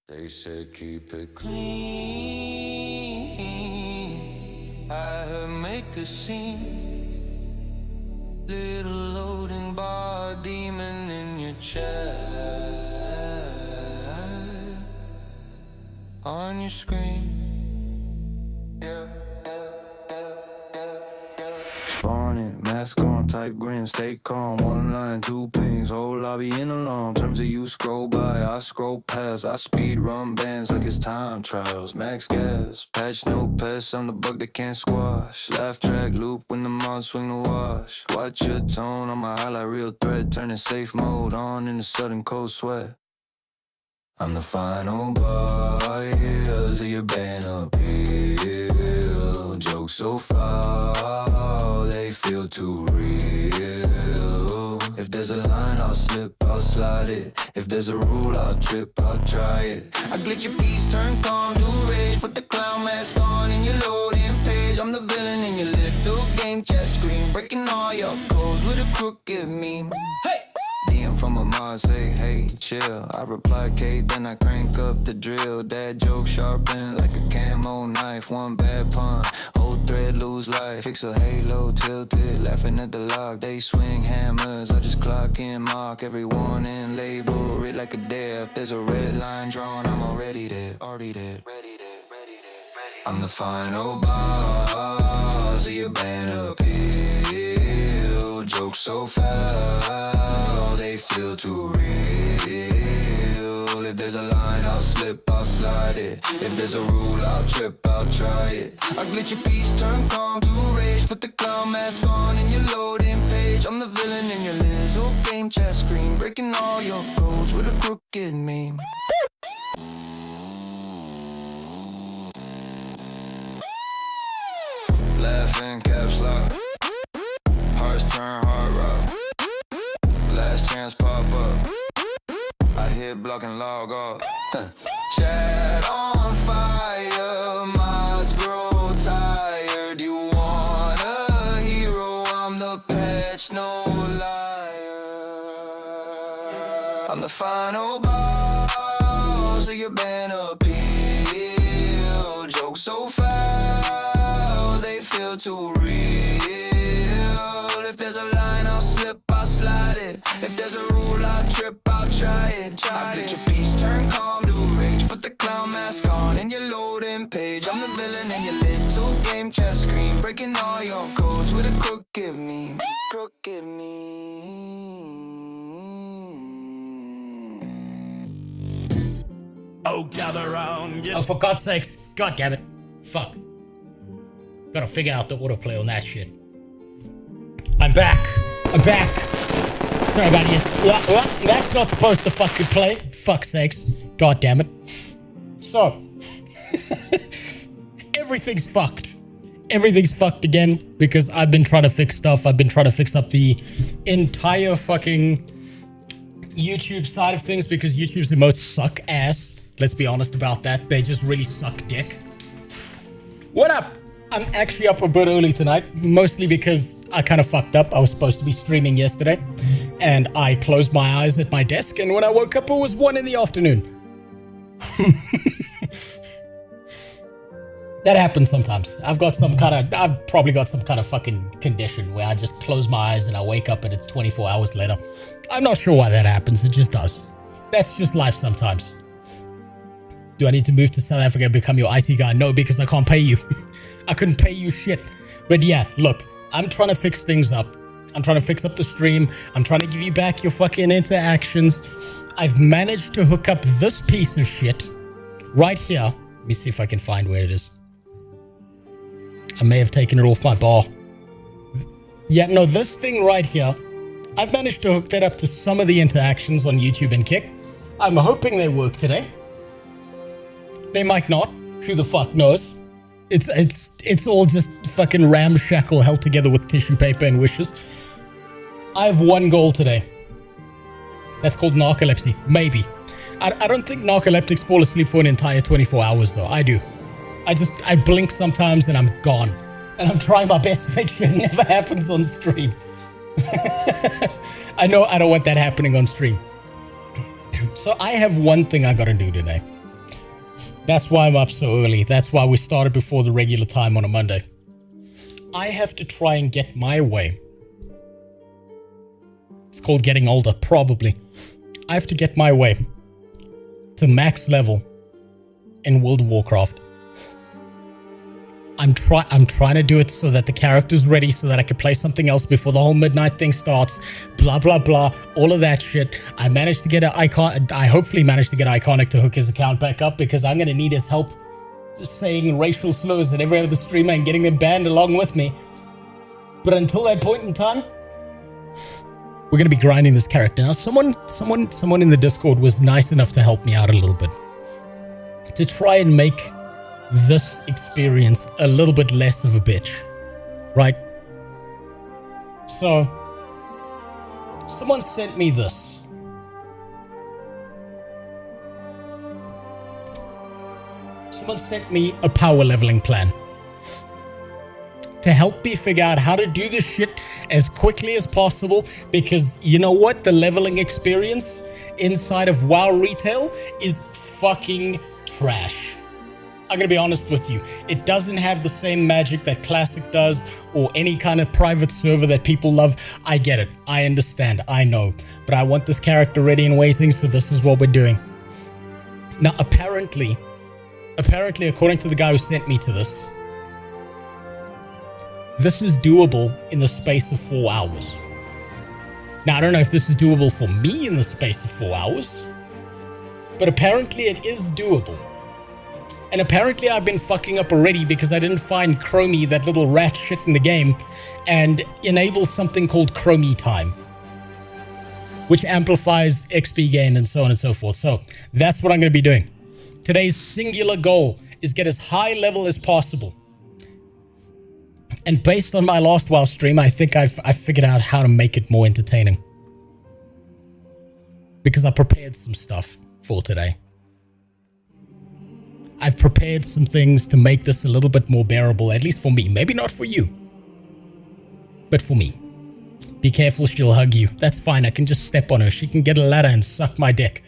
They said keep it clean. I heard make a scene. Little loading bar demon in your chest. On your screen. Yeah. Spawning, mask on, type grin, stay calm. One line, two pings, whole lobby in alarm. Terms of you scroll by, I scroll past. I speed run bands like it's time trials. Max gas, patch no pests, I'm the bug that can't squash. Laugh track loop when the mods swing the wash. Watch your tone on my highlight reel thread, turning safe mode on in the sudden cold sweat. I'm the final boy, yeah, so you been uphill. Jokes so foul, they feel too real. If there's a line, I'll slip, I'll slide it. If there's a rule, I'll trip, I'll try it. I glitch your piece, turn calm to rage. Put the clown mask on in your loading page. I'm the villain in your little game chat screen, breaking all your codes with a crooked meme. Hey! DM from a mod, say, hey, chill. I reply, K, then I crank up the drill. Dad joke sharpened like a camo knife. One bad pun, whole thread lose life. Fix a halo, tilted, laughing at the lock. They swing hammers, I just clock in, mark everyone in, label, read like a death. There's a red line drawn, I'm already there, already there. I'm the final boss, you been uphill. Jokes so foul, they feel too real. If there's a line, I'll slip, I'll slide it. If there's a rule, I'll trip, I'll try it. I glitch your piece, turn calm to rage. Put the clown mask on in your loading page. I'm the villain in your little game chat screen, breaking all your codes with a crooked meme. Laughing caps lock, hearts turn hard rock. Last chance pop up, I hit block and log off. Chat on fire, mods grow tired. You want a hero, I'm the patch, no liar. I'm the final boss, so you been uphill. Jokes so foul, they feel too real. If there's a line, I'll slip, I'll slide it. If there's a rule, I'll trip, I'll try it. I get your piece, turn calm to rage. Put the clown mask on in your loading page. I'm the villain in your little game chat screen, breaking all your codes with a crooked meme. Crooked meme. Oh, gather round, yes. Oh, for God's sakes. God damn it. Fuck. Gotta figure out the autoplay on that shit. I'm back. I'm back. Sorry about this. What? That's not supposed to fucking play. Fuck's sakes. God damn it. So. Everything's fucked. Everything's fucked again because I've been trying to fix stuff. I've been trying to fix up the entire fucking YouTube side of things because YouTube's emotes suck ass. Let's be honest about that. They just really suck dick. What up? I'm actually up a bit early tonight, mostly because I kind of fucked up. I was supposed to be streaming yesterday, and I closed my eyes at my desk, and when I woke up, it was 1 in the afternoon. That happens sometimes. I've probably got some kind of fucking condition where I just close my eyes and I wake up and it's 24 hours later. I'm not sure why that happens. It just does. That's just life sometimes. Do I need to move to South Africa and become your IT guy? No, because I can't pay you. I couldn't pay you shit. But yeah, look, I'm trying to fix things up. I'm trying to fix up the stream. I'm trying to give you back your fucking interactions. I've managed to hook up this piece of shit right here. Let me see if I can find where it is. I may have taken it off my bar. Yeah, no, this thing right here. I've managed to hook that up to some of the interactions on YouTube and Kick. I'm hoping they work today. They might not. Who the fuck knows? It's all just fucking ramshackle held together with tissue paper and wishes. I have one goal today. That's called narcolepsy. Maybe. I don't think narcoleptics fall asleep for an entire 24 hours though. I do. I blink sometimes and I'm gone. And I'm trying my best to make sure it never happens on stream. I know I don't want that happening on stream. So I have one thing I gotta do today. That's why I'm up so early. That's why we started before the regular time on a Monday. I have to try and get my way. It's called getting older, probably. I have to get my way to max level in World of Warcraft. I'm trying to do it so that the character's ready, so that I can play something else before the whole midnight thing starts. Blah, blah, blah. All of that shit. I managed to get an icon. I hopefully managed to get Iconic to hook his account back up, because I'm going to need his help just saying racial slurs at every other streamer and getting them banned along with me. But until that point in time, we're going to be grinding this character. Now, someone in the Discord was nice enough to help me out a little bit, to try and make this experience a little bit less of a bitch, right? So, someone sent me this. Someone sent me a power leveling plan to help me figure out how to do this shit as quickly as possible, because you know what? The leveling experience inside of WoW Retail is fucking trash. I'm gonna be honest with you. It doesn't have the same magic that Classic does, or any kind of private server that people love. I get it. I understand. I know. But I want this character ready and waiting, so this is what we're doing. Now, apparently, according to the guy who sent me to this is doable in the space of 4 hours. Now, I don't know if this is doable for me in the space of 4 hours, but apparently it is doable. And apparently I've been fucking up already because I didn't find Chromie, that little rat shit in the game, and enable something called Chromie time, which amplifies XP gain and so on and so forth. So that's what I'm going to be doing. Today's singular goal is get as high level as possible. And based on my last WoW stream, I think I've figured out how to make it more entertaining, because I prepared some stuff for today. I've prepared some things to make this a little bit more bearable, at least for me. Maybe not for you, but for me. Be careful, she'll hug you. That's fine, I can just step on her. She can get a ladder and suck my dick.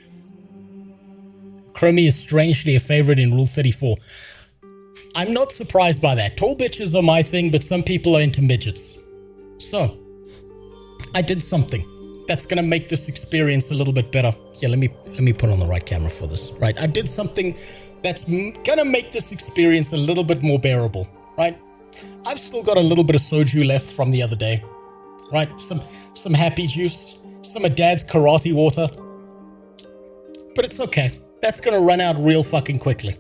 Chromie is strangely a favorite in Rule 34. I'm not surprised by that. Tall bitches are my thing, but some people are into midgets. So, I did something that's gonna make this experience a little bit better. Here, let me put on the right camera for this. Right, I did something that's gonna make this experience a little bit more bearable, right? I've still got a little bit of soju left from the other day, right? Some happy juice, some of Dad's karate water. But it's okay. That's gonna run out real fucking quickly.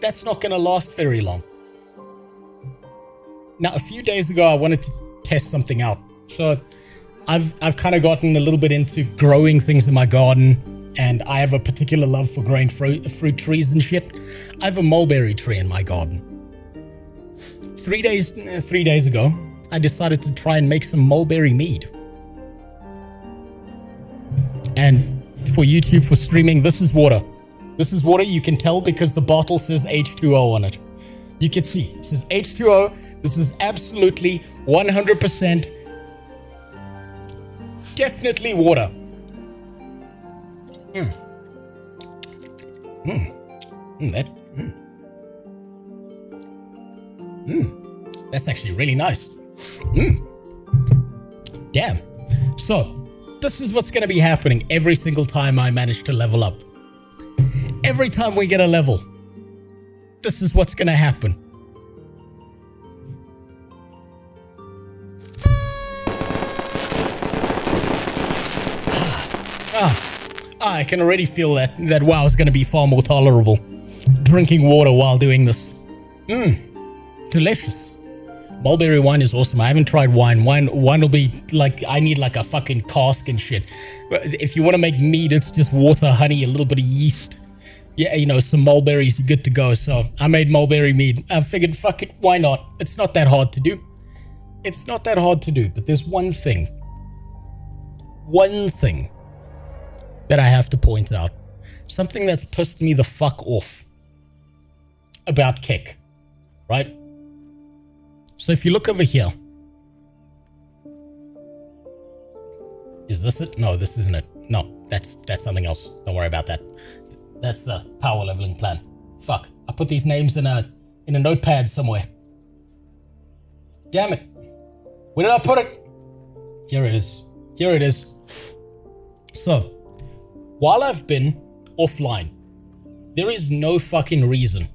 That's not gonna last very long. Now, a few days ago, I wanted to test something out. So I've kind of gotten a little bit into growing things in my garden, and I have a particular love for growing fruit trees and shit. I have a mulberry tree in my garden. 3 days ago, I decided to try and make some mulberry mead. And for YouTube, for streaming, this is water. This is water. You can tell because the bottle says H2O on it. You can see it says H2O. This is absolutely 100% definitely water. That's actually really nice. Damn. So, this is what's going to be happening every single time I manage to level up. Every time we get a level, this is what's going to happen. I can already feel that WoW is going to be far more tolerable. Drinking water while doing this. Delicious. Mulberry wine is awesome. I haven't tried wine. Wine will be like, I need like a fucking cask and shit. If you want to make mead, it's just water, honey, a little bit of yeast. Yeah, you know, some mulberries, good to go. So I made mulberry mead. I figured, fuck it, why not? It's not that hard to do. It's not that hard to do, but there's one thing that I have to point out. Something that's pissed me the fuck off about Kick, right? So if you look over here, is this it? No, this isn't it. No, that's something else. Don't worry about that. That's the power leveling plan. Fuck. I put these names in a notepad somewhere. Damn it. Where did I put it? Here it is. Here it is. So, while I've been offline, there is no fucking reason.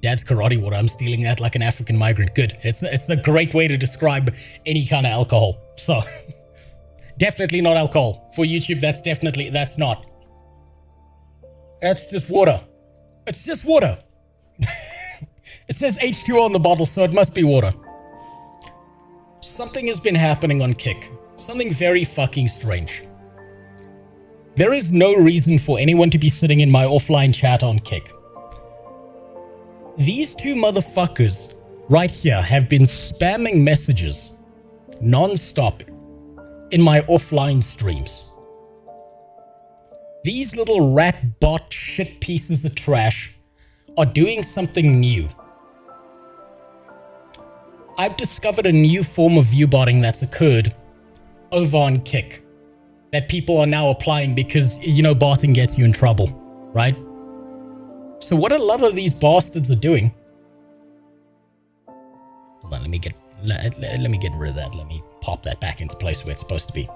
Dad's karate water. I'm stealing that like an African migrant. Good. It's a great way to describe any kind of alcohol. So, definitely not alcohol. For YouTube, that's not. That's just water. It's just water. It says H2O on the bottle, so it must be water. Something has been happening on Kick. Something very fucking strange. There is no reason for anyone to be sitting in my offline chat on Kick. These two motherfuckers right here have been spamming messages non-stop in my offline streams. These little rat bot shit pieces of trash are doing something new. I've discovered a new form of view botting that's occurred over on Kick that people are now applying because, you know, botting gets you in trouble, right? So what a lot of these bastards are doing... Hold on, let me get rid of that. Let me pop that back into place where it's supposed to be.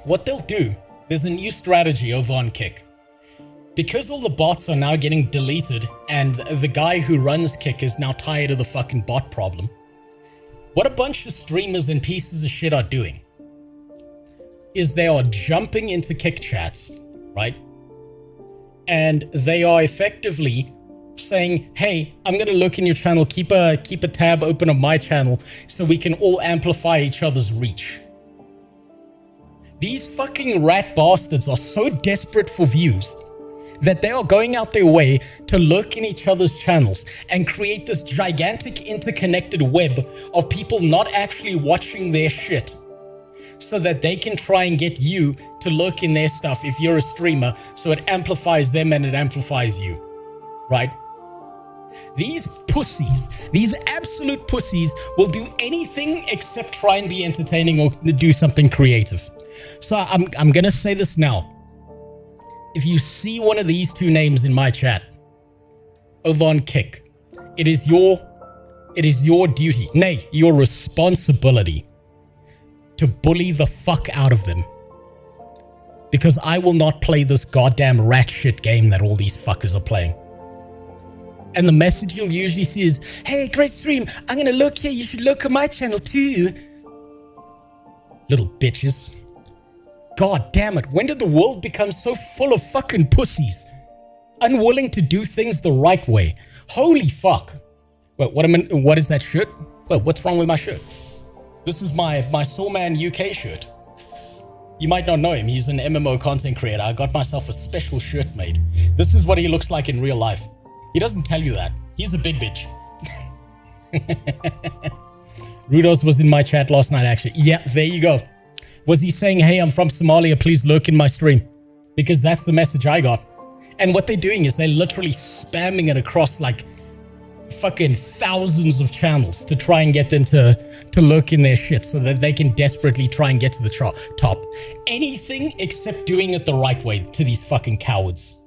What they'll do, there's a new strategy over on Kick. Because all the bots are now getting deleted and the guy who runs Kick is now tired of the fucking bot problem, what a bunch of streamers and pieces of shit are doing is they are jumping into Kick chats, right? And they are effectively saying, hey, I'm going to look in your channel, keep a tab open on my channel so we can all amplify each other's reach. These fucking rat bastards are so desperate for views that they are going out their way to lurk in each other's channels and create this gigantic interconnected web of people not actually watching their shit so that they can try and get you to lurk in their stuff if you're a streamer, so it amplifies them and it amplifies you, right? These pussies, these absolute pussies will do anything except try and be entertaining or do something creative. So I'm gonna say this now. If you see one of these two names in my chat over on Kick, it is your duty, nay, your responsibility to bully the fuck out of them. Because I will not play this goddamn rat shit game that all these fuckers are playing. And the message you'll usually see is, hey, great stream, I'm gonna look here, you should look at my channel too. Little bitches. God damn it, when did the world become so full of fucking pussies? Unwilling to do things the right way. Holy fuck. Wait, what is that shirt? Wait, what's wrong with my shirt? This is my Sawman UK shirt. You might not know him, he's an MMO content creator. I got myself a special shirt made. This is what he looks like in real life. He doesn't tell you that. He's a big bitch. Rudos was in my chat last night actually. Yeah, there you go. Was he saying, hey, I'm from Somalia, please lurk in my stream? Because that's the message I got. And what they're doing is they're literally spamming it across like fucking thousands of channels to try and get them to lurk in their shit so that they can desperately try and get to the top. Anything except doing it the right way to these fucking cowards.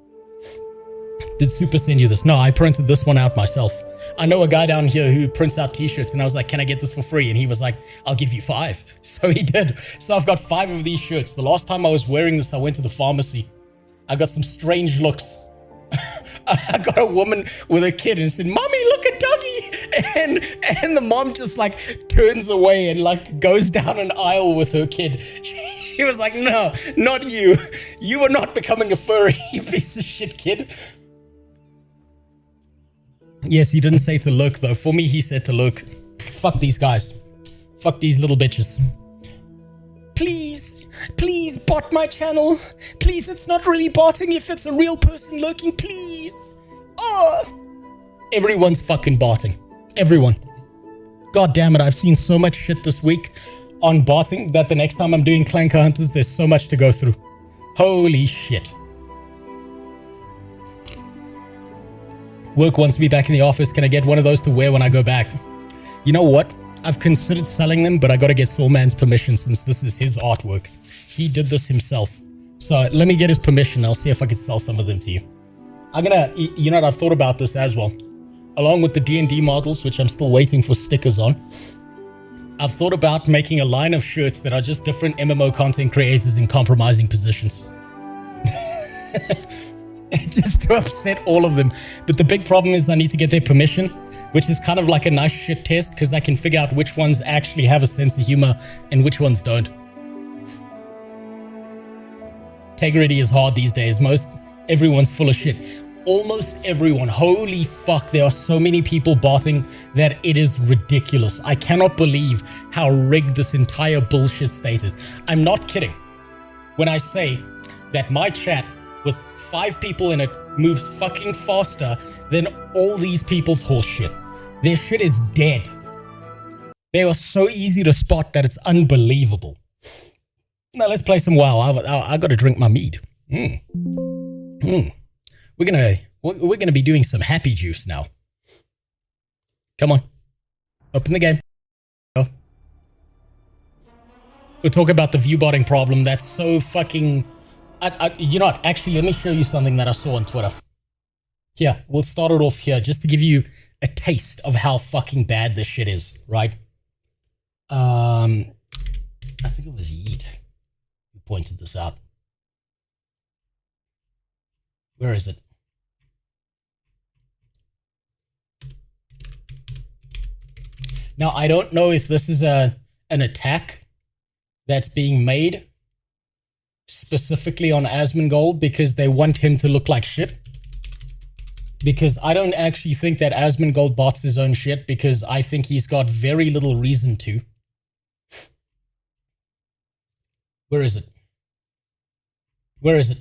Did Super send you this? No, I printed this one out myself. I know a guy down here who prints out t-shirts and I was like, can I get this for free? And he was like, I'll give you 5. So he did. So I've got 5 of these shirts. The last time I was wearing this, I went to the pharmacy. I got some strange looks. I got a woman with a kid and said, mommy, look at doggy. And the mom just like turns away and like goes down an aisle with her kid. She was like, no, not you. You are not becoming a furry, you piece of shit kid. Yes, he didn't say to look though. For me, he said to look. Fuck these guys. Fuck these little bitches. Please bot my channel. Please, it's not really botting if it's a real person lurking. Please. Oh. Everyone's fucking botting. Everyone. God damn it, I've seen so much shit this week on botting that the next time I'm doing Clanker Hunters, there's so much to go through. Holy shit. Work wants me back in the office. Can I get one of those to wear when I go back? You know what? I've considered selling them, but I gotta get Soulman's permission since this is his artwork. He did this himself. So let me get his permission. I'll see if I can sell some of them to you. you know what, I've thought about this as well. Along with the D&D models, which I'm still waiting for stickers on, I've thought about making a line of shirts that are just different MMO content creators in compromising positions. Just to upset all of them. But the big problem is I need to get their permission, which is kind of like a nice shit test because I can figure out which ones actually have a sense of humor and which ones don't. Integrity is hard these days. Everyone's full of shit. Almost everyone. Holy fuck, there are so many people botting that it is ridiculous. I cannot believe how rigged this entire bullshit state is. I'm not kidding when I say that my chat with 5 people in it moves fucking faster than all these people's horse shit. Their shit is dead. They are so easy to spot that it's unbelievable. Now let's play some WoW. I gotta drink my mead. We're gonna be doing some happy juice now. Come on, open the game. Go. We'll talk about the viewbotting problem. That's so fucking. You know what? Actually, let me show you something that I saw on Twitter. Here, we'll start it off here just to give you a taste of how fucking bad this shit is, right? I think it was Yeet who pointed this out. Where is it? Now, I don't know if this is an attack that's being made specifically on Asmongold because they want him to look like shit. Because I don't actually think that Asmongold bots his own shit because I think he's got very little reason to. Where is it? Where is it?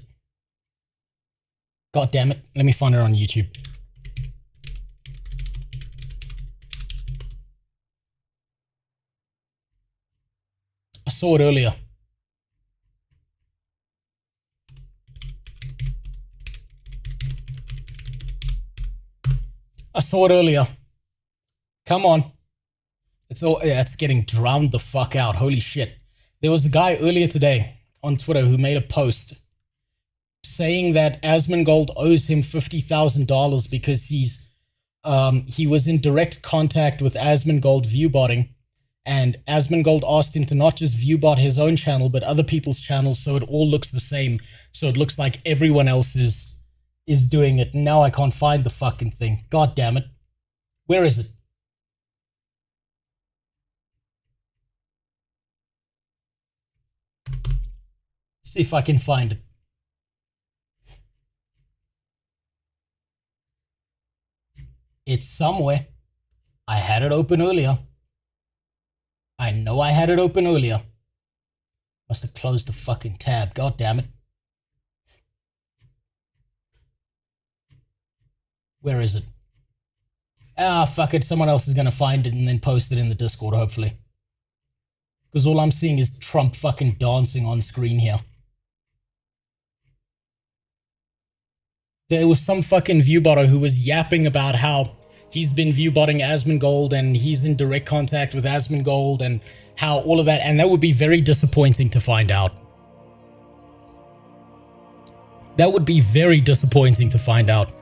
God damn it. Let me find it on YouTube. I saw it earlier. I saw it earlier. Come on. It's getting drowned the fuck out. Holy shit. There was a guy earlier today on Twitter who made a post saying that Asmongold owes him $50,000 because he was in direct contact with Asmongold viewbotting, and Asmongold asked him to not just viewbot his own channel but other people's channels so it all looks the same, so it looks like everyone else is doing it. Now I can't find the fucking thing. God damn it. Where is it? See if I can find it. It's somewhere. I had it open earlier. I know I had it open earlier. Must have closed the fucking tab. God damn it. Where is it? Ah, fuck it. Someone else is going to find it and then post it in the Discord, hopefully. Because all I'm seeing is Trump fucking dancing on screen here. There was some fucking viewbotter who was yapping about how he's been viewbotting Asmongold and he's in direct contact with Asmongold and how all of that, and that would be very disappointing to find out. That would be very disappointing to find out.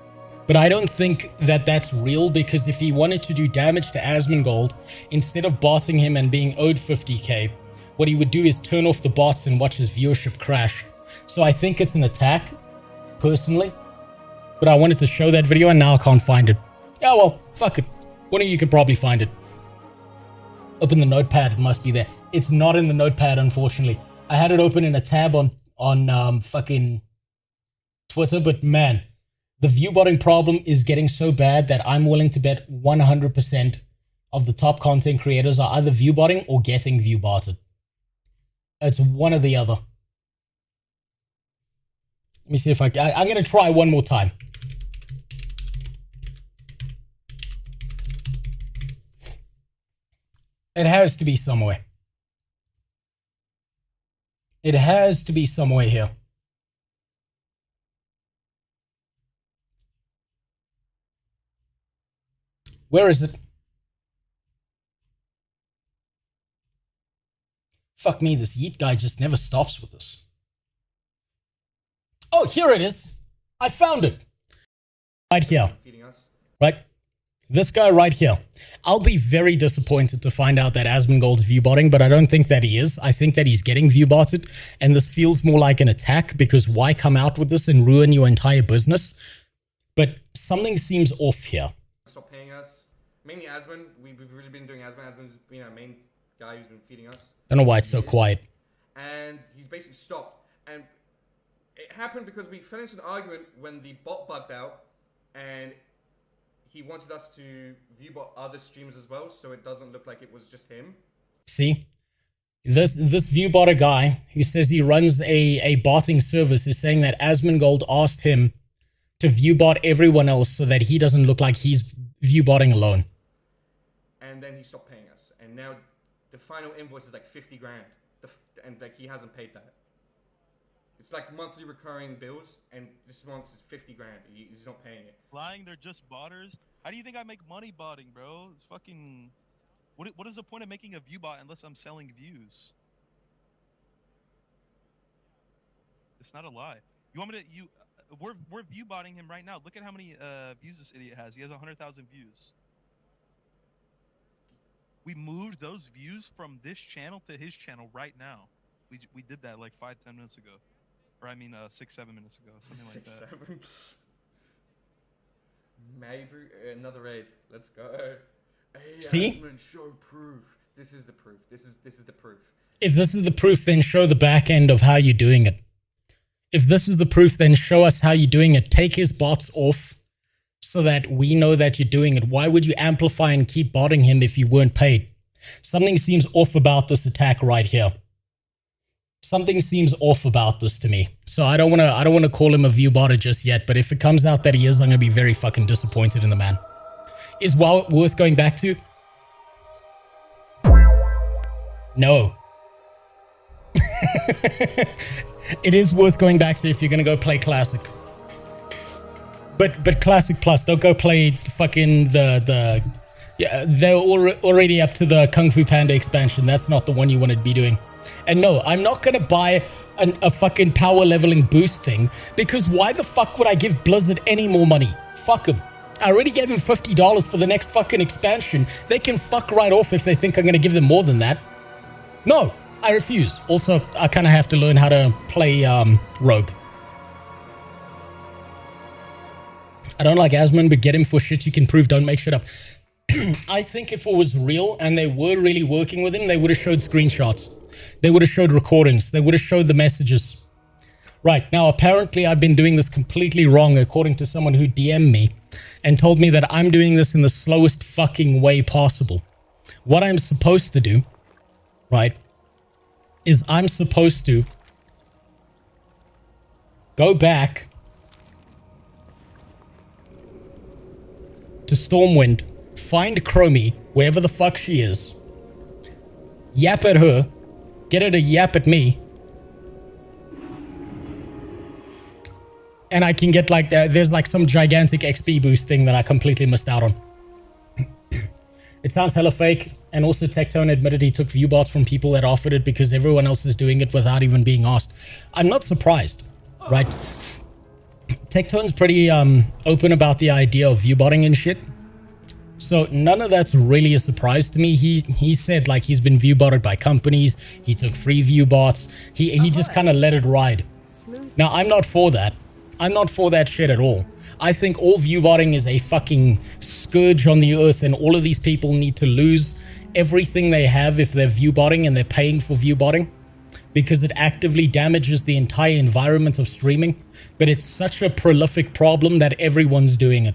But I don't think that that's real, because if he wanted to do damage to Asmongold, instead of botting him and being owed 50k, what he would do is turn off the bots and watch his viewership crash. So I think it's an attack, personally. But I wanted to show that video and now I can't find it. Oh well, fuck it. One of you can probably find it. Open the notepad, it must be there. It's not in the notepad, unfortunately. I had it open in a tab on fucking Twitter, but man, the viewbotting problem is getting so bad that I'm willing to bet 100% of the top content creators are either viewbotting or getting viewbotted. It's one or the other. Let me see if I'm going to try one more time. It has to be somewhere. It has to be somewhere here. Where is it? Fuck me, this Yeet guy just never stops with this. Oh, here it is. I found it. right here, feeding us. right? This guy right here. I'll be very disappointed to find out that Asmongold's viewbotting, but I don't think that he is. I think that he's getting viewbotted, and this feels more like an attack, because why come out with this and ruin your entire business? But something seems off here. Stop paying us. Mainly Asmon. We've really been doing Asmon. Asmon's been our main guy who's been feeding us. I don't know why it's so quiet. And he's basically stopped. And it happened because we fell into an argument when the bot bugged out, and he wanted us to viewbot other streams as well, so it doesn't look like it was just him. See? This viewbotter guy who says he runs a botting service is saying that Asmongold asked him to viewbot everyone else so that he doesn't look like he's viewbotting alone. And then he stopped paying us. And now the final invoice is like 50 grand. And like he hasn't paid that. It's like monthly recurring bills, and this month is 50 grand. He's not paying it. Lying, they're just botters. How do you think I make money botting, bro? It's fucking... What is the point of making a view bot unless I'm selling views? It's not a lie. You want me to... We're view botting him right now. Look at how many views this idiot has. He has 100,000 views. We moved those views from this channel to his channel right now. We did that like 5-10 minutes ago. Or I mean 6-7 minutes ago. Something like that. 6-7. Maybe another raid. Let's go. Hey, See? Asmon, show proof. This is the proof. This is the proof. If this is the proof, then show the back end of how you're doing it. If this is the proof, then show us how you're doing it. Take his bots off so that we know that you're doing it. Why would you amplify and keep botting him if you weren't paid? Something seems off about this attack right here. Something seems off about this to me. So I don't want to call him a view botter just yet, but if it comes out that he is, I'm going to be very fucking disappointed in the man. Is WoW worth going back to? No. It is worth going back to if you're going to go play Classic. But Classic Plus, don't go play fucking yeah, they're already up to the Kung Fu Panda expansion. That's not the one you want to be doing. And no, I'm not going to buy a fucking power leveling boost thing, because why the fuck would I give Blizzard any more money? Fuck them. I already gave them $50 for the next fucking expansion. They can fuck right off if they think I'm going to give them more than that. No, I refuse. Also, I kind of have to learn how to play Rogue. I don't like Asmon, but get him for shit you can prove. Don't make shit up. I think if it was real and they were really working with him, they would have showed screenshots. They would have showed recordings. They would have showed the messages. Right, now apparently I've been doing this completely wrong according to someone who DM'd me and told me that I'm doing this in the slowest fucking way possible. What I'm supposed to do, right, is I'm supposed to go back to Stormwind, find Chromie, wherever the fuck she is, yap at her, get her to yap at me, and I can get like, there's like some gigantic XP boost thing that I completely missed out on. It sounds hella fake, and also Tectone admitted he took viewbots from people that offered it because everyone else is doing it without even being asked. I'm not surprised, right? Tectone's pretty open about the idea of viewbotting and shit. So none of that's really a surprise to me. He said like he's been viewbotted by companies. He took free viewbots. He just kind of let it ride. Now I'm not for that. I'm not for that shit at all. I think all viewbotting is a fucking scourge on the earth, and all of these people need to lose everything they have if they're viewbotting and they're paying for viewbotting, because it actively damages the entire environment of streaming. But it's such a prolific problem that everyone's doing it.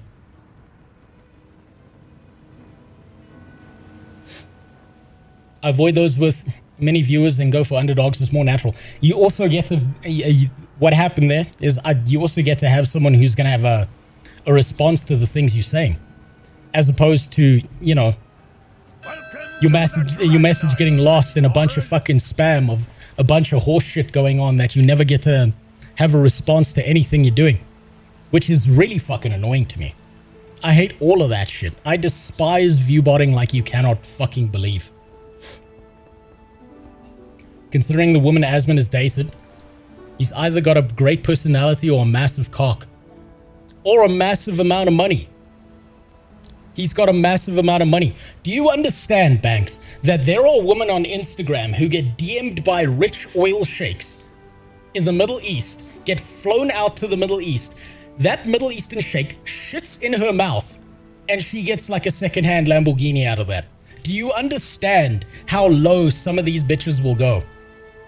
Avoid those with many viewers and go for underdogs. It's more natural. You also get to... what happened there is you also get to have someone who's going to have a response to the things you're saying, as opposed to, you know, your message getting lost in a bunch of fucking spam of a bunch of horse shit going on that you never get to have a response to anything you're doing, which is really fucking annoying to me. I hate all of that shit. I despise viewbotting like you cannot fucking believe. Considering the woman Asmon is dated, he's either got a great personality or a massive cock. or a massive amount of money. He's got a massive amount of money. Do you understand, Banks, that there are women on Instagram who get DM'd by rich oil sheikhs in the Middle East, get flown out to the Middle East. That Middle Eastern sheikh shits in her mouth and she gets like a secondhand Lamborghini out of that. Do you understand how low some of these bitches will go?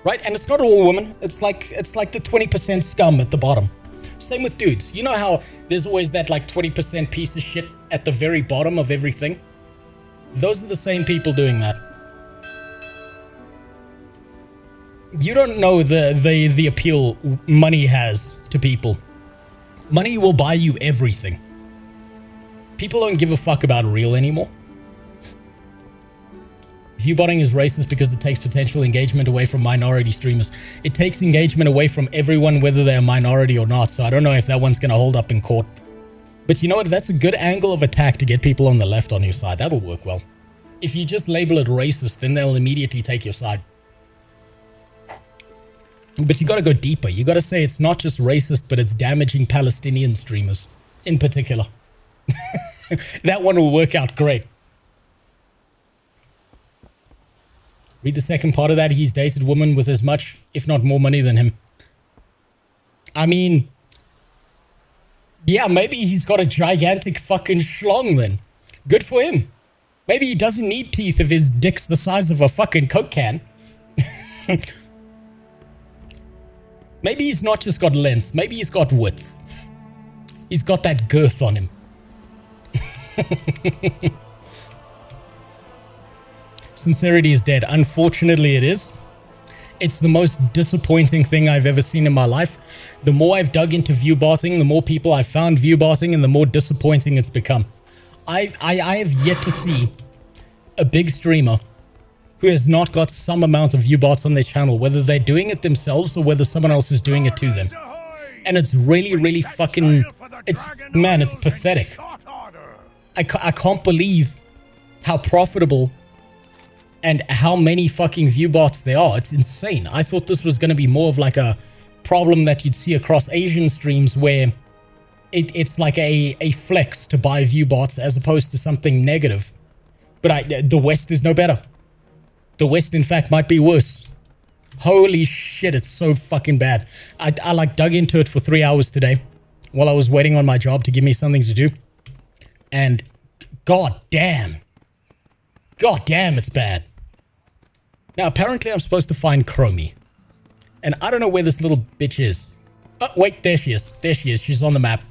Right? And it's not all women. It's like the 20% scum at the bottom. Same with dudes. You know how there's always that like 20% piece of shit at the very bottom of everything? Those are the same people doing that. You don't know the appeal money has to people. Money will buy you everything. People don't give a fuck about real anymore. Viewbotting is racist because it takes potential engagement away from minority streamers. It takes engagement away from everyone, whether they're a minority or not, so I don't know if that one's going to hold up in court. But you know what? That's a good angle of attack to get people on the left on your side. That'll work well. If you just label it racist, then they'll immediately take your side. But you got to go deeper. You got to say it's not just racist, but it's damaging Palestinian streamers in particular. That one will work out great. Read the second part of that. He's dated women with as much, if not more money than him. I mean, yeah, maybe he's got a gigantic fucking schlong then. Good for him. Maybe he doesn't need teeth if his dick's the size of a fucking Coke can. Maybe he's not just got length. Maybe he's got width. He's got that girth on him. Sincerity is dead. Unfortunately, it is. It's the most disappointing thing I've ever seen in my life. The more I've dug into viewbotting, the more people I've found viewbotting, and the more disappointing it's become. I have yet to see a big streamer who has not got some amount of viewbots on their channel, whether they're doing it themselves or whether someone else is doing it to them. And it's really, really fucking... It's pathetic. I can't believe how profitable and how many fucking viewbots there are. It's insane. I thought this was going to be more of like a problem that you'd see across Asian streams where it's like a flex to buy viewbots as opposed to something negative. But the West is no better. The West, in fact, might be worse. Holy shit, it's so fucking bad. I like dug into it for 3 hours today while I was waiting on my job to give me something to do. And god damn, it's bad. Now, apparently I'm supposed to find Chromie. And I don't know where this little bitch is. Oh, wait, there she is. There she is. She's on the map.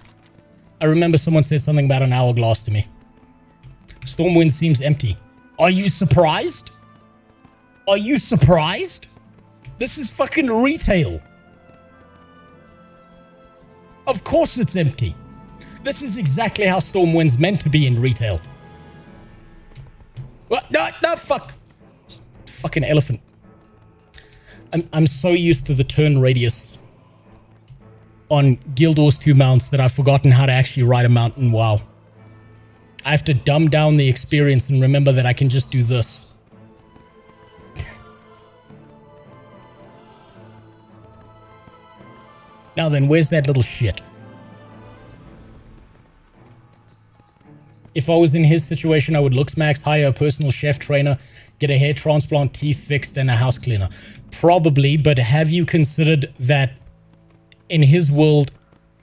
I remember someone said something about an hourglass to me. Stormwind seems empty. Are you surprised? Are you surprised? This is fucking retail. Of course it's empty. This is exactly how Stormwind's meant to be in retail. What? No, fuck. Fucking elephant. I'm so used to the turn radius on Guild Wars 2 mounts that I've forgotten how to actually ride a mount in WoW. I have to dumb down the experience and remember that I can just do this. Now then, where's that little shit? If I was in his situation, I would looks max, hire a personal chef trainer, get a hair transplant, teeth fixed, and a house cleaner. Probably, but have you considered that in his world,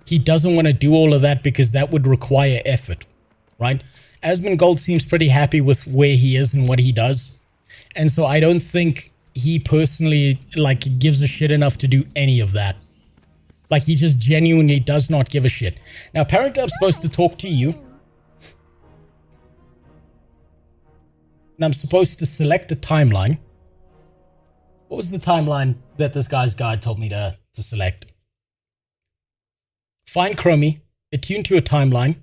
he doesn't want to do all of that because that would require effort, right? Asmongold seems pretty happy with where he is and what he does. And so I don't think he personally, like, gives a shit enough to do any of that. Like, he just genuinely does not give a shit. Now, apparently I'm supposed to talk to you. And I'm supposed to select a timeline. What was the timeline that this guy's guide told me to select? Find Chromie, attune to a timeline.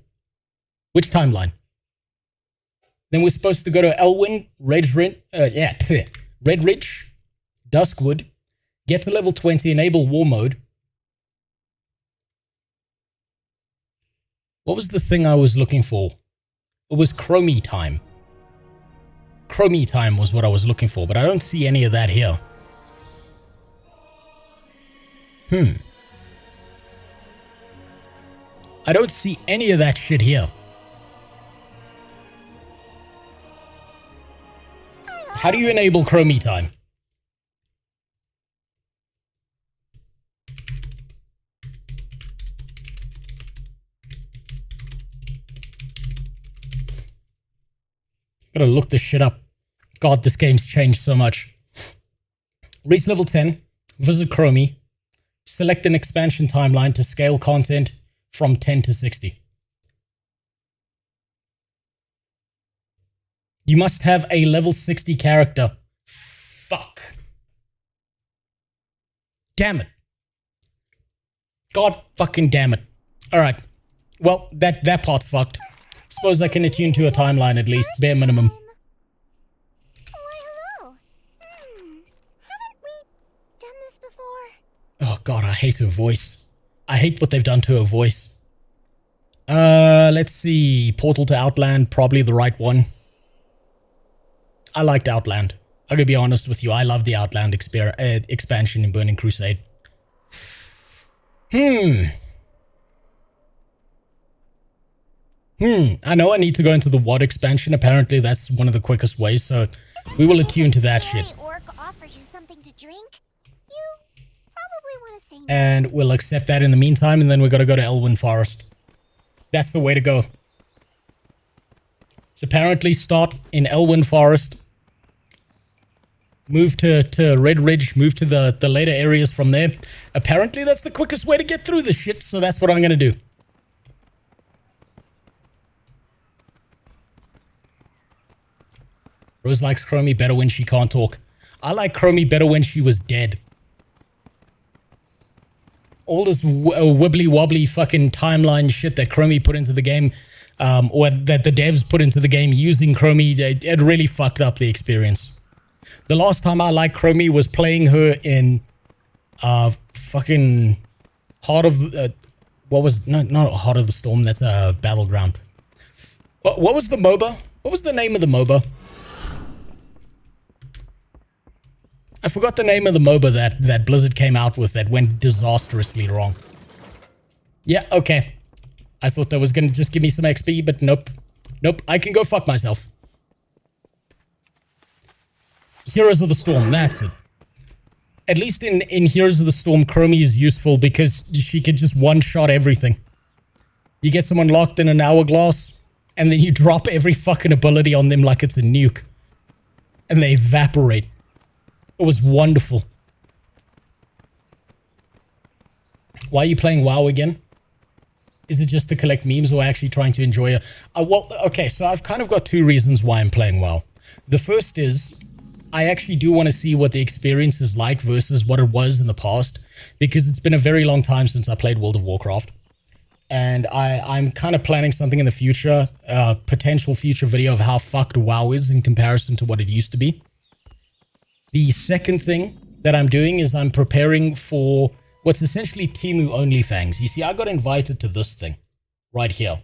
Which timeline? Then we're supposed to go to Elwyn, Red Ridge, Duskwood, get to level 20, enable war mode. What was the thing I was looking for? It was Chromie time. Chromie time was what I was looking for, but I don't see any of that here. I don't see any of that shit here. How do you enable Chromie time? Gotta look this shit up. God, this game's changed so much. Reach level 10. Visit Chromie. Select an expansion timeline to scale content from 10 to 60. You must have a level 60 character. Fuck. Damn it. God fucking damn it. Alright. Well, that part's fucked. Suppose I can attune to a timeline at least, bare minimum. Why, hello. Haven't we done this before? Oh god, I hate her voice. I hate what they've done to her voice. Let's see. Portal to Outland, probably the right one. I liked Outland. I'm gonna be honest with you, I love the Outland expansion in Burning Crusade. I know I need to go into the WOD expansion. Apparently that's one of the quickest ways, so we will attune to that shit. Orc offers you something to drink? You probably want to say no. And we'll accept that in the meantime, and then we're gonna go to Elwyn Forest. That's the way to go. So apparently start in Elwyn Forest, move to Red Ridge, move to the later areas from there. Apparently that's the quickest way to get through this shit, so that's what I'm gonna do. Rose likes Chromie better when she can't talk. I like Chromie better when she was dead. All this wibbly wobbly fucking timeline shit that Chromie put into the game, or that the devs put into the game using Chromie, it really fucked up the experience. The last time I liked Chromie was playing her in fucking Heart of what was not Heart of the Storm, that's a Battleground. What was the MOBA? What was the name of the MOBA? I forgot the name of the MOBA that Blizzard came out with that went disastrously wrong. Yeah, okay. I thought that was gonna just give me some XP, but nope. Nope, I can go fuck myself. Heroes of the Storm, that's it. At least in Heroes of the Storm, Chromie is useful because she could just one-shot everything. You get someone locked in an hourglass, and then you drop every fucking ability on them like it's a nuke. And they evaporate. It was wonderful. Why are you playing WoW again? Is it just to collect memes or actually trying to enjoy it? Well, okay, so I've kind of got two reasons why I'm playing WoW. The first is, I actually do want to see what the experience is like versus what it was in the past, because it's been a very long time since I played World of Warcraft. And I'm kind of planning something in the future, potential future video of how fucked WoW is in comparison to what it used to be. The second thing that I'm doing is I'm preparing for what's essentially Temu OnlyFans. You see, I got invited to this thing right here.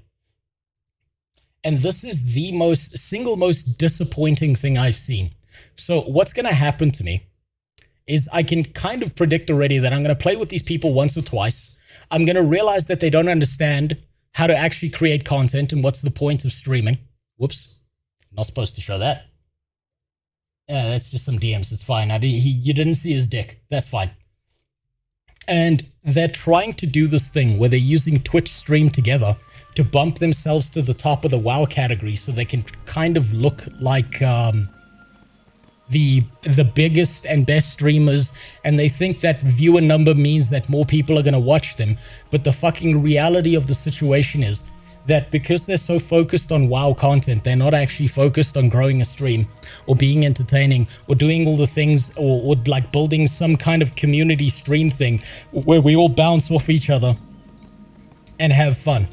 And this is the single most disappointing thing I've seen. So what's going to happen to me is I can kind of predict already that I'm going to play with these people once or twice. I'm going to realize that they don't understand how to actually create content and what's the point of streaming. Whoops. Not supposed to show that. That's just some DMs. It's fine. You didn't see his dick. That's fine. And they're trying to do this thing where they're using Twitch stream together to bump themselves to the top of the WoW category so they can kind of look like the biggest and best streamers, and they think that viewer number means that more people are going to watch them. But the fucking reality of the situation is that because they're so focused on WoW content, they're not actually focused on growing a stream or being entertaining or doing all the things or like building some kind of community stream thing where we all bounce off each other and have fun.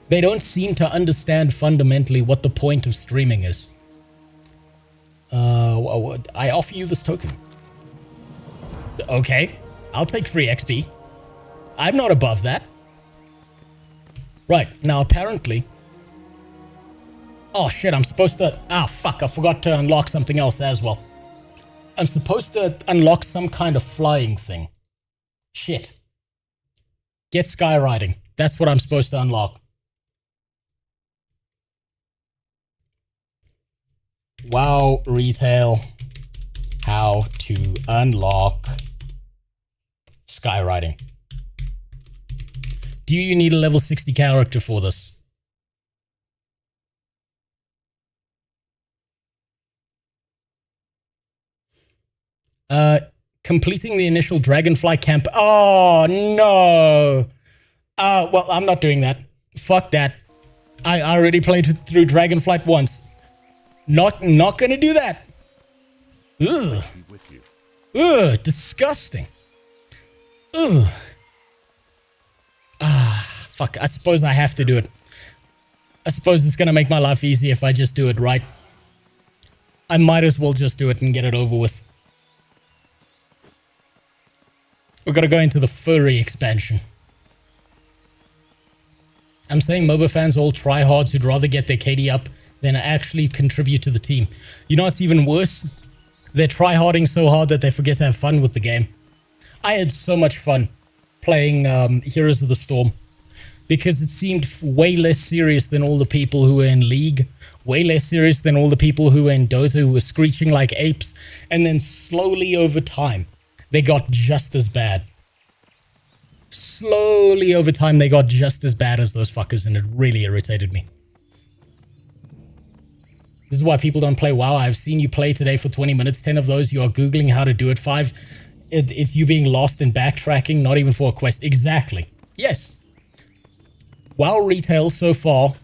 They don't seem to understand fundamentally what the point of streaming is. I offer you this token. Okay, I'll take free XP. I'm not above that. Right, now apparently... Oh shit, I'm supposed to... Ah, fuck, I forgot to unlock something else as well. I'm supposed to unlock some kind of flying thing. Shit. Get skywriting. That's what I'm supposed to unlock. WoW retail. How to unlock skywriting. Do you need a level 60 character for this? Completing the initial Dragonfly camp. Oh, no. Well, I'm not doing that. Fuck that. I already played through Dragonflight once. Not gonna do that. Ugh. Ugh, disgusting. Ugh. Fuck, I suppose I have to do it. I suppose it's gonna make my life easy if I just do it right. I might as well just do it and get it over with. We're gonna go into the furry expansion. I'm saying MOBA fans all tryhards who'd rather get their KD up than actually contribute to the team. You know what's even worse? They're tryharding so hard that they forget to have fun with the game. I had so much fun playing Heroes of the Storm because it seemed way less serious than all the people who were in League, way less serious than all the people who were in Dota who were screeching like apes, and then slowly over time, they got just as bad. Slowly over time, they got just as bad as those fuckers, and it really irritated me. This is why people don't play WoW. I've seen you play today for 20 minutes. 10 of those, you are Googling how to do it. 5, it's you being lost and backtracking, not even for a quest. Exactly. Yes. WoW retail so far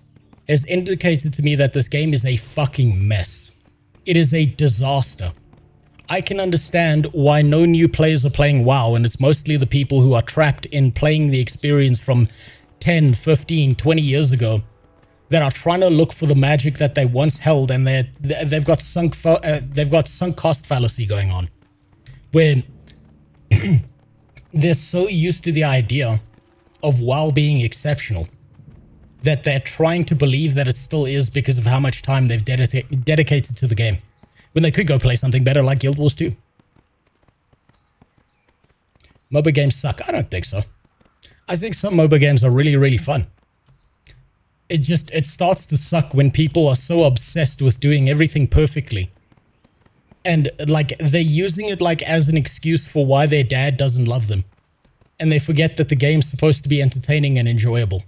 has indicated to me that this game is a fucking mess. It is a disaster. I can understand why no new players are playing WoW, and it's mostly the people who are trapped in playing the experience from 10, 15, 20 years ago that are trying to look for the magic that they once held, and they've got sunk cost fallacy going on, where they're so used to the idea of WoW being exceptional that they're trying to believe that it still is because of how much time they've dedicated to the game, when they could go play something better like Guild Wars 2. MOBA games suck. I don't think so. I think some MOBA games are really, really fun. It starts to suck when people are so obsessed with doing everything perfectly. And like they're using it like as an excuse for why their dad doesn't love them. And they forget that the game's supposed to be entertaining and enjoyable.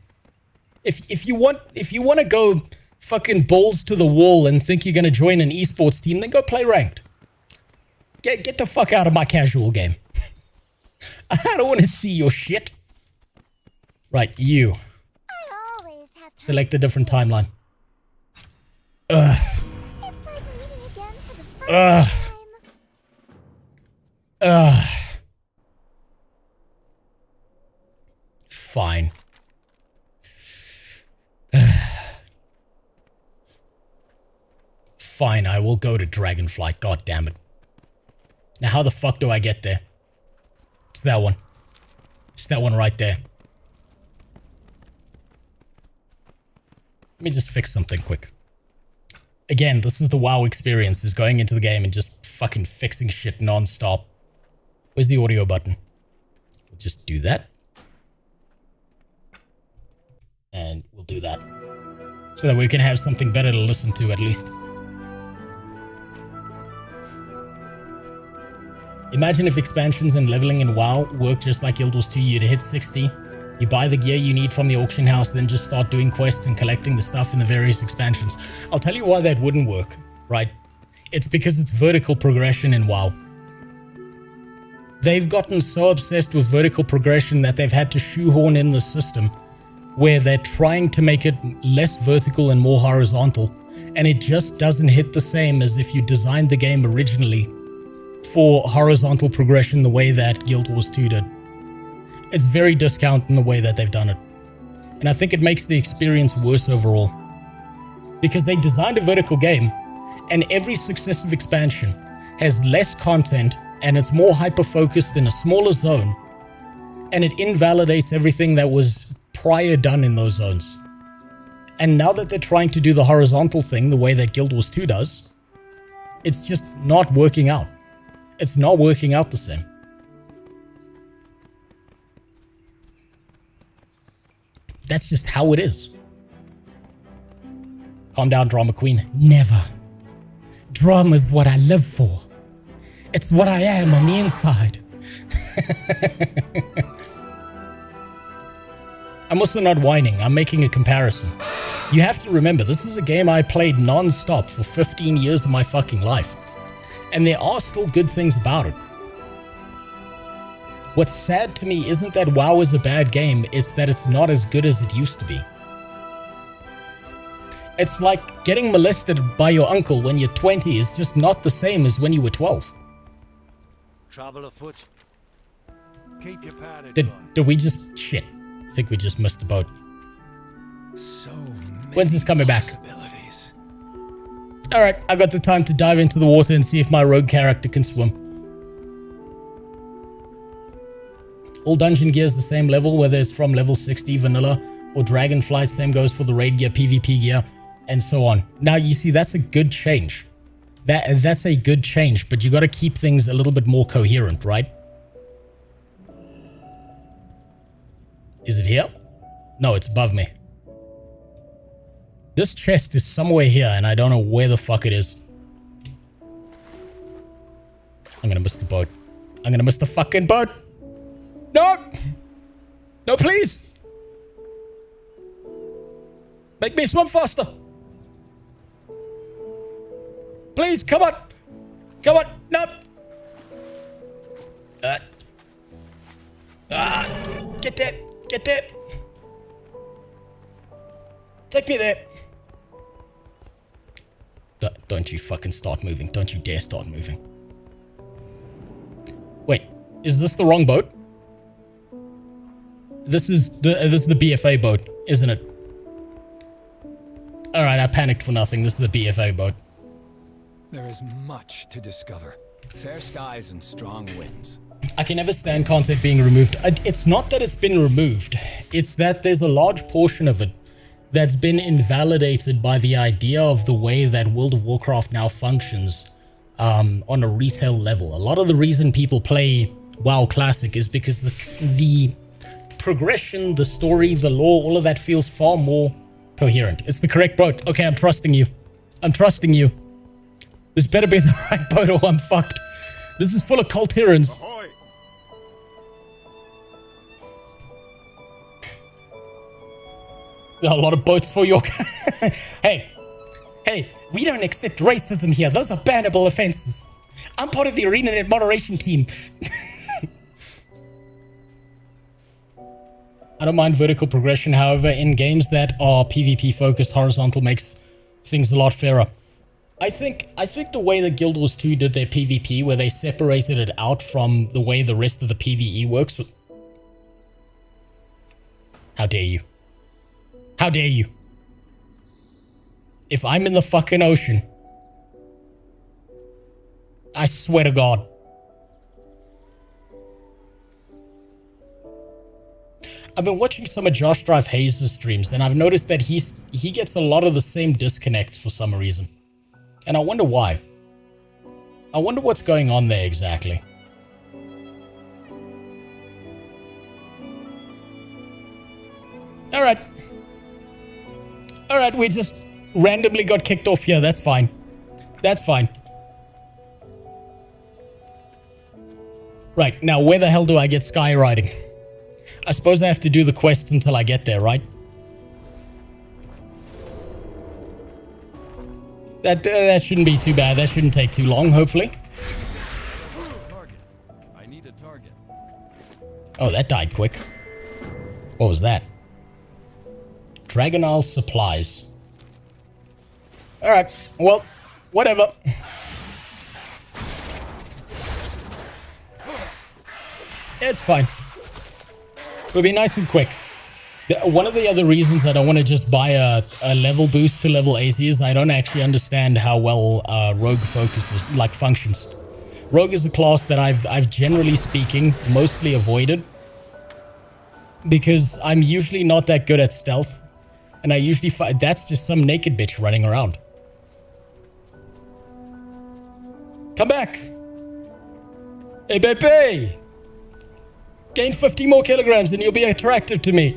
If you want to go fucking balls to the wall and think you're going to join an esports team, then go play ranked. Get the fuck out of my casual game. I don't want to see your shit. Right, you. Select a different timeline. Ugh. It's like meeting again for the first time. Fine. Fine, I will go to Dragonflight. God damn it. Now, how the fuck do I get there? It's that one. It's that one right there. Let me just fix something quick. Again, this is the WoW experience, is going into the game and just fucking fixing shit non-stop. Where's the audio button? We'll just do that. And we'll do that. So that we can have something better to listen to at least. Imagine if expansions and leveling in WoW work just like Guild Wars 2. You'd hit 60. You buy the gear you need from the auction house, then just start doing quests and collecting the stuff in the various expansions. I'll tell you why that wouldn't work, right? It's because it's vertical progression in WoW. They've gotten so obsessed with vertical progression that they've had to shoehorn in the system where they're trying to make it less vertical and more horizontal, and it just doesn't hit the same as if you designed the game originally for horizontal progression the way that Guild Wars 2 did. It's very discount in the way that they've done it. And I think it makes the experience worse overall. Because they designed a vertical game, and every successive expansion has less content, and it's more hyper-focused in a smaller zone, and it invalidates everything that was prior done in those zones. And now that they're trying to do the horizontal thing the way that Guild Wars 2 does, it's just not working out. It's not working out the same. That's just how it is. Calm down, drama queen. Never. Drama's what I live for. It's what I am on the inside. I'm also not whining. I'm making a comparison. You have to remember, this is a game I played non-stop for 15 years of my fucking life. And there are still good things about it. What's sad to me isn't that WoW is a bad game, it's that it's not as good as it used to be. It's like getting molested by your uncle when you're 20 is just not the same as when you were 12. Travel afoot. Keep your powder Did we just... Shit. I think we just missed the boat. So When's this coming back? Alright, I got the time to dive into the water and see if my rogue character can swim. All dungeon gear is the same level, whether it's from level 60 vanilla or dragonflight. Same goes for the raid gear, PvP gear, and so on. Now, you see, that's a good change. That's a good change, but you got to keep things a little bit more coherent, right? Is it here? No, it's above me. This chest is somewhere here, and I don't know where the fuck it is. I'm gonna miss the boat. I'm gonna miss the fucking boat! No! No, please! Make me swim faster! Please, come on! Come on! No! Get there! Get there! Take me there! Don't you fucking start moving. Don't you dare start moving. Wait, is this the wrong boat? This is the BFA boat, isn't it? Alright, I panicked for nothing. This is the BFA boat. There is much to discover. Fair skies and strong winds. I can never stand content being removed. It's not that it's been removed. It's that there's a large portion of it that's been invalidated by the idea of the way that World of Warcraft now functions on a retail level. A lot of the reason people play WoW Classic is because the progression, the story, the lore, all of that feels far more coherent. It's the correct boat. Okay, I'm trusting you. I'm trusting you. This better be the right boat or I'm fucked. This is full of cult tyrants. Ahoy! There are a lot of boats for your... Hey, we don't accept racism here. Those are bannable offenses. I'm part of the ArenaNet moderation team. I don't mind vertical progression, however, in games that are PvP focused, horizontal makes things a lot fairer. I think the way that Guild Wars 2 did their PvP, where they separated it out from the way the rest of the PvE works. How dare you? How dare you? If I'm in the fucking ocean, I swear to God. I've been watching some of Josh Drive Hayes' streams, and I've noticed that he gets a lot of the same disconnects for some reason. And I wonder why. I wonder what's going on there exactly. Alright. Alright, we just randomly got kicked off here. That's fine. That's fine. Right, now where the hell do I get skywriting? I suppose I have to do the quest until I get there, right? That shouldn't be too bad. That shouldn't take too long, hopefully. Target. I need a target. Oh, that died quick. What was that? Dragon Isle supplies. Alright, well, whatever. It's fine. It'll be nice and quick. One of the other reasons I don't want to just buy a level boost to level 80 is I don't actually understand how well Rogue functions. Rogue is a class that I've generally speaking mostly avoided because I'm usually not that good at stealth, and I usually find that's just some naked bitch running around. Come back! Hey, baby! Gain 50 more kilograms and you'll be attractive to me.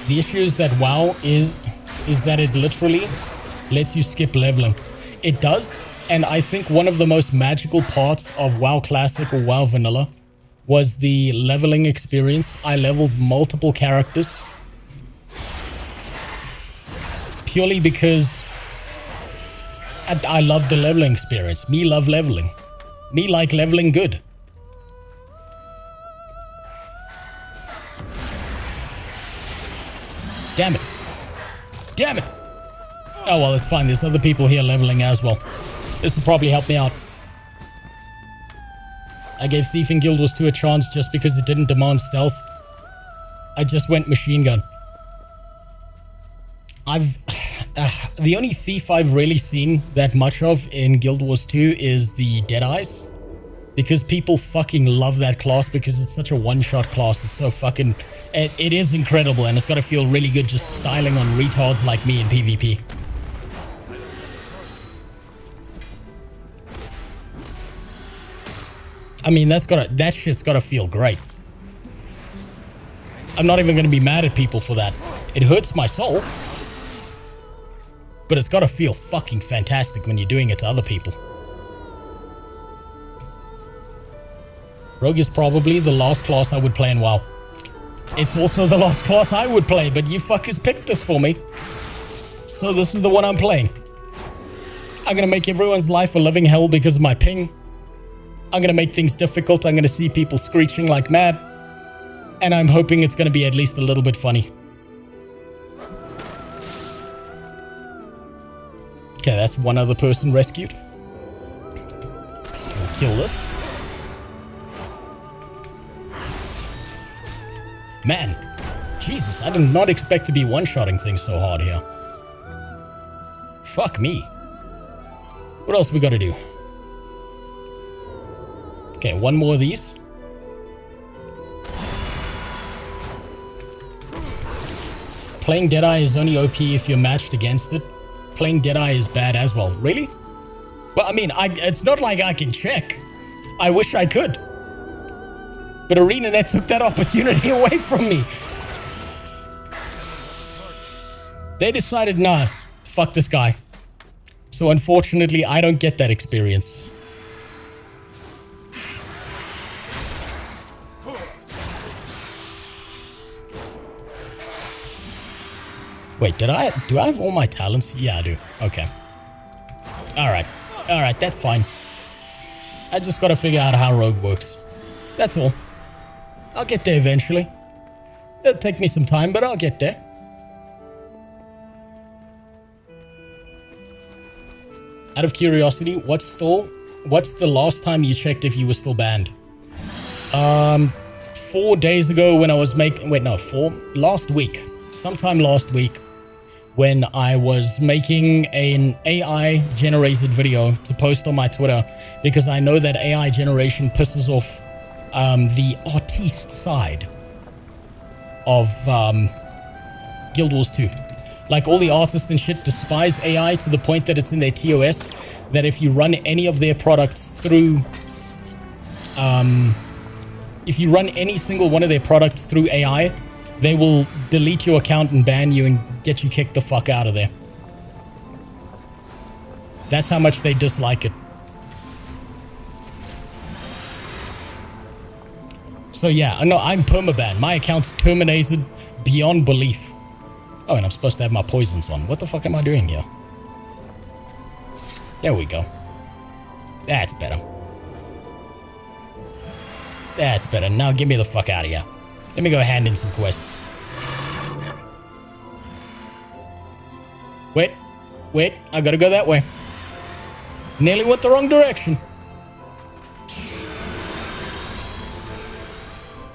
The issue is that WoW is that it literally lets you skip leveling. It does, and I think one of the most magical parts of WoW Classic or WoW Vanilla was the leveling experience. I leveled multiple characters purely because I love the leveling experience. Me love leveling. Me like leveling good. Damn it. Damn it. Oh, well, it's fine. There's other people here leveling as well. This will probably help me out. I gave Thief in Guild Wars 2 a chance just because it didn't demand stealth. I just went machine gun. The only thief I've really seen that much of in Guild Wars 2 is the Deadeyes. Because people fucking love that class because it's such a one-shot class. It's so fucking... It is incredible, and it's got to feel really good just styling on retards like me in PvP. I mean, that shit's got to feel great. I'm not even going to be mad at people for that. It hurts my soul. But it's got to feel fucking fantastic when you're doing it to other people. Rogue is probably the last class I would play in WoW. It's also the last class I would play, but you fuckers picked this for me. So this is the one I'm playing. I'm gonna make everyone's life a living hell because of my ping. I'm gonna make things difficult. I'm gonna see people screeching like mad. And I'm hoping it's gonna be at least a little bit funny. Okay, that's one other person rescued. We'll kill this. Man, Jesus, I did not expect to be one-shotting things so hard here. Fuck me. What else we gotta do? Okay, one more of these. Playing Deadeye is only OP if you're matched against it. Playing Deadeye is bad as well. Really? Well, I mean, it's not like I can check. I wish I could. But ArenaNet took that opportunity away from me. They decided, nah, fuck this guy. So unfortunately, I don't get that experience. Wait, do I have all my talents? Yeah, I do. Okay. Alright. Alright, that's fine. I just gotta figure out how Rogue works. That's all. I'll get there eventually. It'll take me some time, but I'll get there. Out of curiosity, what's the last time you checked if you were still banned? 4 days ago when I was making... Wait, no, last week. Sometime last week when I was making an AI-generated video to post on my Twitter because I know that AI generation pisses off the artiste side of Guild Wars 2. Like, all the artists and shit despise AI to the point that it's in their TOS, that if you run any of their products through... if you run any single one of their products through AI, they will delete your account and ban you and get you kicked the fuck out of there. That's how much they dislike it. So yeah, no, I'm permaban. My account's terminated beyond belief. Oh, and I'm supposed to have my poisons on. What the fuck am I doing here? There we go. That's better. That's better. Now get me the fuck out of here. Let me go hand in some quests. Wait, I gotta go that way. Nearly went the wrong direction.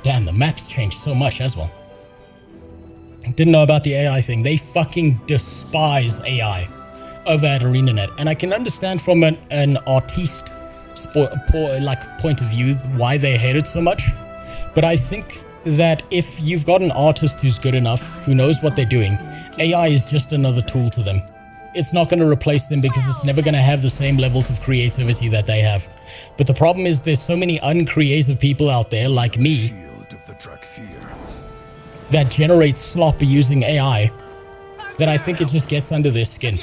Damn, the map's changed so much as well. Didn't know about the AI thing. They fucking despise AI over at ArenaNet. And I can understand from an artiste point of view why they hate it so much. But I think that if you've got an artist who's good enough, who knows what they're doing, AI is just another tool to them. It's not going to replace them because it's never going to have the same levels of creativity that they have. But the problem is there's so many uncreative people out there like me that generates slop using AI that I think it just gets under their skin.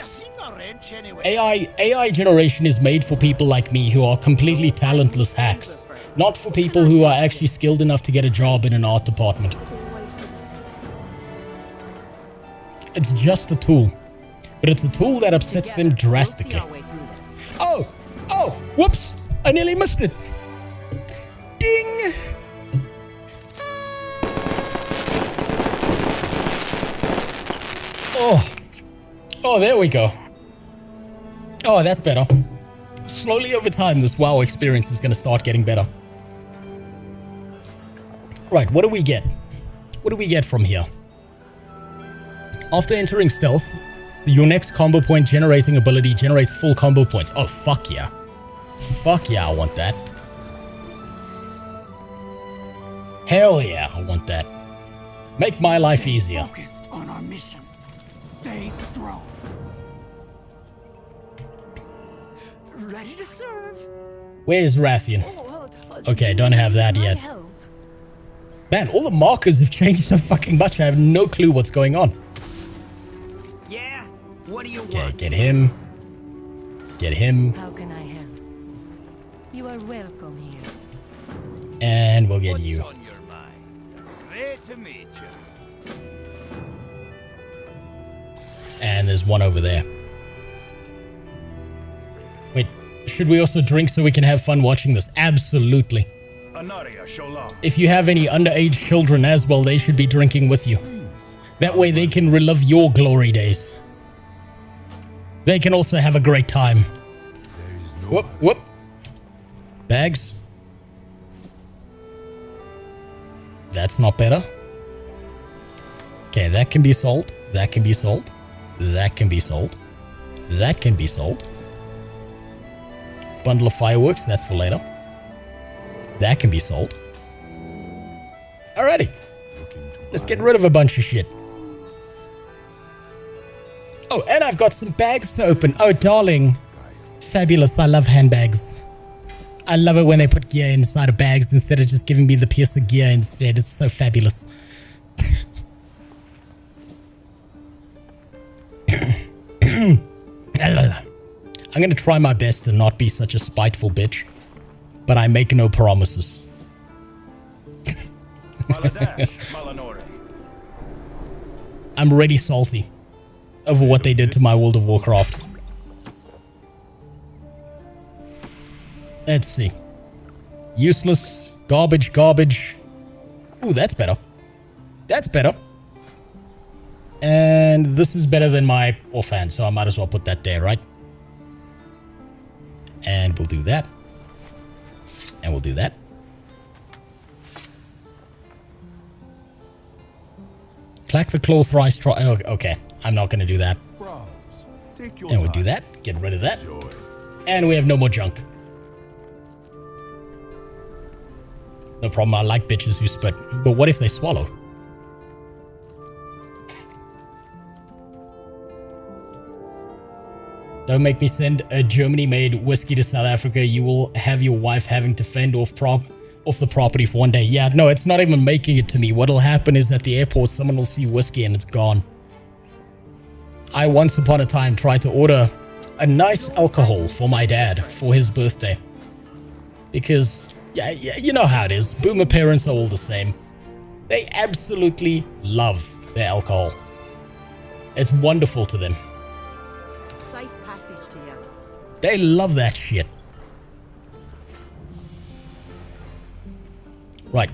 AI generation is made for people like me who are completely talentless hacks, not for people who are actually skilled enough to get a job in an art department. It's just a tool, but it's a tool that upsets them drastically. Oh, whoops, I nearly missed it. Ding! Oh, there we go. Oh, that's better. Slowly over time, this WoW experience is going to start getting better. Right, what do we get? What do we get from here? After entering stealth, your next combo point generating ability generates full combo points. Oh, fuck yeah. Fuck yeah, I want that. Hell yeah, I want that. Make my life easier. Focused on our mission. Stay strong. Ready to serve. Where's Rathian? Okay, don't have that yet. Man, all the markers have changed so fucking much. I have no clue what's going on. Yeah? What do you Okay, want? get him. Get him. How can I help? You are welcome here. And we'll get you. What's on your mind? Great to meet you. And there's one over there. Wait, should we also drink so we can have fun watching this? Absolutely. If you have any underage children as well, they should be drinking with you. That way they can relive your glory days. They can also have a great time. Whoop, whoop. Bags. That's not better. Okay, that can be sold. That can be sold. That can be sold. That can be sold. Bundle of fireworks, that's for later. That can be sold. Alrighty. Let's get rid of a bunch of shit. Oh, and I've got some bags to open. Oh, darling. Fabulous. I love handbags. I love it when they put gear inside of bags instead of just giving me the piece of gear instead. It's so fabulous. I'm going to try my best to not be such a spiteful bitch, but I make no promises. I'm already salty over what they did to my World of Warcraft. Let's see. Useless. Garbage, garbage. Ooh, that's better. That's better. And this is better than my offhand, so I might as well put that there, right? And we'll do that. And we'll do that. Clack the claw thrice try. Oh, okay. I'm not going to do that. And we'll do that. Get rid of that. And we have no more junk. No problem. I like bitches who spit. But what if they swallow? Don't make me send a Germany-made whiskey to South Africa. You will have your wife having to fend off the property for one day. Yeah, no, it's not even making it to me. What'll happen is at the airport, someone will see whiskey and it's gone. I once upon a time tried to order a nice alcohol for my dad for his birthday. Because, yeah, you know how it is. Boomer parents are all the same. They absolutely love their alcohol. It's wonderful to them. Safe passage to you. They love that shit. Right.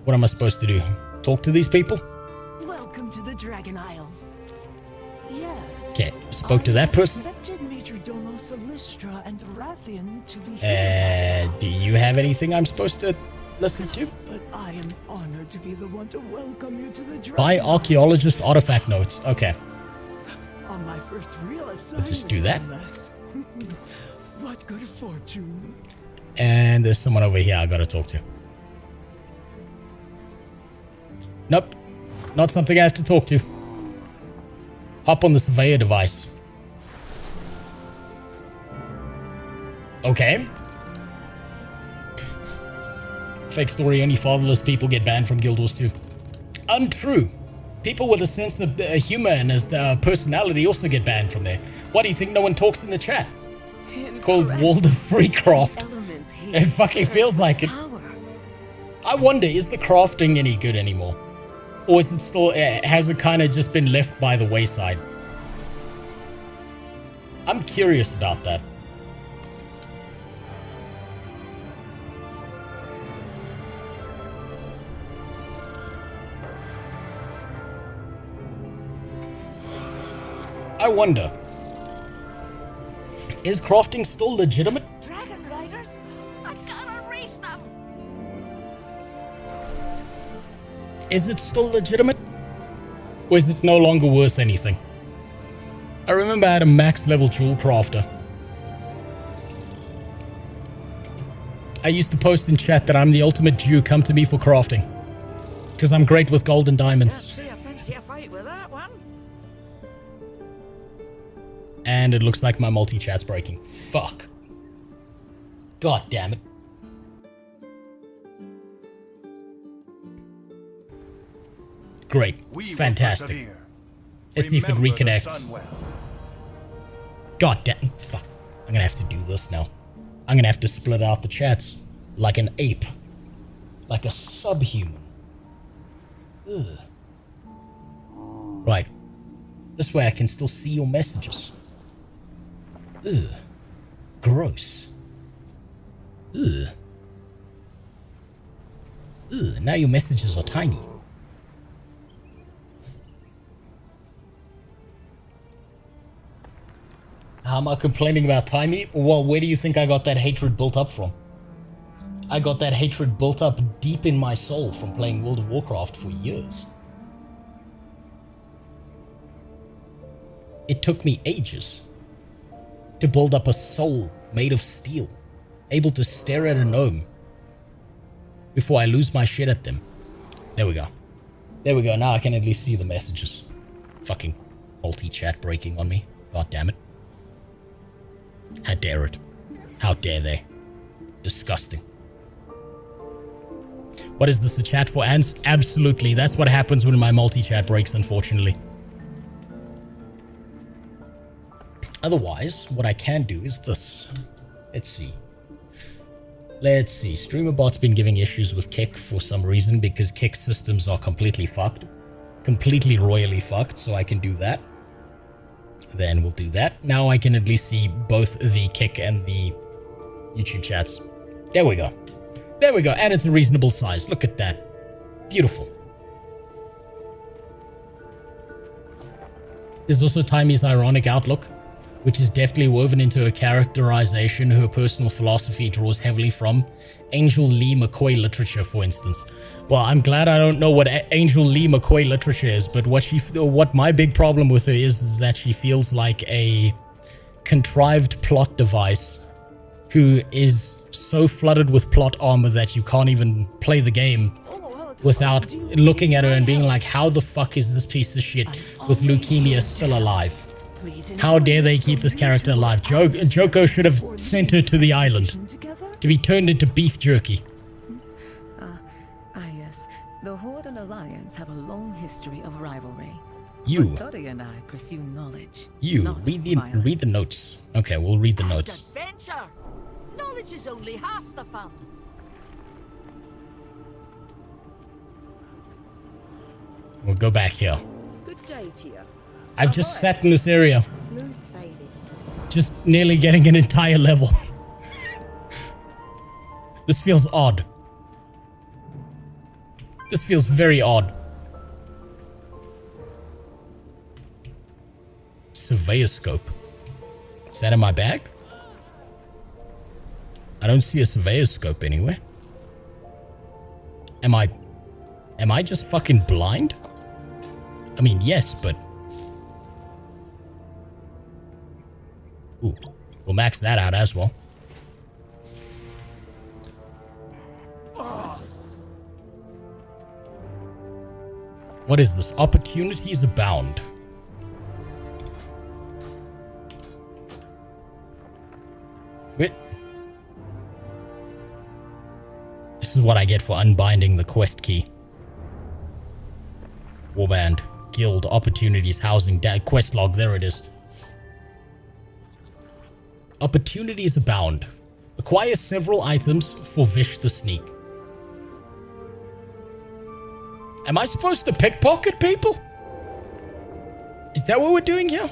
What am I supposed to do? Talk to these people? Welcome to the Dragon Isles. Yes. Okay, spoke to that person. Expected Major Domo Solistra and Rathian to be here. Do you have anything I'm supposed to listen to? But I am honored to be the one to welcome you to the Dragon Buy archaeologist artifact notes. Okay. On my first real assignment. Let's just do that. What good fortune. And there's someone over here I gotta talk to. Nope. Not something I have to talk to. Hop on the surveyor device. Okay. Fake story, only fatherless people get banned from Guild Wars 2. Untrue. People with a sense of humor and as personality also get banned from there. Why do you think no one talks in the chat? It's called World of Freecraft. It fucking feels like it. I wonder, is the crafting any good anymore? Or is it still, has it kind of just been left by the wayside? I'm curious about that. I wonder, is crafting still legitimate? Dragon Riders? I gotta race them! Is it still legitimate? Or is it no longer worth anything? I remember I had a max level jewel crafter. I used to post in chat that I'm the ultimate Jew, come to me for crafting. Because I'm great with gold and diamonds. And it looks like my multi-chat's breaking. Fuck. God damn it. Great. Fantastic. Let's see if it reconnects. God damn. Fuck. I'm gonna have to do this now. I'm gonna have to split out the chats. Like an ape. Like a subhuman. Ugh. Right. This way I can still see your messages. Ugh. Gross. Ugh. Ugh. Now your messages are tiny. How am I complaining about tiny? Well, where do you think I got that hatred built up from? I got that hatred built up deep in my soul from playing World of Warcraft for years. It took me ages to build up a soul made of steel, able to stare at a gnome before I lose my shit at them. There we go. There we go. Now I can at least see the messages. Fucking multi-chat breaking on me. God damn it. How dare it? How dare they? Disgusting. What is this, a chat for ants? Absolutely. That's what happens when my multi-chat breaks, unfortunately. Otherwise, what I can do is this. Let's see. Let's see. StreamerBot's been giving issues with Kick for some reason because Kick systems are completely fucked. Completely royally fucked, so I can do that. Then we'll do that. Now I can at least see both the Kick and the YouTube chats. There we go. There we go. And it's a reasonable size. Look at that. Beautiful. There's also Timey's ironic outlook, which is definitely woven into a characterization her personal philosophy draws heavily from Angel Lee McCoy literature, for instance. Well, I'm glad I don't know what Angel Lee McCoy literature is, but what my big problem with her is that she feels like a contrived plot device who is so flooded with plot armor that you can't even play the game without looking at her and being like, how the fuck is this piece of shit with leukemia still alive? How dare they keep this character alive? Joko should have sent her to the island to be turned into beef jerky. Yes. The Horde and Alliance have a long history of rivalry. You. But Toddy and I pursue knowledge. You. Not Read the violence. notes. Okay, we'll read the notes. Adventure! Knowledge is only half the fun. We'll go back here. Good day to you. I've just sat in this area, Smooth sailing. just nearly getting an entire level. This feels odd. This feels very odd. Surveyor scope. Is that in my bag? I don't see a surveyor scope anywhere. Am I just fucking blind? I mean, yes, but... Ooh, we'll max that out as well. What is this? Opportunities abound. Wait. This is what I get for unbinding the quest key. Warband. Guild. Opportunities. Housing. Quest log. There it is. Opportunities abound. Acquire several items for Vish the Sneak. Am I supposed to pickpocket people? Is that what we're doing here?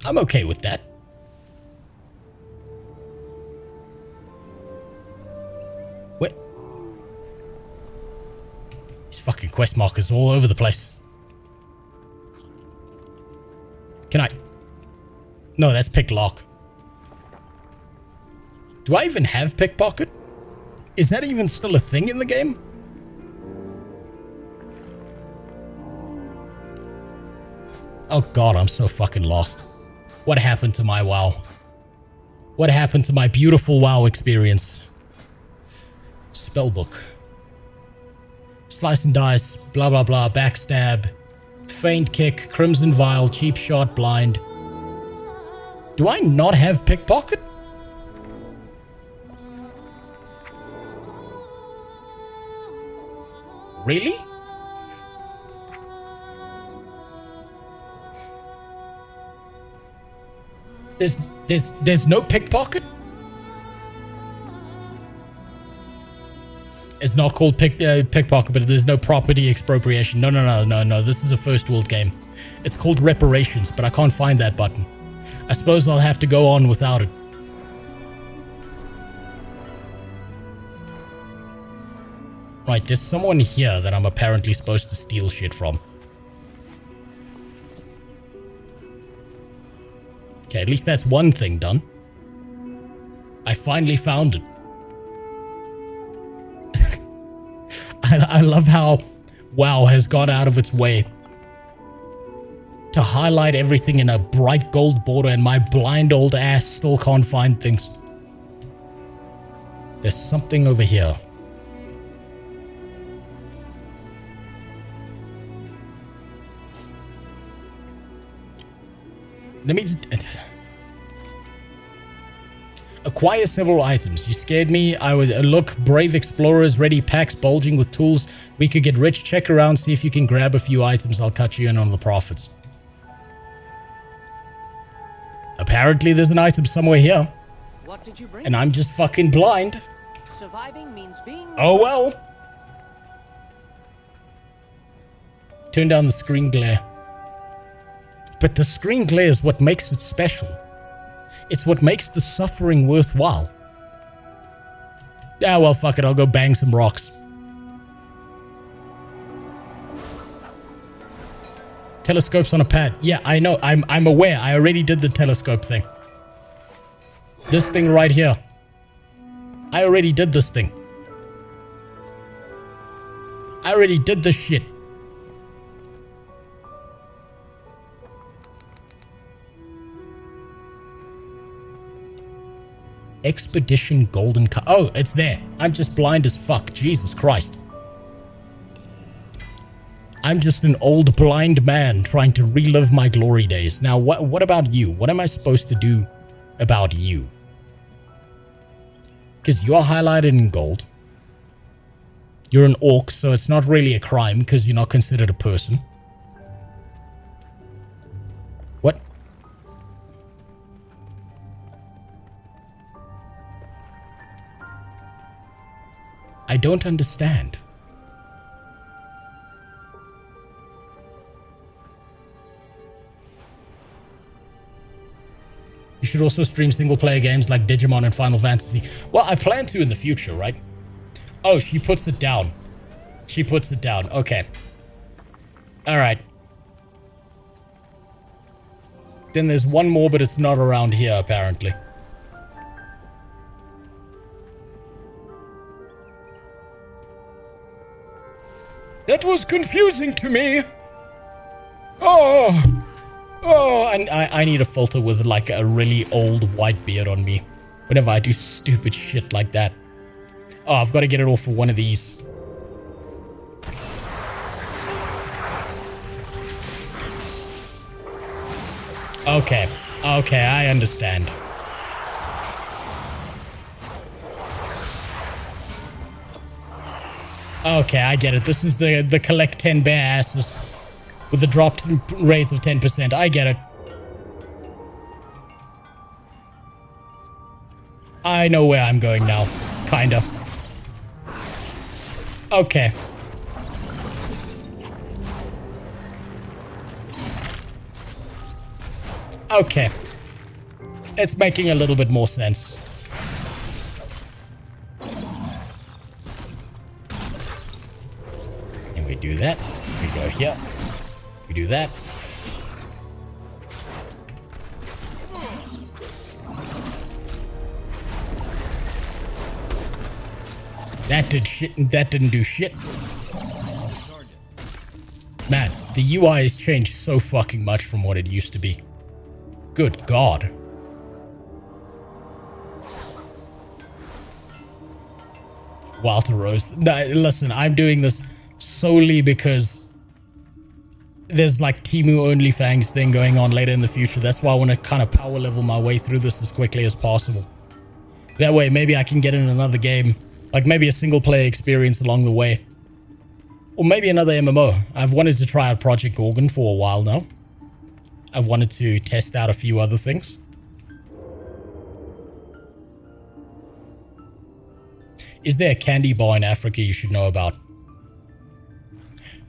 I'm okay with that. What? These fucking quest markers all over the place. Can I? No, that's pick lock. Do I even have pickpocket? Is that even still a thing in the game? Oh god, I'm so fucking lost. What happened to my WoW? What happened to my beautiful WoW experience? Spellbook. Slice and dice, blah blah blah, backstab, feint kick, crimson vial, cheap shot, blind. Do I not have pickpocket? Really? There's no pickpocket? It's not called pickpocket, but there's no property expropriation. No. This is a first world game. It's called reparations, but I can't find that button. I suppose I'll have to go on without it. Right, there's someone here that I'm apparently supposed to steal shit from. Okay, at least that's one thing done. I finally found it. I love how WoW has gone out of its way to highlight everything in a bright gold border, and my blind old ass still can't find things. There's something over here. Let me just... Acquire several items. You scared me. I was... look, brave explorers, ready packs bulging with tools. We could get rich. Check around, see if you can grab a few items. I'll cut you in on the profits. Apparently there's an item somewhere here. What did you bring? And I'm just fucking blind. Surviving means being... Oh well. Turn down the screen glare. But the screen glare is what makes it special. It's what makes the suffering worthwhile. Ah, well, fuck it. I'll go bang some rocks. Telescopes on a pad. Yeah, I know. I'm aware. I already did the telescope thing. This thing right here. I already did this thing. I already did this shit. Expedition Golden Car. Oh, it's there. I'm just blind as fuck. Jesus Christ. I'm just an old blind man trying to relive my glory days. Now, what about you? What am I supposed to do about you? Because you're highlighted in gold. You're an orc, so it's not really a crime because you're not considered a person. What? I don't understand. You should also stream single-player games like Digimon and Final Fantasy. Well, I plan to in the future, right? Oh, she puts it down. She puts it down. Okay. Alright. Then there's one more, but it's not around here, apparently. That was confusing to me. Oh, and I need a filter with like a really old white beard on me whenever I do stupid shit like that. Oh, I've got to get it all for one of these. Okay, I understand. Okay, I get it. This is the collect 10 bare asses with the dropped rate of 10%. I get it. I know where I'm going now. Kinda. Okay. Okay. It's making a little bit more sense. And we do that. We go here. We do that. That did shit and that didn't do shit. Man, the UI has changed so fucking much from what it used to be. Good God. Walter Rose. No, listen, I'm doing this solely because there's like Temu OnlyFans thing going on later in the future. That's why I want to kind of power level my way through this as quickly as possible. That way, maybe I can get in another game. Like maybe a single player experience along the way. Or maybe another MMO. I've wanted to try out Project Gorgon for a while now. I've wanted to test out a few other things. Is there a candy bar in Africa you should know about?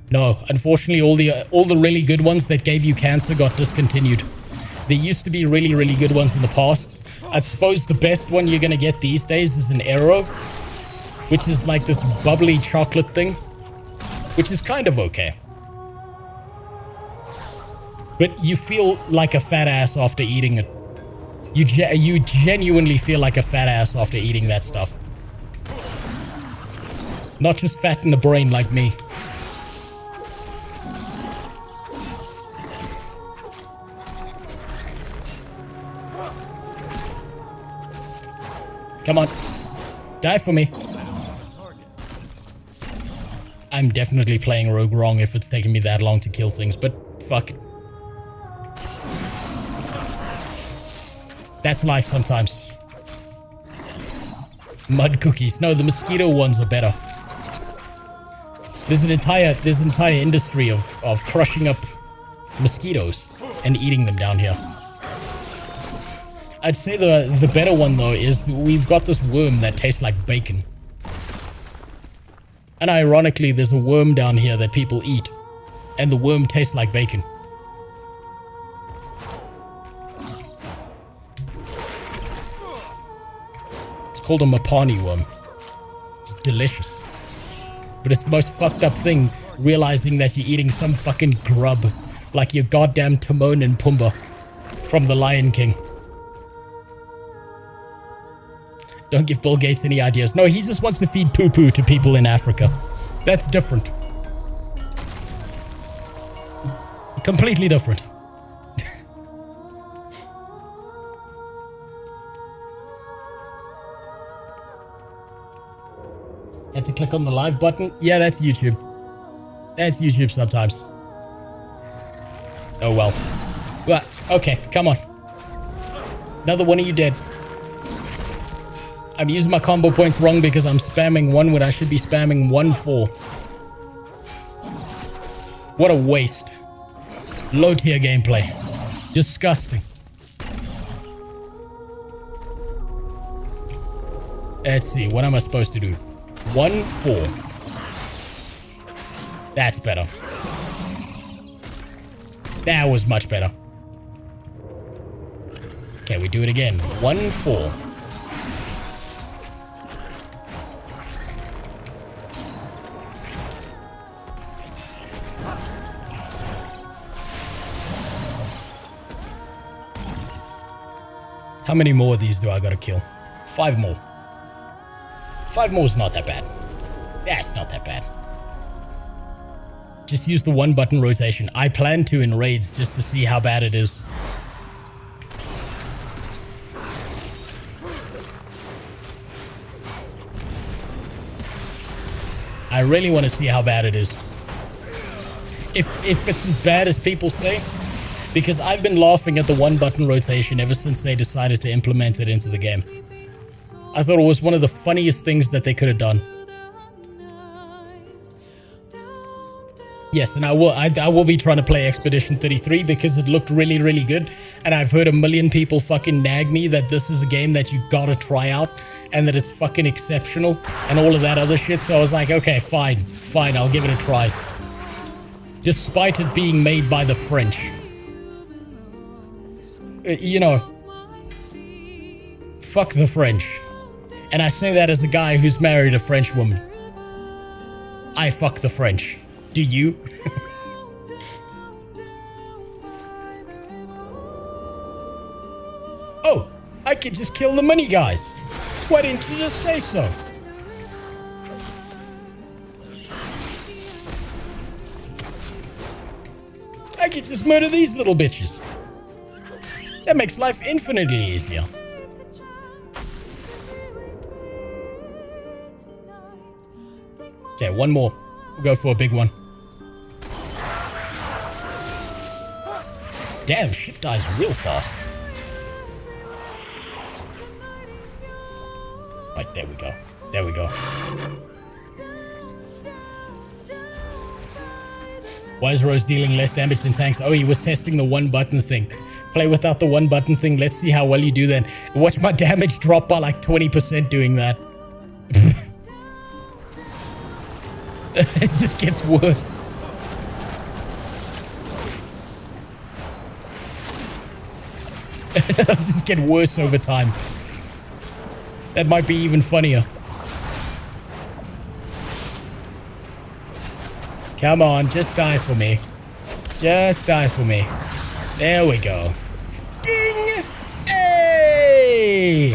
No, unfortunately all the really good ones that gave you cancer got discontinued. There used to be really, really good ones in the past. I suppose the best one you're gonna get these days is an Aero, which is like this bubbly chocolate thing, which is kind of okay. But you feel like a fat ass after eating it. You genuinely feel like a fat ass after eating that stuff. Not just fat in the brain like me. Come on. Die for me. I'm definitely playing Rogue wrong if it's taking me that long to kill things, but fuck it. That's life sometimes. Mud cookies. No, the mosquito ones are better. There's an entire industry of crushing up mosquitoes and eating them down here. I'd say the better one though is we've got this worm that tastes like bacon. And ironically, there's a worm down here that people eat, and the worm tastes like bacon. It's called a Mapani worm. It's delicious. But it's the most fucked up thing, realizing that you're eating some fucking grub, like your goddamn Timon and Pumbaa from The Lion King. Don't give Bill Gates any ideas. No, he just wants to feed poo-poo to people in Africa. That's different. Completely different. Had to click on the live button? Yeah, that's YouTube. That's YouTube sometimes. Oh well. Well, okay, come on. Another one of you dead. I'm using my combo points wrong because I'm spamming 1 when I should be spamming 1-4. What a waste. Low tier gameplay. Disgusting. Let's see, what am I supposed to do? 1-4. That's better. That was much better. Okay, we do it again. 1-4. How many more of these do I gotta kill? 5 more. 5 more is not that bad. That's not that bad. Just use the 1-button rotation. I plan to in raids just to see how bad it is. I really want to see how bad it is. If it's as bad as people say, because I've been laughing at the 1-button rotation ever since they decided to implement it into the game. I thought it was one of the funniest things that they could have done. Yes, and I will be trying to play Expedition 33 because it looked really, really good. And I've heard a million people fucking nag me that this is a game that you gotta try out and that it's fucking exceptional and all of that other shit. So I was like, okay, fine, I'll give it a try. Despite it being made by the French. You know, fuck the French. And I say that as a guy who's married a French woman. I fuck the French. Do you? Oh, I could just kill the money guys. Why didn't you just say so? I could just murder these little bitches. That makes life infinitely easier. Okay, one more. We'll go for a big one. Damn, shit dies real fast. Right, there we go. There we go. Why is Rose dealing less damage than tanks? Oh, he was testing the one button thing. Play without the one button thing. Let's see how well you do then. Watch my damage drop by like 20% doing that. It just gets worse. It'll just get worse over time. That might be even funnier. Come on, just die for me. Just die for me. There we go. Ding! Hey!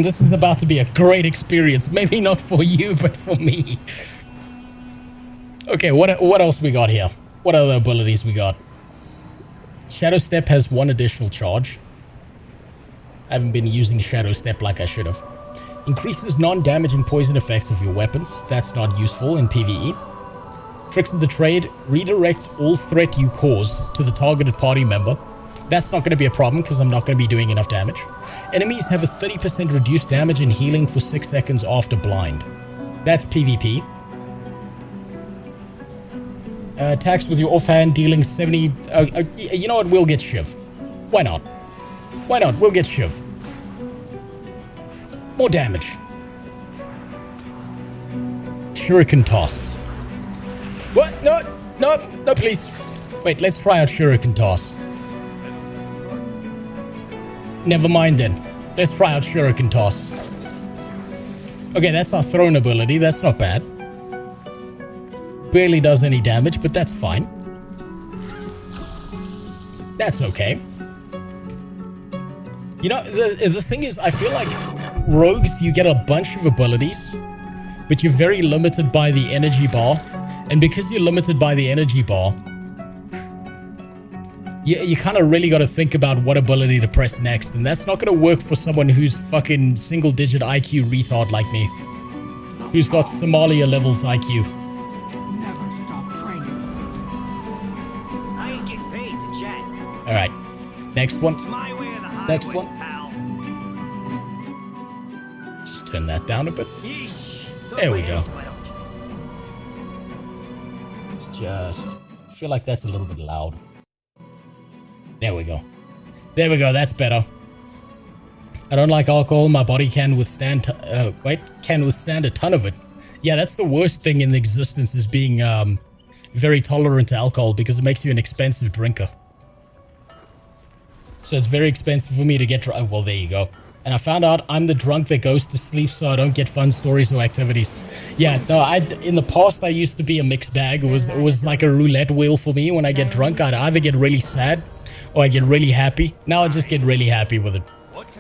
This is about to be a great experience. Maybe not for you, but for me. Okay, what else we got here? What other abilities we got? Shadow Step has one additional charge. I haven't been using Shadow Step like I should have. Increases non-damaging poison effects of your weapons. That's not useful in PvE. Tricks of the Trade redirects all threat you cause to the targeted party member. That's not going to be a problem because I'm not going to be doing enough damage. Enemies have a 30% reduced damage and healing for 6 seconds after blind. That's PvP. Attacks with your offhand dealing 70... you know what? We'll get Shiv. Why not? Why not? We'll get Shiv. More damage. Shuriken Toss. What? No, please. Wait, let's try out Shuriken Toss. Never mind then. Let's try out Shuriken Toss. Okay, that's our thrown ability. That's not bad. Barely does any damage, but that's fine. That's okay. You know, the thing is, I feel like rogues, you get a bunch of abilities, but you're very limited by the energy bar. And because you're limited by the energy bar, you kind of really got to think about what ability to press next. And that's not going to work for someone who's fucking single-digit IQ retard like me. Who's got Somalia levels IQ. Never stop training. I ain't getting paid to chat. Alright. Next one. It's my way or the highway, Next one. pal. Just turn that down a bit. Yeesh. There we Way go. well. It's just... I feel like that's a little bit loud. There we go. There we go. That's better. I don't like alcohol. My body can withstand... can withstand a ton of it. Yeah, that's the worst thing in existence is being very tolerant to alcohol because it makes you an expensive drinker. So it's very expensive for me to get drunk. Well, there you go. And I found out I'm the drunk that goes to sleep so I don't get fun stories or activities. Yeah, no, in the past I used to be a mixed bag. It was like a roulette wheel for me. When I get drunk, I'd either get really sad or I get really happy. Now I just get really happy with it.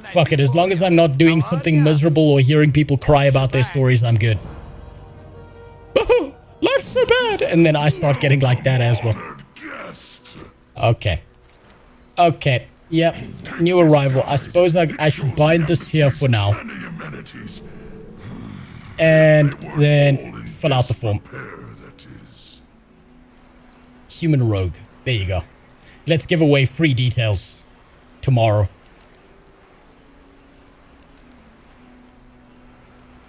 Fuck it, as long as I'm not doing something miserable or hearing people cry about their stories, I'm good. Oh, life's so bad! And then I start getting like that as well. Okay. Okay. Yep. New arrival. I suppose I should bind this here for now. And then fill out the form. Human rogue. There you go. Let's give away free details tomorrow.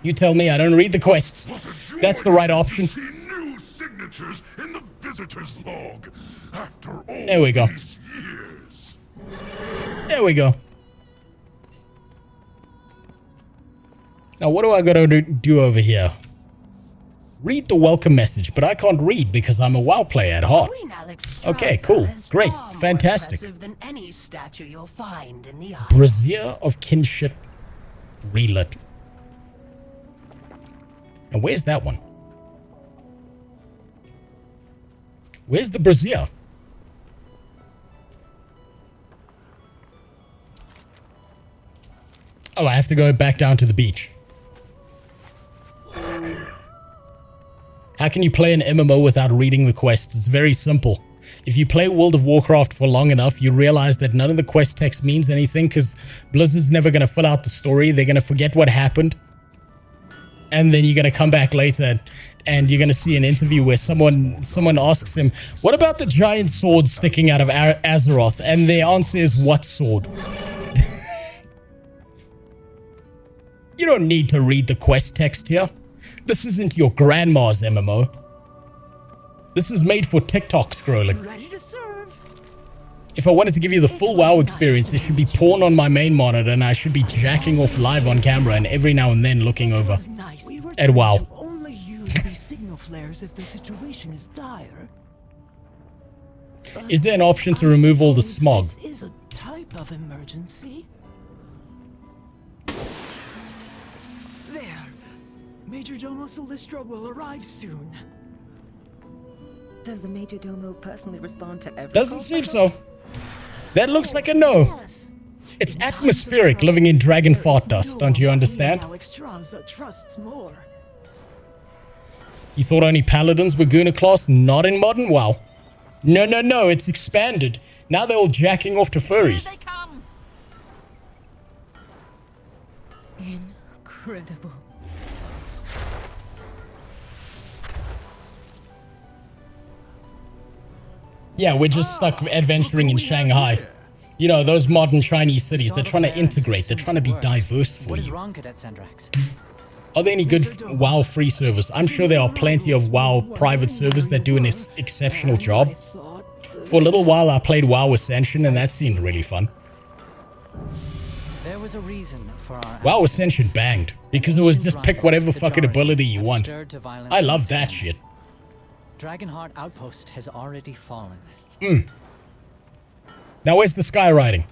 You tell me, I don't read the quests. That's the right option. New signatures in the visitor's log. After all There we go. these years. There we go. Now, what do I gotta do over here? Read the welcome message, but I can't read because I'm a WoW player at heart. Okay, cool. Great. Fantastic. Than any statue you'll find in the Brazier of Kinship Relit. And where's that one? Where's the brazier? Oh, I have to go back down to the beach. How can you play an MMO without reading the quests? It's very simple. If you play World of Warcraft for long enough, you realize that none of the quest text means anything because Blizzard's never going to fill out the story. They're going to forget what happened. And then you're going to come back later and you're going to see an interview where someone asks him, what about the giant sword sticking out of Azeroth? And the answer is, what sword? You don't need to read the quest text here. This isn't your grandma's MMO. This is made for TikTok scrolling. Ready to serve. If I wanted to give you the full WoW experience, there should be porn on my main monitor and I should be jacking off live on camera and every now and then looking over at WoW. Only use these signal flares if the situation is dire. Is there an option to remove all the smog? This is a type of emergency. There. Major Domo Solistra will arrive soon. Does the Major Domo personally respond to every Doesn't seem so. That looks like a no. It's atmospheric living in dragon fart dust, don't you understand? Trusts more. You thought only paladins were Guna class? Not in modern WoW. No, it's expanded. Now they're all jacking off to furries. Incredible. Yeah, we're just stuck adventuring in Shanghai. You know, those modern Chinese cities, they're trying to integrate. They're trying to be diverse for you. Are there any good WoW free servers? I'm sure there are plenty of WoW private servers that do an exceptional job. For a little while, I played WoW Ascension, and that seemed really fun. There was a reason for our WoW Ascension banged, because it was just pick whatever fucking ability you want. I love that shit. Dragonheart Outpost has already fallen. Now where's the sky riding?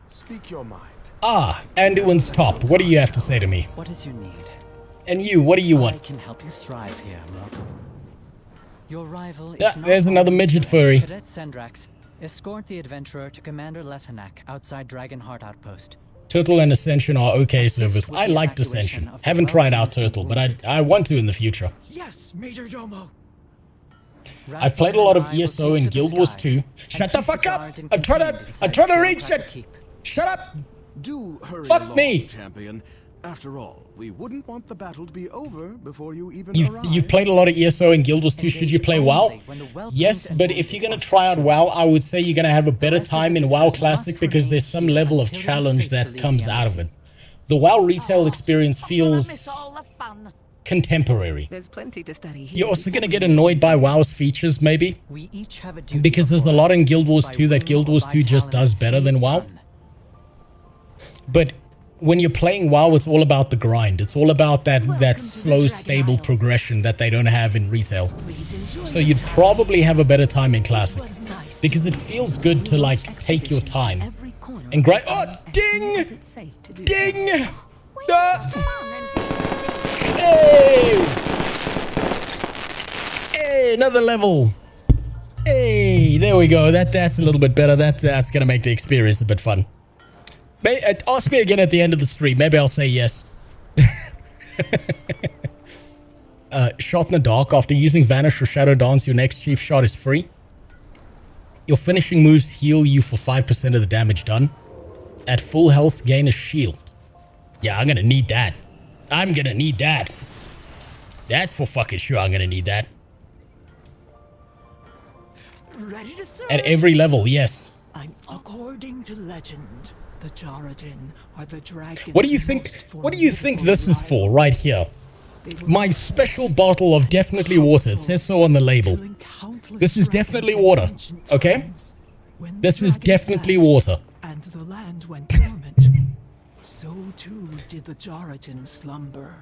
Speak your mind. Ah, Anduin's top. What do you have to say to me? What is your need? And you, what do you want? I can help you thrive here, mortal. Your rival is there's another midget furry. Cadet Sendrax, escort the adventurer to Commander Lethenak outside Dragonheart Outpost. Turtle and Ascension are okay servers. I liked Ascension. Haven't tried out Turtle, but I want to in the future. Yes, Major Domo. I've played a lot of ESO and Guild Wars 2. Shut the fuck up! I'm trying to reach it! Shut up! Do hurry Fuck along, me! champion. After all, we wouldn't want the battle to be over before you even arrive. You've played a lot of ESO and Guild Wars 2. Should you play WoW? Yes, but if you're gonna try out WoW, I would say you're gonna have a better time in WoW Classic because there's some level of challenge that comes out of it. The WoW retail experience feels contemporary. There's plenty to study here. You're also gonna get annoyed by WoW's features, maybe? We each have a duty Because there's a lot in Guild Wars 2 that Guild Wars 2 just does better than WoW. But when you're playing WoW, it's all about the grind. It's all about that slow, stable progression that they don't have in retail. So you'd probably have a better time in Classic. Because it feels good to, like, take your time. And grind. Oh, ding! Ding! Hey! Hey, another level. Hey, there we go. That's a little bit better. That's gonna make the experience a bit fun. Ask me again at the end of the stream. Maybe I'll say yes. Shot in the dark. After using Vanish or Shadow Dance, your next cheap shot is free. Your finishing moves heal you for 5% of the damage done. At full health, gain a shield. Yeah, I'm gonna need that. I'm gonna need that. That's for fucking sure I'm gonna need that. Ready to serve. At every level, yes. According to legend, The Jaredin are the dragons. What do you think? What do you think this is for, right here? My special bottle of definitely water. It says so on the label. This is definitely water. Okay? This is definitely water. And the land went dormant. So too did the Jaredin slumber.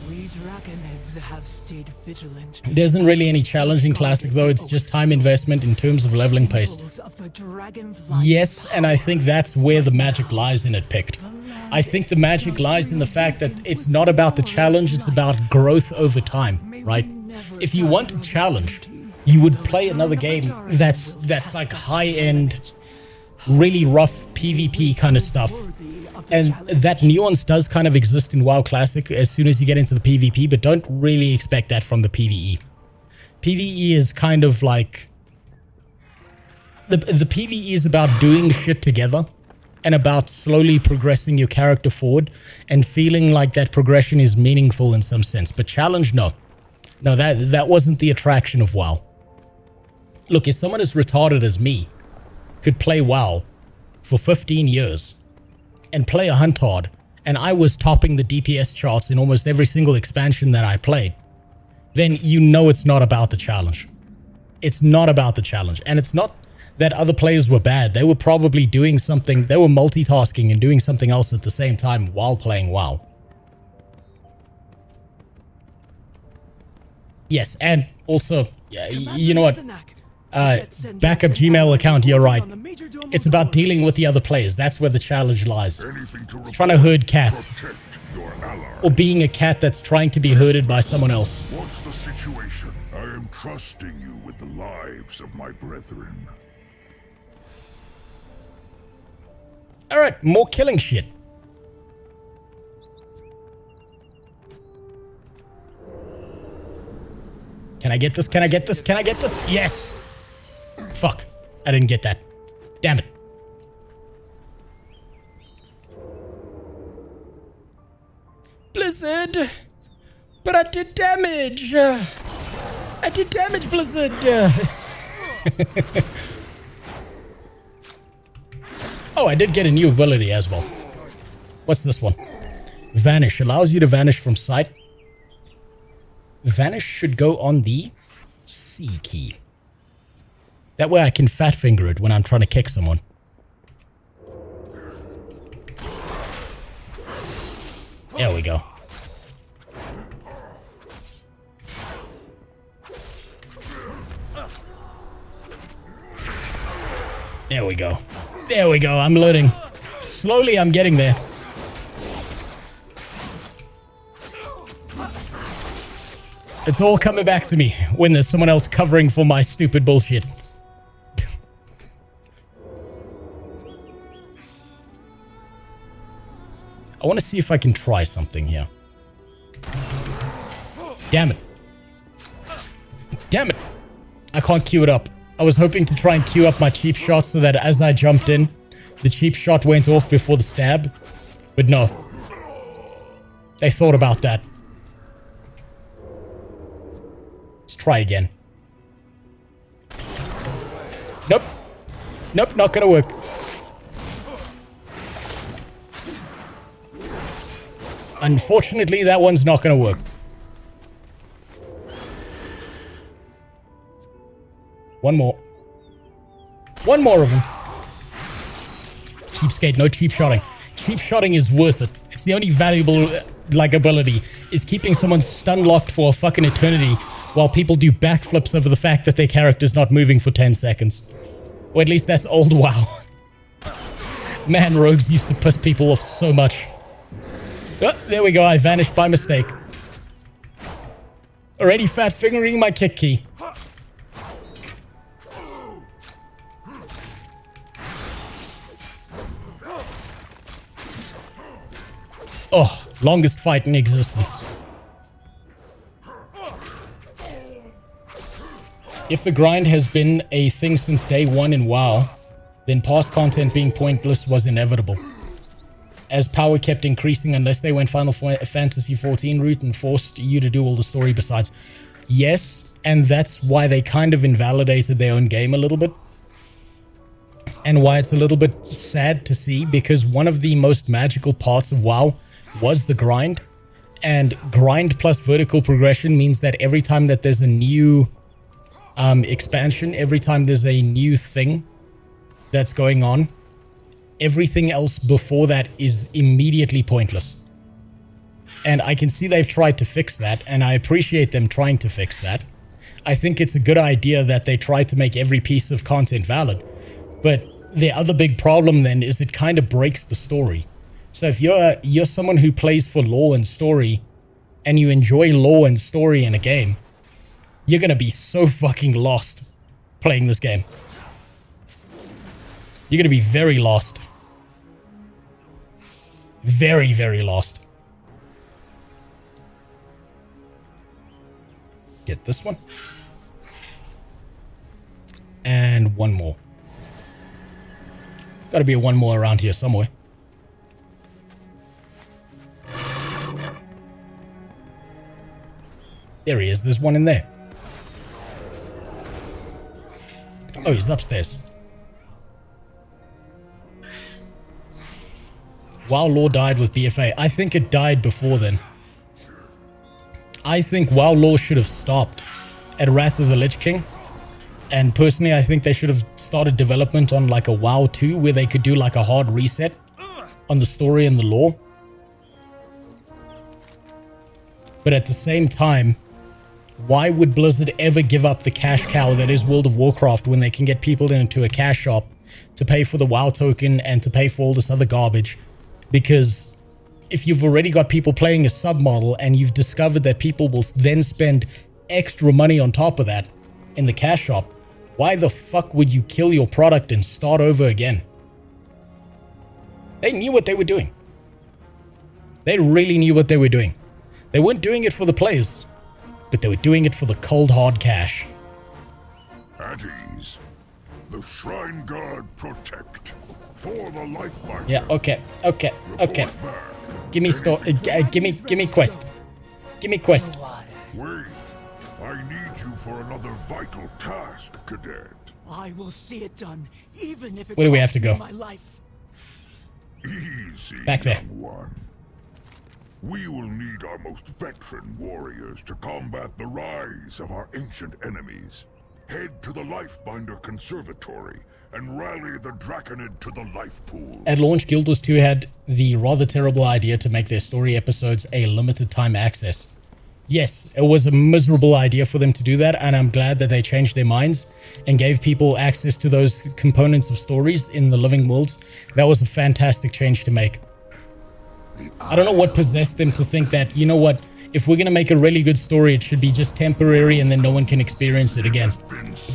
We Dragonheads have stayed vigilant. There isn't really any challenge in Classic though, it's just time investment in terms of leveling pace. Yes, and I think that's where the magic lies in it picked. I think the magic lies in the fact that it's not about the challenge, it's about growth over time, right? If you want a challenge, you would play another game that's like high-end, really rough PvP kind of stuff. And that nuance does kind of exist in WoW Classic as soon as you get into the PvP, but don't really expect that from the PvE. PvE is kind of like... The PvE is about doing shit together and about slowly progressing your character forward and feeling like that progression is meaningful in some sense. But challenge, no. No, that wasn't the attraction of WoW. Look, if someone as retarded as me could play WoW for 15 years and play a Huntard, and I was topping the DPS charts in almost every single expansion that I played, then you know it's not about the challenge. It's not about the challenge. And it's not that other players were bad. They were probably doing something, they were multitasking and doing something else at the same time while playing WoW. Yes, and also, you know what? Backup Gmail account, you're right. It's about dealing with the other players. That's where the challenge lies. It's trying to herd cats. Or being a cat that's trying to be herded by someone else. What's the situation? I am trusting you with the lives of my brethren. Alright, more killing shit. Can I get this? Can I get this? Can I get this? Yes! Fuck. I didn't get that. Damn it. Blizzard! But I did damage! I did damage, Blizzard! Oh, I did get a new ability as well. What's this one? Vanish. Allows you to vanish from sight. Vanish should go on the C key. That way I can fat finger it when I'm trying to kick someone. There we go. There we go. There we go. I'm loading. Slowly I'm getting there. It's all coming back to me when there's someone else covering for my stupid bullshit. I want to see if I can try something here. Damn it. Damn it. I can't queue it up. I was hoping to try and queue up my cheap shot so that as I jumped in, the cheap shot went off before the stab. But no. They thought about that. Let's try again. Nope. Nope, not gonna work. Unfortunately, that one's not gonna work. One more. One more of them. Cheapskate, no cheap shotting. Cheap shotting is worth it. It's the only valuable, ability, is keeping someone stun locked for a fucking eternity while people do backflips over the fact that their character's not moving for 10 seconds. Or at least that's old WoW. Man, rogues used to piss people off so much. Oh, there we go, I vanished by mistake. Already fat fingering my kick key. Oh, longest fight in existence. If the grind has been a thing since day one in WoW, then past content being pointless was inevitable. As power kept increasing unless they went Final Fantasy XIV route and forced you to do all the story besides. Yes, and that's why they kind of invalidated their own game a little bit. and why it's a little bit sad to see, because one of the most magical parts of WoW was the grind. And grind plus vertical progression means that every time that there's a new expansion, every time there's a new thing that's going on, everything else before that is immediately pointless. And I can see they've tried to fix that, and I appreciate them trying to fix that. I think it's a good idea that they try to make every piece of content valid. But the other big problem then is it kind of breaks the story. So if you're someone who plays for lore and story, and you enjoy lore and story in a game, you're gonna be so fucking lost playing this game. You're gonna be very lost. Very, very lost. Get this one. And one more. Gotta be one more around here somewhere. There he is. There's one in there. Oh, he's upstairs. WoW lore died with BFA. I think it died before then. I think WoW lore should have stopped at Wrath of the Lich King. And personally, I think they should have started development on like a WoW 2 where they could do like a hard reset on the story and the lore. But at the same time, why would Blizzard ever give up the cash cow that is World of Warcraft when they can get people into a cash shop to pay for the WoW token and to pay for all this other garbage? Because if you've already got people playing a submodel and you've discovered that people will then spend extra money on top of that in the cash shop, why the fuck would you kill your product and start over again? They knew what they were doing. They really knew what they were doing. They weren't doing it for the players, but they were doing it for the cold hard cash. At ease. The Shrine Guard protect. For the lifeline. Yeah, okay. Give me give me quest. Give me quest. Wait. I need you for another vital task, Cadet. I will see it done, even if it Where do we have to costs go? me my life. Easy, Back there. young one. We will need our most veteran warriors to combat the rise of our ancient enemies. Head to the Lifebinder Conservatory and rally the Draconid to the life pool. At launch, Guild Wars 2 had the rather terrible idea to make their story episodes a limited time access. Yes, it was a miserable idea for them to do that, and I'm glad that they changed their minds and gave people access to those components of stories in the living worlds. That was a fantastic change to make. I don't know what possessed them to think that, you know what, if we're going to make a really good story, it should be just temporary and then no one can experience it again.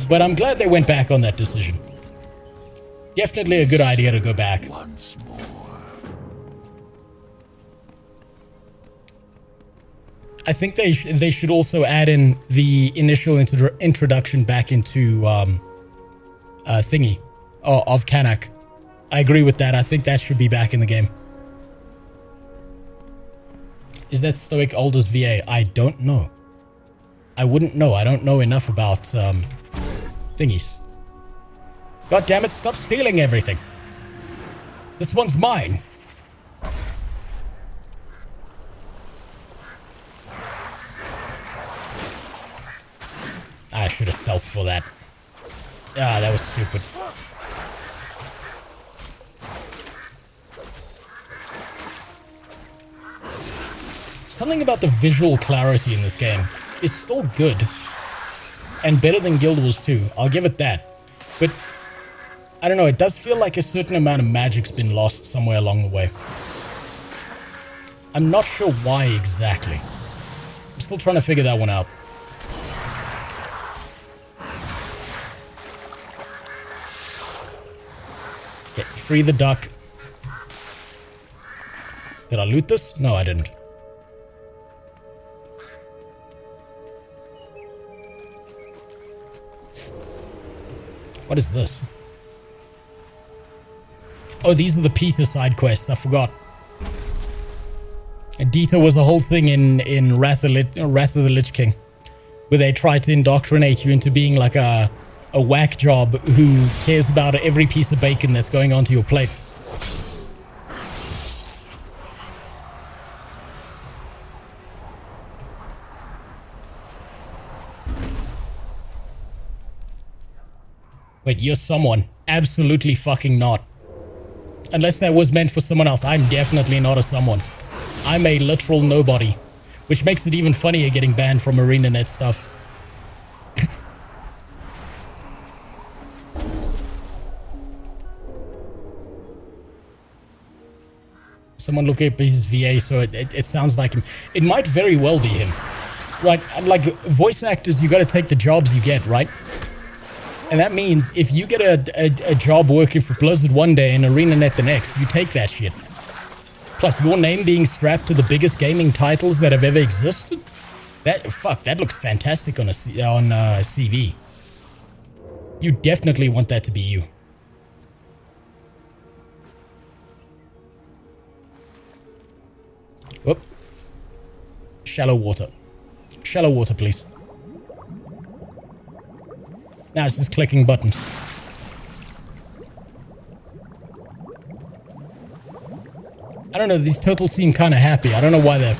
But I'm glad they went back on that decision. Definitely a good idea to go back. Once more. I think they should also add in the initial introduction back into thingy of Kanak. I agree with that. I think that should be back in the game. Is that Stoic old as VA? I don't know. I wouldn't know. I don't know enough about thingies. God damn it, stop stealing everything. This one's mine. I should have stealthed for that. Ah, that was stupid. Something about the visual clarity in this game is still good. And better than Guild Wars 2. I'll give it that. But, I don't know, it does feel like a certain amount of magic's been lost somewhere along the way. I'm not sure why exactly. I'm still trying to figure that one out. Okay, free the duck. Did I loot this? No, I didn't. What is this? Oh, these are the Peter side quests. I forgot. And Dita was a whole thing in Wrath of the Lich King, where they tried to indoctrinate you into being like a a whack job who cares about every piece of bacon that's going onto your plate. Wait, you're someone. Absolutely fucking not. Unless that was meant for someone else. I'm definitely not a someone. I'm a literal nobody. Which makes it even funnier getting banned from ArenaNet stuff. Someone look up his VA, so it sounds like him. It might very well be him. Right, like voice actors, you gotta take the jobs you get, right? And that means if you get a job working for Blizzard one day and ArenaNet the next, you take that shit. Plus, your name being strapped to the biggest gaming titles that have ever existed? That looks fantastic on a CV. You definitely want that to be you. Whoop. Shallow water. Shallow water, please. Now it's just clicking buttons. I don't know, these turtles seem kind of happy. I don't know why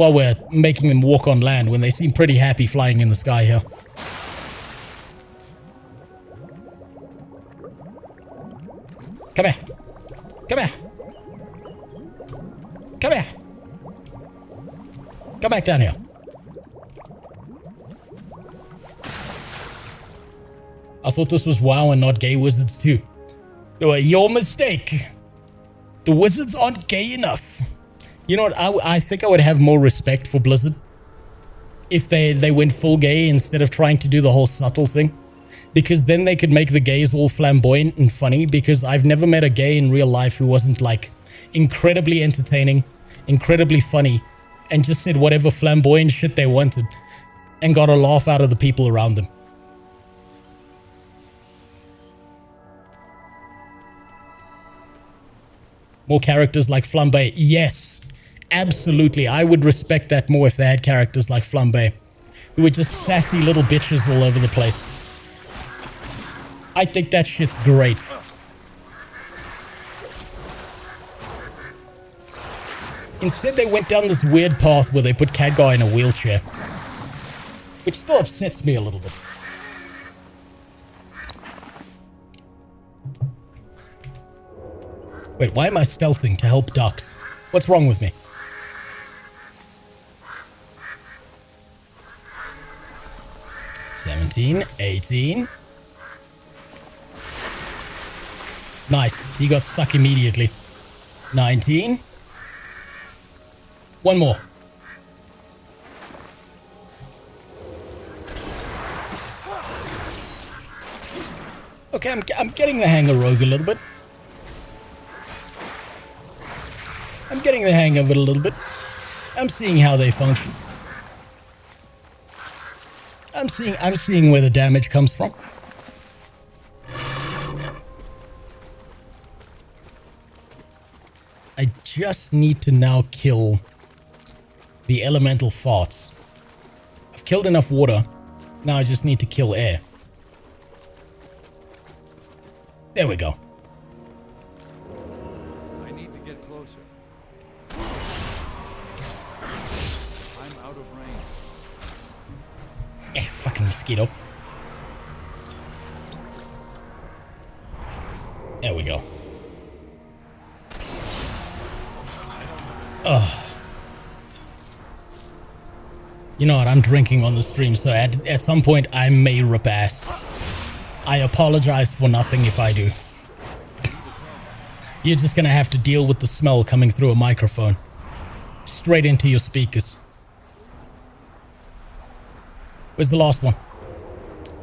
we're making them walk on land when they seem pretty happy flying in the sky here. Come here. Come here. Come here. Come back down here. I thought this was WoW and not gay wizards too. Your mistake. The wizards aren't gay enough. You know what? I think I would have more respect for Blizzard if they went full gay instead of trying to do the whole subtle thing. Because then they could make the gays all flamboyant and funny, because I've never met a gay in real life who wasn't like incredibly entertaining, incredibly funny, and just said whatever flamboyant shit they wanted and got a laugh out of the people around them. More characters like Flambe. Yes, absolutely. I would respect that more if they had characters like Flambe, who were just sassy little bitches all over the place. I think that shit's great. Instead, they went down this weird path where they put Khadgar in a wheelchair, which still upsets me a little bit. Wait, why am I stealthing to help ducks? What's wrong with me? 17, 18. Nice, he got stuck immediately. 19. One more. Okay, I'm getting the hang of Rogue a little bit. I'm getting the hang of it a little bit. I'm seeing how they function. I'm seeing where the damage comes from. I just need to now kill the elemental farts. I've killed enough water. Now I just need to kill air. There we go. I need to get closer. I'm out of range. Fucking mosquito. There we go. Ugh. You know what? I'm drinking on the stream, so at some point I may rip ass. I apologize for nothing if I do. You're just gonna have to deal with the smell coming through a microphone. Straight into your speakers. Where's the last one?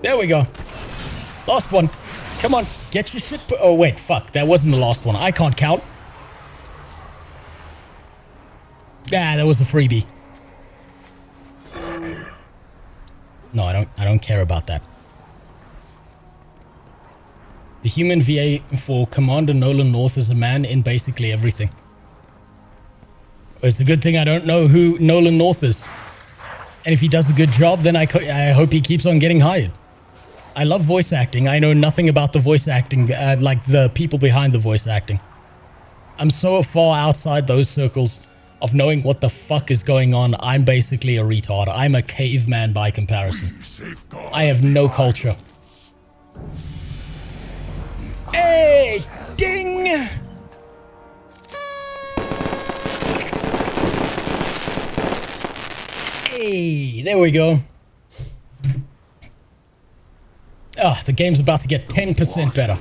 There we go. Last one. Come on, get your shit. Oh wait, fuck. That wasn't the last one. I can't count. Ah, that was a freebie. No, I don't care about that. The human VA for Commander Nolan North is a man in basically everything. It's a good thing I don't know who Nolan North is. And if he does a good job, then I hope he keeps on getting hired. I love voice acting. I know nothing about the voice acting, like the people behind the voice acting. I'm so far outside those circles of knowing what the fuck is going on. I'm basically a retard. I'm a caveman by comparison. I have no culture. Hey, ding! Hey, there we go. Ah, the game's about to get 10% better.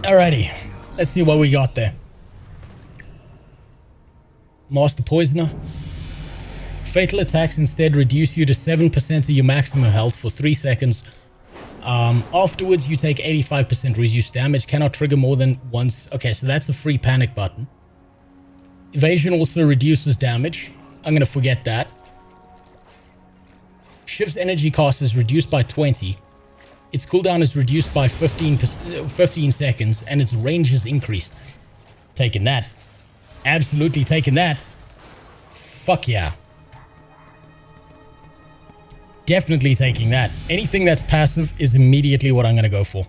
Alrighty, let's see what we got there. Master Poisoner. Fatal attacks instead reduce you to 7% of your maximum health for 3 seconds. Afterwards, you take 85% reduced damage. Cannot trigger more than once. Okay, so that's a free panic button. Evasion also reduces damage. I'm gonna forget that. Shiv's energy cost is reduced by 20. Its cooldown is reduced by 15 seconds, and its range is increased. Taking that. Absolutely taking that. Fuck yeah. Definitely taking that. Anything that's passive is immediately what I'm going to go for.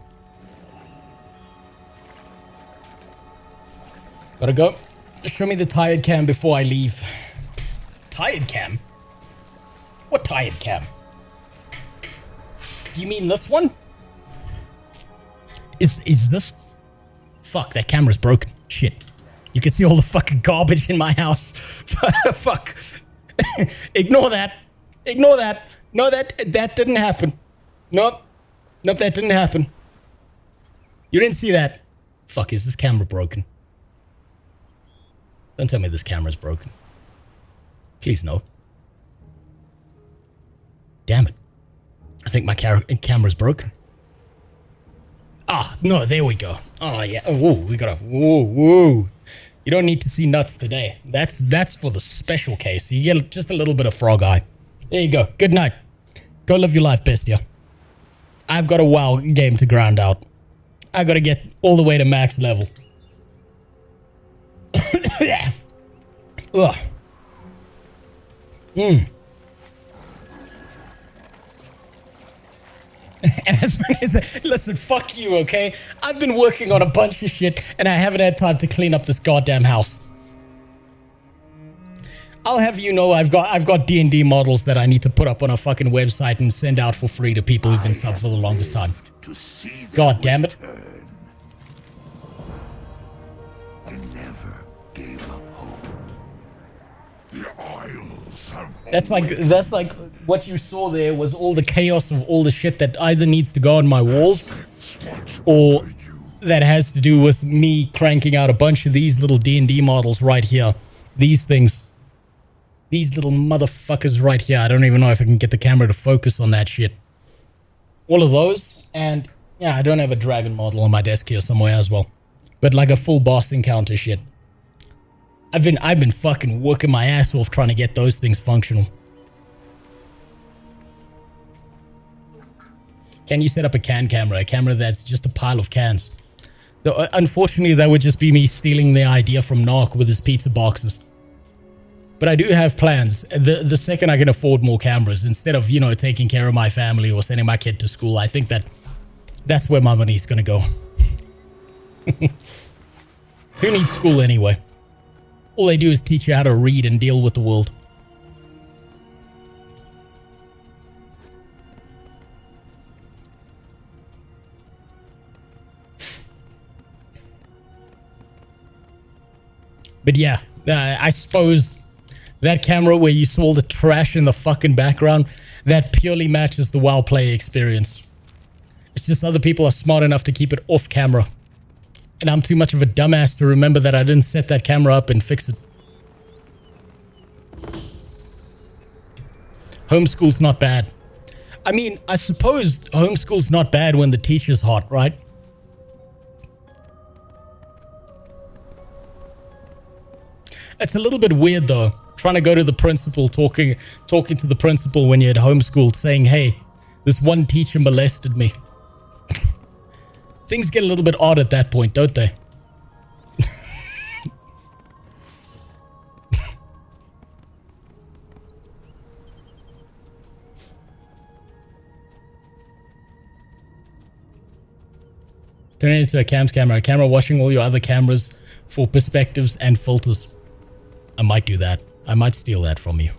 Gotta go. Show me the tired cam before I leave. Tired cam? What tired cam? Do you mean this one? Is this... Fuck, that camera's broken. Shit. You can see all the fucking garbage in my house. Fuck. Ignore that. Ignore that. No, that didn't happen. Nope. Nope, that didn't happen. You didn't see that. Fuck, is this camera broken? Don't tell me this camera's broken. Please no. Damn it. I think my camera's broken. Ah, no, there we go. Oh, yeah. Oh, we gotta... Whoa. You don't need to see nuts today. That's for the special case. You get just a little bit of frog eye. There you go. Good night. Go live your life, bestia. I've got a WoW game to grind out. I gotta get all the way to max level. Yeah. Ugh. And listen, fuck you, okay? I've been working on a bunch of shit and I haven't had time to clean up this goddamn house. I'll have you know I've got D&D models that I need to put up on a fucking website and send out for free to people who've been sub for the longest time. God damn it. I never gave up hope. The Isles have... That's like what you saw there was all the chaos of all the shit that either needs to go on my walls or that has to do with me cranking out a bunch of these little D&D models right here. These things. These little motherfuckers right here. I don't even know if I can get the camera to focus on that shit. All of those. And yeah, I don't have a dragon model on my desk here somewhere as well. But like a full boss encounter shit. I've been fucking working my ass off trying to get those things functional. Can you set up a camera? A camera that's just a pile of cans. Unfortunately, that would just be me stealing the idea from Narc with his pizza boxes. But I do have plans. The second I can afford more cameras, instead of, you know, taking care of my family or sending my kid to school, I think that's where my money's gonna go. Who needs school anyway? All they do is teach you how to read and deal with the world. But yeah, I suppose that camera where you saw the trash in the fucking background, that purely matches the WoW play experience. It's just other people are smart enough to keep it off camera. And I'm too much of a dumbass to remember that I didn't set that camera up and fix it. Homeschool's not bad. I mean, I suppose homeschool's not bad when the teacher's hot, right? It's a little bit weird though, trying to go to the principal, talking to the principal when you're at homeschool, saying, hey, this one teacher molested me. Things get a little bit odd at that point, don't they? Turn it into a camera. A camera watching all your other cameras for perspectives and filters. I might do that. I might steal that from you.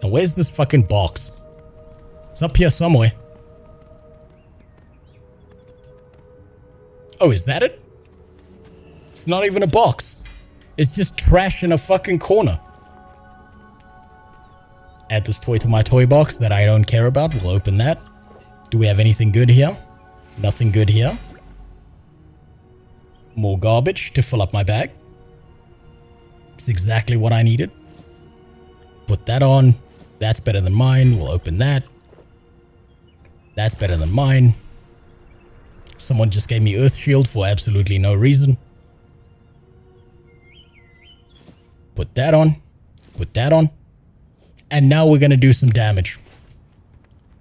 Now, where's this fucking box? It's up here somewhere. Oh, is that it? It's not even a box. It's just trash in a fucking corner. Add this toy to my toy box that I don't care about. We'll open that. Do we have anything good here? Nothing good here. More garbage to fill up my bag. It's exactly what I needed. Put that on. That's better than mine. We'll open that. That's better than mine. Someone just gave me Earth Shield for absolutely no reason. Put that on. Put that on. And now we're going to do some damage.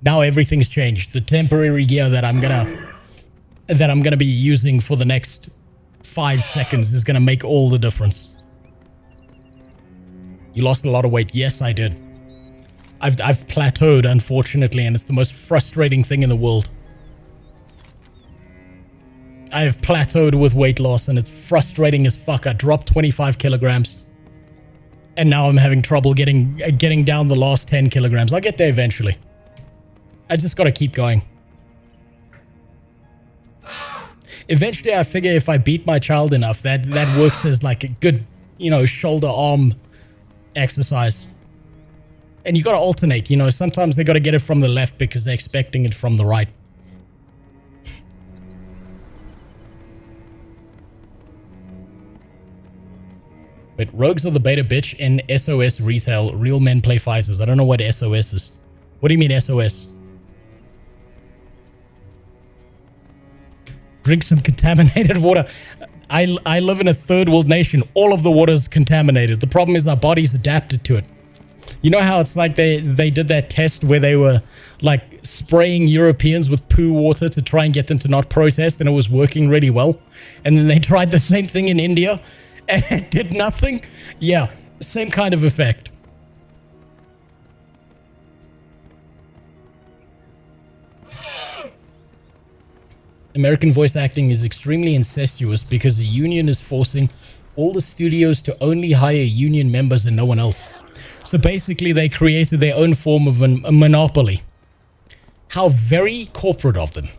Now everything's changed. The temporary gear that I'm gonna be using for the next 5 seconds is gonna make all the difference. You lost a lot of weight. Yes, I did. I've plateaued, unfortunately, and it's the most frustrating thing in the world. I have plateaued with weight loss, and it's frustrating as fuck. I dropped 25 kilograms. And now I'm having trouble getting down the last 10 kilograms. I'll get there eventually. I just gotta keep going. Eventually, I figure if I beat my child enough, that works as like a good, you know, shoulder arm exercise. And you gotta alternate, you know. Sometimes they gotta get it from the left because they're expecting it from the right. But rogues are the beta bitch in SOS retail. Real men play fighters. I don't know what SOS is. What do you mean SOS? Drink some contaminated water. I live in a third world nation. All of the water is contaminated. The problem is our bodies adapted to it. You know how it's like they did that test where they were like spraying Europeans with poo water to try and get them to not protest, and it was working really well. And then they tried the same thing in India and it did nothing. Yeah, same kind of effect. American voice acting is extremely incestuous because the union is forcing all the studios to only hire union members and no one else. So basically they created their own form of a monopoly. How very corporate of them.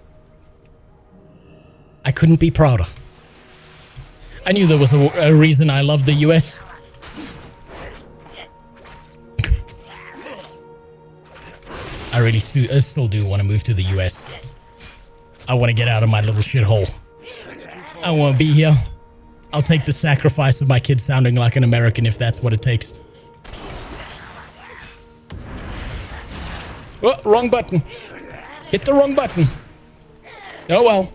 I couldn't be prouder. I knew there was a reason I loved the US. I really still do want to move to the US. I want to get out of my little shithole. I want to be here. I'll take the sacrifice of my kid sounding like an American if that's what it takes. Oh, wrong button. Hit the wrong button. Oh well.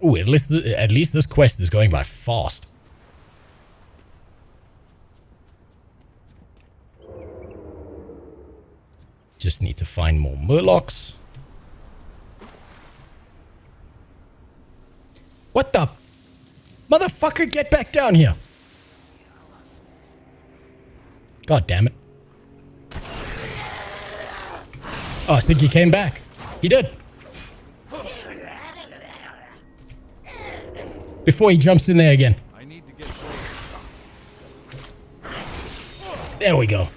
Ooh, at least this quest is going by fast. Just need to find more murlocs. What the? Motherfucker, get back down here. God damn it. Oh, I think he came back. He did. Before he jumps in there again. There we go.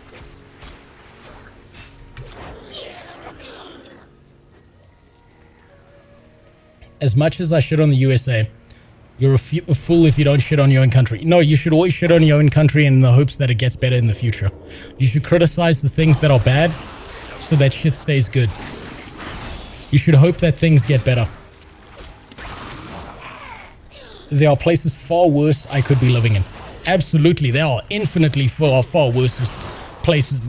As much as I shit on the USA, you're a fool if you don't shit on your own country. No, you should always shit on your own country in the hopes that it gets better in the future. You should criticize the things that are bad so that shit stays good. You should hope that things get better. There are places far worse I could be living in. Absolutely, there are infinitely far worse places.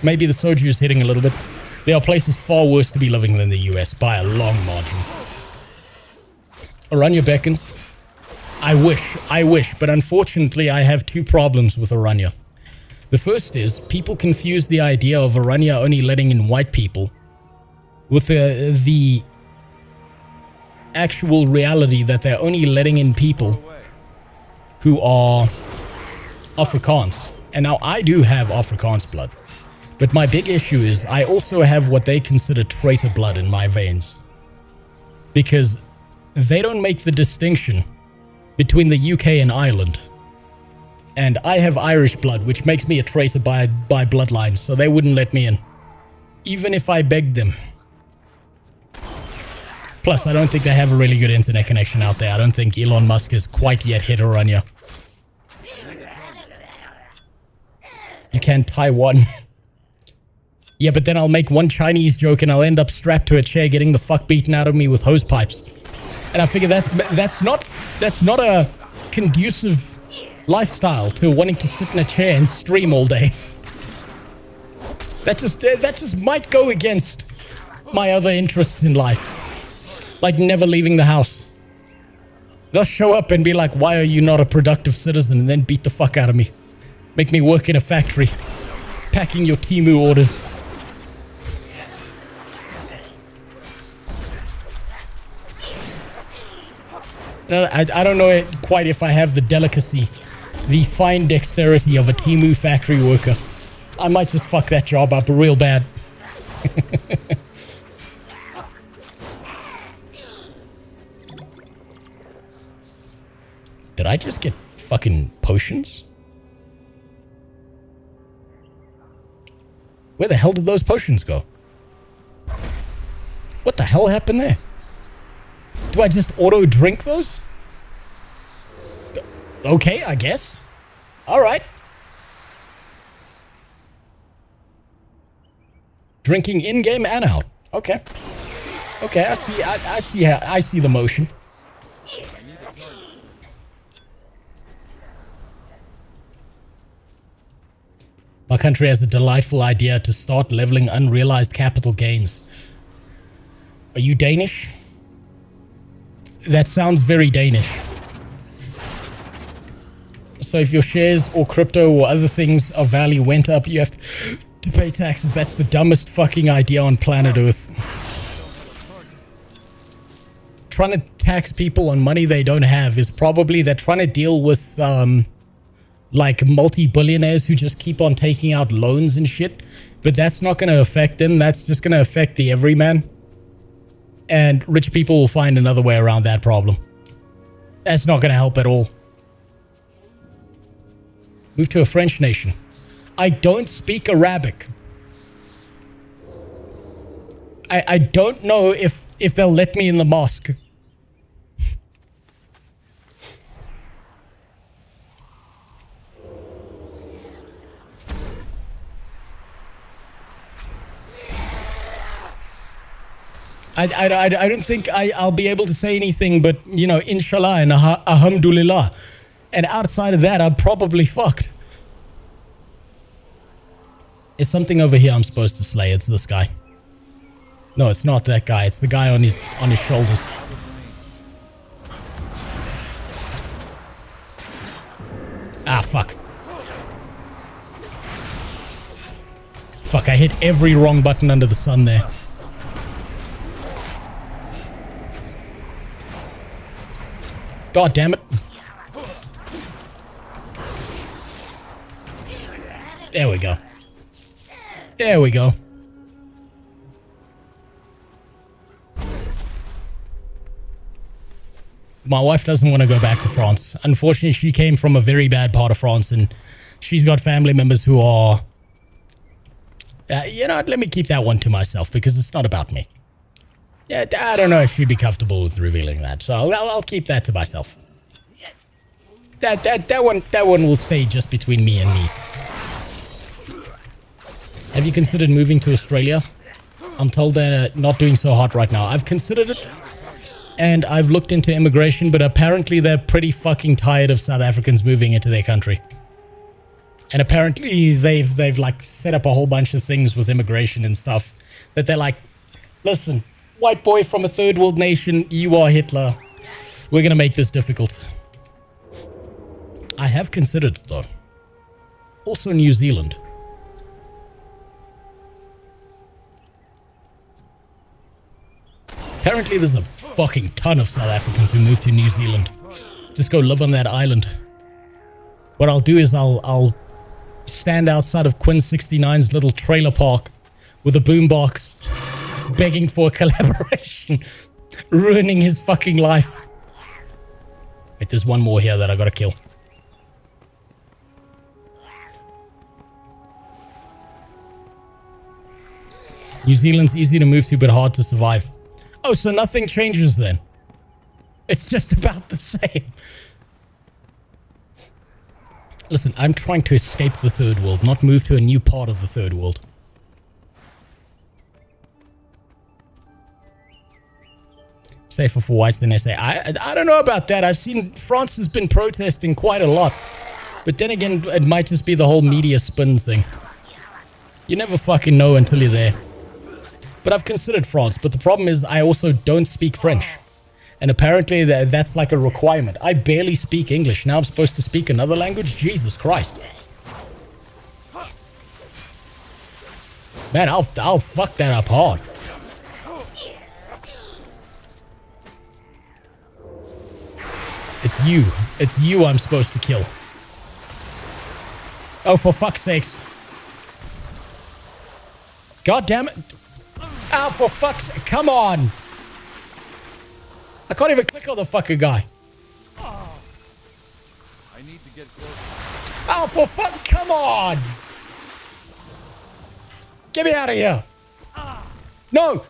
Maybe the soju is hitting a little bit. There are places far worse to be living than the US by a long margin. Aranya beckons. I wish, but unfortunately I have two problems with Aranya. The first is, people confuse the idea of Aranya only letting in white people with the actual reality that they're only letting in people who are Afrikaans. And now I do have Afrikaans blood. But my big issue is I also have what they consider traitor blood in my veins. Because they don't make the distinction between the UK and Ireland. And I have Irish blood, which makes me a traitor by bloodline, so they wouldn't let me in. Even if I begged them. Plus, I don't think they have a really good internet connection out there. I don't think Elon Musk has quite yet hit a run here. You can Taiwan. Yeah, but then I'll make one Chinese joke and I'll end up strapped to a chair getting the fuck beaten out of me with hose pipes. And I figure that's not a conducive lifestyle to wanting to sit in a chair and stream all day. That just might go against my other interests in life. Like never leaving the house. They'll show up and be like, why are you not a productive citizen? And then beat the fuck out of me. Make me work in a factory. Packing your Temu orders. I don't know quite if I have the delicacy, the fine dexterity of a Temu factory worker. I might just fuck that job up real bad. Did I just get fucking potions? Where the hell did those potions go? What the hell happened there? Do I just auto drink those? Okay, I guess. Alright. Drinking in-game and out. Okay. Okay, I see the motion. My country has a delightful idea to start leveling unrealized capital gains. Are you Danish? That sounds very Danish. So if your shares or crypto or other things of value went up, you have to pay taxes. That's the dumbest fucking idea on planet Earth. Trying to tax people on money they don't have is probably they're trying to deal with like multi-billionaires who just keep on taking out loans and shit. But that's not going to affect them. That's just going to affect the everyman. And rich people will find another way around that problem. That's not going to help at all. Move to a French nation. I don't speak Arabic. I don't know if they'll let me in the mosque. I don't think I'll be able to say anything but, you know, inshallah and alhamdulillah. And outside of that, I'm probably fucked. Is something over here I'm supposed to slay? It's this guy. No, it's not that guy. It's the guy on his shoulders. Ah, fuck. Fuck, I hit every wrong button under the sun there. God damn it. There we go. There we go. My wife doesn't want to go back to France. Unfortunately, she came from a very bad part of France and she's got family members who are... you know what, let me keep that one to myself because it's not about me. Yeah, I don't know if she'd be comfortable with revealing that, so I'll keep that to myself. That one will stay just between me and me. Have you considered moving to Australia? I'm told they're not doing so hot right now. I've considered it, and I've looked into immigration, but apparently they're pretty fucking tired of South Africans moving into their country. And apparently they've like set up a whole bunch of things with immigration and stuff that they're like, listen, white boy from a third world nation, you are Hitler. We're gonna make this difficult. I have considered it though. Also New Zealand. Apparently there's a fucking ton of South Africans who move to New Zealand. Just go live on that island. What I'll do is I'll stand outside of Quinn 69's little trailer park with a boombox, begging for a collaboration, ruining his fucking life. Wait, there's one more here that I gotta kill. New Zealand's easy to move to, but hard to survive. Oh, so nothing changes then. It's just about the same. Listen, I'm trying to escape the third world, not move to a new part of the third world. Safer for whites than SA. I don't know about that. I've seen France has been protesting quite a lot. But then again, it might just be the whole media spin thing. You never fucking know until you're there. But I've considered France, but the problem is I also don't speak French. And apparently that's like a requirement. I barely speak English. Now I'm supposed to speak another language? Jesus Christ. Man, I'll fuck that up hard. It's you. It's you I'm supposed to kill. Oh, for fuck's sakes. God damn it. Ow, for fuck's sake. Come on. I can't even click on the fucking guy. I need to get close. Oh, for fuck. Come on. Get me out of here. No.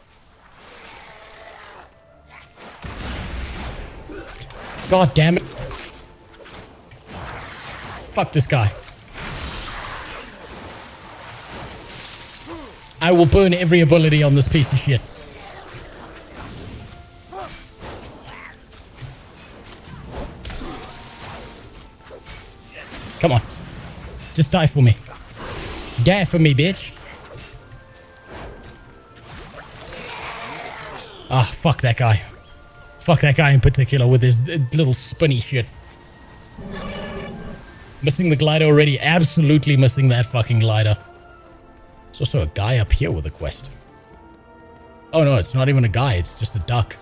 God damn it. Fuck this guy. I will burn every ability on this piece of shit. Come on. Just die for me. Die for me, bitch. Ah, fuck that guy. Fuck that guy in particular with his little spinny shit. Missing the glider already. Absolutely missing that fucking glider. There's also a guy up here with a quest. Oh no, it's not even a guy. It's just a duck.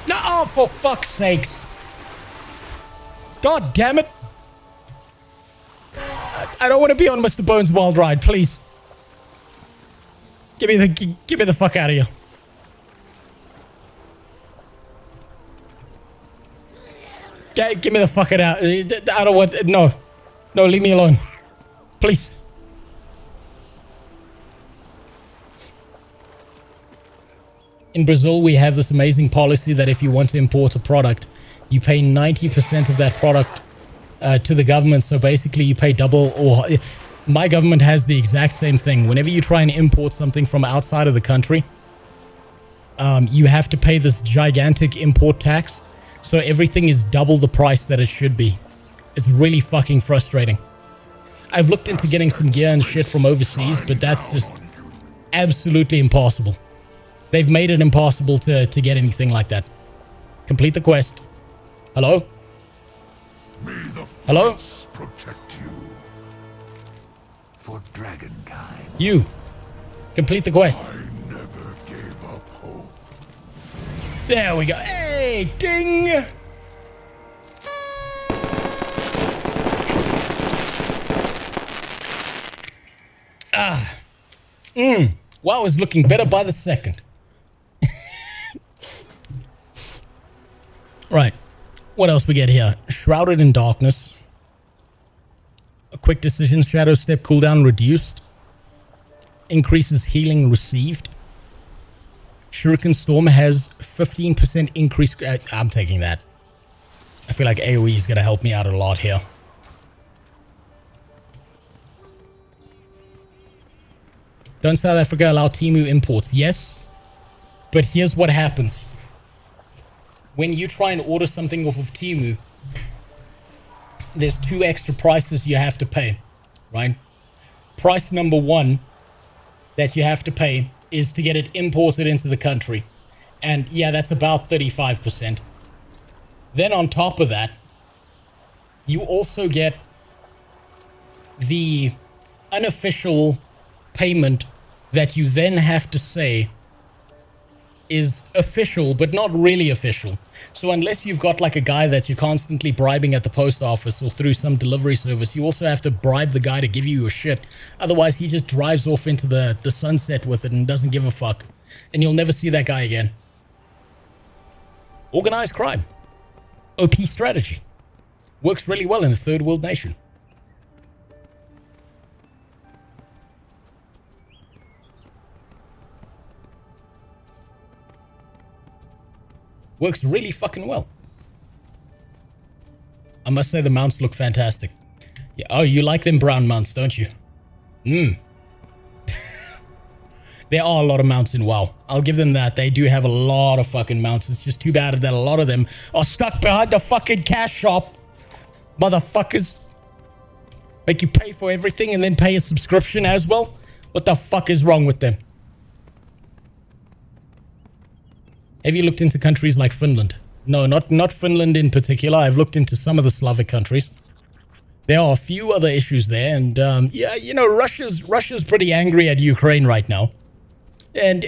No, oh, for fuck's sakes. God damn it. I don't want to be on Mr. Bones' wild ride, please. Give me the fuck out of here. Give me the fuck out. I don't want. No, leave me alone, please. In Brazil, we have this amazing policy that if you want to import a product, you pay 90% of that product to the government. So basically, you pay double. Or my government has the exact same thing. Whenever you try and import something from outside of the country, you have to pay this gigantic import tax. So everything is double the price that it should be. It's really fucking frustrating. I've looked into getting some gear and shit from overseas, but that's just absolutely impossible. They've made it impossible to get anything like that. Complete the quest. Hello? Hello? Protect you. For dragonkind. You. Complete the quest. I never gave up hope. There we go. Hey, ding! Wow, it's looking better by the second. Right. What else we get here? Shrouded in Darkness. A quick decision. Shadow step cooldown reduced. Increases healing received. Shuriken Storm has 15% increase. I'm taking that. I feel like AoE is going to help me out a lot here. Don't South Africa allow Temu imports? Yes. But here's what happens. When you try and order something off of Temu, there's 2 extra prices you have to pay, right? Price number 1 that you have to pay is to get it imported into the country. And yeah, that's about 35%. Then on top of that, you also get the unofficial payment that you then have to say is official, but not really official. So unless you've got like a guy that you're constantly bribing at the post office or through some delivery service, you also have to bribe the guy to give you your shit. Otherwise, he just drives off into the sunset with it and doesn't give a fuck. And you'll never see that guy again. Organized crime. OP strategy. Works really well in a third world nation. Works really fucking well. I must say the mounts look fantastic. Yeah, oh, you like them brown mounts, don't you? There are a lot of mounts in WoW. I'll give them that. They do have a lot of fucking mounts. It's just too bad that a lot of them are stuck behind the fucking cash shop. Motherfuckers. Make you pay for everything and then pay a subscription as well? What the fuck is wrong with them? Have you looked into countries like Finland? No, not Finland in particular. I've looked into some of the Slavic countries. There are a few other issues there, and yeah, you know, Russia's pretty angry at Ukraine right now. And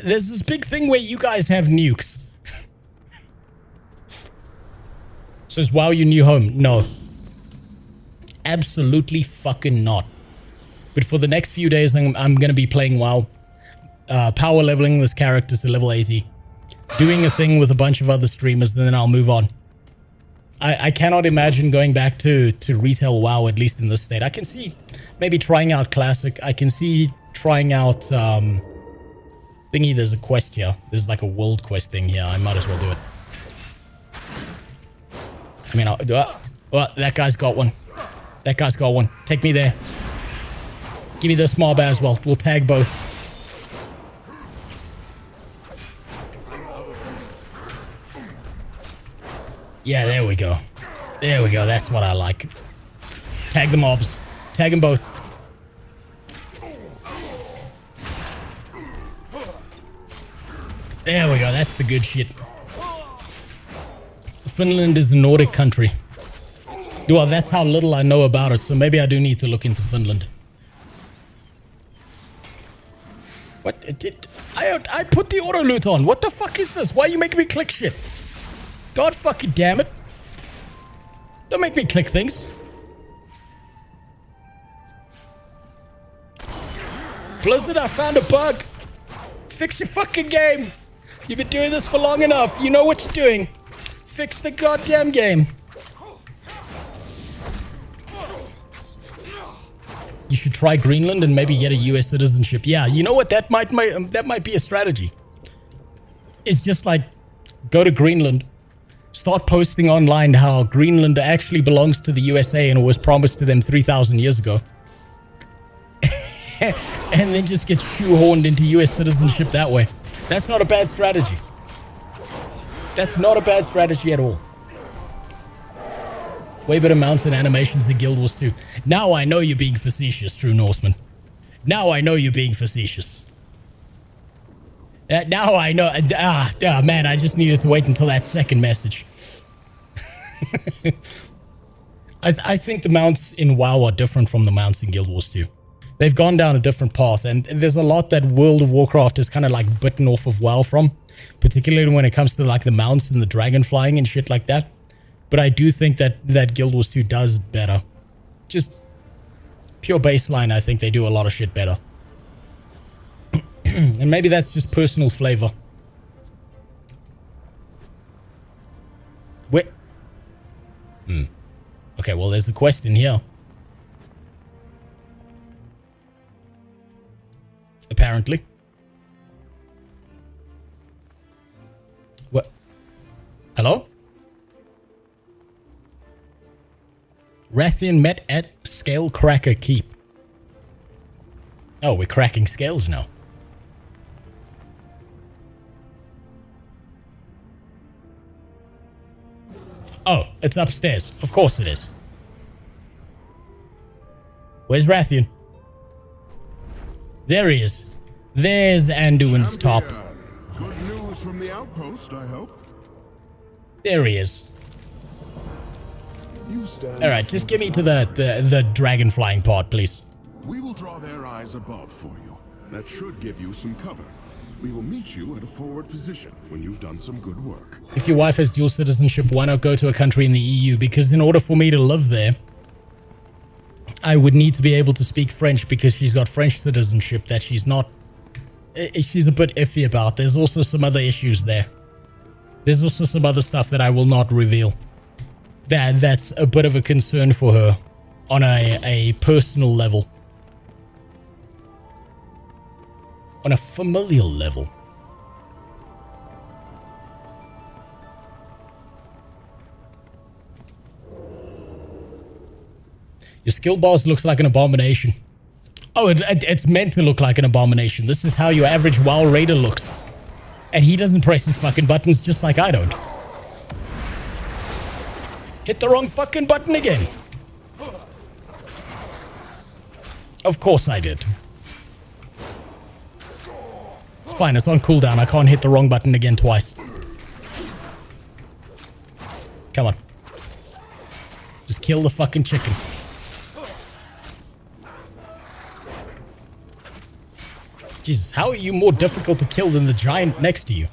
there's this big thing where you guys have nukes. So is WoW your new home? No. Absolutely fucking not. But for the next few days, I'm going to be playing WoW. Power leveling this character to level 80. Doing a thing with a bunch of other streamers, and then I'll move on. I cannot imagine going back to retail WoW, at least in this state. I can see maybe trying out Classic. I can see trying out thingy. There's a quest here. There's like a world quest thing here. I might as well do it. I mean, that guy's got one. That guy's got one. Take me there. Give me this mob as well. We'll tag both. Yeah, there we go. There we go. That's what I like. Tag the mobs. Tag them both. There we go. That's the good shit. Finland is a Nordic country. Well, that's how little I know about it, so maybe I do need to look into Finland. What? I put the auto loot on. What the fuck is this? Why are you making me click shit? God fucking damn it. Don't make me click things. Blizzard, I found a bug. Fix your fucking game. You've been doing this for long enough. You know what you're doing. Fix the goddamn game. You should try Greenland and maybe get a US citizenship. Yeah, you know what? That might be a strategy. It's just like, go to Greenland. Start posting online how Greenland actually belongs to the USA and was promised to them 3,000 years ago. And then just get shoehorned into US citizenship that way. That's not a bad strategy. That's not a bad strategy at all. Way better mounts and animations than Guild Wars 2. Now I know you're being facetious, True Norseman. Now I know you're being facetious. Now I know. Man, I just needed to wait until that second message. I think the mounts in WoW are different from the mounts in Guild Wars 2. They've gone down a different path, and there's a lot that World of Warcraft is kind of like bitten off of WoW from, particularly when it comes to like the mounts and the dragon flying and shit like that. But I do think that Guild Wars 2 does better. Just pure baseline, I think they do a lot of shit better. And maybe that's just personal flavor. Wait. Okay, well, there's a quest in here. Apparently. What? Hello? Rathian met at Scale Cracker Keep. Oh, we're cracking scales now. Oh, it's upstairs. Of course it is. Where's Rathian? There he is. There's Anduin's top. Good news from the outpost, I hope. There he is. Alright, just give me to the dragon flying part, please. We will draw their eyes above for you. That should give you some cover. We will meet you at a forward position when you've done some good work. If your wife has dual citizenship, why not go to a country in the EU? Because in order for me to live there, I would need to be able to speak French because she's got French citizenship that she's not... She's a bit iffy about. There's also some other issues there. There's also some other stuff that I will not reveal. That's a bit of a concern for her on a personal level. On a familial level. Your skill bars looks like an abomination. Oh, it's meant to look like an abomination. This is how your average WoW raider looks. And he doesn't press his fucking buttons just like I don't. Hit the wrong fucking button again. Of course I did. It's fine, it's on cooldown. I can't hit the wrong button again twice. Come on. Just kill the fucking chicken. Jesus, how are you more difficult to kill than the giant next to you?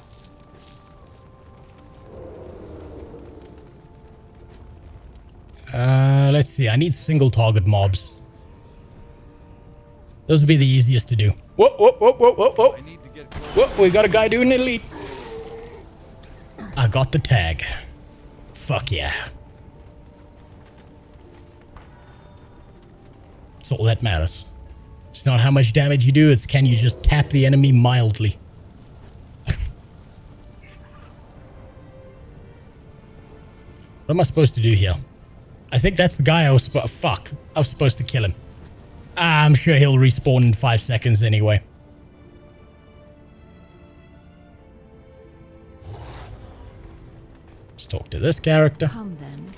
Let's see. I need single target mobs. Those would be the easiest to do. Whoa, whoa, whoa, whoa, whoa, whoa. Whoa, we got a guy doing elite. I got the tag. Fuck yeah. That's all that matters. It's not how much damage you do, it's can you just tap the enemy mildly. What am I supposed to do here? I think that's the guy I was fuck. I was supposed to kill him. I'm sure he'll respawn in 5 seconds anyway. Let's talk to this character. Come then.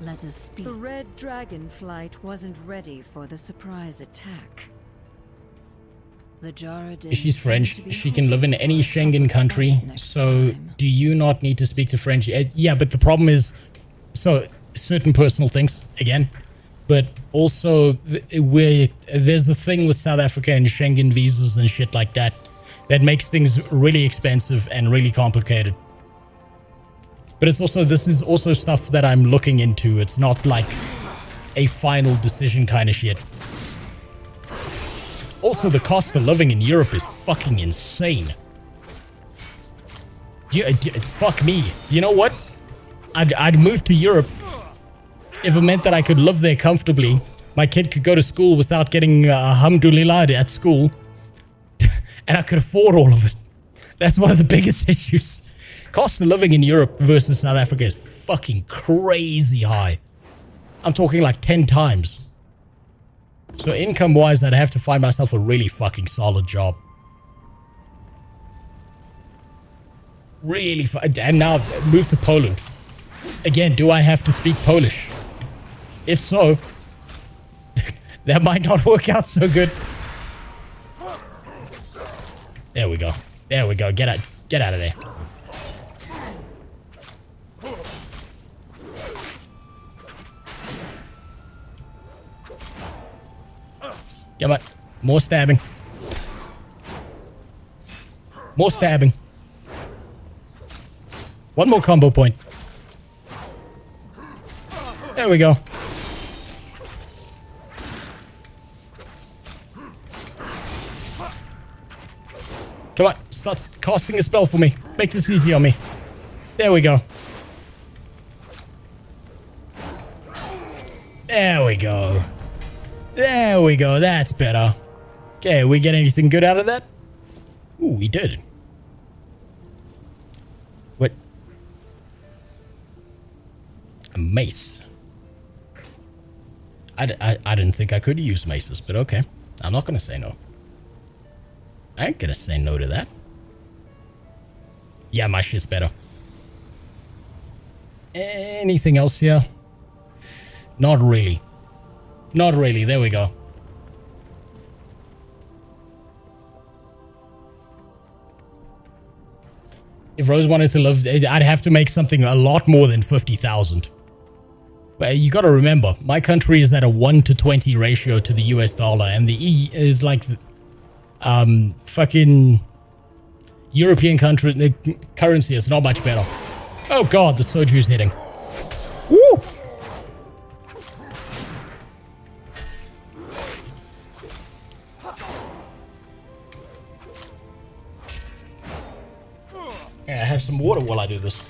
Let us speak. The Red Dragon flight wasn't ready for the surprise attack. The Jaredin. If she's French, she can live in any Schengen country. So, do you not need to speak to French? Yeah, but the problem is, so certain personal things again, but also there's a thing with South Africa and Schengen visas and shit like that that makes things really expensive and really complicated. But it's also, this is also stuff that I'm looking into. It's not like a final decision kind of shit. Also, the cost of living in Europe is fucking insane. Fuck me. You know what? I'd move to Europe if it meant that I could live there comfortably. My kid could go to school without getting alhamdulillah at school. And I could afford all of it. That's one of the biggest issues. Cost of living in Europe versus South Africa is fucking crazy high. I'm talking like 10 times. So income-wise, I'd have to find myself a really fucking solid job. Really, and now move to Poland. Again, do I have to speak Polish? If so, that might not work out so good. There we go. There we go. Get out of there. Come on. More stabbing. More stabbing. One more combo point. There we go. Come on. Start casting a spell for me. Make this easy on me. There we go. There we go. There we go. That's better. Okay, we get anything good out of that? Ooh, we did. What? A mace. I didn't think I could use maces, but okay. I'm not going to say no. I ain't going to say no to that. Yeah, my shit's better. Anything else here? Not really. Not really. There we go. If Rose wanted to live, I'd have to make something a lot more than 50,000. But you got to remember, my country is at a 1-to-20 ratio to the US dollar, and the E is like, fucking European currency is not much better. Oh god, the soju's hitting. Woo! Yeah, I have some water while I do this.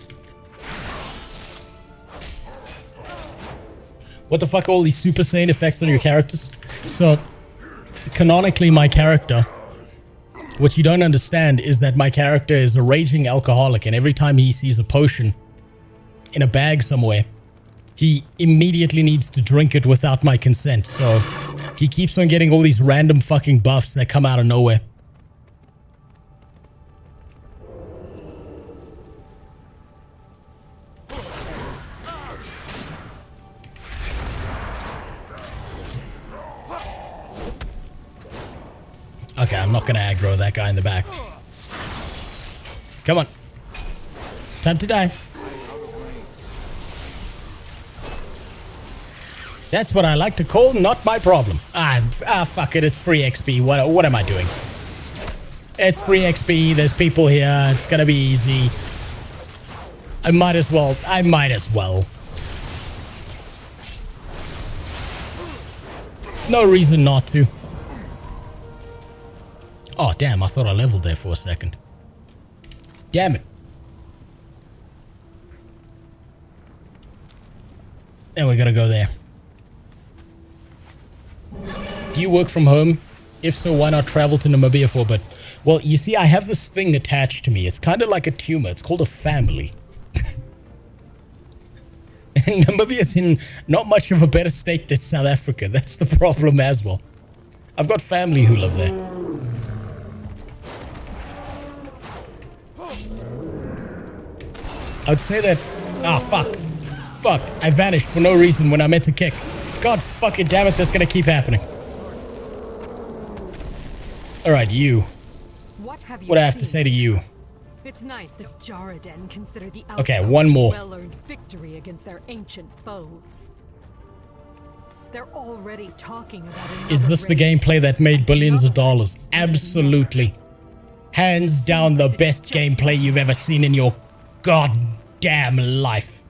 What the fuck are all these Super Saiyan effects on your characters? So, canonically my character, what you don't understand is that my character is a raging alcoholic, and every time he sees a potion in a bag somewhere, he immediately needs to drink it without my consent. So, he keeps on getting all these random fucking buffs that come out of nowhere. Okay, I'm not gonna aggro that guy in the back. Come on. Time to die. That's what I like to call not my problem. Fuck it, it's free XP. What am I doing? It's free XP, there's people here, it's gonna be easy. I might as well. No reason not to. Oh, damn, I thought I leveled there for a second. Damn it. And we gotta go there. Do you work from home? If so, why not travel to Namibia for a bit? Well, you see, I have this thing attached to me. It's kind of like a tumor. It's called a family. And Namibia's in not much of a better state than South Africa. That's the problem as well. I've got family who live there. I would say that... Ah, fuck. Fuck. I vanished for no reason when I meant to kick. God fucking damn it, that's gonna keep happening. Alright, you. What do I have to say to you? It's nice that Jarraden consider the okay, one more. Well-earned victory against their ancient foes. They're already talking about Is this the gameplay that made billions of dollars? Absolutely. Hands down the best gameplay you've ever seen in your goddamn life.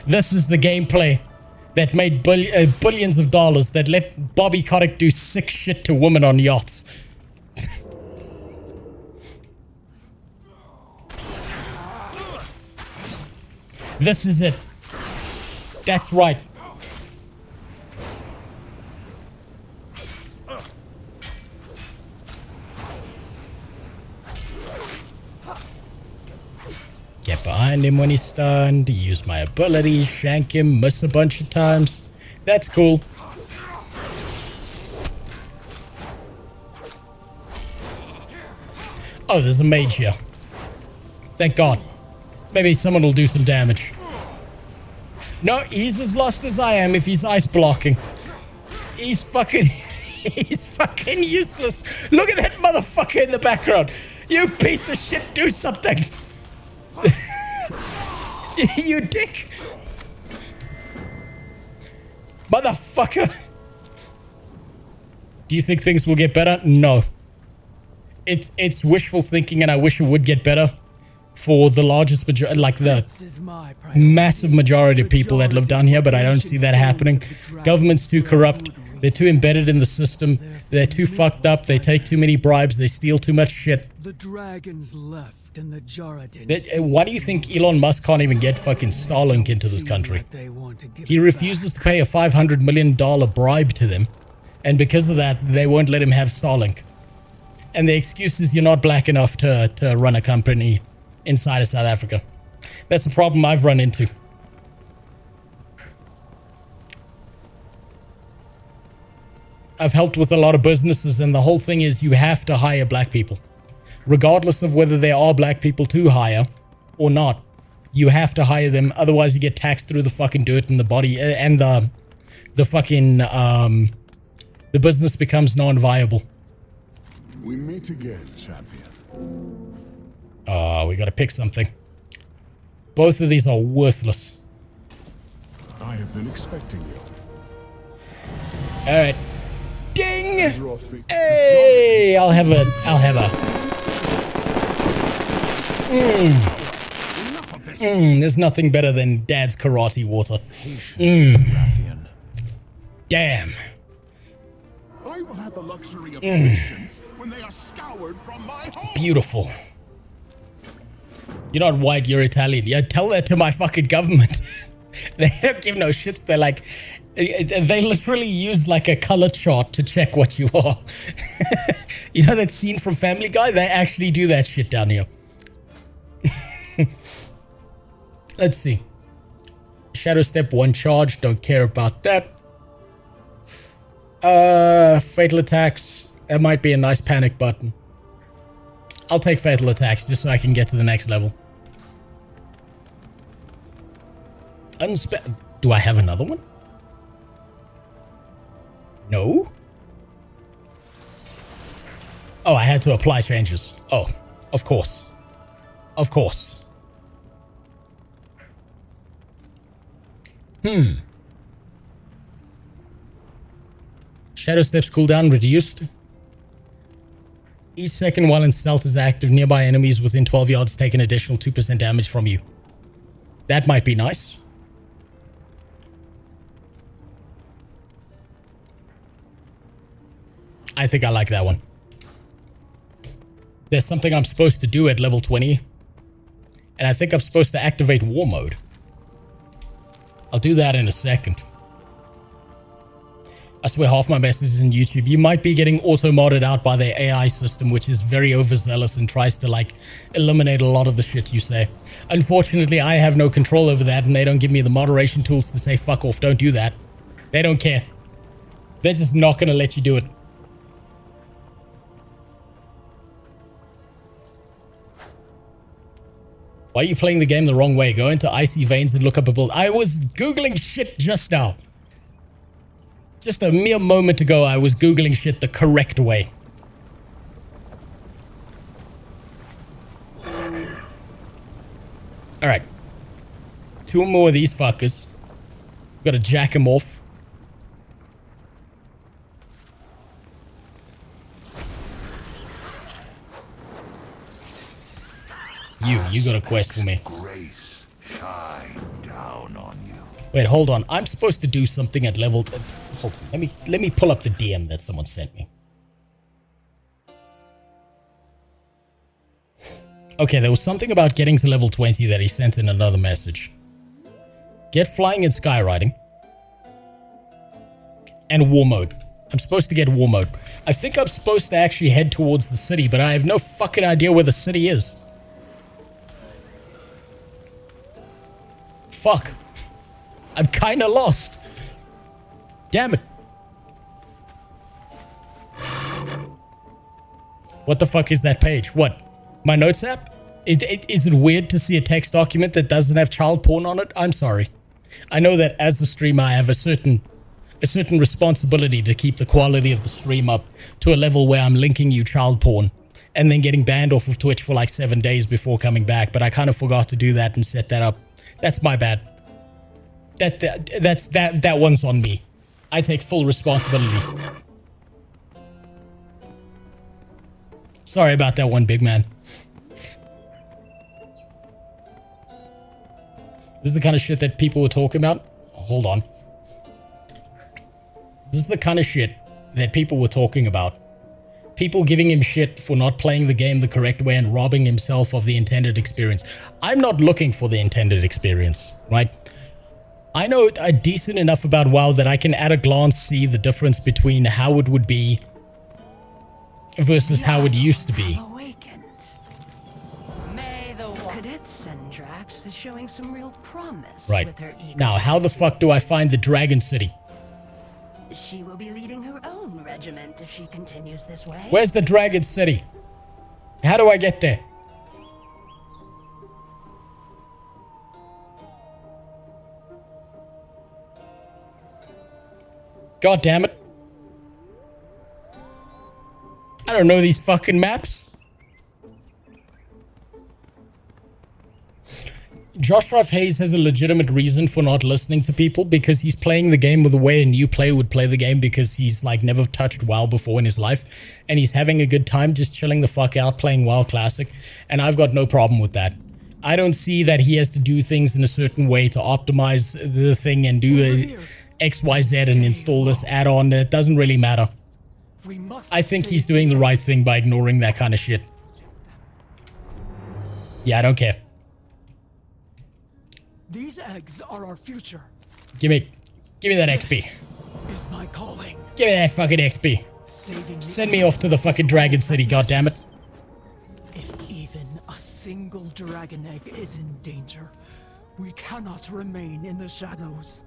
This is the gameplay that made billions of dollars, that let Bobby Kotick do sick shit to women on yachts. This is it. That's right. Get behind him when he's stunned, use my abilities, shank him, miss a bunch of times. That's cool. Oh, there's a mage here. Thank God. Maybe someone will do some damage. No, he's as lost as I am if he's ice blocking. He's fucking... he's fucking useless. Look at that motherfucker in the background. You piece of shit, do something. You dick. Motherfucker. Do you think things will get better? No. It's wishful thinking, and I wish it would get better for the largest majority, like the massive majority of people that live down here, but I don't see that happening. Government's too corrupt. They're too embedded in the system. They're too fucked up. They take too many bribes. They steal too much shit. The dragons left and the Jarraden. Why do you think Elon Musk can't even get fucking Starlink into this country? He refuses to pay a $500 million bribe to them, and because of that, they won't let him have Starlink. And the excuse is you're not black enough to run a company inside of South Africa. That's a problem I've run into. I've helped with a lot of businesses, and the whole thing is you have to hire black people. Regardless of whether there are black people to hire or not, you have to hire them, otherwise you get taxed through the fucking dirt in the body, and the fucking, the business becomes non-viable. We meet again, champion. We gotta pick something. Both of these are worthless. I have been expecting you. Alright. Ding! Hey, I'll have a. There's nothing better than Dad's karate water. Damn. I will have the luxury of patience when they are scoured from my home. Beautiful. You're not white, you're Italian. Yeah, tell that to my fucking government. They don't give no shits. They're like, they literally use like a color chart to check what you are. You know that scene from Family Guy? They actually do that shit down here. Let's see. Shadow Step 1 charge. Don't care about that. Fatal Attacks. That might be a nice panic button. I'll take Fatal Attacks just so I can get to the next level. Do I have another one? No? Oh, I had to apply changes. Oh, of course. Of course. Shadow Steps cooldown reduced. Each second while in stealth is active, nearby enemies within 12 yards take an additional 2% damage from you. That might be nice. I think I like that one. There's something I'm supposed to do at level 20. And I think I'm supposed to activate war mode. I'll do that in a second. I swear half my messages in YouTube, you might be getting auto-modded out by their AI system, which is very overzealous and tries to, like, eliminate a lot of the shit you say. Unfortunately, I have no control over that, and they don't give me the moderation tools to say, fuck off, don't do that. They don't care. They're just not gonna let you do it. Why are you playing the game the wrong way? Go into Icy Veins and look up a build. I was Googling shit just now. Just a mere moment ago, I was Googling shit the correct way. Alright. 2 more of these fuckers. Gotta jack him off. You got a quest for me. Grace shine down on you. Wait, hold on. I'm supposed to do something at level... hold on. Let me pull up the DM that someone sent me. Okay, there was something about getting to level 20 that he sent in another message. Get flying and skywriting. And war mode. I'm supposed to get war mode. I think I'm supposed to actually head towards the city, but I have no fucking idea where the city is. Fuck. I'm kinda lost. Damn it. What the fuck is that page? What? My notes app? Is it weird to see a text document that doesn't have child porn on it? I'm sorry. I know that as a streamer I have a certain responsibility to keep the quality of the stream up to a level where I'm linking you child porn and then getting banned off of Twitch for like 7 days before coming back, but I kind of forgot to do that and set that up. That's my bad. That one's on me. I take full responsibility. Sorry about that one, big man. This is the kind of shit that people were talking about. Hold on. This is the kind of shit that people were talking about. People giving him shit for not playing the game the correct way and robbing himself of the intended experience. I'm not looking for the intended experience, right? I know a decent enough about WoW that I can at a glance see the difference between how it would be versus how it used to be. Cadet Sendrax is showing some real promise Right. with her eager. Now, how the fuck do I find the Dragon City? She will be leading her own regiment if she continues this way. Where's the Dragon City? How do I get there? God damn it. I don't know these fucking maps. Josh Ruff Hayes has a legitimate reason for not listening to people, because he's playing the game with the way a new player would play the game, because he's like never touched WoW before in his life, and he's having a good time just chilling the fuck out playing WoW Classic, and I've got no problem with that. I don't see that he has to do things in a certain way to optimize the thing and do a XYZ and install this add-on. It doesn't really matter. I think he's doing the right thing by ignoring that kind of shit. Yeah, I don't care. These eggs are our future. Give me that XP. Is my calling. Give me that fucking XP. Send me off to the fucking Dragon City, goddammit. If even a single dragon egg is in danger, we cannot remain in the shadows.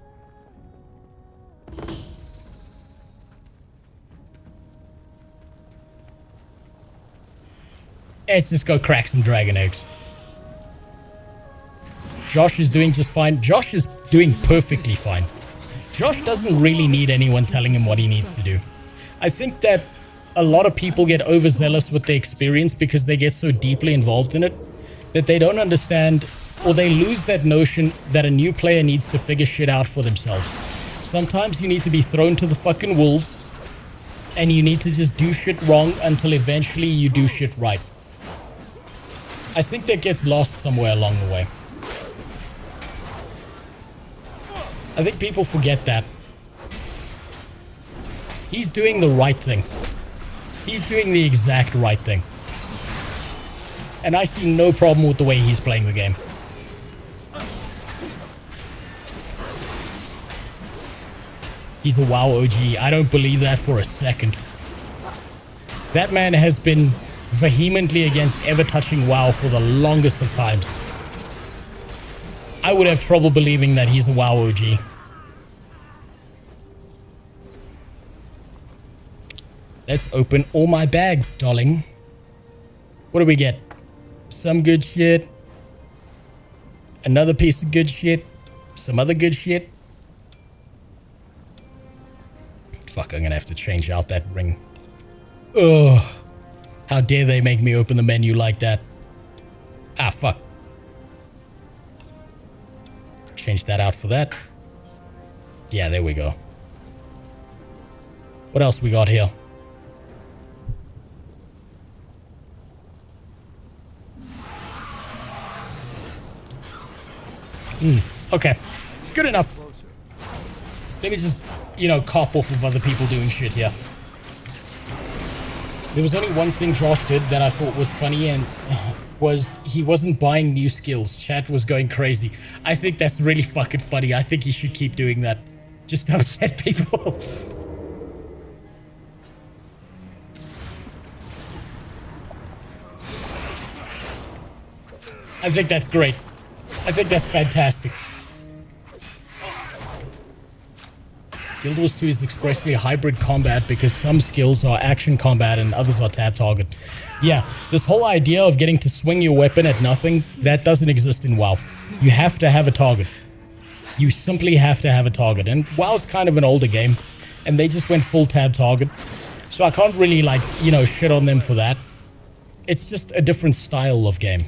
Let's just go crack some dragon eggs. Josh is doing just fine. Josh is doing perfectly fine. Josh doesn't really need anyone telling him what he needs to do. I think that a lot of people get overzealous with the experience because they get so deeply involved in it that they don't understand, or they lose that notion that a new player needs to figure shit out for themselves. Sometimes you need to be thrown to the fucking wolves and you need to just do shit wrong until eventually you do shit right. I think that gets lost somewhere along the way. I think people forget that. He's doing the right thing. He's doing the exact right thing. And I see no problem with the way he's playing the game. He's a WoW OG. I don't believe that for a second. That man has been vehemently against ever touching WoW for the longest of times. I would have trouble believing that he's a WoW OG. Let's open all my bags, darling. What do we get? Some good shit. Another piece of good shit. Some other good shit. Fuck, I'm gonna have to change out that ring. Ugh. How dare they make me open the menu like that? Ah, fuck. Change that out for that. Yeah, there we go. What else we got here? Okay. Good enough. Let me just, you know, cop off of other people doing shit here. There was only one thing Josh did that I thought was funny, and was he wasn't buying new skills. Chat was going crazy. I think that's really fucking funny. I think he should keep doing that. Just to upset people. I think that's great. I think that's fantastic. Guild Wars 2 is expressly hybrid combat because some skills are action combat and others are tab target. Yeah, this whole idea of getting to swing your weapon at nothing, that doesn't exist in WoW. You have to have a target. You simply have to have a target. And WoW's kind of an older game, and they just went full tab target. So I can't really, like, you know, shit on them for that. It's just a different style of game.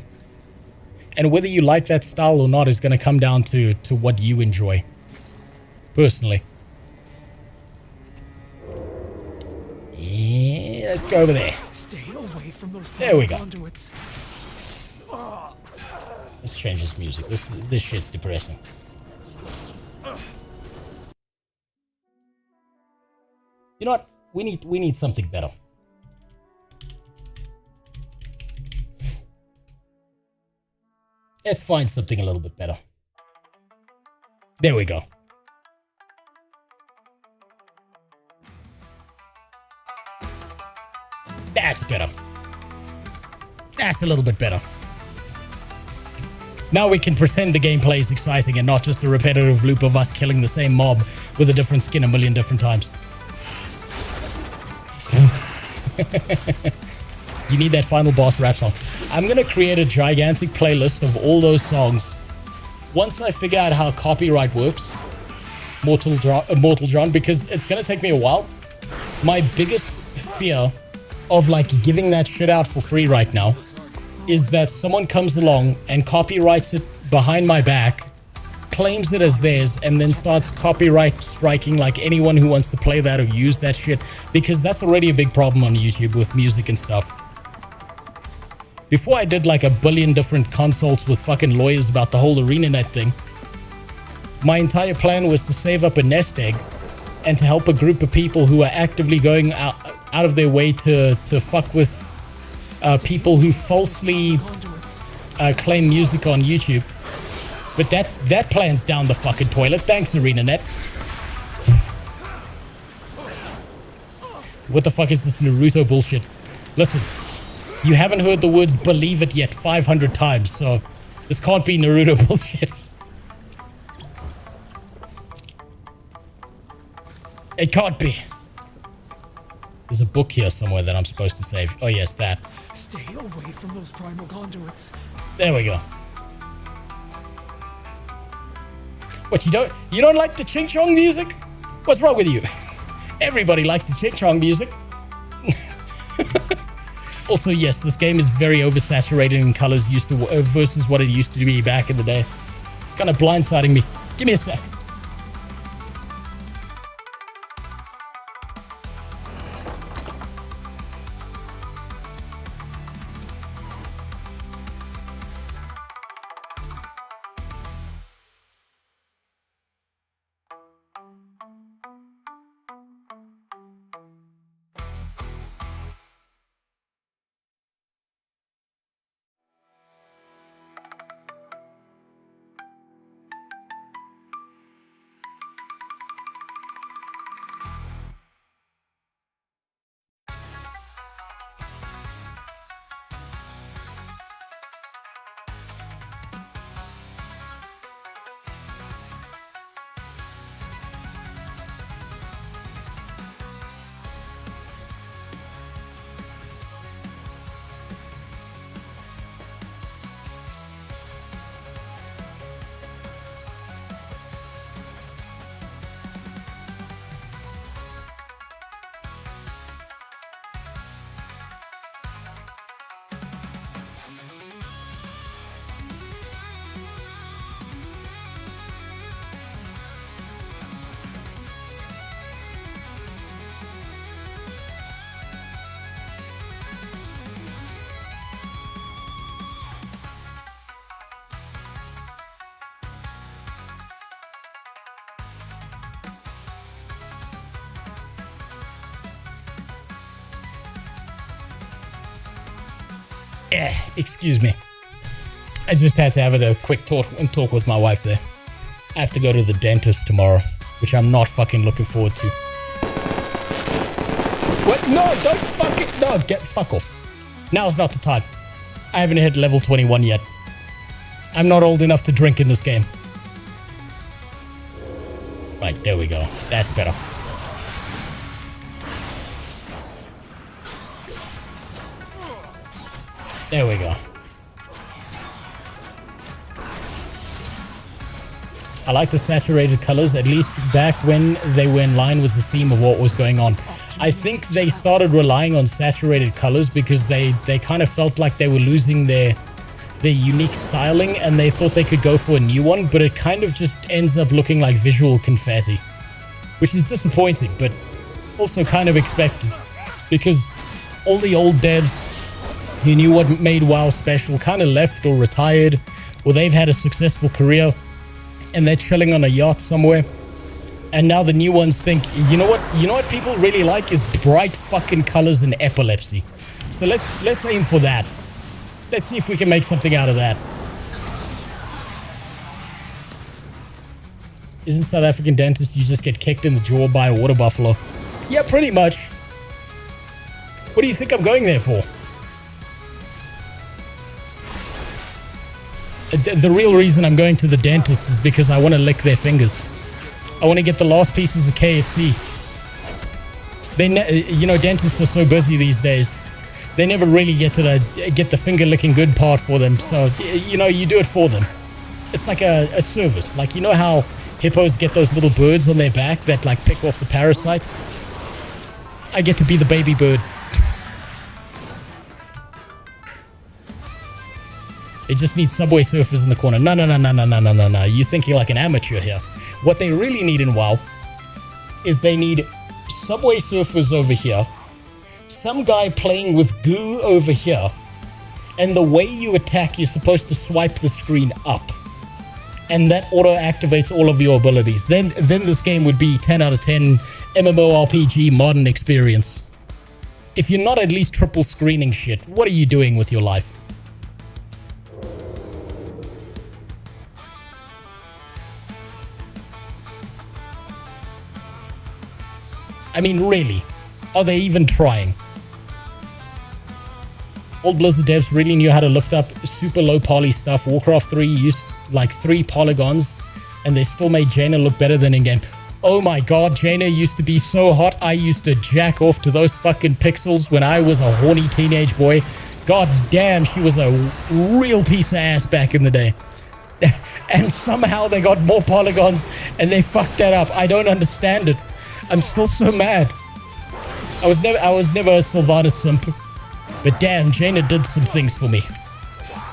And whether you like that style or not is going to come down to what you enjoy. Personally. Yeah, let's go over there. Stay away from those there we go. conduits. Let's change this music. This shit's depressing. You know what? We need something better. Let's find something a little bit better. There we go. That's better. That's a little bit better. Now we can pretend the gameplay is exciting and not just a repetitive loop of us killing the same mob with a different skin a million different times. You need that final boss rap song. I'm gonna create a gigantic playlist of all those songs. Once I figure out how copyright works, Mortal John, because it's gonna take me a while. My biggest fear of like giving that shit out for free right now is that someone comes along and copyrights it behind my back, claims it as theirs, and then starts copyright striking like anyone who wants to play that or use that shit, because that's already a big problem on YouTube with music and stuff. Before I did like a billion different consults with fucking lawyers about the whole ArenaNet thing, my entire plan was to save up a nest egg and to help a group of people who are actively going out of their way to fuck with people who falsely claim music on YouTube. But that plan's down the fucking toilet. Thanks, ArenaNet. What the fuck is this Naruto bullshit? Listen, you haven't heard the words "believe it" yet 500 times, so this can't be Naruto bullshit. It can't be. There's a book here somewhere that I'm supposed to save. Oh yes, that. Stay away from those primal conduits. There we go. What, you don't like the Ching Chong music? What's wrong with you? Everybody likes the Ching Chong music. Also, yes, this game is very oversaturated in colors used to versus what it used to be back in the day. It's kind of blindsiding me. Give me a sec. Excuse me. I just had to have a quick talk with my wife there. I have to go to the dentist tomorrow, which I'm not fucking looking forward to. What? No, don't fucking... No, fuck off. Now's not the time. I haven't hit level 21 yet. I'm not old enough to drink in this game. Right, there we go. That's better. There we go. I like the saturated colors, at least back when they were in line with the theme of what was going on. I think they started relying on saturated colors because they kind of felt like they were losing their unique styling, and they thought they could go for a new one, but it kind of just ends up looking like visual confetti, which is disappointing, but also kind of expected, because all the old devs who knew what made WoW special kind of left or retired, or they've had a successful career and they're chilling on a yacht somewhere. And now the new ones think, you know what people really like is bright fucking colors and epilepsy. So let's aim for that. Let's see if we can make something out of that. Isn't South African dentist you just get kicked in the jaw by a water buffalo? Yeah, pretty much. What do you think I'm going there for? The real reason I'm going to the dentist is because I want to lick their fingers. I want to get the last pieces of KFC. Dentists are so busy these days. They never really get to get the finger licking good part for them. So, you do it for them. It's like a service. Like, you know how hippos get those little birds on their back that like pick off the parasites? I get to be the baby bird. They just need Subway Surfers in the corner. No. You're thinking like an amateur here. What they really need in WoW is they need Subway Surfers over here, some guy playing with goo over here, and the way you attack, you're supposed to swipe the screen up. And that auto-activates all of your abilities. Then this game would be 10 out of 10 MMORPG modern experience. If you're not at least triple screening shit, what are you doing with your life? I mean, really, are they even trying? Old Blizzard devs really knew how to lift up super low poly stuff. Warcraft 3 used like 3 polygons, and they still made Jaina look better than in-game. Oh my god, Jaina used to be so hot. I used to jack off to those fucking pixels when I was a horny teenage boy. God damn, she was a real piece of ass back in the day. And somehow they got more polygons and they fucked that up. I don't understand it. I'm still so mad. I was never a Sylvanas simp. But damn, Jaina did some things for me.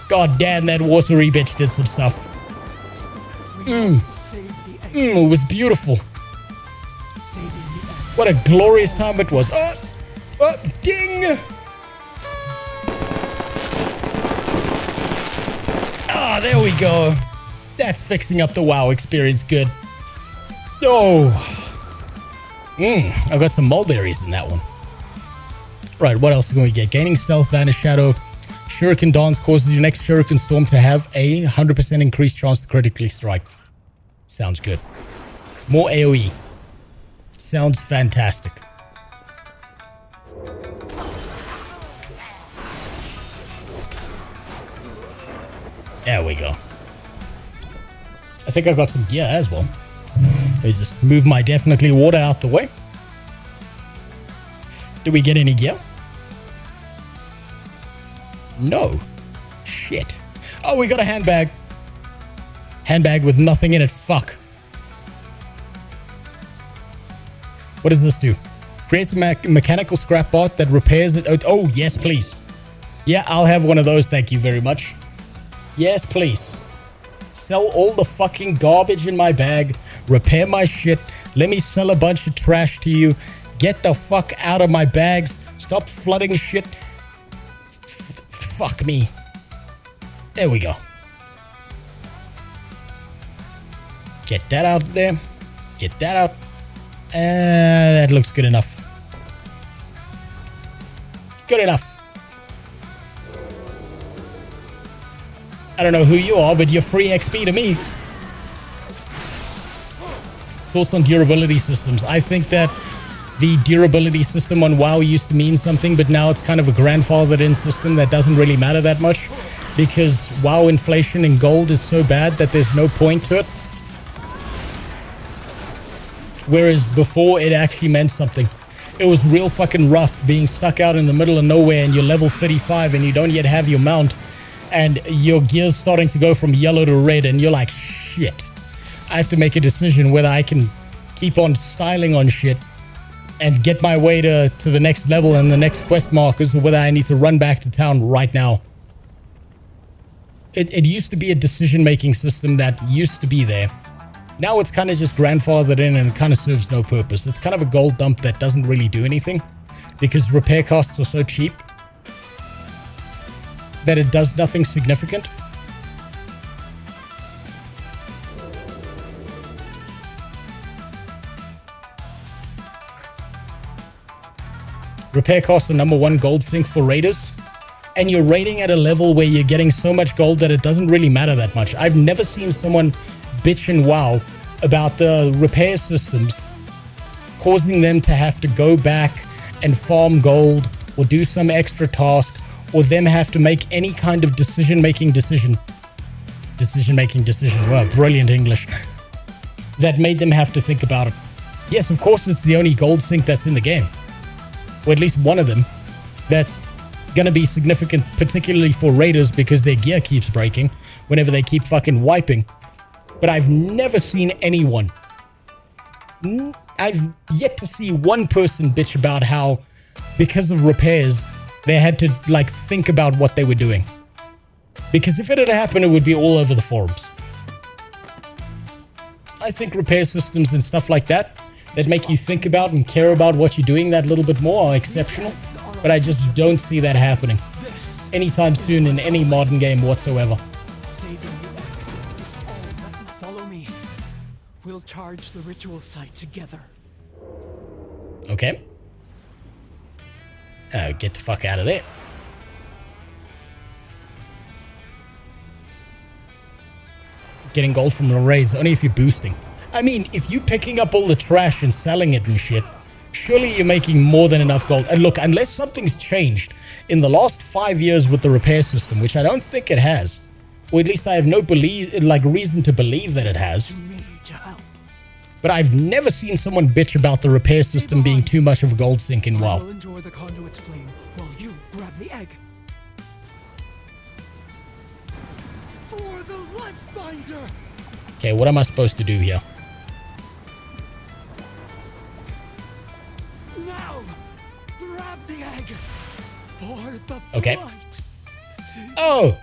God damn, that watery bitch did some stuff. It was beautiful. What a glorious time it was. Oh, ding! Ah, there we go. That's fixing up the WoW experience good. Oh. I got some mulberries in that one. Right, what else can we get? Gaining stealth, vanish, shadow. Shuriken dance causes your next Shuriken storm to have a 100% increased chance to critically strike. Sounds good. More AoE. Sounds fantastic. There we go. I think I got some gear as well. Let me just move my definitely water out the way. Did we get any gear? No. Shit. Oh, we got a handbag. Handbag with nothing in it. Fuck. What does this do? Creates a mechanical scrap bot that repairs it. Oh, yes, please. Yeah, I'll have one of those. Thank you very much. Yes, please. Sell all the fucking garbage in my bag. Repair my shit. Let me sell a bunch of trash to you. Get the fuck out of my bags. Stop flooding shit. Fuck me. There we go. Get that out there. Get that out. That looks good enough. Good enough. I don't know who you are, but you're free XP to me. Thoughts on durability systems? I think that the durability system on WoW used to mean something, but now it's kind of a grandfathered in system that doesn't really matter that much because WoW inflation in gold is so bad that there's no point to it. Whereas before it actually meant something. It was real fucking rough being stuck out in the middle of nowhere and you're level 35 and you don't yet have your mount and your gear's starting to go from yellow to red and you're like, shit. I have to make a decision whether I can keep on styling on shit and get my way to the next level and the next quest markers, or whether I need to run back to town right now. It used to be a decision-making system that used to be there. Now it's kind of just grandfathered in and it kind of serves no purpose. It's kind of a gold dump that doesn't really do anything because repair costs are so cheap that it does nothing significant. Repair costs are #1 gold sink for raiders. And you're raiding at a level where you're getting so much gold that it doesn't really matter that much. I've never seen someone bitch and WoW about the repair systems causing them to have to go back and farm gold or do some extra task or them have to make any kind of decision-making decision. Wow, brilliant English. That made them have to think about it. Yes, of course it's the only gold sink that's in the game. Or at least one of them that's going to be significant, particularly for raiders because their gear keeps breaking whenever they keep fucking wiping. But I've never seen anyone, I've yet to see one person bitch about how because of repairs they had to like think about what they were doing. Because if it had happened, it would be all over the forums. I think repair systems and stuff like that make you think about and care about what you're doing that little bit more are exceptional. But I just don't see that happening anytime soon in any modern game whatsoever. Follow me. We'll charge the ritual site together. Okay. Get the fuck out of there. Getting gold from the raids, only if you're boosting. I mean, if you're picking up all the trash and selling it and shit, surely you're making more than enough gold. And look, unless something's changed in the last 5 years with the repair system, which I don't think it has, or at least I have no reason to believe that it has. But I've never seen someone bitch about the repair system being too much of a gold sink in WoW. I'll enjoy the conduit's flame while you grab the egg. For the life binder. Okay, what am I supposed to do here? Now, grab the egg. For the Okay. flight. Oh!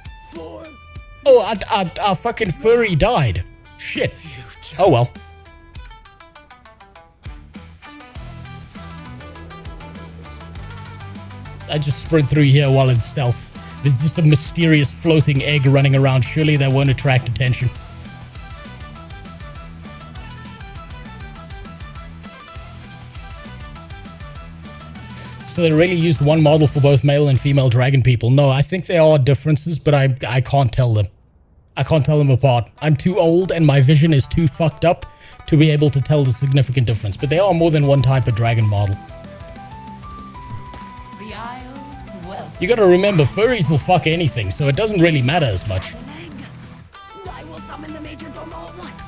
Oh, our fucking furry died. Shit. Oh well. I just sprint through here while in stealth. There's just a mysterious floating egg running around. Surely that won't attract attention. So they really used one model for both male and female dragon people. No, I think there are differences, but I can't tell them. I can't tell them apart. I'm too old and my vision is too fucked up to be able to tell the significant difference. But there are more than one type of dragon model. You gotta remember, furries will fuck anything, so it doesn't really matter as much.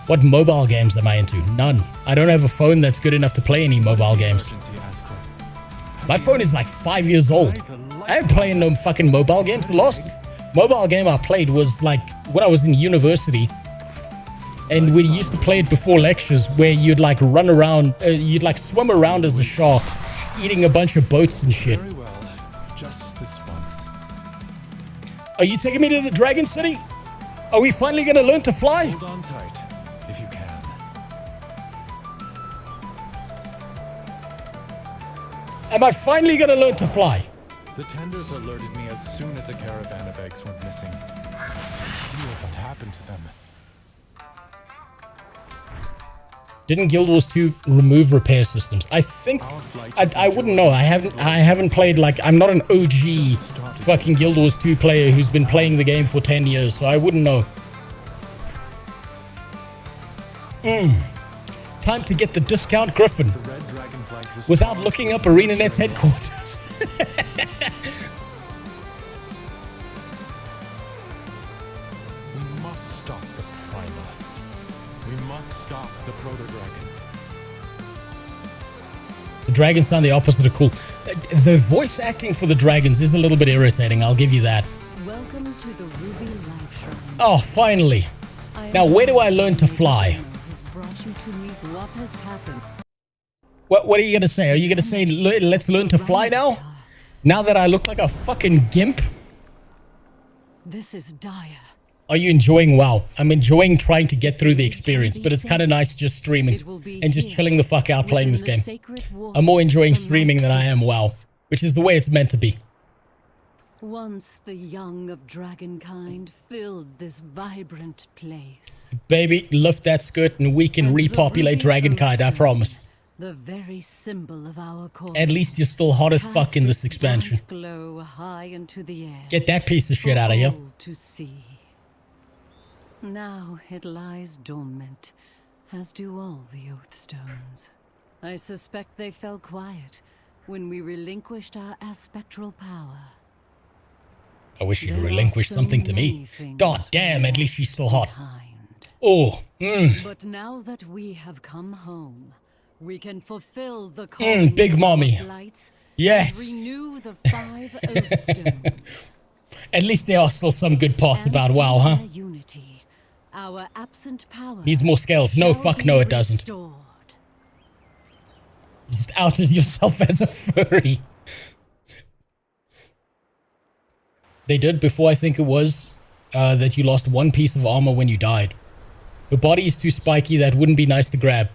What mobile games am I into? None. I don't have a phone that's good enough to play any mobile games. My phone is like 5 years old. I ain't playing no fucking mobile games. The last mobile game I played was like when I was in university. And we used to play it before lectures where you'd like run around, you'd like swim around as a shark, eating a bunch of boats and shit. Are you taking me to the Dragon City? Are we finally gonna learn to fly? Hold on tight, if you can. Am I finally gonna learn to fly? The tenders alerted me as soon as a caravan of eggs went missing. Feel what happened to them. Didn't Guild Wars 2 remove repair systems? I think I wouldn't know. I haven't played, like, I'm not an OG fucking Guild Wars 2 player who's been playing the game for 10 years, so I wouldn't know. Time to get the discount Griffin without looking up ArenaNet's headquarters. We must stop the Primalists. We must stop the Proto-Dragons. The dragons sound the opposite of cool. The voice acting for the dragons is a little bit irritating, I'll give you that. Welcome to the Ruby Life Shrine. Oh, finally. Now, where do I learn to fly? What has happened? What are you gonna say? Are you gonna say, let's learn to fly now? Now that I look like a fucking gimp? This is dire. Are you enjoying WoW? I'm enjoying trying to get through the experience, but it's kind of nice just streaming and just chilling the fuck out playing this game. I'm more enjoying streaming than I am WoW, which is the way it's meant to be. Once the young of dragonkind filled this vibrant place. Baby, lift that skirt and we can repopulate dragonkind, I promise. The very symbol of our core. At least you're still hot as fuck in this expansion. Glow high into the air. Get that piece of shit out of here. To see. Now it lies dormant, as do all the Oathstones. I suspect they fell quiet when we relinquished our aspectral power. I wish you'd relinquish something to me. God damn, at least she's still hot. Oh, But now that we have come home, we can fulfill the big mommy. Yes. Renew the 5 Oathstones. At least there are still some good parts about WoW, huh? Unity, our absent power Needs more scales. No, fuck no, it doesn't. Just outed yourself as a furry. They did before, I think it was that you lost one piece of armor when you died. Her body is too spiky, that wouldn't be nice to grab.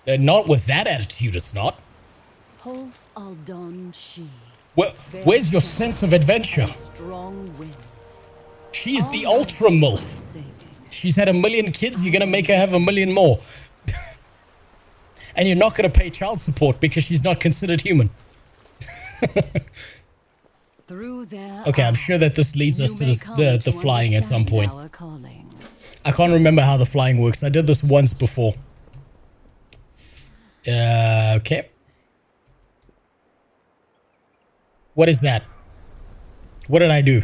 Not with that attitude, it's not. Where's your sense of adventure? She is the ultra MILF. She's had 1 million kids, you're gonna make her have 1 million more. And you're not gonna pay child support because she's not considered human. Okay, I'm sure that this leads us to the flying at some point. I can't remember how the flying works. I did this once before. Okay. What is that? What did I do?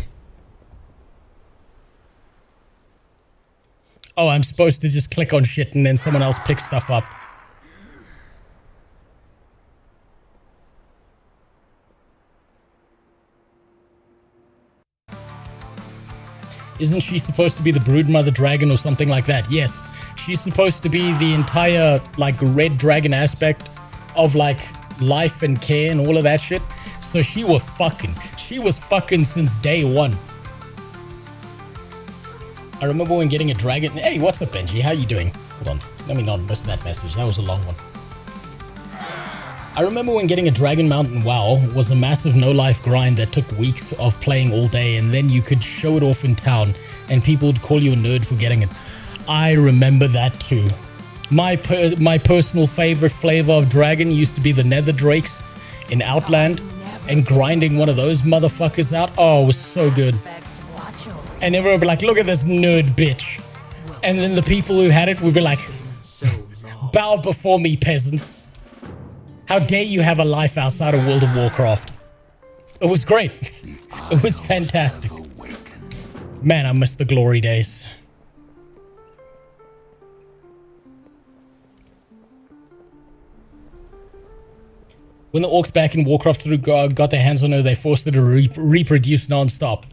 Oh, I'm supposed to just click on shit and then someone else picks stuff up. Isn't she supposed to be the broodmother dragon or something like that? Yes. She's supposed to be the entire, like, red dragon aspect of, like, life and care and all of that shit. So she was fucking. She was fucking since day one. I remember when getting a dragon... Hey, what's up, Benji? How you doing? Hold on. Let me not miss that message. That was a long one. I remember when getting a dragon mount in WoW was a massive no-life grind that took weeks of playing all day, and then you could show it off in town and people would call you a nerd for getting it. I remember that too. My personal favorite flavor of dragon used to be the nether drakes in Outland, and grinding one of those motherfuckers out. Oh, it was so good. And everyone would be like, look at this nerd bitch. And then the people who had it would be like, bow before me, peasants. How dare you have a life outside of World of Warcraft? It was great. It was fantastic. Man, I miss the glory days. When the orcs back in Warcraft 3 got their hands on her, they forced her to reproduce non-stop.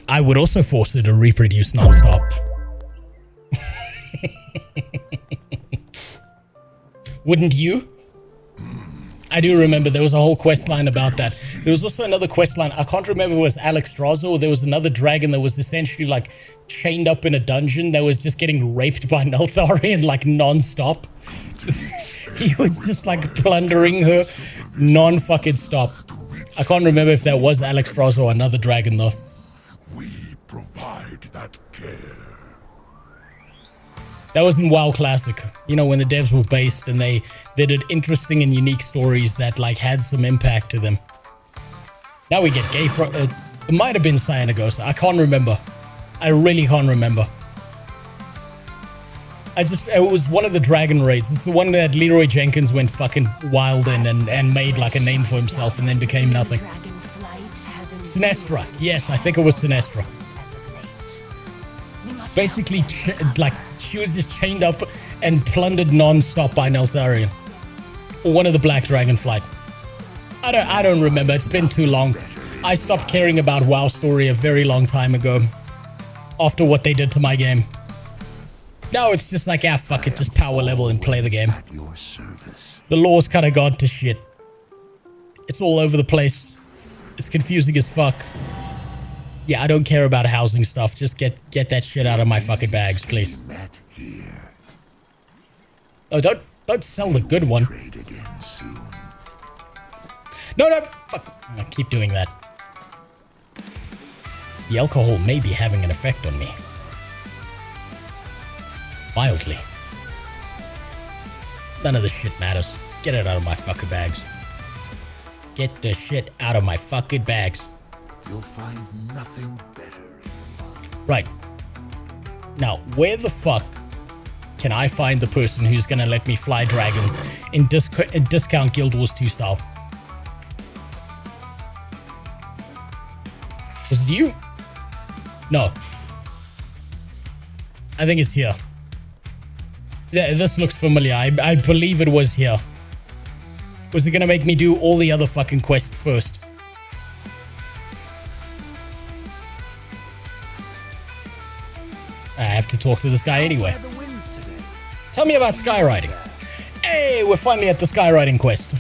I would also force her to reproduce non-stop. Wouldn't you? I do remember there was a whole quest line about that. There was also another quest line. I can't remember if it was Alexstrasza or there was another dragon that was essentially like chained up in a dungeon that was just getting raped by Neltharion like non-stop. He was just like plundering her non-fucking stop. I can't remember if that was Alexstrasza or another dragon though. We provide that care. That was in WoW Classic, you know, when the devs were based and they did interesting and unique stories that like had some impact to them. Now we get gay from it might have been Cyanogosa. I can't remember. I really can't remember. It was one of the dragon raids. It's the one that Leroy Jenkins went fucking wild in and made like a name for himself and then became nothing. Sinestra. Yes, I think it was Sinestra. Basically, like, she was just chained up and plundered non-stop by Neltharion. Or one of the Black Dragon Flight. I don't remember. It's been too long. I stopped caring about WoW story a very long time ago. After what they did to my game. Now it's just like, ah, fuck it. Just power level and play the game. The lore's kind of gone to shit. It's all over the place. It's confusing as fuck. Yeah, I don't care about housing stuff. Just get that shit out of my fucking bags, please. Oh, don't sell the good one. No, fuck. I keep doing that. The alcohol may be having an effect on me. Mildly. None of this shit matters. Get it out of my fucking bags. Get the shit out of my fucking bags. You'll find nothing better. Right. Now, where the fuck can I find the person who's gonna let me fly dragons in discount Guild Wars 2 style? Was it you? No. I think it's here. Yeah, this looks familiar. I believe it was here. Was it gonna make me do all the other fucking quests first? I have to talk to this guy anyway. Tell me about skywriting. Hey, we're finally at the skywriting quest.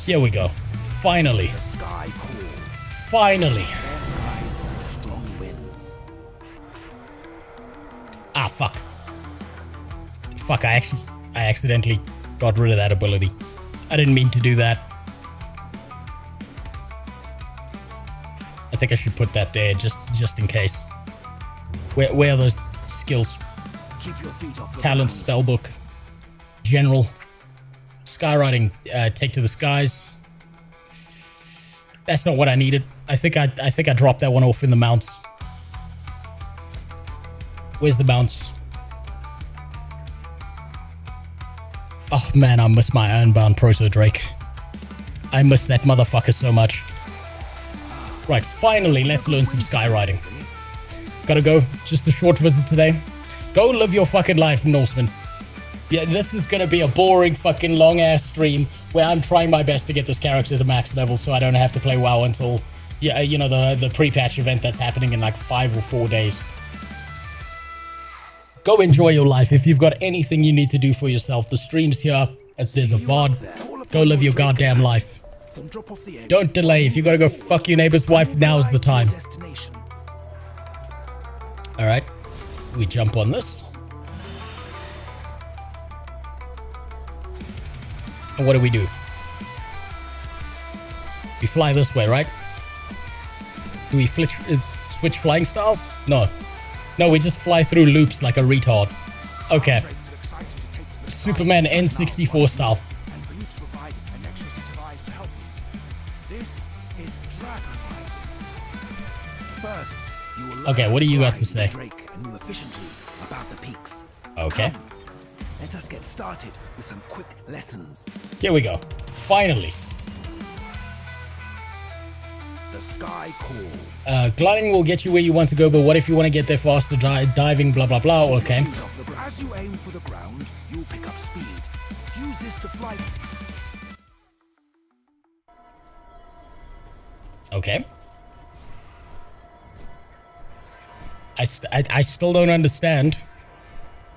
Here we go. Finally. The sky calls. Finally. Fair skies and strong winds. Ah, fuck. Fuck, I accidentally got rid of that ability. I didn't mean to do that. I think I should put that there just in case. Where are those skills? Keep your feet off the Talent, spellbook, general, skywriting, take to the skies. That's not what I needed. I think I dropped that one off in the mounts. Where's the mounts? Oh man, I miss my Ironbound Proto Drake. I miss that motherfucker so much. Right, finally, let's learn some skywriting. Gotta go. Just a short visit today. Go live your fucking life, Norseman. Yeah, this is gonna be a boring fucking long-ass stream where I'm trying my best to get this character to max level so I don't have to play WoW until, yeah, you know, the pre-patch event that's happening in like 5 or 4 days. Go enjoy your life. If you've got anything you need to do for yourself, the stream's here. There's a VOD. Go live your goddamn life. Don't delay. If you gotta go fuck your neighbor's wife, now's the time. Alright. We jump on this. And what do? We fly this way, right? Do we switch flying styles? No. No, we just fly through loops like a retard. Okay. Superman N64 style. Okay, what do you got to say? Okay. Let us get started with some quick lessons. Here we go. Finally. The sky calls. Gliding will get you where you want to go, but what if you want to get there faster? Diving, blah, blah, blah. Okay. As you aim for the ground, you'll pick up speed. Use this to fly. Okay. I still don't understand.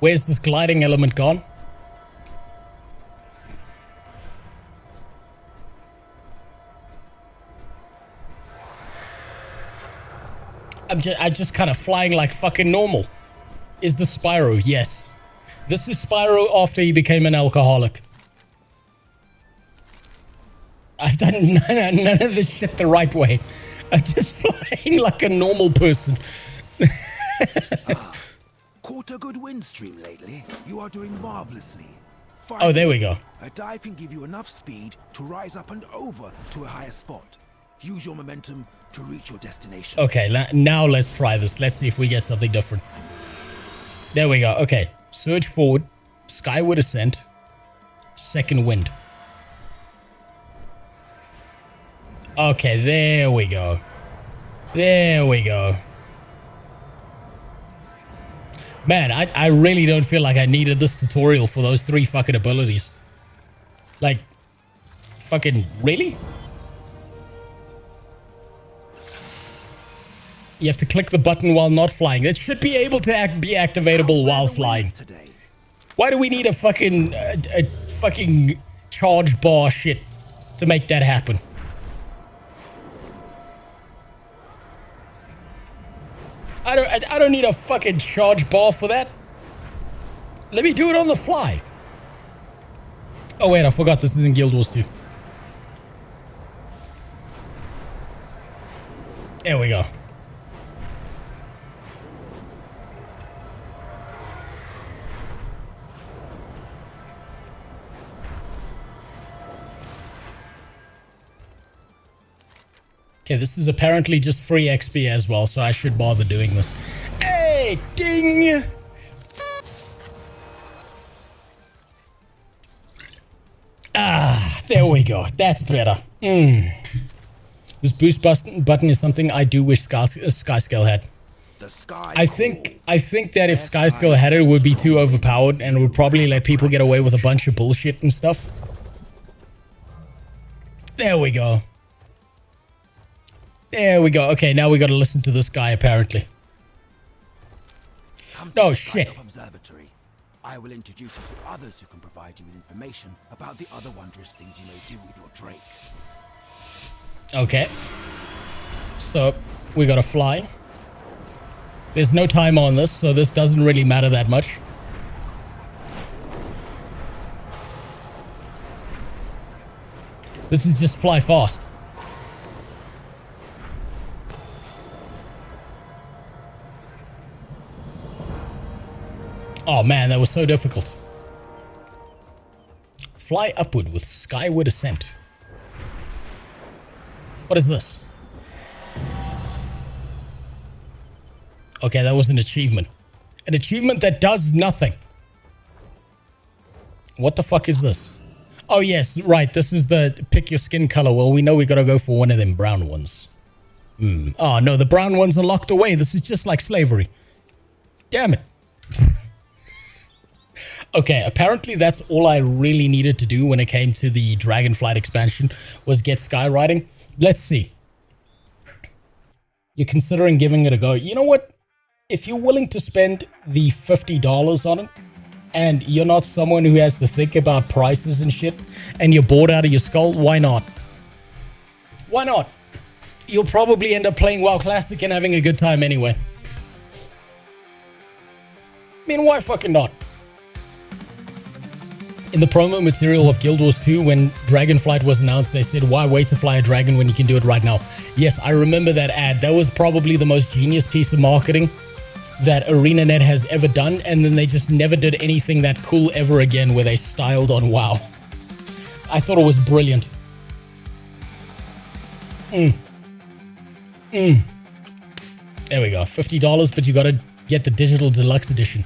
Where's this gliding element gone? I'm just kind of flying like fucking normal. Is the Spyro? Yes. This is Spyro after he became an alcoholic. I've done none of this shit the right way. I'm just flying like a normal person. Caught a good wind stream lately. You are doing marvelously. Oh, there we go. A dive can give you enough speed to rise up and over to a higher spot. Use your momentum to reach your destination. Okay, now let's try this. Let's see if we get something different. There we go. Okay. Surge forward. Skyward ascent. Second wind. Okay, there we go. There we go. Man, I really don't feel like I needed this tutorial for those 3 fucking abilities. Like, fucking, really? You have to click the button while not flying. It should be able to be activatable while flying. Why do we need a fucking charge bar shit to make that happen? I don't need a fucking charge bar for that. Let me do it on the fly. Oh wait, I forgot this is in Guild Wars 2. There we go. Okay, this is apparently just free XP as well, so I should bother doing this. Hey, ding! Ah, there we go. That's better. This boost button is something I do wish Skyscale had. I think that if Skyscale had it, it would be too overpowered and it would probably let people get away with a bunch of bullshit and stuff. There we go. There we go. Okay, now we gotta listen to this guy, apparently. Oh, shit. I will introduce you to others who can provide you with information about the other wondrous things you may do with your Drake. Okay. So, we gotta fly. There's no time on this, so this doesn't really matter that much. This is just fly fast. Oh man, that was so difficult. Fly upward with skyward ascent. What is this? Okay, that was an achievement. An achievement that does nothing. What the fuck is this? Oh yes, right, this is the pick your skin color. Well, we know we gotta go for one of them brown ones. Oh no, the brown ones are locked away. This is just like slavery. Damn it. Okay, apparently that's all I really needed to do when it came to the Dragonflight expansion was get skywriting. Let's see. You're considering giving it a go. You know what? If you're willing to spend the $50 on it, and you're not someone who has to think about prices and shit, and you're bored out of your skull, why not? Why not? You'll probably end up playing WoW Classic and having a good time anyway. I mean, why fucking not? In the promo material of Guild Wars 2, when Dragonflight was announced, they said, why wait to fly a dragon when you can do it right now? Yes, I remember that ad. That was probably the most genius piece of marketing that ArenaNet has ever done, and then they just never did anything that cool ever again where they styled on WoW. I thought it was brilliant. There we go. $50, but you gotta get the digital deluxe edition.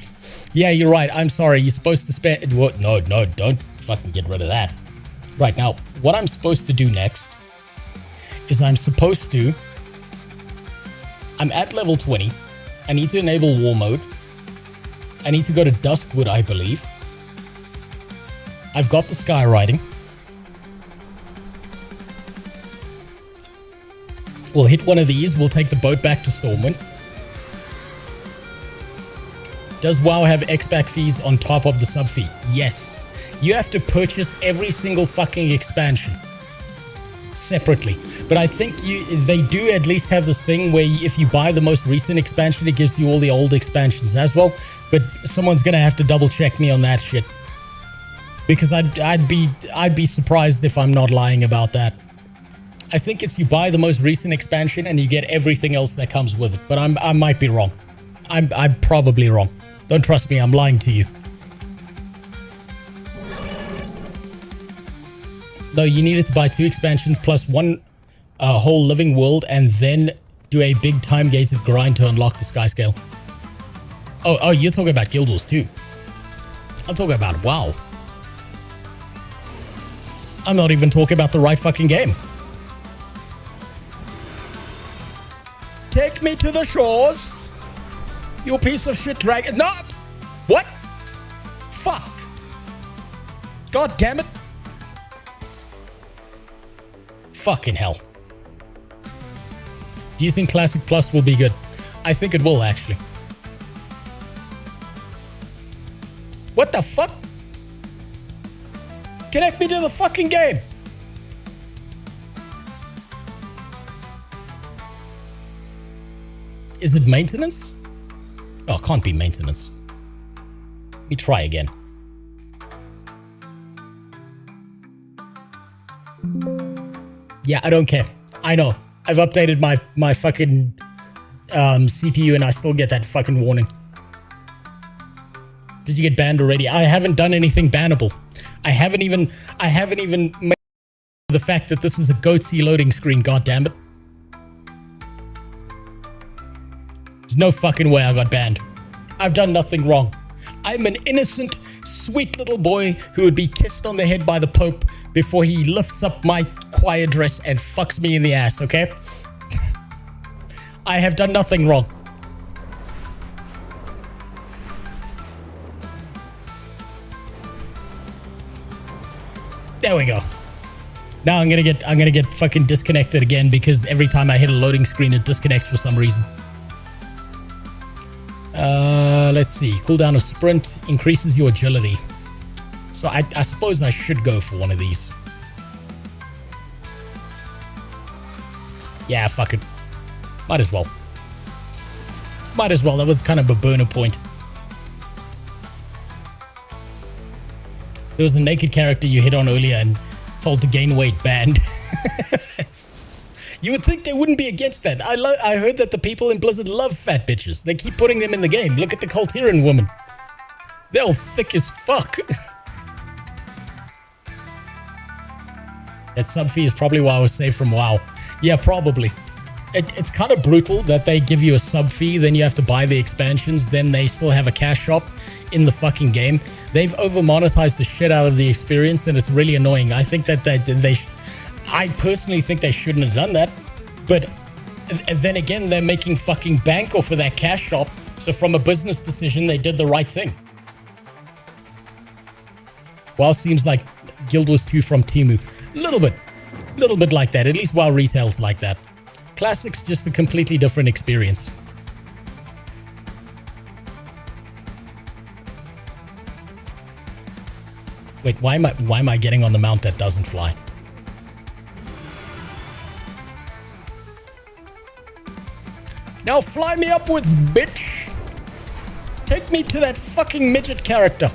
Yeah, you're right. I'm sorry. You're supposed to spend... What? No, don't fucking get rid of that. Right, now, what I'm supposed to do next is I'm supposed to... I'm at level 20. I need to enable war mode. I need to go to Duskwood, I believe. I've got the skywriting. We'll hit one of these. We'll take the boat back to Stormwind. Does WoW have expac fees on top of the sub fee? Yes. You have to purchase every single fucking expansion separately. But I think they do at least have this thing where if you buy the most recent expansion, it gives you all the old expansions as well. But someone's gonna have to double check me on that shit, because I'd be surprised if I'm not lying about that. I think it's you buy the most recent expansion and you get everything else that comes with it. But I might be wrong. I'm probably wrong. Don't trust me, I'm lying to you. No, you needed to buy 2 expansions plus one whole living world and then do a big time-gated grind to unlock the sky scale. Oh, you're talking about Guild Wars 2. I'm talking about WoW. I'm not even talking about the right fucking game. Take me to the shores. You piece of shit dragon. No! What? Fuck. God damn it. Fucking hell. Do you think Classic Plus will be good? I think it will, actually. What the fuck? Connect me to the fucking game. Is it maintenance? Oh, it can't be maintenance. Let me try again. Yeah, I don't care. I know. I've updated my fucking CPU and I still get that fucking warning. Did you get banned already? I haven't done anything bannable. I haven't even made the fact that this is a goatsy loading screen, goddammit. There's no fucking way I got banned. I've done nothing wrong. I'm an innocent, sweet little boy who would be kissed on the head by the Pope before he lifts up my choir dress and fucks me in the ass, okay? I have done nothing wrong. There we go. Now I'm gonna get fucking disconnected again because every time I hit a loading screen it disconnects for some reason. Let's see. Cooldown of sprint increases your agility. So I suppose I should go for one of these. Yeah, fuck it. Might as well. Might as well. That was kind of a burner point. There was a naked character you hit on earlier and told to gain weight banned. You would think they wouldn't be against that. I heard that the people in Blizzard love fat bitches. They keep putting them in the game. Look at the Coltiran woman. They're all thick as fuck. That sub fee is probably why I was saved from WoW. Yeah, probably. It's kind of brutal that they give you a sub fee, then you have to buy the expansions, then they still have a cash shop in the fucking game. They've over-monetized the shit out of the experience, and it's really annoying. I think that I personally think they shouldn't have done that, but then again, they're making fucking bank off of that cash shop, so from a business decision, they did the right thing. WoW seems like Guild Wars 2 from Temu. Little bit like that. At least WoW retail's like that. Classic's just a completely different experience. Wait, why am I getting on the mount that doesn't fly? Now fly me upwards, bitch! Take me to that fucking midget character.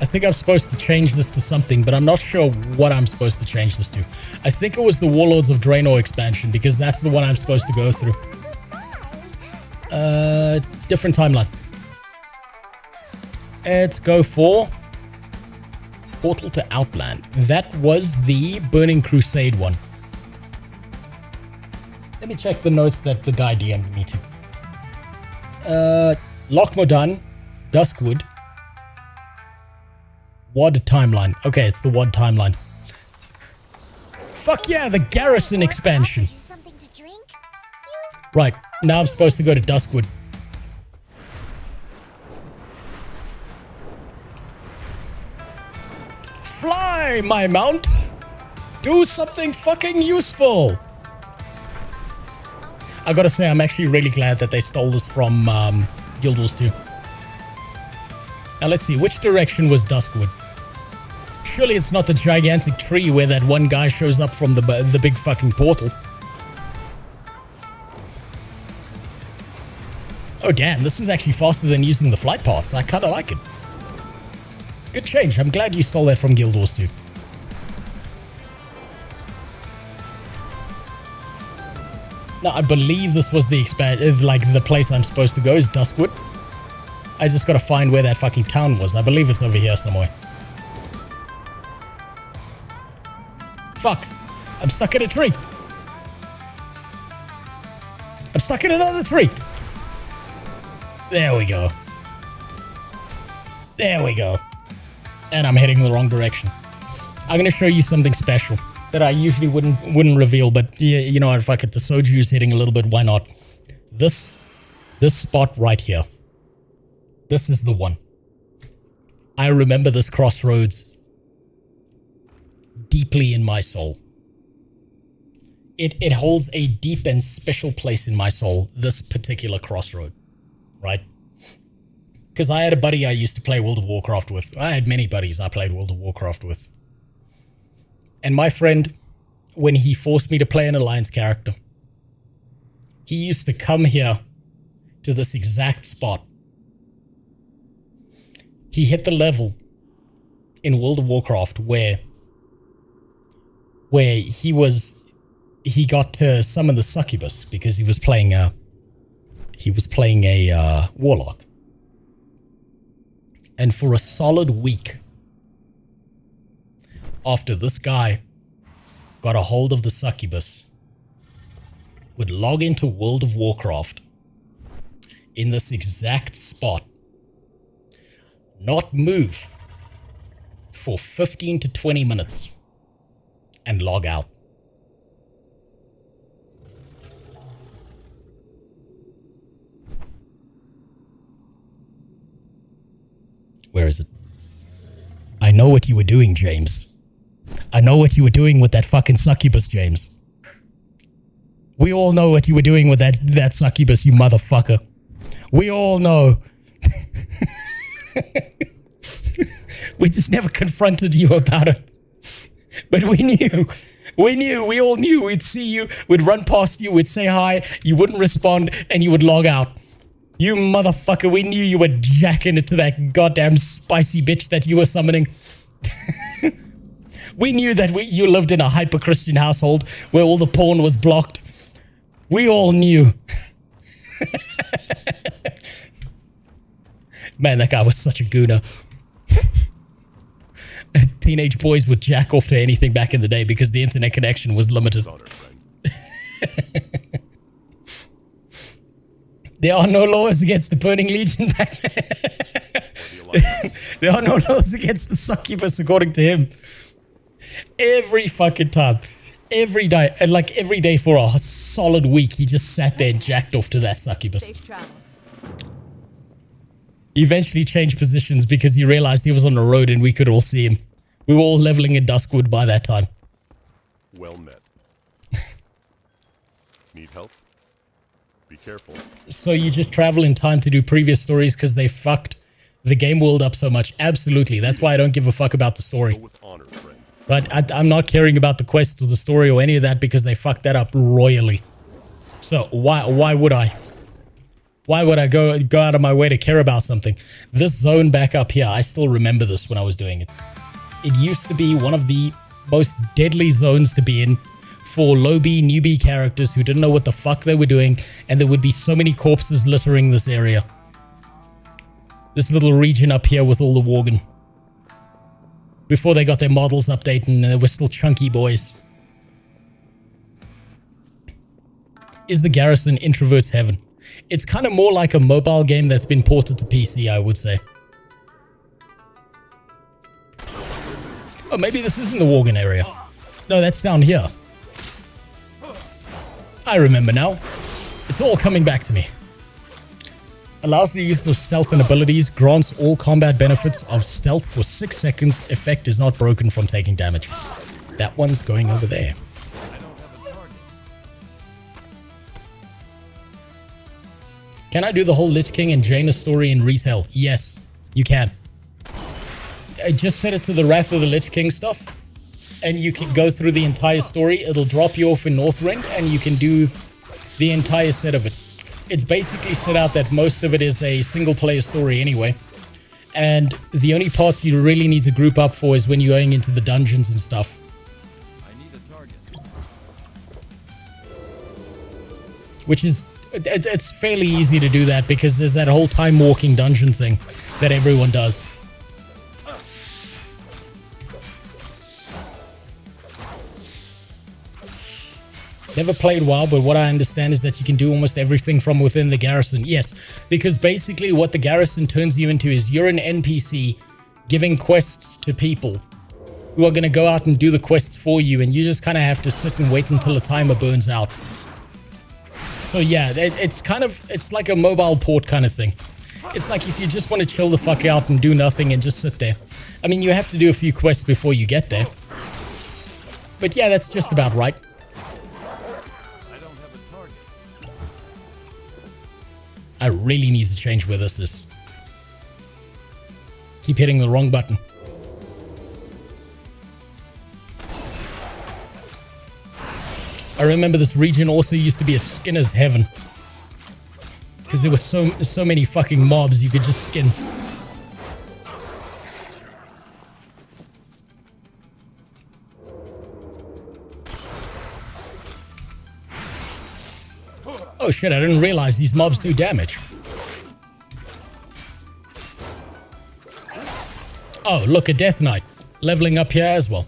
I think I'm supposed to change this to something, but I'm not sure what I'm supposed to change this to. I think it was the Warlords of Draenor expansion, because that's the one I'm supposed to go through. Different timeline. Let's go for Portal to Outland. That was the Burning Crusade one. Let me check the notes that the guy DM'd me to. Loch Modan, Duskwood, WoD timeline. Okay, it's the WoD timeline. Fuck yeah, the Garrison expansion. Right, now I'm supposed to go to Duskwood. Fly, my mount! Do something fucking useful! I gotta say, I'm actually really glad that they stole this from Guild Wars 2. Now let's see, which direction was Duskwood? Surely it's not the gigantic tree where that one guy shows up from the big fucking portal. Oh damn, this is actually faster than using the flight paths. I kinda like it. Good change. I'm glad you stole that from Guild Wars 2. Now, I believe this was the the place I'm supposed to go is Duskwood. I just gotta find where that fucking town was. I believe it's over here somewhere. Fuck. I'm stuck in a tree. I'm stuck in another tree. There we go. There we go. And I'm heading in the wrong direction. I'm gonna show you something special that I usually wouldn't reveal, but yeah, you know what, fuck it, the soju's hitting a little bit, why not? This spot right here. This is the one. I remember this crossroads deeply in my soul. It holds a deep and special place in my soul, this particular crossroad, right? Because I had a buddy I used to play World of Warcraft with. I had many buddies I played World of Warcraft with. And my friend, when he forced me to play an Alliance character, he used to come here to this exact spot. He hit the level in World of Warcraft where he got to summon the succubus because he was playing a warlock. And for a solid week after this guy got a hold of the succubus, would log into World of Warcraft in this exact spot, not move for 15 to 20 minutes, and log out. Where is it? I know what you were doing, James. I know what you were doing with that fucking succubus, James. We all know what you were doing with that succubus, you motherfucker. We all know. We just never confronted you about it. But we knew. We all knew. We'd see you, we'd run past you, we'd say hi, you wouldn't respond, and you would log out. You motherfucker, we knew you were jacking it to that goddamn spicy bitch that you were summoning. We knew that you lived in a hyper-Christian household where all the porn was blocked. We all knew. Man, that guy was such a gooner. Teenage boys would jack off to anything back in the day because the internet connection was limited. There are no laws against the Burning Legion back then. There are no laws against the succubus, according to him. Every fucking time. Every day. And like every day for a solid week, he just sat there and jacked off to that succubus. He eventually changed positions because he realized he was on the road and we could all see him. We were all leveling in Duskwood by that time. Well met. Need help? Be careful. So you just travel in time to do previous stories because they fucked the game world up so much? Absolutely. That's why I don't give a fuck about the story. With honor, friend. Right? I'm not caring about the quest or the story or any of that because they fucked that up royally. So why would I? Why would I go out of my way to care about something? This zone back up here, I still remember this when I was doing it. It used to be one of the most deadly zones to be in for low-B, newbie characters who didn't know what the fuck they were doing, and there would be so many corpses littering this area. This little region up here with all the Worgen. Before they got their models updated and they were still chunky boys. Is the Garrison Introvert's Heaven? It's kind of more like a mobile game that's been ported to PC, I would say. Oh, maybe this isn't the Worgen area. No, that's down here. I remember now. It's all coming back to me. Allows the use of stealth and abilities. Grants all combat benefits of stealth for 6 seconds. Effect is not broken from taking damage. That one's going over there. Can I do the whole Lich King and Jaina story in retail? Yes, you can. I just set it to the Wrath of the Lich King stuff, and you can go through the entire story. It'll drop you off in Northrend, and you can do the entire set of it. It's basically set out that most of it is a single-player story anyway, and the only parts you really need to group up for is when you're going into the dungeons and stuff. I need a target. Which is... It's fairly easy to do that because there's that whole time-walking dungeon thing that everyone does. Never played WoW, but what I understand is that you can do almost everything from within the garrison. Yes, because basically what the garrison turns you into is you're an NPC giving quests to people who are going to go out and do the quests for you, and you just kind of have to sit and wait until the timer burns out. So yeah, it's like a mobile port kind of thing. It's like if you just want to chill the fuck out and do nothing and just sit there. I mean, you have to do a few quests before you get there. But yeah, that's just about right. I don't have a target. I really need to change where this is. Keep hitting the wrong button. I remember this region also used to be a skinner's heaven. Because there were so many fucking mobs you could just skin. Oh shit, I didn't realize these mobs do damage. Oh, look, a Death Knight. Leveling up here as well.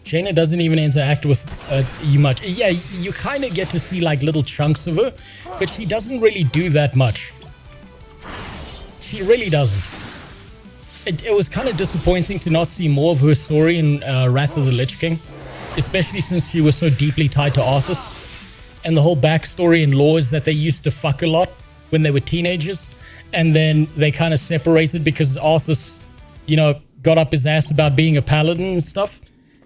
Jaina doesn't even interact with you much. Yeah, you kind of get to see like little chunks of her, but she doesn't really do that much. She really doesn't. It was kind of disappointing to not see more of her story in Wrath of the Lich King, especially since she was so deeply tied to Arthas. And the whole backstory and lore is that they used to fuck a lot when they were teenagers, and then they kind of separated because Arthas, you know, got up his ass about being a paladin and stuff,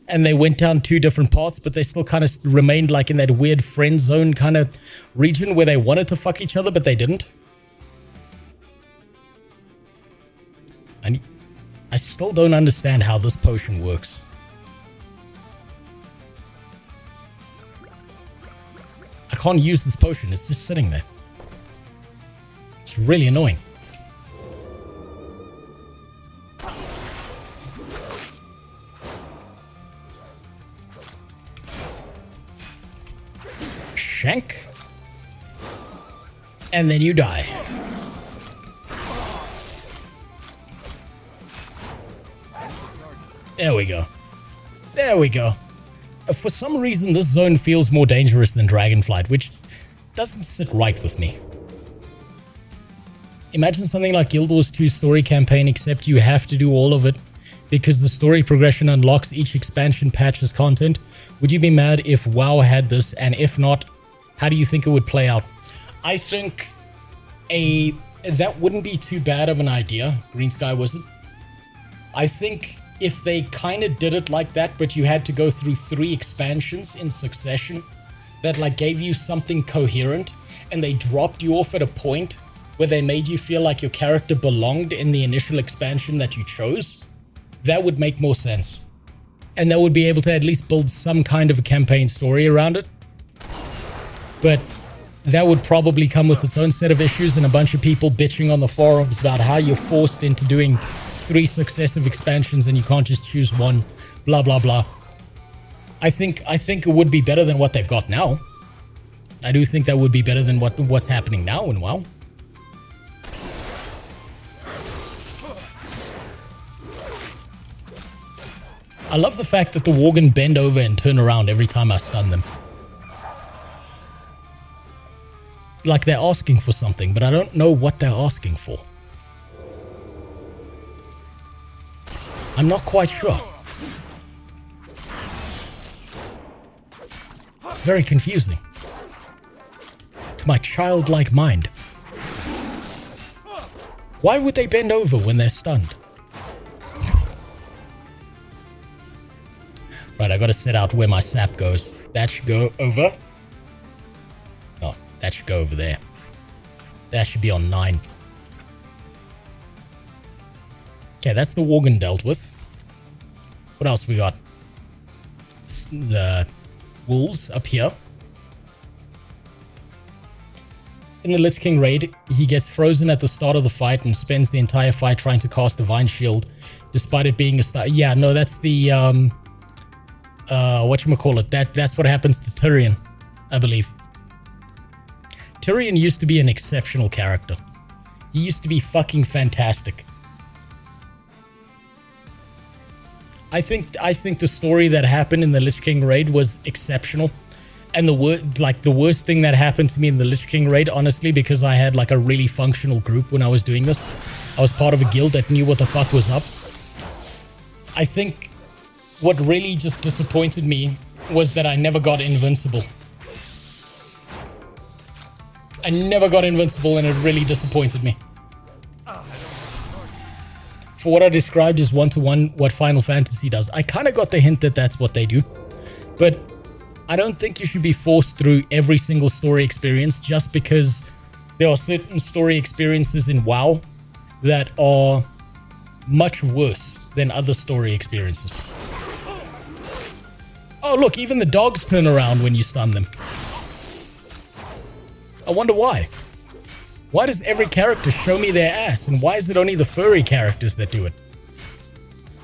and they went down 2 different paths, but they still kind of remained like in that weird friend zone kind of region where they wanted to fuck each other, but they didn't. I still don't understand how this potion works. I can't use this potion, it's just sitting there. It's really annoying. Shank. And then you die. There we go. There we go. For some reason, this zone feels more dangerous than Dragonflight, which doesn't sit right with me. Imagine something like Guild Wars 2 story campaign, except you have to do all of it because the story progression unlocks each expansion patch as content. Would you be mad if WoW had this? And if not, how do you think it would play out? I think that wouldn't be too bad of an idea, Green Sky Wizard. I think if they kind of did it like that, but you had to go through 3 expansions in succession that like gave you something coherent, and they dropped you off at a point where they made you feel like your character belonged in the initial expansion that you chose, that would make more sense. And that would be able to at least build some kind of a campaign story around it. But that would probably come with its own set of issues and a bunch of people bitching on the forums about how you're forced into doing 3 successive expansions and you can't just choose one, blah blah blah. I think it would be better than what they've got now. I do think that would be better than what's happening now in WoW. I love the fact that the Worgen bend over and turn around every time I stun them. Like they're asking for something, but I don't know what they're asking for. I'm not quite sure. It's very confusing. To my childlike mind. Why would they bend over when they're stunned? Right, I gotta set out where my sap goes. That should go over. Oh, that should go over there. That should be on 9. Okay, that's the Worgen dealt with. What else we got? The wolves up here. In the Lich King raid, he gets frozen at the start of the fight and spends the entire fight trying to cast Divine Shield, despite it being a star. Yeah, no, that's the whatchamacallit. That's what happens to Tyrion, I believe. Tyrion used to be an exceptional character. He used to be fucking fantastic. I think the story that happened in the Lich King raid was exceptional. And the worst thing that happened to me in the Lich King raid, honestly, because I had like a really functional group when I was doing this. I was part of a guild that knew what the fuck was up. I think what really just disappointed me was that I never got invincible. I never got invincible and it really disappointed me. For what I described as one-to-one what Final Fantasy does, I kind of got the hint that that's what they do. But I don't think you should be forced through every single story experience just because there are certain story experiences in WoW that are much worse than other story experiences. Oh look, even the dogs turn around when you stun them. I wonder why. Why does every character show me their ass, and why is it only the furry characters that do it?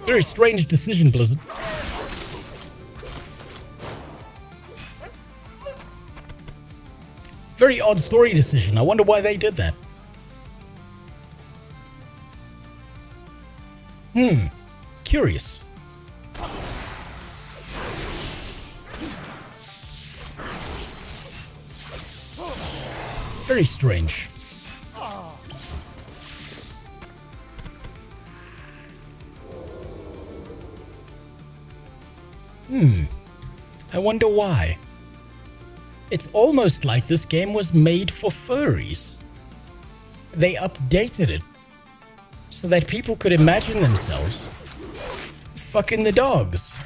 Very strange decision, Blizzard. Very odd story decision. I wonder why they did that. Curious. Very strange. I wonder why. It's almost like this game was made for furries. They updated it so that people could imagine themselves fucking the dogs.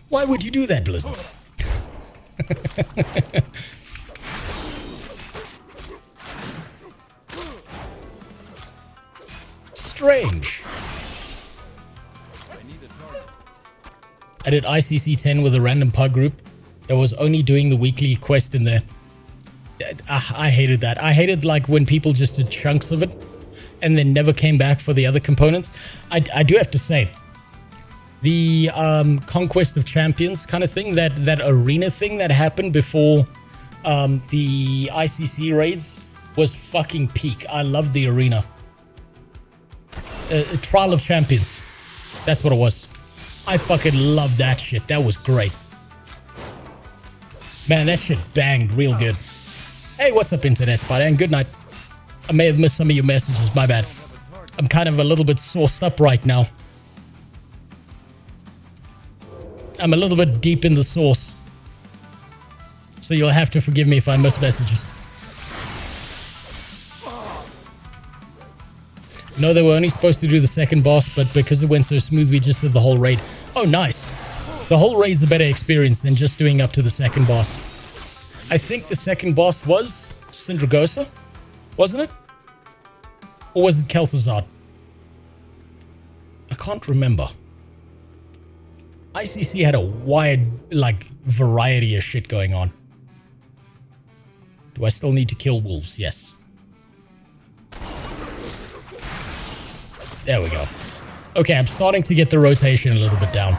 Why would you do that, Blizzard? Strange. I did ICC 10 with a random pug group that was only doing the weekly quest in there. I hated that. I hated like when people just did chunks of it and then never came back for the other components. I do have to say, the Conquest of Champions kind of thing, that arena thing that happened before the ICC raids was fucking peak. I loved the arena. Trial of Champions. That's what it was. I fucking loved that shit. That was great. Man, that shit banged real good. Hey, what's up, Internet Spider? And good night. I may have missed some of your messages. My bad. I'm kind of a little bit sauced up right now. I'm a little bit deep in the sauce. So you'll have to forgive me if I miss messages. No, they were only supposed to do the second boss, but because it went so smooth, we just did the whole raid. Oh, nice. The whole raid's a better experience than just doing up to the second boss. I think the second boss was Syndragosa, wasn't it? Or was it Kel'Thuzad? I can't remember. ICC had a wide, like, variety of shit going on. Do I still need to kill wolves? Yes. There we go. Okay, I'm starting to get the rotation a little bit down.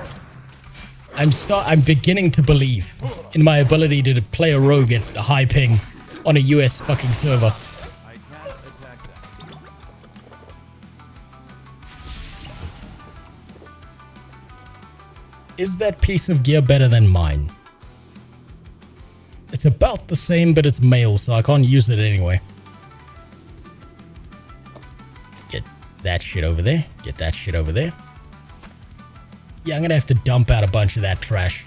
I'm beginning to believe in my ability to play a rogue at a high ping on a US fucking server. Is that piece of gear better than mine? It's about the same, but it's male, so I can't use it anyway. Get that shit over there. Get that shit over there. Yeah, I'm gonna have to dump out a bunch of that trash.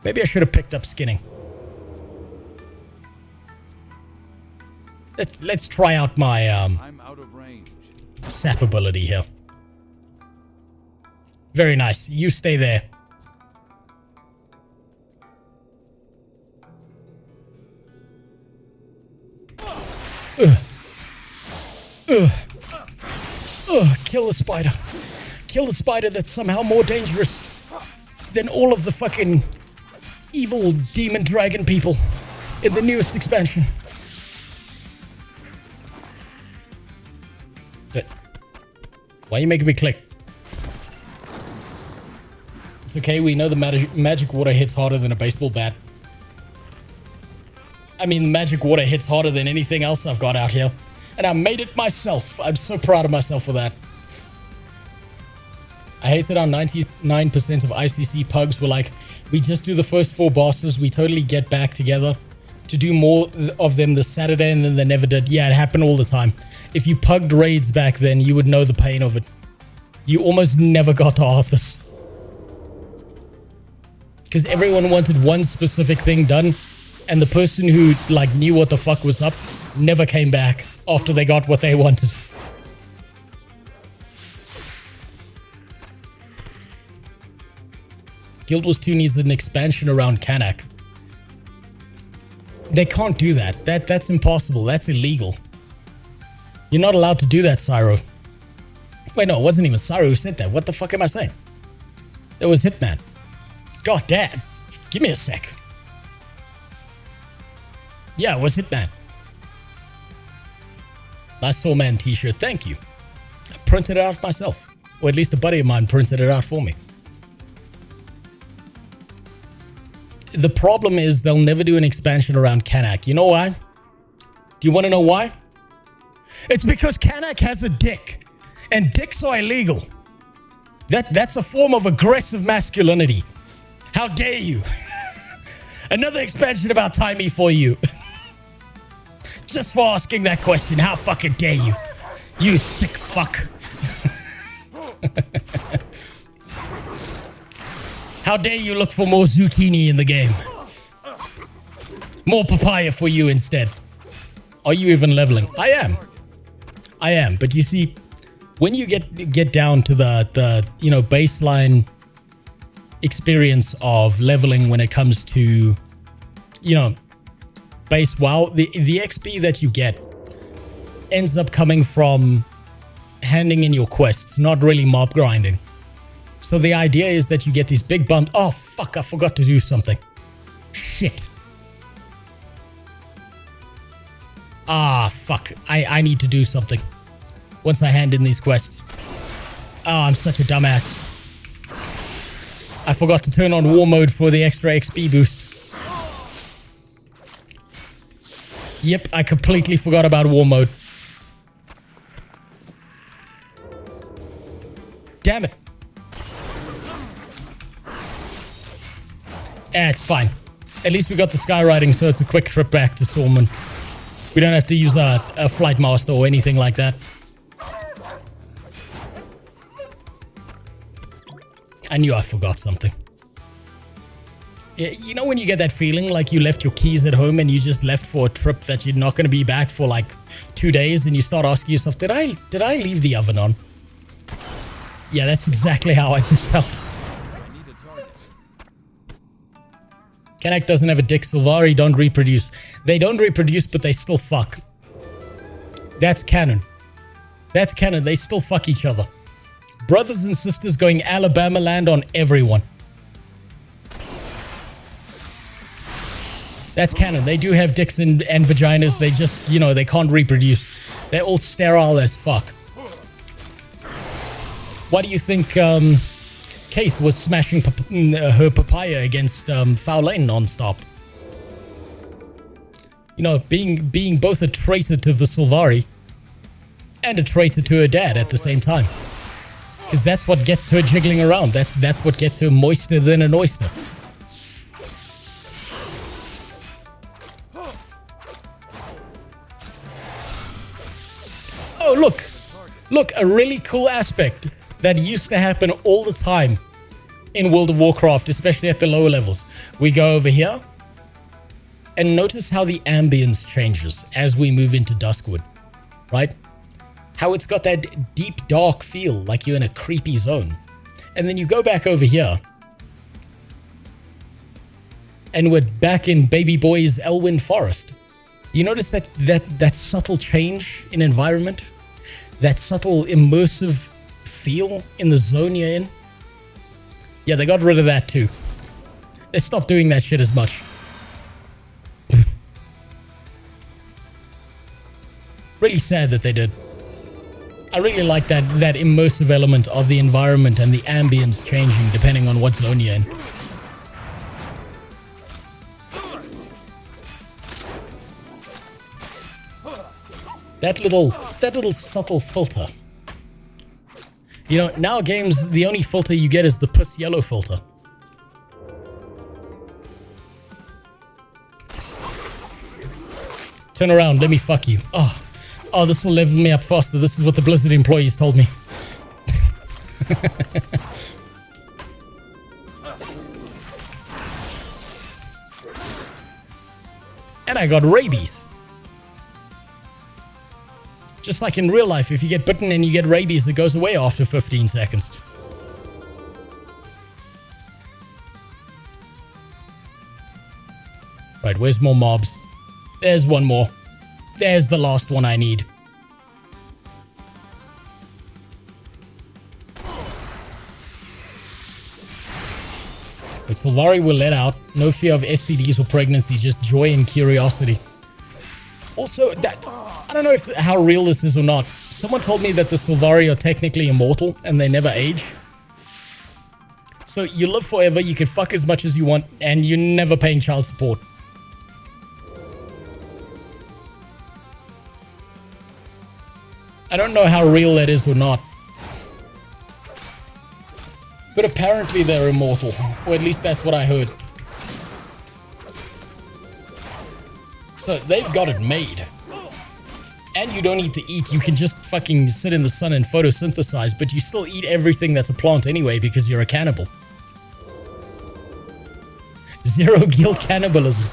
Maybe I should have picked up skinning. Let's try out my I'm out of range. sap ability here. Very nice. You stay there. Kill the spider. Kill the spider that's somehow more dangerous than all of the fucking evil demon dragon people in the newest expansion. Why are you making me click? It's okay, we know the magic water hits harder than a baseball bat. I mean, magic water hits harder than anything else I've got out here. And I made it myself. I'm so proud of myself for that. I hated how 99% of ICC pugs were like, we just do the first 4 bosses, we totally get back together to do more of them this Saturday, and then they never did. Yeah, it happened all the time. If you pugged raids back then, you would know the pain of it. You almost never got to Arthas. Because everyone wanted one specific thing done, and the person who like knew what the fuck was up never came back after they got what they wanted. Guild Wars 2 needs an expansion around Kanak. They can't do that. That's impossible. That's illegal. You're not allowed to do that, Cyro. Wait, no, it wasn't even Cyro who said that. What the fuck am I saying? It was Hitman. God damn. Give me a sec. Yeah, it was Hitman. Nice Soul Man t-shirt. Thank you. I printed it out myself. Or at least a buddy of mine printed it out for me. The problem is they'll never do an expansion around Kanak. You know why? Do you want to know why? It's because Kanak has a dick. And dicks are illegal. That's a form of aggressive masculinity. How dare you? Another expansion about Timey for you. Just for asking that question. How fucking dare you? You sick fuck. How dare you look for more zucchini in the game? More papaya for you instead. Are you even leveling? I am. But you see, when you get down to the you know, baseline experience of leveling when it comes to, you know, base WoW, the XP that you get ends up coming from handing in your quests, not really mob grinding. So the idea is that you get these big bumps. Oh fuck, I forgot to do something. Shit. Ah fuck, I need to do something once I hand in these quests. Oh, I'm such a dumbass. I forgot to turn on war mode for the extra XP boost. Yep, I completely forgot about war mode. Damn it. It's fine. At least we got the skywriting, so it's a quick trip back to Stormwind. We don't have to use a flight master or anything like that. I knew I forgot something. You know when you get that feeling like you left your keys at home and you just left for a trip that you're not going to be back for like 2 days, and you start asking yourself, did I leave the oven on? Yeah, that's exactly how I just felt. Kanak doesn't have a dick. Sylvari don't reproduce. They don't reproduce, but they still fuck. That's canon. That's canon. They still fuck each other. Brothers and sisters going Alabama land on everyone. That's canon. They do have dicks and vaginas. They just, you know, they can't reproduce. They're all sterile as fuck. Why do you think Keith was smashing her papaya against Foul Lane non-stop? You know, being both a traitor to the Sylvari and a traitor to her dad at the same time. Because that's what gets her jiggling around. That's what gets her moister than an oyster. Oh, look. Look, a really cool aspect that used to happen all the time in World of Warcraft, especially at the lower levels. We go over here and notice how the ambience changes as we move into Duskwood, right? How it's got that deep, dark feel, like you're in a creepy zone. And then you go back over here and we're back in Baby Boy's Elwyn Forest. You notice that subtle change in environment? That subtle, immersive feel in the zone you're in? Yeah, they got rid of that too. They stopped doing that shit as much. Really sad that they did. I really like that immersive element of the environment and the ambience changing depending on what zone you're in. That little subtle filter. You know, now games, the only filter you get is the piss yellow filter. Turn around, let me fuck you. Oh, this will level me up faster. This is what the Blizzard employees told me. And I got rabies. Just like in real life, if you get bitten and you get rabies, it goes away after 15 seconds. Right, where's more mobs? There's one more. There's the last one I need. But Sylvari will let out. No fear of STDs or pregnancy, just joy and curiosity. Also, I don't know how real this is or not. Someone told me that the Sylvari are technically immortal and they never age. So you live forever, you can fuck as much as you want, and you're never paying child support. I don't know how real that is or not. But apparently they're immortal. Or at least that's what I heard. So they've got it made. And you don't need to eat. You can just fucking sit in the sun and photosynthesize, but you still eat everything that's a plant anyway because you're a cannibal. Zero guilt cannibalism.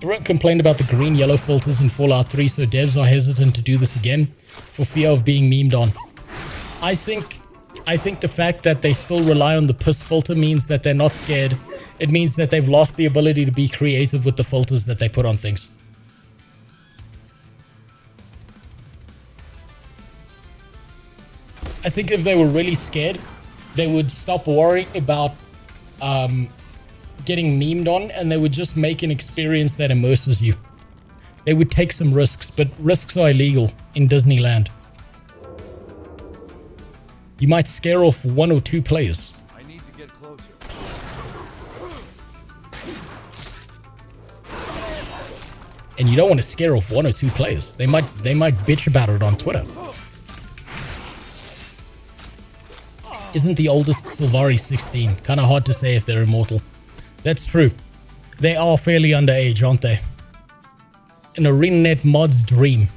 Everyone complained about the green-yellow filters in Fallout 3, so devs are hesitant to do this again for fear of being memed on. I think the fact that they still rely on the piss filter means that they're not scared. It means that they've lost the ability to be creative with the filters that they put on things. I think if they were really scared, they would stop worrying about getting memed on, and they would just make an experience that immerses you. They would take some risks, but risks are illegal in Disneyland. You might scare off 1 or 2 players. I need to get closer. And you don't want to scare off 1 or 2 players. They might bitch about it on Twitter. Isn't the oldest Sylvari 16? Kind of hard to say if they're immortal. That's true. They are fairly underage, aren't they? An ArenaNet mod's dream.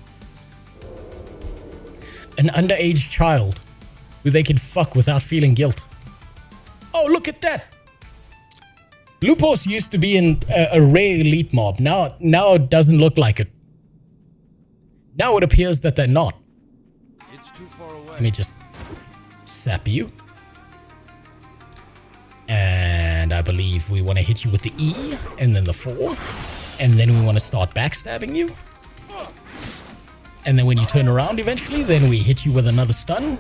An underage child who they can fuck without feeling guilt. Oh, look at that! Lupos used to be in a rare elite mob. Now it doesn't look like it. Now it appears that they're not. It's too far away. Let me just sap you. And I believe we want to hit you with the E, and then the 4. And then we want to start backstabbing you. And then when you turn around eventually, then we hit you with another stun.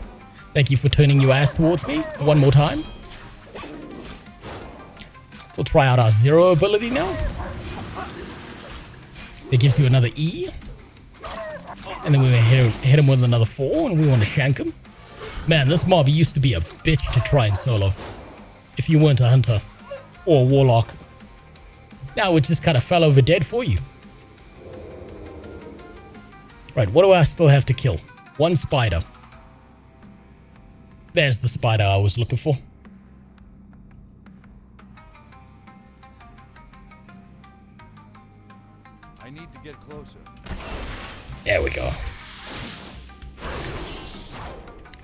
Thank you for turning your ass towards me one more time. We'll try out our 0 ability now. It gives you another E. And then we hit him with another 4, and we want to shank him. Man, this mob used to be a bitch to try and solo. If you weren't a hunter or a warlock. Now it just kind of fell over dead for you. Right, what do I still have to kill? 1 spider. There's the spider I was looking for. I need to get closer. There we go.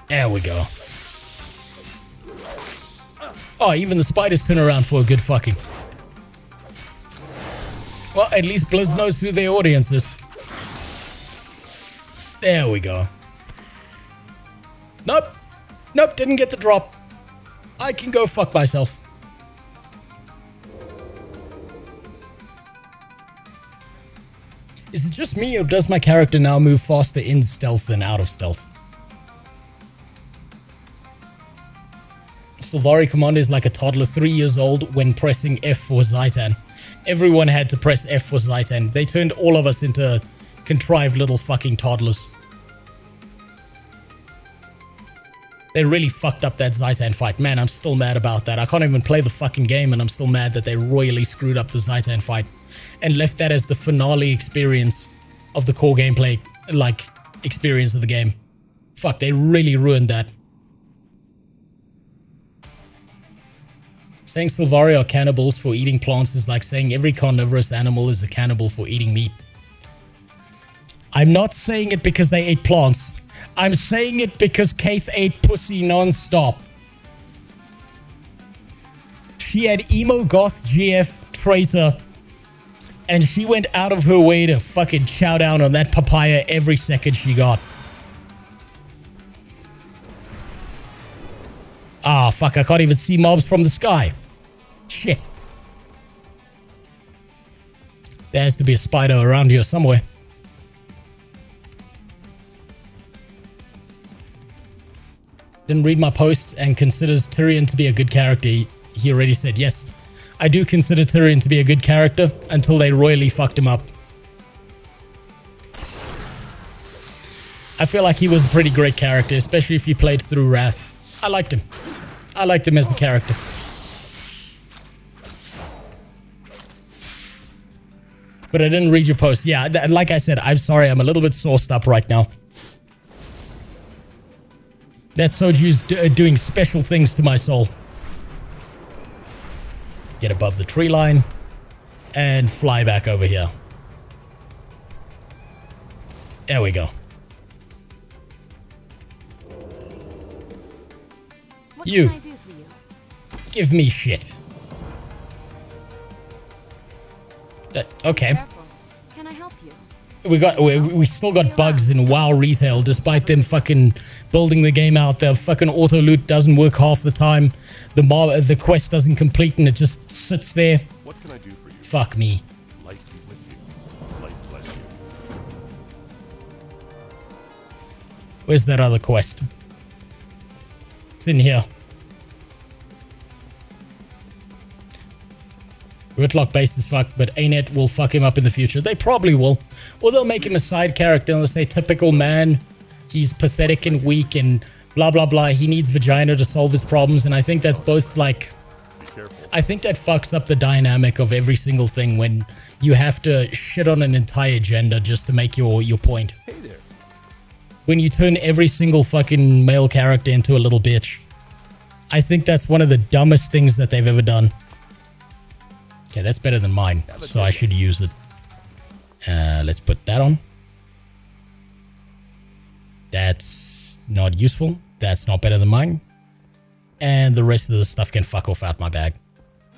There we go. Oh, even the spiders turn around for a good fucking. Well, at least Blizz knows who their audience is. There we go. Nope. Nope, didn't get the drop. I can go fuck myself. Is it just me, or does my character now move faster in stealth than out of stealth? Sylvari Commander is like a toddler 3 years old when pressing F for Zaitan. Everyone had to press F for Zaitan. They turned all of us into contrived little fucking toddlers. They really fucked up that Zaitan fight. Man, I'm still mad about that. I can't even play the fucking game, and I'm still mad that they royally screwed up the Zaitan fight and left that as the finale experience of the core gameplay, like, experience of the game. Fuck, they really ruined that. Saying Sylvari are cannibals for eating plants is like saying every carnivorous animal is a cannibal for eating meat. I'm not saying it because they ate plants. I'm saying it because Kaith ate pussy non-stop. She had emo goth GF traitor, and she went out of her way to fucking chow down on that papaya every second she got. Ah, fuck, I can't even see mobs from the sky. Shit. There has to be a spider around here somewhere. Didn't read my post and considers Tyrion to be a good character. He already said yes. I do consider Tyrion to be a good character until they royally fucked him up. I feel like he was a pretty great character, especially if you played through Wrath. I liked him. I liked him as a character. But I didn't read your post. Yeah, like I said, I'm sorry. I'm a little bit sauced up right now. That soju's doing special things to my soul. Get above the tree line and fly back over here. There we go. What You. can I do for you? Give me shit. Okay. Careful. Can I help you? We still got bugs in WoW retail, despite them fucking building the game out. The fucking auto loot doesn't work half the time. The quest doesn't complete and it just sits there. What can I do for you? Fuck me. Light be with you. Light bless you. Where's that other quest? It's in here. Ritlock based as fuck, but ANET will fuck him up in the future. They probably will. Or they'll make him a side character and they'll say, typical man, he's pathetic and weak and blah blah blah. He needs vagina to solve his problems. And I think that's both like... I think that fucks up the dynamic of every single thing when you have to shit on an entire gender just to make your point. Hey there. When you turn every single fucking male character into a little bitch. I think that's one of the dumbest things that they've ever done. Okay, that's better than mine, so I should use it. Let's put that on. That's not useful. That's not better than mine. And the rest of the stuff can fuck off out my bag.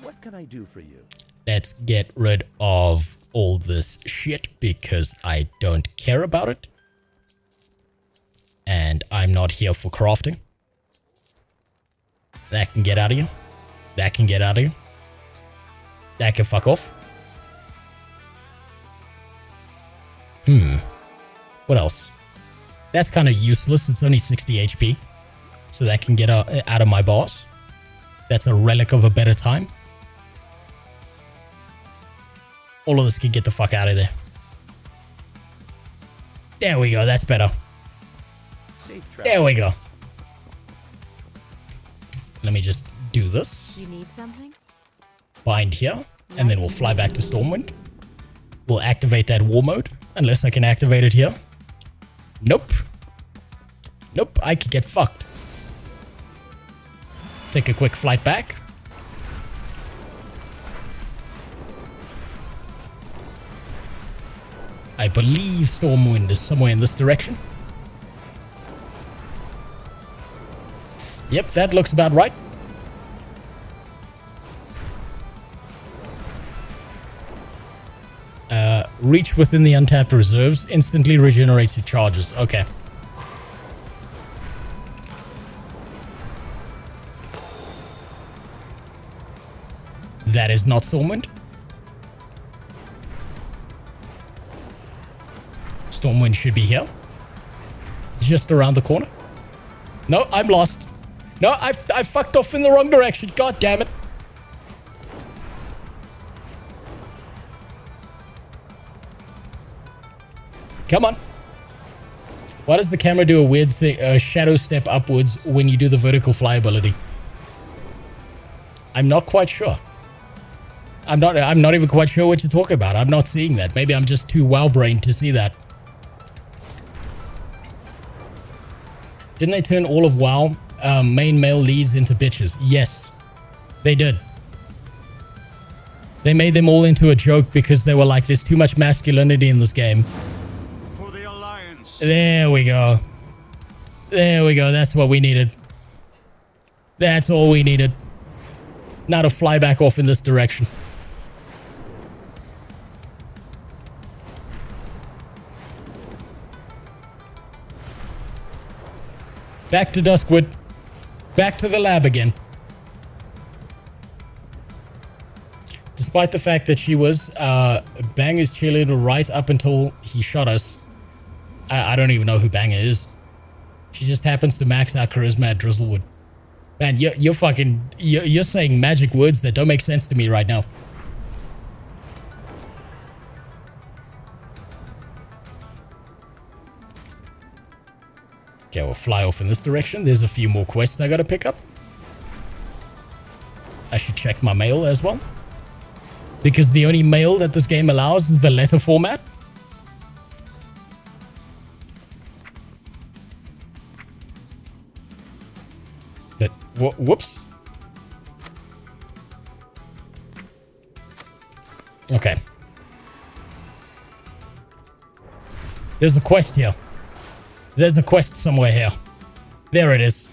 What can I do for you? Let's get rid of all this shit because I don't care about it. And I'm not here for crafting. That can get out of here. That can get out of here. That can fuck off. What else? That's kind of useless. It's only 60 HP. So that can get out of my boss. That's a relic of a better time. All of this can get the fuck out of there. There we go. That's better. There we go. Let me just do this. You need something? Bind here, and then we'll fly back to Stormwind. We'll activate that war mode, unless I can activate it here. Nope. Nope, I could get fucked. Take a quick flight back. I believe Stormwind is somewhere in this direction. Yep, that looks about right. Reach within the untapped reserves. Instantly regenerates your charges. Okay. That is not Stormwind. Stormwind should be here. Just around the corner. No, I'm lost. No, I fucked off in the wrong direction. God damn it. Come on. Why does the camera do a weird thing, shadow step upwards when you do the vertical fly ability? I'm not quite sure. I'm not even quite sure what you're talking about. I'm not seeing that. Maybe I'm just too wow-brained to see that. Didn't they turn all of WoW main male leads into bitches? Yes, they did. They made them all into a joke because they were like, there's too much masculinity in this game. For the Alliance. There we go. There we go. That's what we needed. That's all we needed. Now to fly back off in this direction. Back to Duskwood. Back to the lab again. Despite the fact that she was Banger's cheerleader right up until he shot us. I don't even know who Banger is. She just happens to max out charisma at Drizzlewood. Man, you're fucking... You're saying magic words that don't make sense to me right now. Okay, we'll fly off in this direction. There's a few more quests I gotta pick up. I should check my mail as well. Because the only mail that this game allows is the letter format. That... Whoops. Okay. There's a quest here. There's a quest somewhere here. There it is.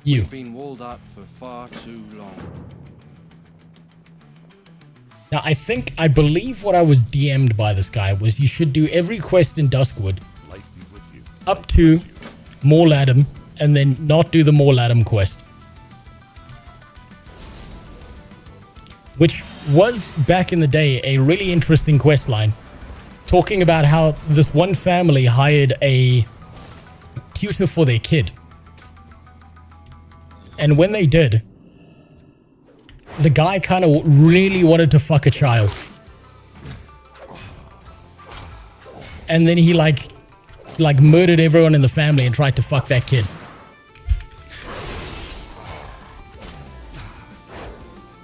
You've been walled up for far too long. Now, I believe what I was DM'd by this guy was you should do every quest in Duskwood up to Morladam and then not do the Morladam quest. Which was, back in the day, a really interesting quest line. Talking about how this one family hired a tutor for their kid. And when they did, the guy kind of really wanted to fuck a child. And then he like murdered everyone in the family and tried to fuck that kid.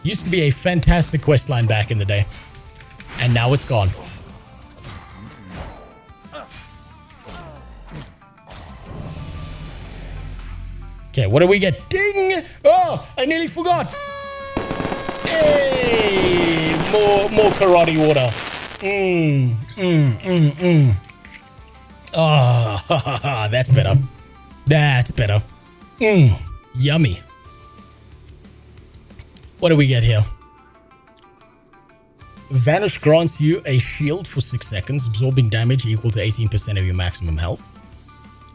Used to be a fantastic questline back in the day. And now it's gone. Okay, what do we get? Ding! Oh, I nearly forgot. Hey, more karate water. Oh, that's better. That's better. Yummy. What do we get here? Vanish grants you a shield for 6 seconds, absorbing damage equal to 18% of your maximum health.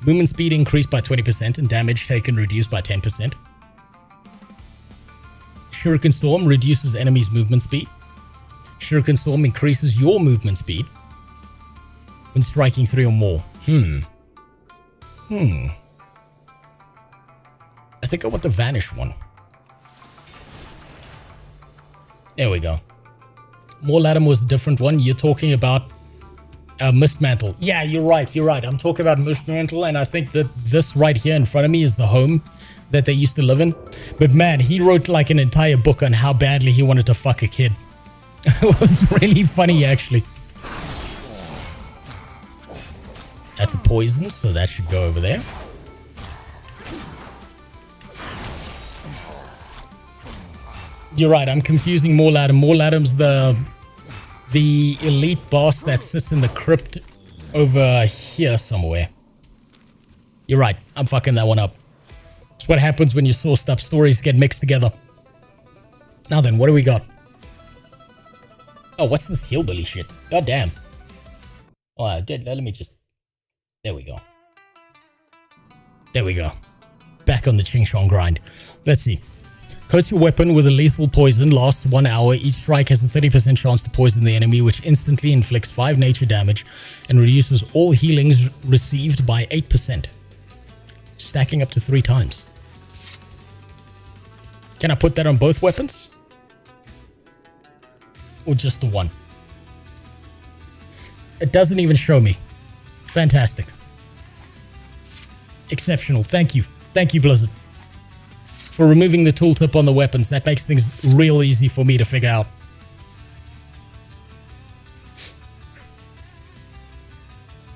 Movement speed increased by 20% and damage taken reduced by 10%. Shuriken Storm reduces enemies' movement speed. Shuriken Storm increases your movement speed when striking 3 or more. I think I want the Vanish one. There we go. Morladam was a different one. You're talking about Mistmantle. Yeah, you're right. You're right. I'm talking about Mistmantle, and I think that this right here in front of me is the home that they used to live in. But man, he wrote like an entire book on how badly he wanted to fuck a kid. It was really funny, actually. That's a poison, so that should go over there. You're right, I'm confusing Morladam. Morladam's the elite boss that sits in the crypt over here somewhere. You're right, I'm fucking that one up. It's what happens when your sourced up stories get mixed together. Now then, what do we got? Oh, what's this hillbilly shit? God damn. Oh, let me just... There we go. There we go. Back on the Ching Chong grind. Let's see. Coats your weapon with a lethal poison, lasts 1 hour. Each strike has a 30% chance to poison the enemy, which instantly inflicts 5 nature damage and reduces all healings received by 8%. Stacking up to 3 times. Can I put that on both weapons? Or just the one? It doesn't even show me. Fantastic. Exceptional. Thank you. Thank you, Blizzard, for removing the tooltip on the weapons. That makes things real easy for me to figure out.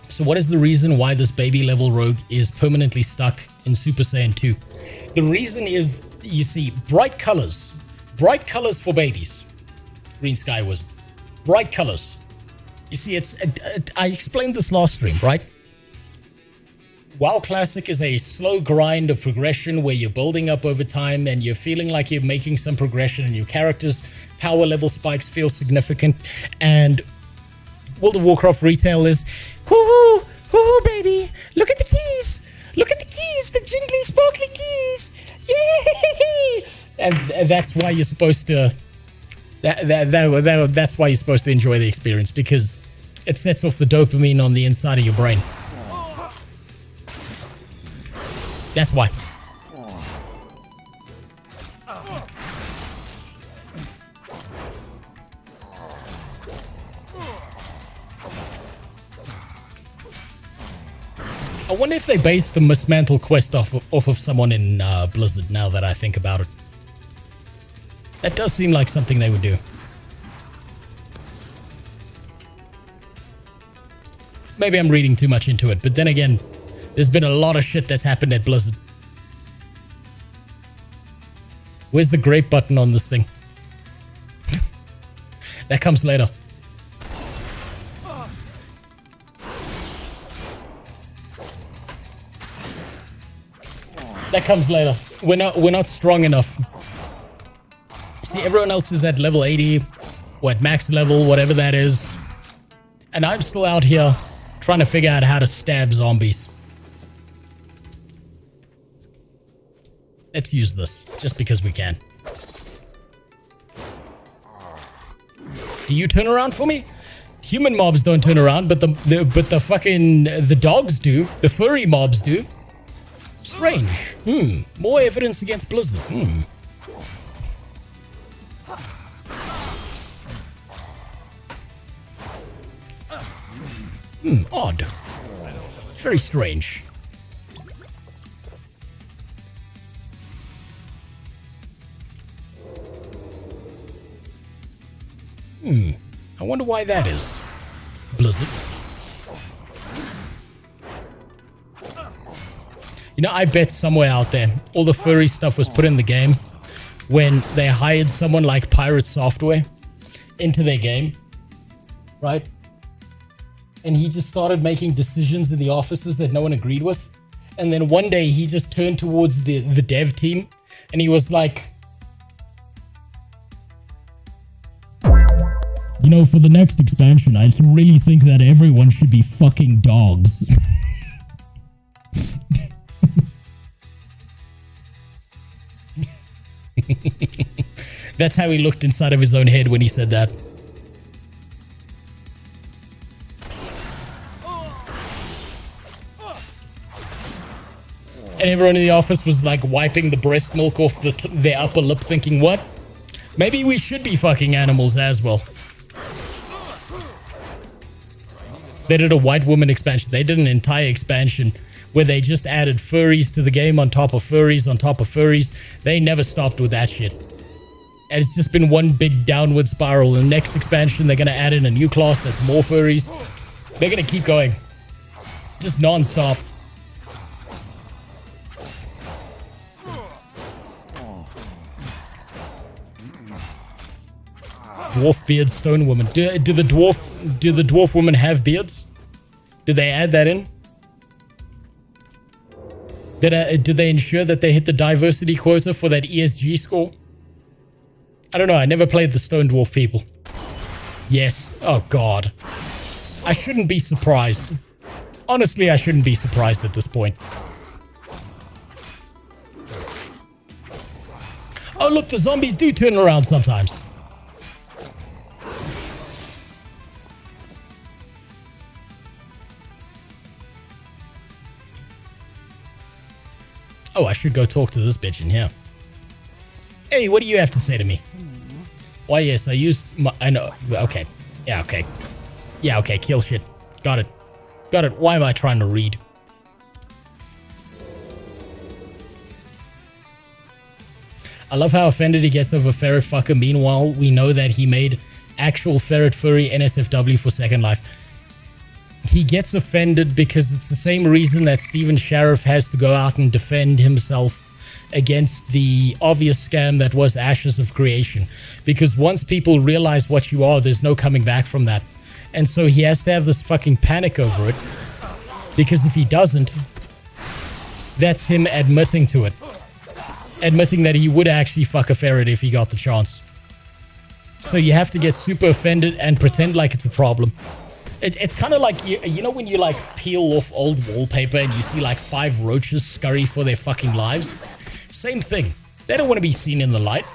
So what is the reason why this baby level rogue is permanently stuck in Super Saiyan 2? The reason is, you see, bright colors. Bright colors for babies. Green Sky Wizard. Bright colors. You see, it's... I explained this last stream, right? WoW Classic is a slow grind of progression where you're building up over time and you're feeling like you're making some progression and your character's power level spikes feel significant. And World of Warcraft retail is, hoo-hoo, hoo-hoo, baby, look at the keys. Look at the keys, the jingly, sparkly keys. Yay! And that's why you're supposed to... That's why you're supposed to enjoy the experience, because it sets off the dopamine on the inside of your brain. That's why. I wonder if they based the Mismantle quest off of someone in Blizzard, now that I think about it. That does seem like something they would do. Maybe I'm reading too much into it, but then again, there's been a lot of shit that's happened at Blizzard. Where's the grape button on this thing? That comes later. That comes later. We're not strong enough. See, everyone else is at level 80. what, max level, whatever that is. And I'm still out here trying to figure out how to stab zombies. Let's use this, just because we can. Do you turn around for me? Human mobs don't turn around, but the fucking dogs do. The furry mobs do. Strange. More evidence against Blizzard. Odd. Very strange. I wonder why that is. Blizzard. You know, I bet somewhere out there, all the furry stuff was put in the game when they hired someone like Pirate Software into their game, right? And he just started making decisions in the offices that no one agreed with. And then one day he just turned towards the dev team and he was like, you know, for the next expansion, I really think that everyone should be fucking dogs. That's how he looked inside of his own head when he said that. And everyone in the office was like wiping the breast milk off their upper lip thinking, what? Maybe we should be fucking animals as well. They did a white woman expansion. They did an entire expansion where they just added furries to the game on top of furries on top of furries. They never stopped with that shit. And it's just been one big downward spiral. In the next expansion, they're going to add in a new class that's more furries. They're going to keep going. Just non-stop. Dwarf beard stone woman. Do the dwarf women have beards? Did they add that in? Did they ensure that they hit the diversity quota for that ESG score? I don't know. I never played the stone dwarf people. Yes. Oh god. I shouldn't be surprised. Honestly, I shouldn't be surprised at this point. Oh look, the zombies do turn around sometimes. Oh, I should go talk to this bitch in here. Hey, what do you have to say to me? Why, yes, I used my... I know. Okay. Yeah, okay. Yeah, okay. Kill shit. Got it. Got it. Why am I trying to read? I love how offended he gets over Ferret Fucker. Meanwhile, we know that he made actual Ferret Furry NSFW for Second Life. He gets offended because it's the same reason that Steven Sheriff has to go out and defend himself against the obvious scam that was Ashes of Creation. Because once people realize what you are, there's no coming back from that. And so he has to have this fucking panic over it. Because if he doesn't, that's him admitting to it. Admitting that he would actually fuck a ferret if he got the chance. So you have to get super offended and pretend like it's a problem. It's kind of like, you know when you like peel off old wallpaper and you see like 5 roaches scurry for their fucking lives? Same thing. They don't want to be seen in the light.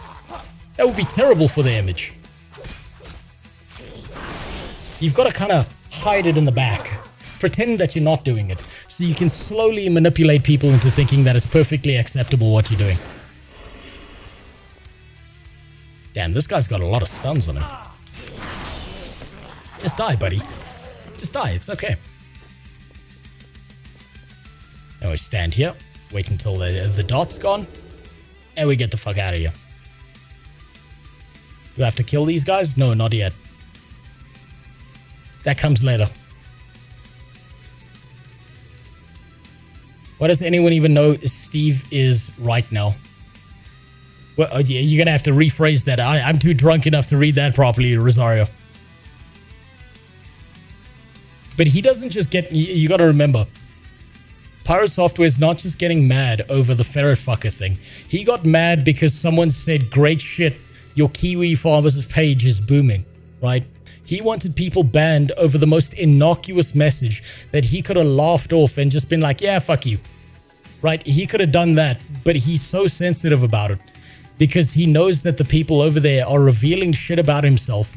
That would be terrible for their image. You've got to kind of hide it in the back. Pretend that you're not doing it. So you can slowly manipulate people into thinking that it's perfectly acceptable what you're doing. Damn, this guy's got a lot of stuns on him. Just die, buddy. Just die, it's okay. Now we stand here, wait until the dot's gone, and we get the fuck out of here. Do I have to kill these guys? No, not yet. That comes later. What does anyone even know Steve is right now? Well, you're gonna have to rephrase that. I'm too drunk enough to read that properly, Rosario. But he doesn't just get... You gotta remember, Pirate Software is not just getting mad over the ferret fucker thing. He got mad because someone said, great shit, your Kiwi farmer's page is booming. right? He wanted people banned over the most innocuous message that he could have laughed off and just been like, yeah, fuck you, right? He could have done that, but he's so sensitive about it because he knows that the people over there are revealing shit about himself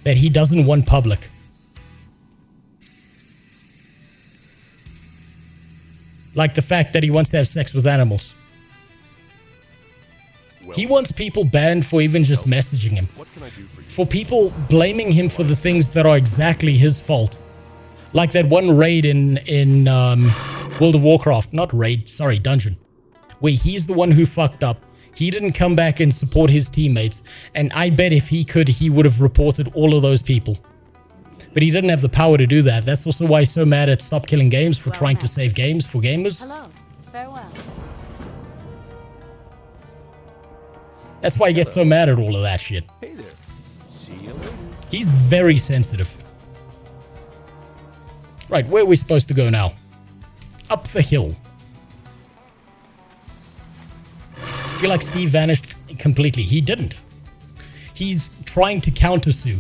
that he doesn't want public. Like the fact that he wants to have sex with animals. He wants people banned for even just messaging him. For people blaming him for the things that are exactly his fault. Like that one raid in World of Warcraft. Not raid, sorry, dungeon. Where he's the one who fucked up. He didn't come back and support his teammates. And I bet if he could, he would have reported all of those people. But he didn't have the power to do that. That's also why he's so mad at Stop Killing Games for trying to save games for gamers. Hello. Farewell. That's why he gets so mad at all of that shit. Hey there. See you later. He's very sensitive. Right, where are we supposed to go now? Up the hill. I feel like Steve vanished completely. He didn't. He's trying to countersue.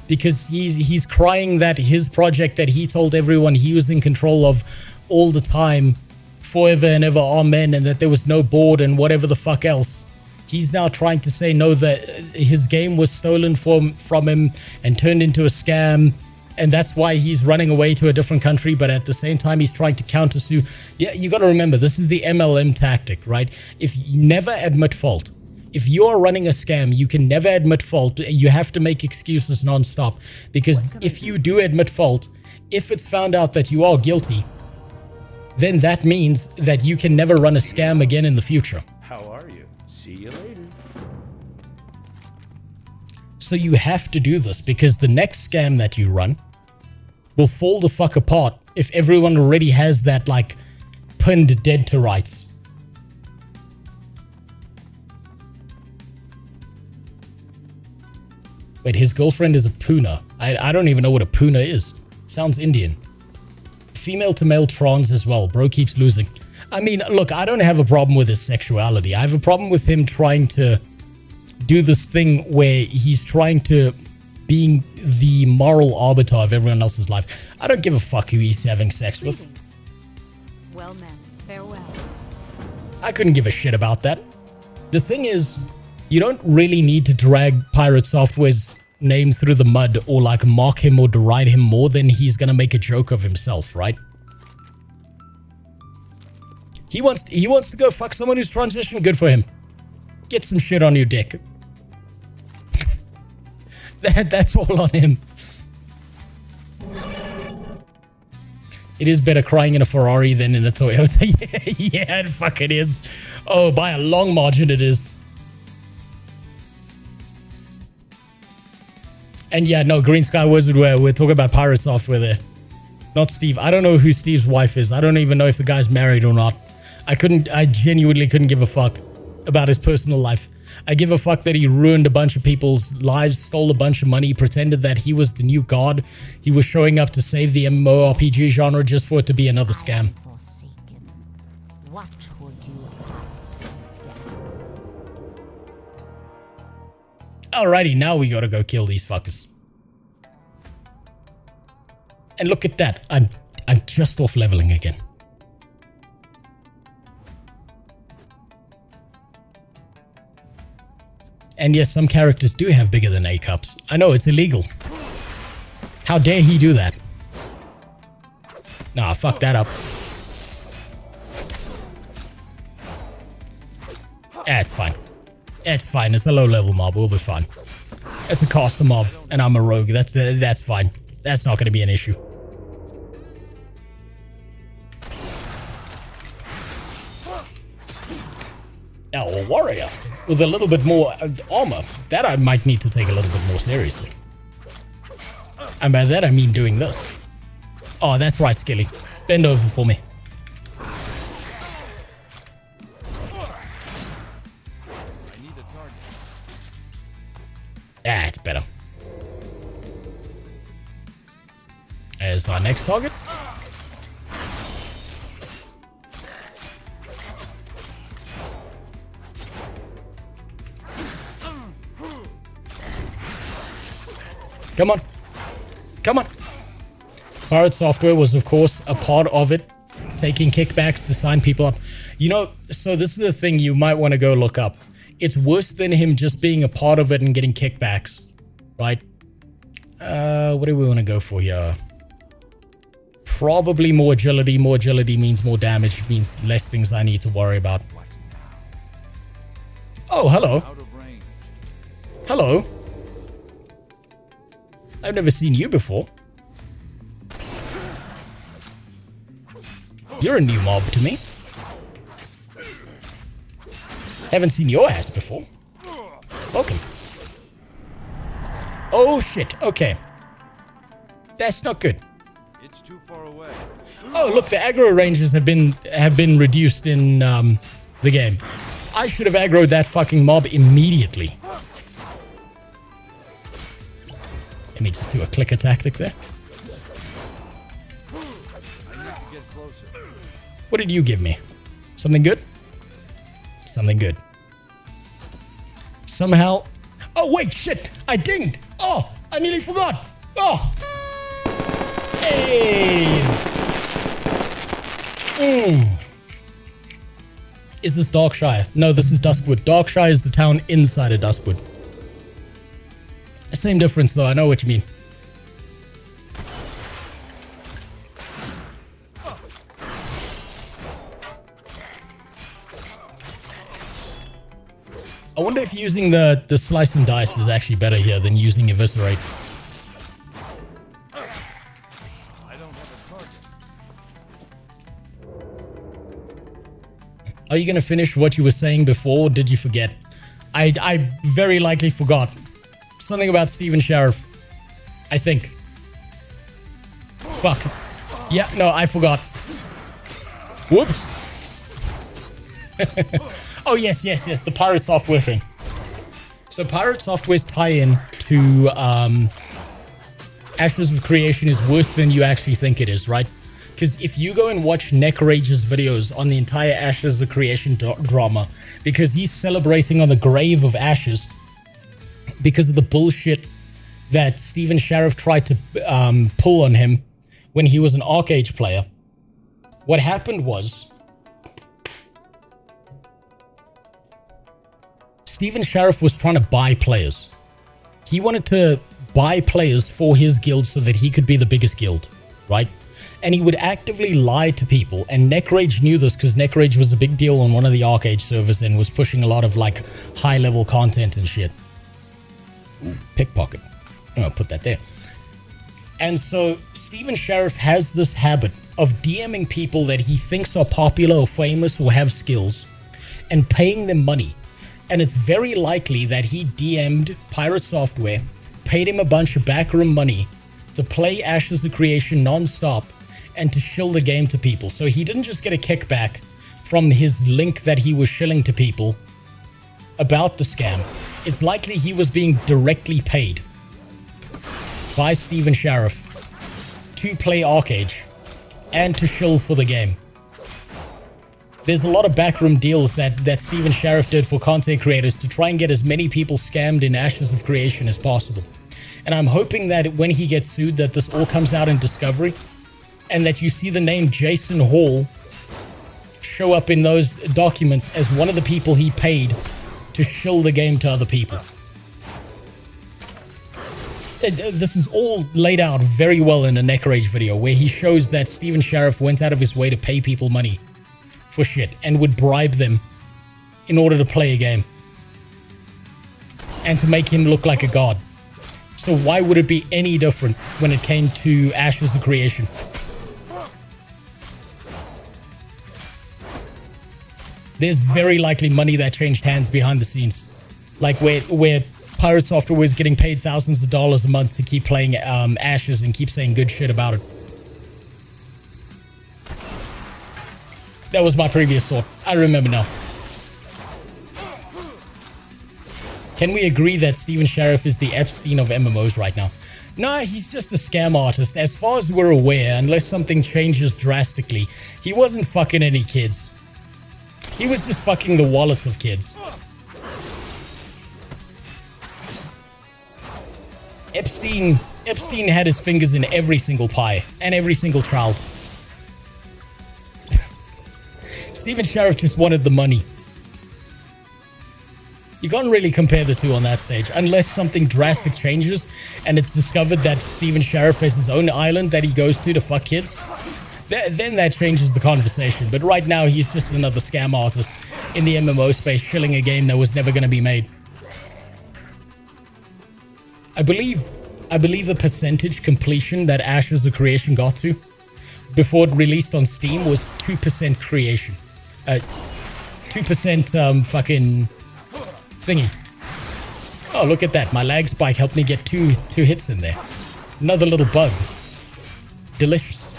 Because he's crying that his project that he told everyone he was in control of all the time, forever and ever, amen, and that there was no board and whatever the fuck else. He's now trying to say no, that his game was stolen from him and turned into a scam, and that's why he's running away to a different country, but at the same time he's trying to countersue. Yeah, you got to remember, this is the MLM tactic, right? If you never admit fault, if you are running a scam, you can never admit fault. You have to make excuses non-stop, because if you do admit fault, if it's found out that you are guilty, then that means that you can never run a scam again in the future. How are you? See you later. So you have to do this, because the next scam that you run will fall the fuck apart if everyone already has that, like, pinned dead to rights. Wait, his girlfriend is a Puna. I don't even know what a Puna is. Sounds Indian. Female to male trans as well. Bro keeps losing. I mean, look, I don't have a problem with his sexuality. I have a problem with him trying to do this thing where he's trying to being the moral arbiter of everyone else's life. I don't give a fuck who he's having sex with. Well met. Farewell. I couldn't give a shit about that. The thing is, you don't really need to drag Pirate Software's name through the mud or like mock him or deride him more than he's gonna make a joke of himself, right? He wants to go fuck someone who's transitioned. Good for him. Get some shit on your dick. That's all on him. It is better crying in a Ferrari than in a Toyota. Yeah, it fucking is. Oh, by a long margin it is. And yeah, no, Green Sky Wizard, we're talking about Pirate Software there. Not Steve. I don't know who Steve's wife is. I don't even know if the guy's married or not. I genuinely couldn't give a fuck about his personal life. I give a fuck that he ruined a bunch of people's lives, stole a bunch of money, pretended that he was the new god. He was showing up to save the MMORPG genre just for it to be another scam. What would you Alrighty, now we gotta go kill these fuckers. And look at that. I'm just off leveling again. And yes, some characters do have bigger than A cups. I know, it's illegal. How dare he do that? Nah, fuck that up. It's fine. It's fine. It's a low-level mob. We'll be fine. It's a caster mob, and I'm a rogue. That's fine. That's not going to be an issue. Now, a warrior with a little bit more armor. That I might need to take a little bit more seriously. And by that, I mean doing this. Oh, that's right, Skilly. Bend over for me. Ah, it's better. As our next target. Come on. Come on. Pirate Software was, of course, a part of it, taking kickbacks to sign people up. You know, so this is a thing you might want to go look up. It's worse than him just being a part of it and getting kickbacks, right? What do we want to go for here? Probably more agility. More agility means more damage, means less things I need to worry about. Oh, hello. Hello. I've never seen you before. You're a new mob to me. Haven't seen your ass before. Welcome. Oh shit, okay. That's not good. It's too far away. Oh look, the aggro ranges have been reduced in the game. I should have aggroed that fucking mob immediately. Let me just do a clicker tactic there. What did you give me? Something good? Something good. Somehow... Oh, wait, shit! I dinged! Oh, I nearly forgot! Oh! Hey! Is this Darkshire? No, this is Duskwood. Darkshire is the town inside of Duskwood. Same difference, though. I know what you mean. I wonder if using the slice and dice is actually better here than using eviscerate. Are you going to finish what you were saying before, or did you forget? I very likely forgot. Something about Stephen Sheriff. I think. Fuck. Yeah, no, I forgot. Whoops. Oh, yes, the Pirate Software thing. So Pirate Software's tie-in to Ashes of Creation is worse than you actually think it is, right? Because if you go and watch Necrage's videos on the entire Ashes of Creation drama, because he's celebrating on the grave of Ashes because of the bullshit that Stephen Sheriff tried to pull on him when he was an Arcage player, what happened was Stephen Sheriff was trying to buy players. He wanted to buy players for his guild so that he could be the biggest guild, right? And he would actively lie to people, and Necrage knew this because Necrage was a big deal on one of the Arcage servers and was pushing a lot of like high-level content and shit. Ooh, pickpocket. I'll put that there. And so Stephen Sheriff has this habit of DMing people that he thinks are popular or famous or have skills and paying them money. And it's very likely that he DM'd Pirate Software, paid him a bunch of backroom money to play Ashes of Creation non-stop and to shill the game to people. So he didn't just get a kickback from his link that he was shilling to people about the scam. It's likely he was being directly paid by Stephen Sheriff to play Arcage and to shill for the game. There's a lot of backroom deals that Stephen Sheriff did for content creators to try and get as many people scammed in Ashes of Creation as possible. And I'm hoping that when he gets sued that this all comes out in Discovery and that you see the name Jason Hall show up in those documents as one of the people he paid to shill the game to other people. This is all laid out very well in a Necrage video where he shows that Stephen Sheriff went out of his way to pay people money for shit and would bribe them in order to play a game and to make him look like a god. So why would it be any different when it came to Ashes of Creation? There's very likely money that changed hands behind the scenes, like where Pirate Software was getting paid thousands of dollars a month to keep playing Ashes and keep saying good shit about it. That was my previous thought. I remember now. Can we agree that Stephen Sheriff is the Epstein of MMOs right now? Nah, he's just a scam artist. As far as we're aware, unless something changes drastically, he wasn't fucking any kids. He was just fucking the wallets of kids. Epstein had his fingers in every single pie and every single child. Stephen Sheriff just wanted the money. You can't really compare the two on that stage unless something drastic changes and it's discovered that Stephen Sheriff has his own island that he goes to fuck kids. Then that changes the conversation. But right now, he's just another scam artist in the MMO space shilling a game that was never going to be made. I believe the percentage completion that Ashes of Creation got to before it released on Steam was 2% creation. 2% fucking thingy. Oh, look at that. My lag spike helped me get two hits in there. Another little bug. Delicious.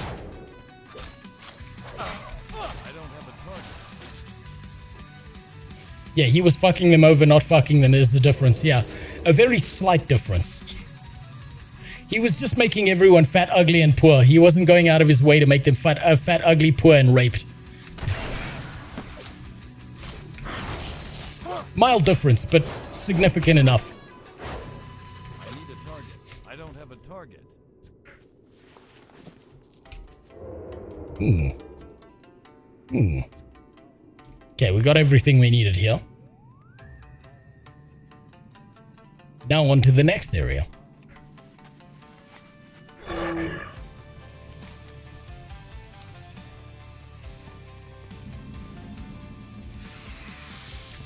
Yeah, he was fucking them over, not fucking them. There's a difference. Yeah, a very slight difference. He was just making everyone fat, ugly, and poor. He wasn't going out of his way to make them fat, ugly, poor, and raped. Mild difference, but significant enough. I need a target. I don't have a target. Okay, we got everything we needed here. Now on to the next area.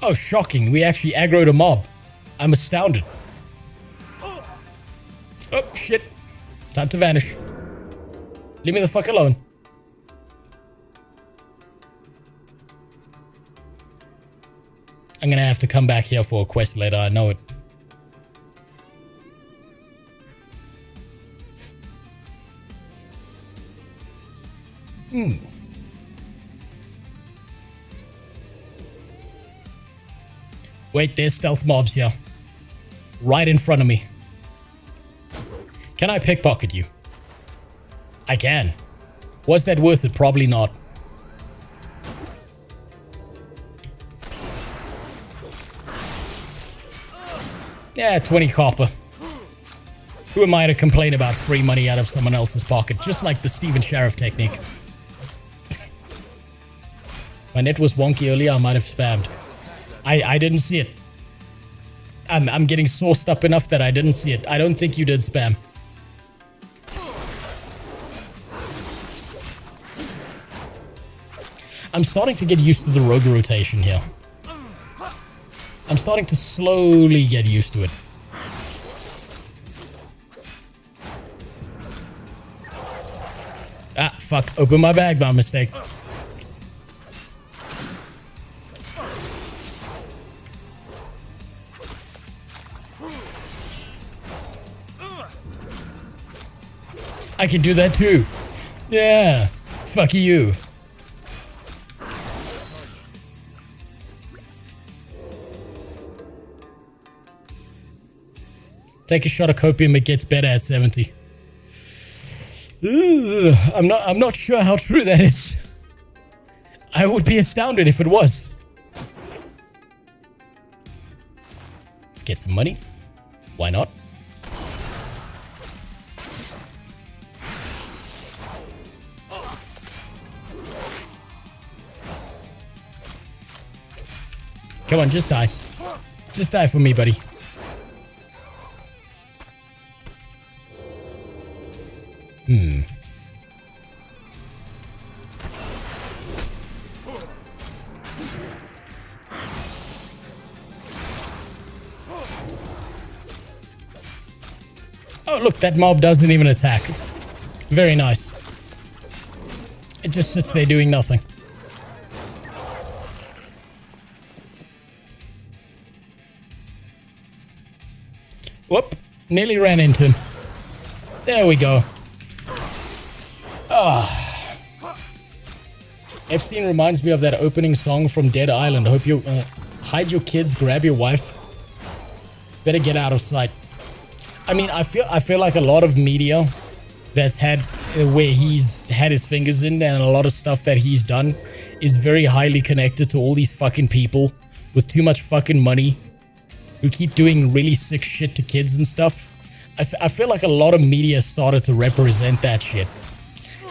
Oh, shocking. We actually aggroed a mob. I'm astounded. Oh, shit. Time to vanish. Leave me the fuck alone. I'm gonna have to come back here for a quest later, I know it. Wait, there's stealth mobs here. Right in front of me. Can I pickpocket you? I can. Was that worth it? Probably not. Yeah, 20 copper. Who am I to complain about free money out of someone else's pocket? Just like the Stephen Sheriff technique. My net was wonky earlier, I might have spammed. I didn't see it. I'm getting sourced up enough that I didn't see it. I don't think you did spam. I'm starting to get used to the rogue rotation here. I'm starting to slowly get used to it. Ah, fuck. Open my bag by mistake. I can do that too. Yeah. Fuck you. Take a shot of copium, it gets better at 70. Ugh, I'm not sure how true that is. I would be astounded if it was. Let's get some money. Why not? Come on, just die. Just die for me, buddy. Oh, look, that mob doesn't even attack. Very nice. It just sits there doing nothing. Whoop, nearly ran into him. There we go. Ah. Epstein reminds me of that opening song from Dead Island. Hope you hide your kids, grab your wife. Better get out of sight. I mean, I feel like a lot of media that's had where he's had his fingers in and a lot of stuff that he's done is very highly connected to all these fucking people with too much fucking money who keep doing really sick shit to kids and stuff. I feel like a lot of media started to represent that shit.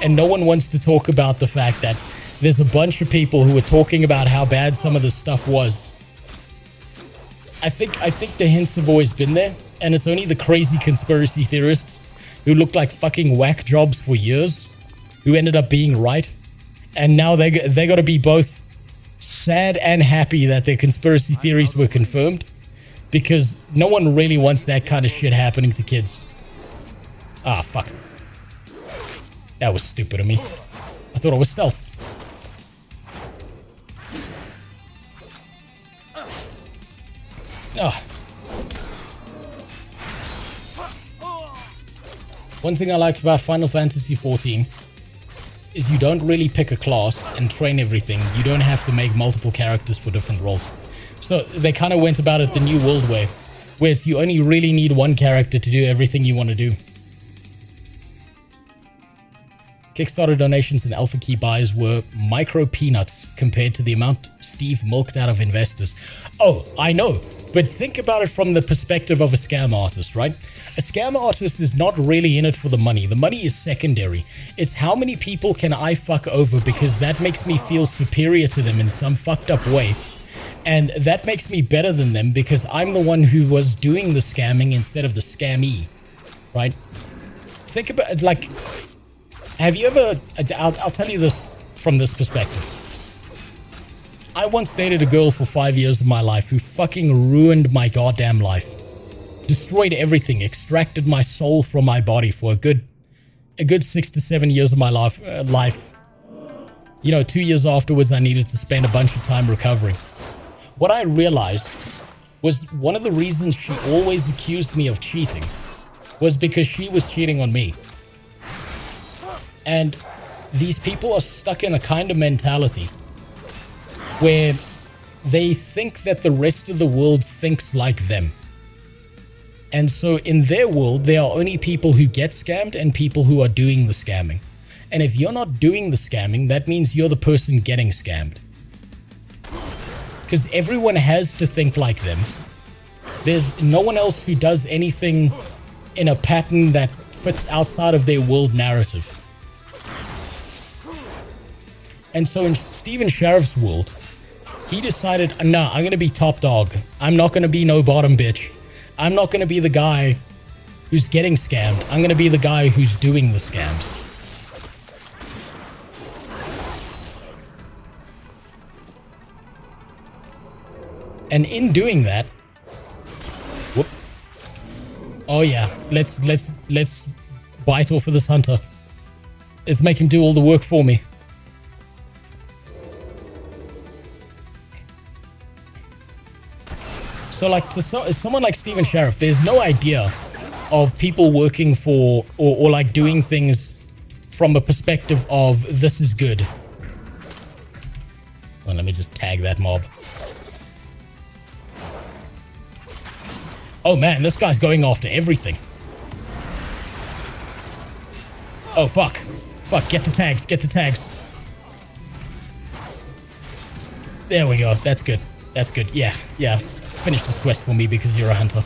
And no one wants to talk about the fact that there's a bunch of people who are talking about how bad some of this stuff was. I think the hints have always been there, and it's only the crazy conspiracy theorists who looked like fucking whack jobs for years who ended up being right. And now they got to be both sad and happy that their conspiracy theories were confirmed, because no one really wants that kind of shit happening to kids. Ah, fuck. That was stupid of me. I thought I was stealth. Ah. One thing I liked about Final Fantasy XIV is you don't really pick a class and train everything. You don't have to make multiple characters for different roles. So they kind of went about it the New World way, where it's you only really need one character to do everything you want to do. Kickstarter donations and alpha key buys were micro peanuts compared to the amount Steve milked out of investors. Oh, I know, but think about it from the perspective of a scam artist, right? A scam artist is not really in it for the money. The money is secondary. It's how many people can I fuck over, because that makes me feel superior to them in some fucked up way. And that makes me better than them because I'm the one who was doing the scamming instead of the scammy, right? Think about it, like, have you ever, I'll tell you this from this perspective. I once dated a girl for 5 years of my life who fucking ruined my goddamn life. Destroyed everything, extracted my soul from my body for a good 6 to 7 years of my life. You know, 2 years afterwards, I needed to spend a bunch of time recovering. What I realized was one of the reasons she always accused me of cheating was because she was cheating on me. And these people are stuck in a kind of mentality where they think that the rest of the world thinks like them. And so in their world, there are only people who get scammed and people who are doing the scamming. And if you're not doing the scamming, that means you're the person getting scammed. Because everyone has to think like them. There's no one else who does anything in a pattern that fits outside of their world narrative. And so in Steven Sheriff's world, he decided, nah, I'm going to be top dog. I'm not going to be no bottom bitch. I'm not going to be the guy who's getting scammed. I'm going to be the guy who's doing the scams. And in doing that, whoop. Oh yeah, let's bite off of this hunter. Let's make him do all the work for me. So like to someone like Steven Sheriff, there's no idea of people working for or like doing things from a perspective of this is good. Well, let me just tag that mob. Oh man, this guy's going after everything. Oh fuck. Fuck, get the tags, get the tags. There we go, that's good. That's good, yeah. Finish this quest for me because you're a hunter.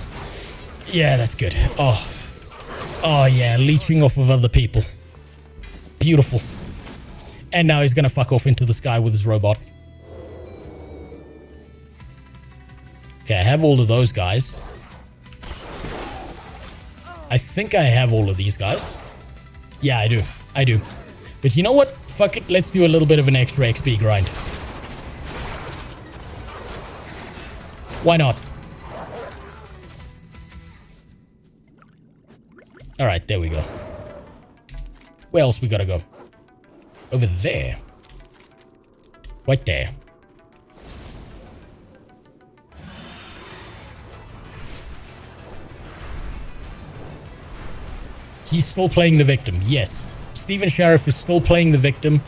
Yeah, that's good. Oh yeah, leeching off of other people. Beautiful. And now he's gonna fuck off into the sky with his robot. Okay, I have all of those guys. I think I have all of these guys. Yeah, I do. But you know what? Fuck it, let's do a little bit of an extra XP grind. Why not? Alright, there we go. Where else we gotta go? Over there. Right there. He's still playing the victim, yes. Steven Sheriff is still playing the victim.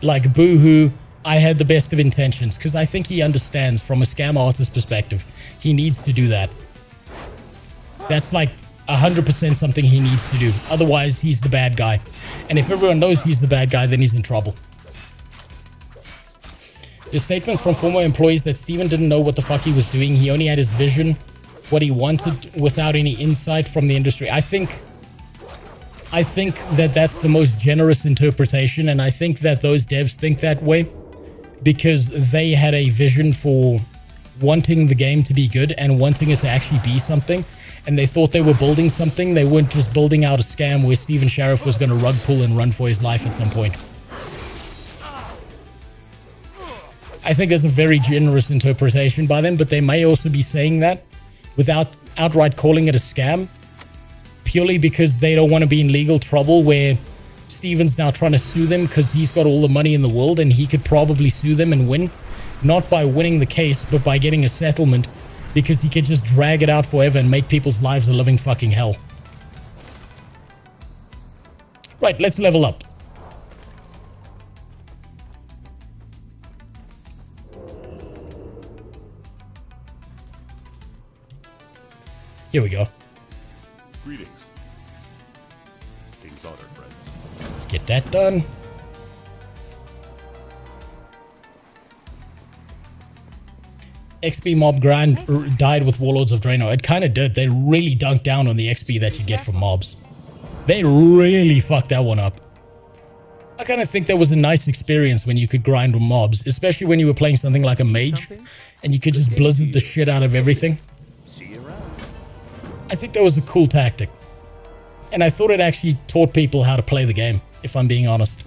Like, boo-hoo, I had the best of intentions. Because I think he understands from a scam artist perspective. He needs to do that. That's like 100% something he needs to do. Otherwise, he's the bad guy. And if everyone knows he's the bad guy, then he's in trouble. There's statements from former employees that Steven didn't know what the fuck he was doing. He only had his vision what he wanted without any insight from the industry. I think that that's the most generous interpretation, and I think that those devs think that way because they had a vision for wanting the game to be good and wanting it to actually be something, and they thought they were building something. They weren't just building out a scam where Steven Sheriff was going to rug pull and run for his life at some point. I think that's a very generous interpretation by them, but they may also be saying that without outright calling it a scam, purely because they don't want to be in legal trouble where Steven's now trying to sue them because he's got all the money in the world and he could probably sue them and win. Not by winning the case, but by getting a settlement, because he could just drag it out forever and make people's lives a living fucking hell. Right, let's level up. Here we go. Greetings. King's honor, friend. Let's get that done. XP mob grind died with Warlords of Draenor. It kind of did. They really dunked down on the XP that you get from mobs. They really fucked that one up. I kind of think that was a nice experience when you could grind with mobs, especially when you were playing something like a mage and you could just blizzard the shit out of everything. I think that was a cool tactic. And I thought it actually taught people how to play the game, if I'm being honest.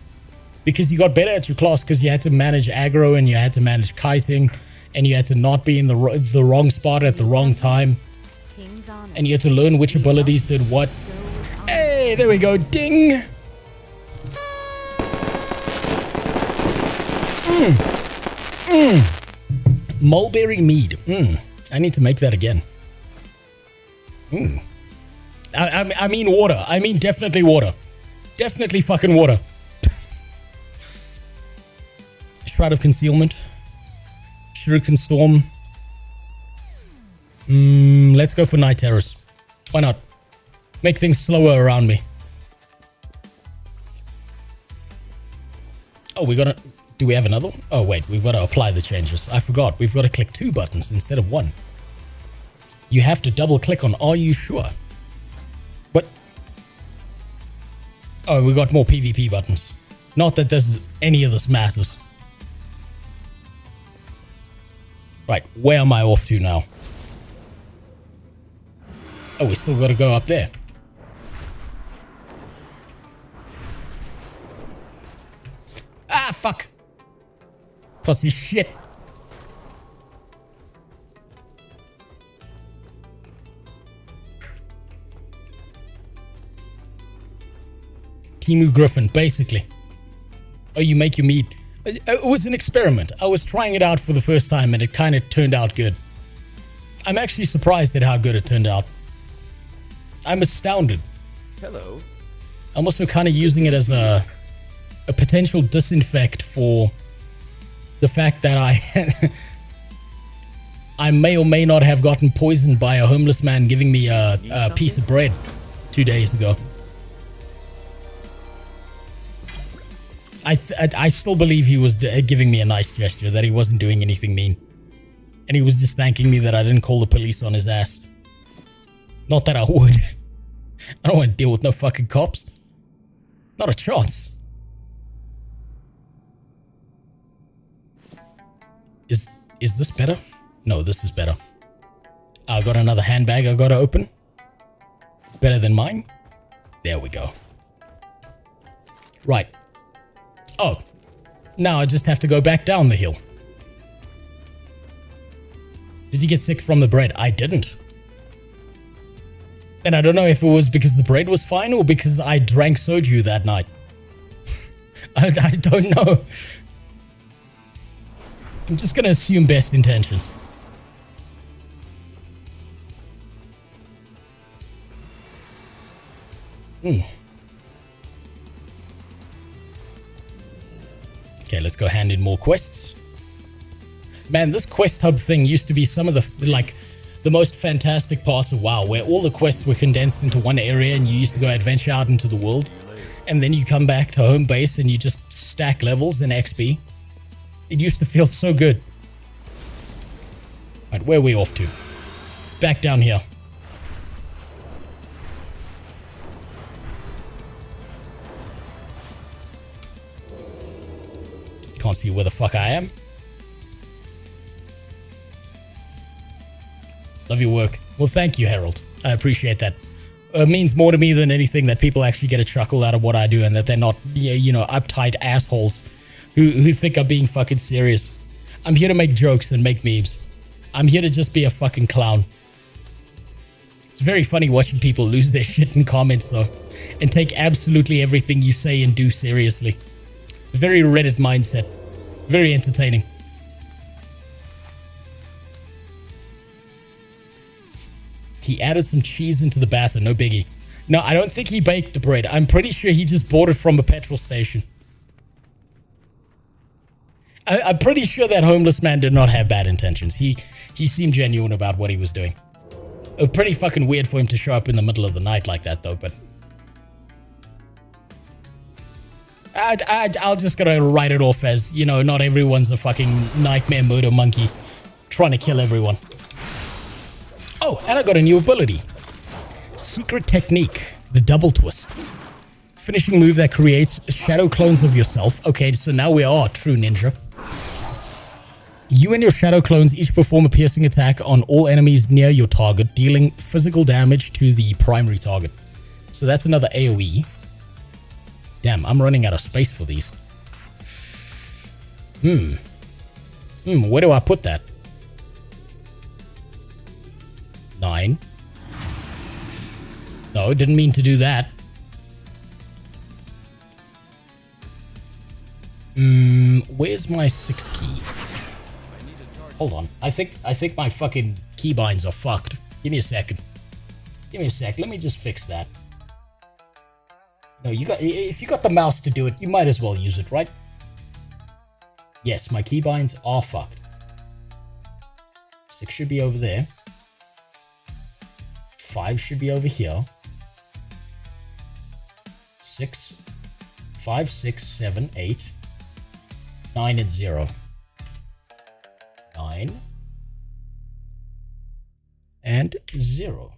Because you got better at your class because you had to manage aggro and you had to manage kiting and you had to not be in the wrong spot at the wrong time. And you had to learn which abilities did what. Hey, there we go. Ding! Mulberry mead. I need to make that again. I mean water. I mean definitely water. Definitely fucking water. Shroud of Concealment. Shuriken Storm. Let's go for Night Terrors. Why not? Make things slower around me. Oh, we gotta... Do we have another one? Oh, wait. We've got to apply the changes. I forgot. We've got to click 2 buttons instead of 1. You have to double click on Are You Sure? What? Oh, we got more PvP buttons. Not that any of this matters. Right, where am I off to now? Oh, we still got to go up there. Ah, fuck. Cause this shit. Timu Griffin, basically. Oh, you make your meat. It was an experiment. I was trying it out for the first time and it kind of turned out good. I'm actually surprised at how good it turned out. I'm astounded. Hello. I'm also kind of using it as a potential disinfect for the fact that I may or may not have gotten poisoned by a homeless man giving me a piece of bread 2 days ago. I still believe he was giving me a nice gesture, that he wasn't doing anything mean. And he was just thanking me that I didn't call the police on his ass. Not that I would. I don't want to deal with no fucking cops. Not a chance. Is this better? No, this is better. I got another handbag I gotta open. Better than mine? There we go. Right. Oh, now I just have to go back down the hill. Did you get sick from the bread? I didn't. And I don't know if it was because the bread was fine or because I drank soju that night. I don't know. I'm just gonna assume best intentions. Okay, let's go hand in more quests. Man, this quest hub thing used to be some of the most fantastic parts of WoW, where all the quests were condensed into one area and you used to go adventure out into the world. And then you come back to home base and you just stack levels and XP. It used to feel so good. Right, where are we off to? back down here. Can't see where the fuck I am. Love your work. Well, thank you, Harold. I appreciate that. It means more to me than anything that people actually get a chuckle out of what I do and that they're not, you know, uptight assholes who think I'm being fucking serious. I'm here to make jokes and make memes. I'm here to just be a fucking clown. It's very funny watching people lose their shit in comments, though, and take absolutely everything you say and do seriously. Very Reddit mindset. Very entertaining. He added some cheese into the batter, no biggie. No, I don't think he baked the bread. I'm pretty sure he just bought it from a petrol station. I'm pretty sure that homeless man did not have bad intentions. He seemed genuine about what he was doing. Pretty fucking weird for him to show up in the middle of the night like that, though, but... I'll just gonna write it off as, you know, not everyone's a fucking nightmare murder monkey trying to kill everyone. Oh, and I got a new ability. Secret technique, the double twist. Finishing move that creates shadow clones of yourself. Okay, so now we are a true ninja. You and your shadow clones each perform a piercing attack on all enemies near your target, dealing physical damage to the primary target. So that's another AoE. Damn, I'm running out of space for these. Where do I put that? 9. No, didn't mean to do that. Where's my 6 key? Hold on. I think my fucking keybinds are fucked. Give me a second. Give me a sec. Let me just fix that. No, if you got the mouse to do it, you might as well use it, right? Yes, my keybinds are fucked. 6 should be over there. 5 should be over here. 6, 5, 6, 7, 8, 9, and 0. 9 and 0.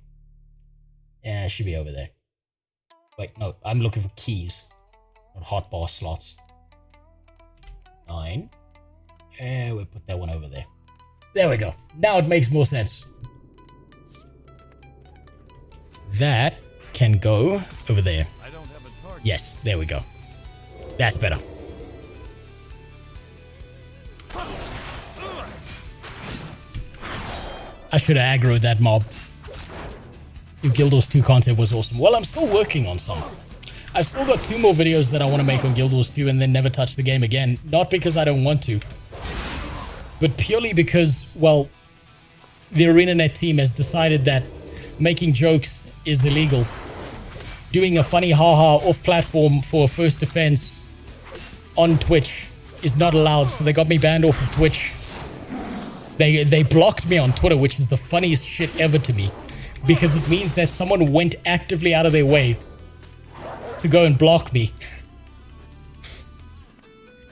Yeah, it should be over there. Wait, no, I'm looking for keys, not hotbar slots. 9. And we'll put that one over there. There we go. Now it makes more sense. That can go over there. Yes, there we go. That's better. I should have aggroed that mob. Your Guild Wars 2 content was awesome. Well, I'm still working on some. I've still got 2 more videos that I want to make on Guild Wars 2 and then never touch the game again. Not because I don't want to, but purely because, well, the ArenaNet team has decided that making jokes is illegal. Doing a funny haha off-platform for a first offense on Twitch is not allowed, so they got me banned off of Twitch. They blocked me on Twitter, which is the funniest shit ever to me, because it means that someone went actively out of their way to go and block me.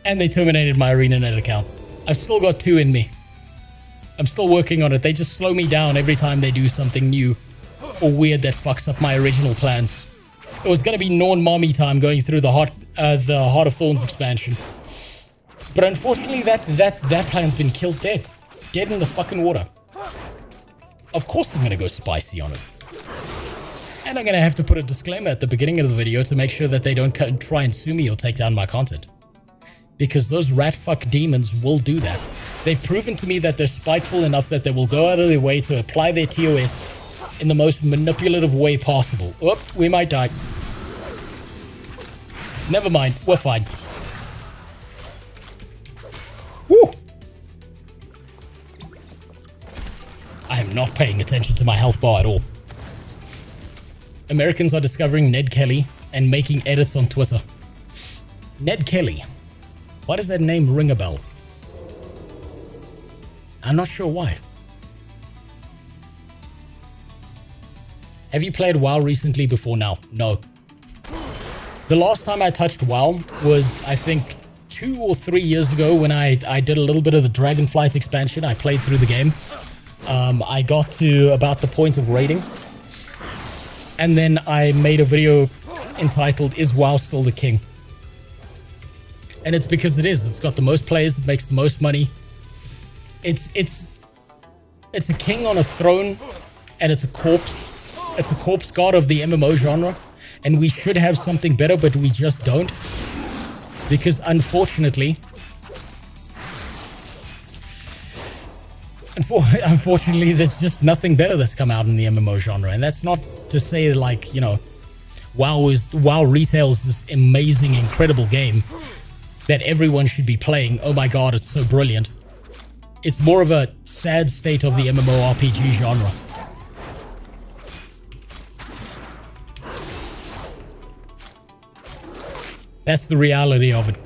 And they terminated my ArenaNet account. I've still got 2 in me. I'm still working on it. They just slow me down every time they do something new or weird that fucks up my original plans. It was going to be non-mommy time going through the Heart of Thorns expansion. But unfortunately, that plan's been killed dead. Dead in the fucking water. Of course I'm going to go spicy on it. And I'm going to have to put a disclaimer at the beginning of the video to make sure that they don't try and sue me or take down my content. Because those rat fuck demons will do that. They've proven to me that they're spiteful enough that they will go out of their way to apply their TOS in the most manipulative way possible. Oh, we might die. Never mind, we're fine. Woo! I am not paying attention to my health bar at all. Americans are discovering Ned Kelly and making edits on Twitter. Ned Kelly. Why does that name ring a bell? I'm not sure why. Have you played WoW recently before now? No. The last time I touched WoW was, I think, 2 or 3 years ago when I did a little bit of the Dragonflight expansion. I played through the game. I got to about the point of raiding, and then I made a video entitled "Is WoW Still the King?" And it's because it is. It's got the most players, it makes the most money. It's a king on a throne, and it's a corpse. It's a corpse god of the MMO genre, and we should have something better, but we just don't. Because unfortunately, there's just nothing better that's come out in the MMO genre. And that's not to say, like, you know, WoW retails this amazing, incredible game that everyone should be playing. Oh my god, it's so brilliant. It's more of a sad state of the MMORPG genre. That's the reality of it.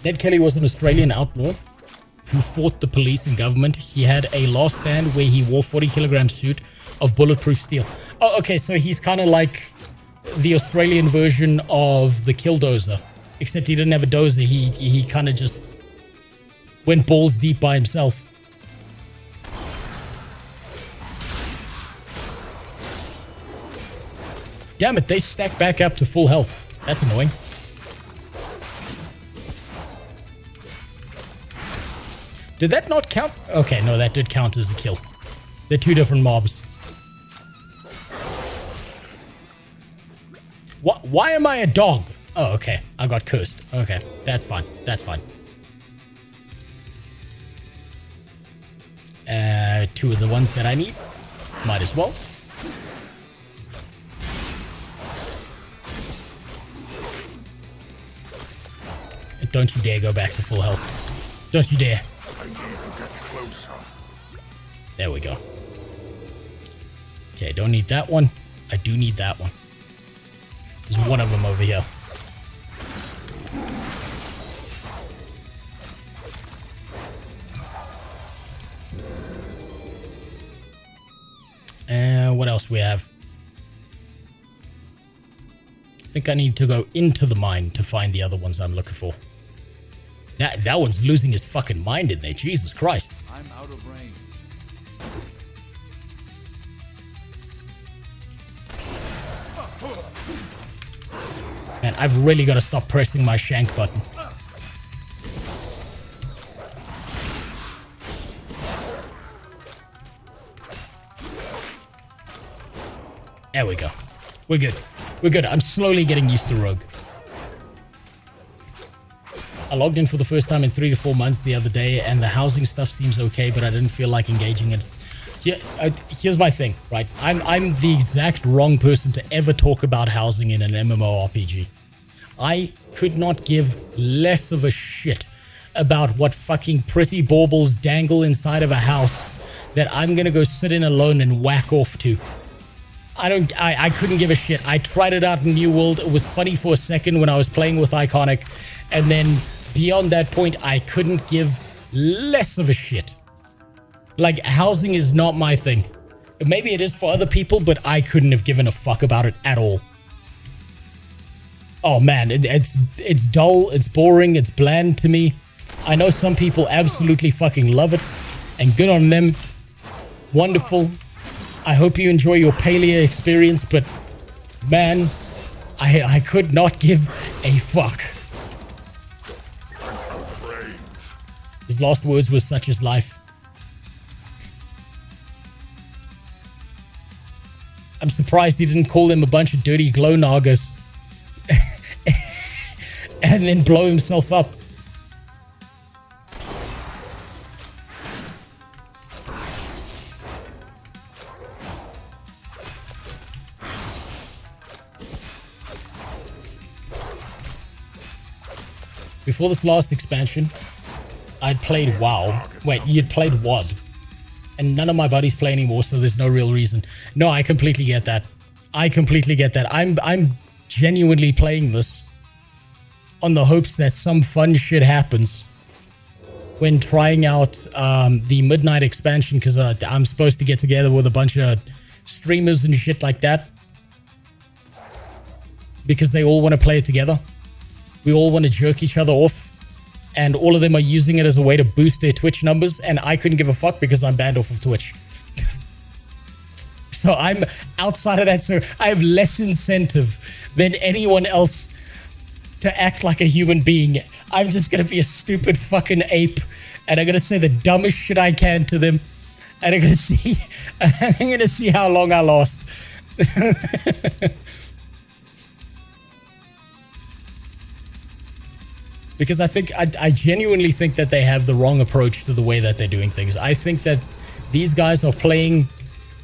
Ned Kelly was an Australian outlaw who fought the police and government. He had a last stand where he wore 40-kilogram suit of bulletproof steel. Oh, okay, so he's kind of like the Australian version of the Killdozer. Except he didn't have a dozer, he kind of just went balls deep by himself. Damn it, they stack back up to full health. That's annoying. Did that not count? Okay, no, that did count as a kill. They're two different mobs. What? Why am I a dog? Oh, okay. I got cursed. Okay, that's fine. That's fine. Two of the ones that I need. Might as well. And don't you dare go back to full health. Don't you dare. I need to get closer. There we go. Okay, don't need that one. I do need that one. There's one of them over here. What else we have? I think I need to go into the mine to find the other ones I'm looking for. That one's losing his fucking mind in there. Jesus Christ. I'm out of range. Man, I've really got to stop pressing my shank button. There we go. We're good. We're good. I'm slowly getting used to Rogue. I logged in for the first time in 3 to 4 months the other day, and the housing stuff seems okay, but I didn't feel like engaging it. Here's my thing, right? I'm the exact wrong person to ever talk about housing in an MMORPG. I could not give less of a shit about what fucking pretty baubles dangle inside of a house that I'm gonna go sit in alone and whack off to. I couldn't give a shit. I tried it out in New World. It was funny for a second when I was playing with Iconic, and then beyond that point, I couldn't give less of a shit. Like, housing is not my thing. Maybe it is for other people, but I couldn't have given a fuck about it at all. Oh man, it's dull, it's boring, it's bland to me. I know some people absolutely fucking love it, and good on them. Wonderful. I hope you enjoy your Palia experience, but man, I could not give a fuck. His last words were such as life. I'm surprised he didn't call them a bunch of dirty glow nagas and then blow himself up. Before this last expansion, I'd played WoW. Wait, you'd played WoD. And none of my buddies play anymore, so there's no real reason. No, I completely get that. I completely get that. I'm genuinely playing this on the hopes that some fun shit happens when trying out the Midnight expansion, because I'm supposed to get together with a bunch of streamers and shit like that. Because they all want to play it together. We all want to jerk each other off and all of them are using it as a way to boost their Twitch numbers, and I couldn't give a fuck because I'm banned off of Twitch. So I'm outside of that, so I have less incentive than anyone else to act like a human being. I'm just gonna be a stupid fucking ape, and I'm gonna say the dumbest shit I can to them, and I'm gonna see how long I last. Because I genuinely think that they have the wrong approach to the way that they're doing things. I think that these guys are playing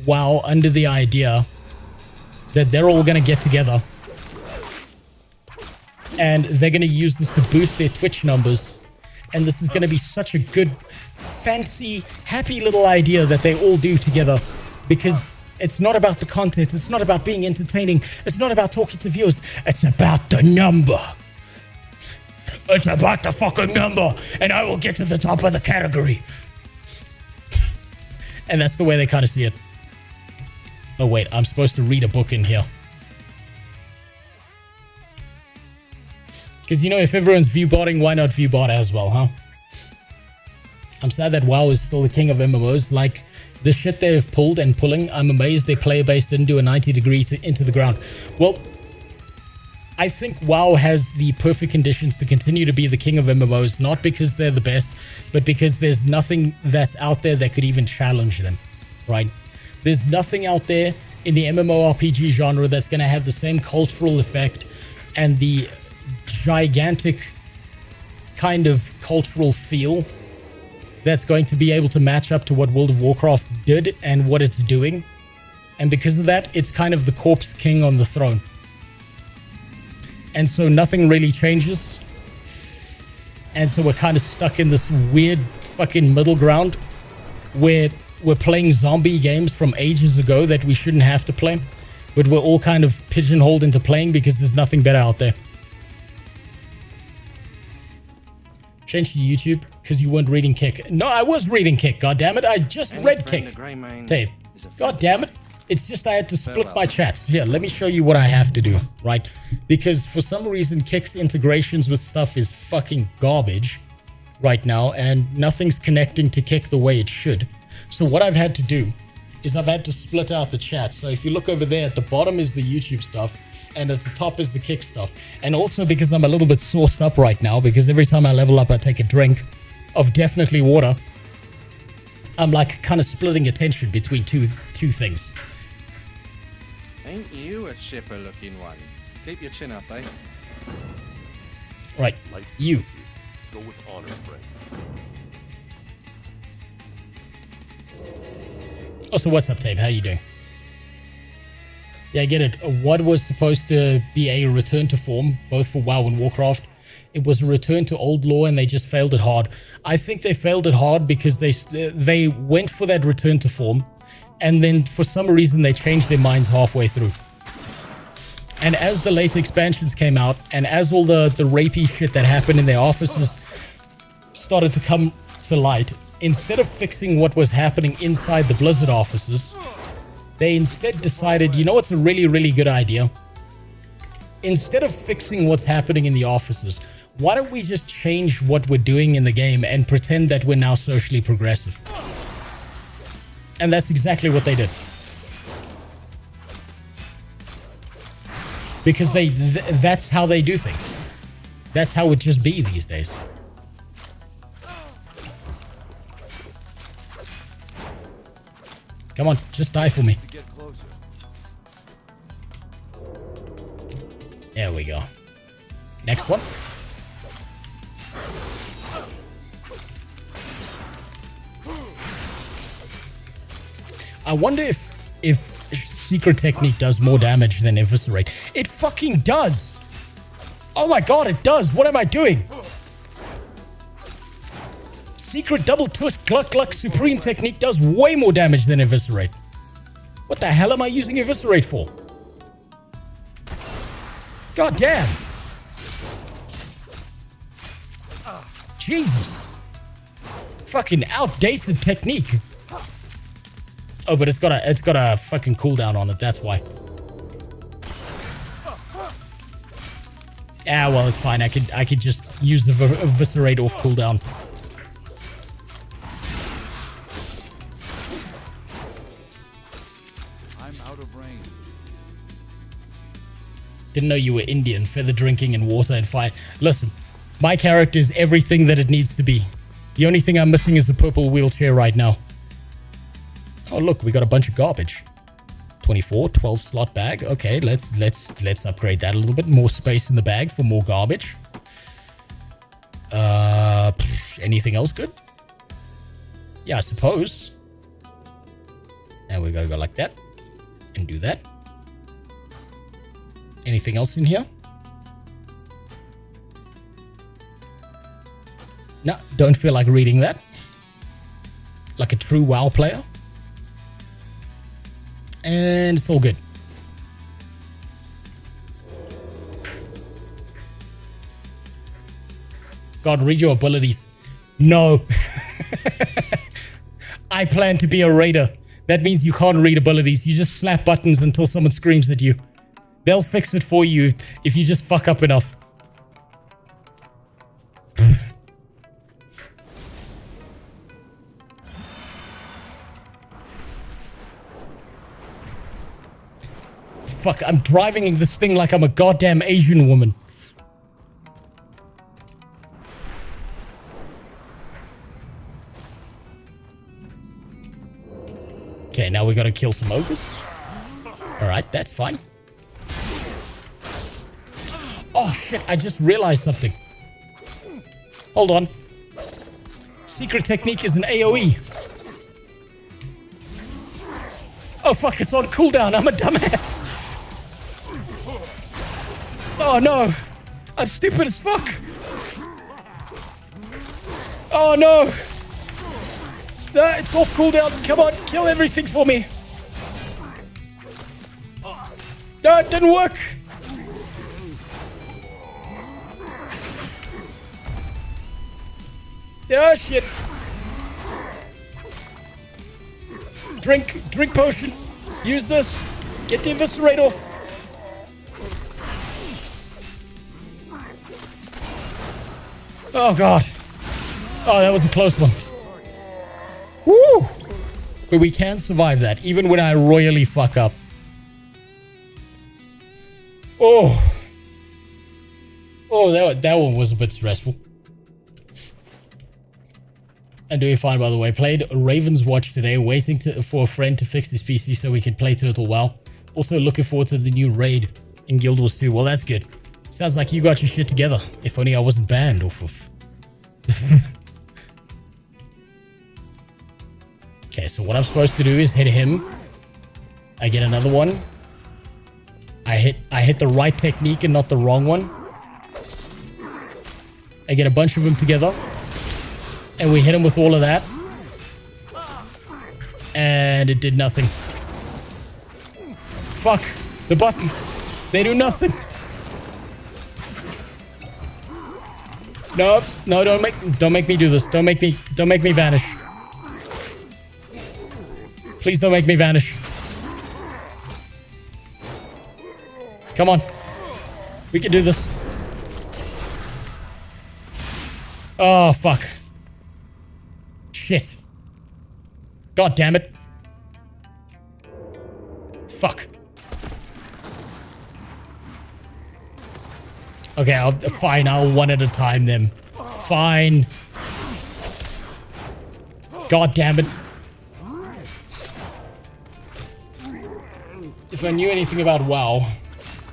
WoW under the idea that they're all going to get together and they're going to use this to boost their Twitch numbers. And this is going to be such a good, fancy, happy little idea that they all do together, because it's not about the content. It's not about being entertaining. It's not about talking to viewers. It's about the number. It's about the fucking number, and I will get to the top of the category. And that's the way they kind of see it. Oh wait, I'm supposed to read a book in here. Because, you know, if everyone's viewbotting, why not viewbot as well, huh? I'm sad that WoW is still the king of MMOs. Like, the shit they've pulled and pulling, I'm amazed their player base didn't do a 90-degree into the ground. Well, I think WoW has the perfect conditions to continue to be the king of MMOs, not because they're the best, but because there's nothing that's out there that could even challenge them, right? There's nothing out there in the MMORPG genre that's going to have the same cultural effect and the gigantic kind of cultural feel that's going to be able to match up to what World of Warcraft did and what it's doing. And because of that, it's kind of the corpse king on the throne. And so nothing really changes. And so we're kind of stuck in this weird fucking middle ground where we're playing zombie games from ages ago that we shouldn't have to play, but we're all kind of pigeonholed into playing because there's nothing better out there. Change to YouTube because you weren't reading Kick. No, I was reading Kick, goddammit. I just read Kick. Tape. Goddammit. It's just I had to split my chats. Here, let me show you what I have to do, right? Because for some reason, Kick's integrations with stuff is fucking garbage right now, and nothing's connecting to Kick the way it should. So what I've had to do is I've had to split out the chat. So if you look over there, at the bottom is the YouTube stuff, and at the top is the Kick stuff. And also because I'm a little bit sauced up right now, because every time I level up, I take a drink of definitely water. I'm like kind of splitting attention between two things. Ain't you a shipper looking one? Keep your chin up, eh? Right, you. Go with honor, friend. Oh, so what's up, Tape? How you doing? Yeah, I get it. What was supposed to be a return to form, both for WoW and Warcraft, it was a return to old lore, and they just failed it hard. I think they failed it hard because they went for that return to form, and then for some reason they changed their minds halfway through. And as the later expansions came out, and as all the rapey shit that happened in their offices started to come to light, instead of fixing what was happening inside the Blizzard offices, they instead decided, you know what's a really, really good idea? Instead of fixing what's happening in the offices, why don't we just change what we're doing in the game and pretend that we're now socially progressive? And that's exactly what they did. Because that's how they do things. That's how it just be these days. Come on, just die for me. There we go. Next one. I wonder if Secret Technique does more damage than Eviscerate. It fucking does! Oh my god, it does! What am I doing? Secret Double Twist Gluck Gluck Supreme Technique does way more damage than Eviscerate. What the hell am I using Eviscerate for? God damn! Jesus! Fucking outdated technique. Oh, but it's got a fucking cooldown on it, that's why. Ah, well, it's fine. I could just use the eviscerate off cooldown. I'm out of range. Didn't know you were Indian, feather drinking and water and fire. Listen, my character is everything that it needs to be. The only thing I'm missing is a purple wheelchair right now. Oh, look, we got a bunch of garbage. 24, 12 slot bag. Okay, let's upgrade that a little bit. More space in the bag for more garbage. Anything else good? Yeah, I suppose. And we gotta go like that. And do that. Anything else in here? No, don't feel like reading that. Like a true WoW player. And it's all good. God, read your abilities. No. I plan to be a raider. That means you can't read abilities. You just slap buttons until someone screams at you. They'll fix it for you if you just fuck up enough. Fuck, I'm driving this thing like I'm a goddamn Asian woman. Okay, now we gotta kill some ogres. Alright, that's fine. Oh shit, I just realized something. Hold on. Secret technique is an AoE. Oh fuck, it's on cooldown. I'm a dumbass. Oh no. I'm stupid as fuck. Oh no. No, it's off cooldown. Come on, kill everything for me. No, it didn't work. Oh shit. Drink potion. Use this. Get the eviscerate off. Oh god. Oh, that was a close one. Woo! But we can survive that, even when I royally fuck up. Oh. Oh, that one was a bit stressful. I'm doing fine, by the way. Played Raven's Watch today, waiting for a friend to fix his PC so we can play Turtle WoW. Also looking forward to the new raid in Guild Wars 2. Well, that's good. Sounds like you got your shit together. If only I wasn't banned off of... Okay, so what I'm supposed to do is hit him. I get another one. I hit the right technique and not the wrong one. I get a bunch of them together. And we hit him with all of that. And it did nothing. Fuck. The buttons. They do nothing. No, no, don't make me do this. Don't make me vanish. Please don't make me vanish. Come on. We can do this. Oh, fuck. Shit. God damn it. Fuck. Okay, fine. I'll one at a time then. Fine. God damn it. If I knew anything about WoW,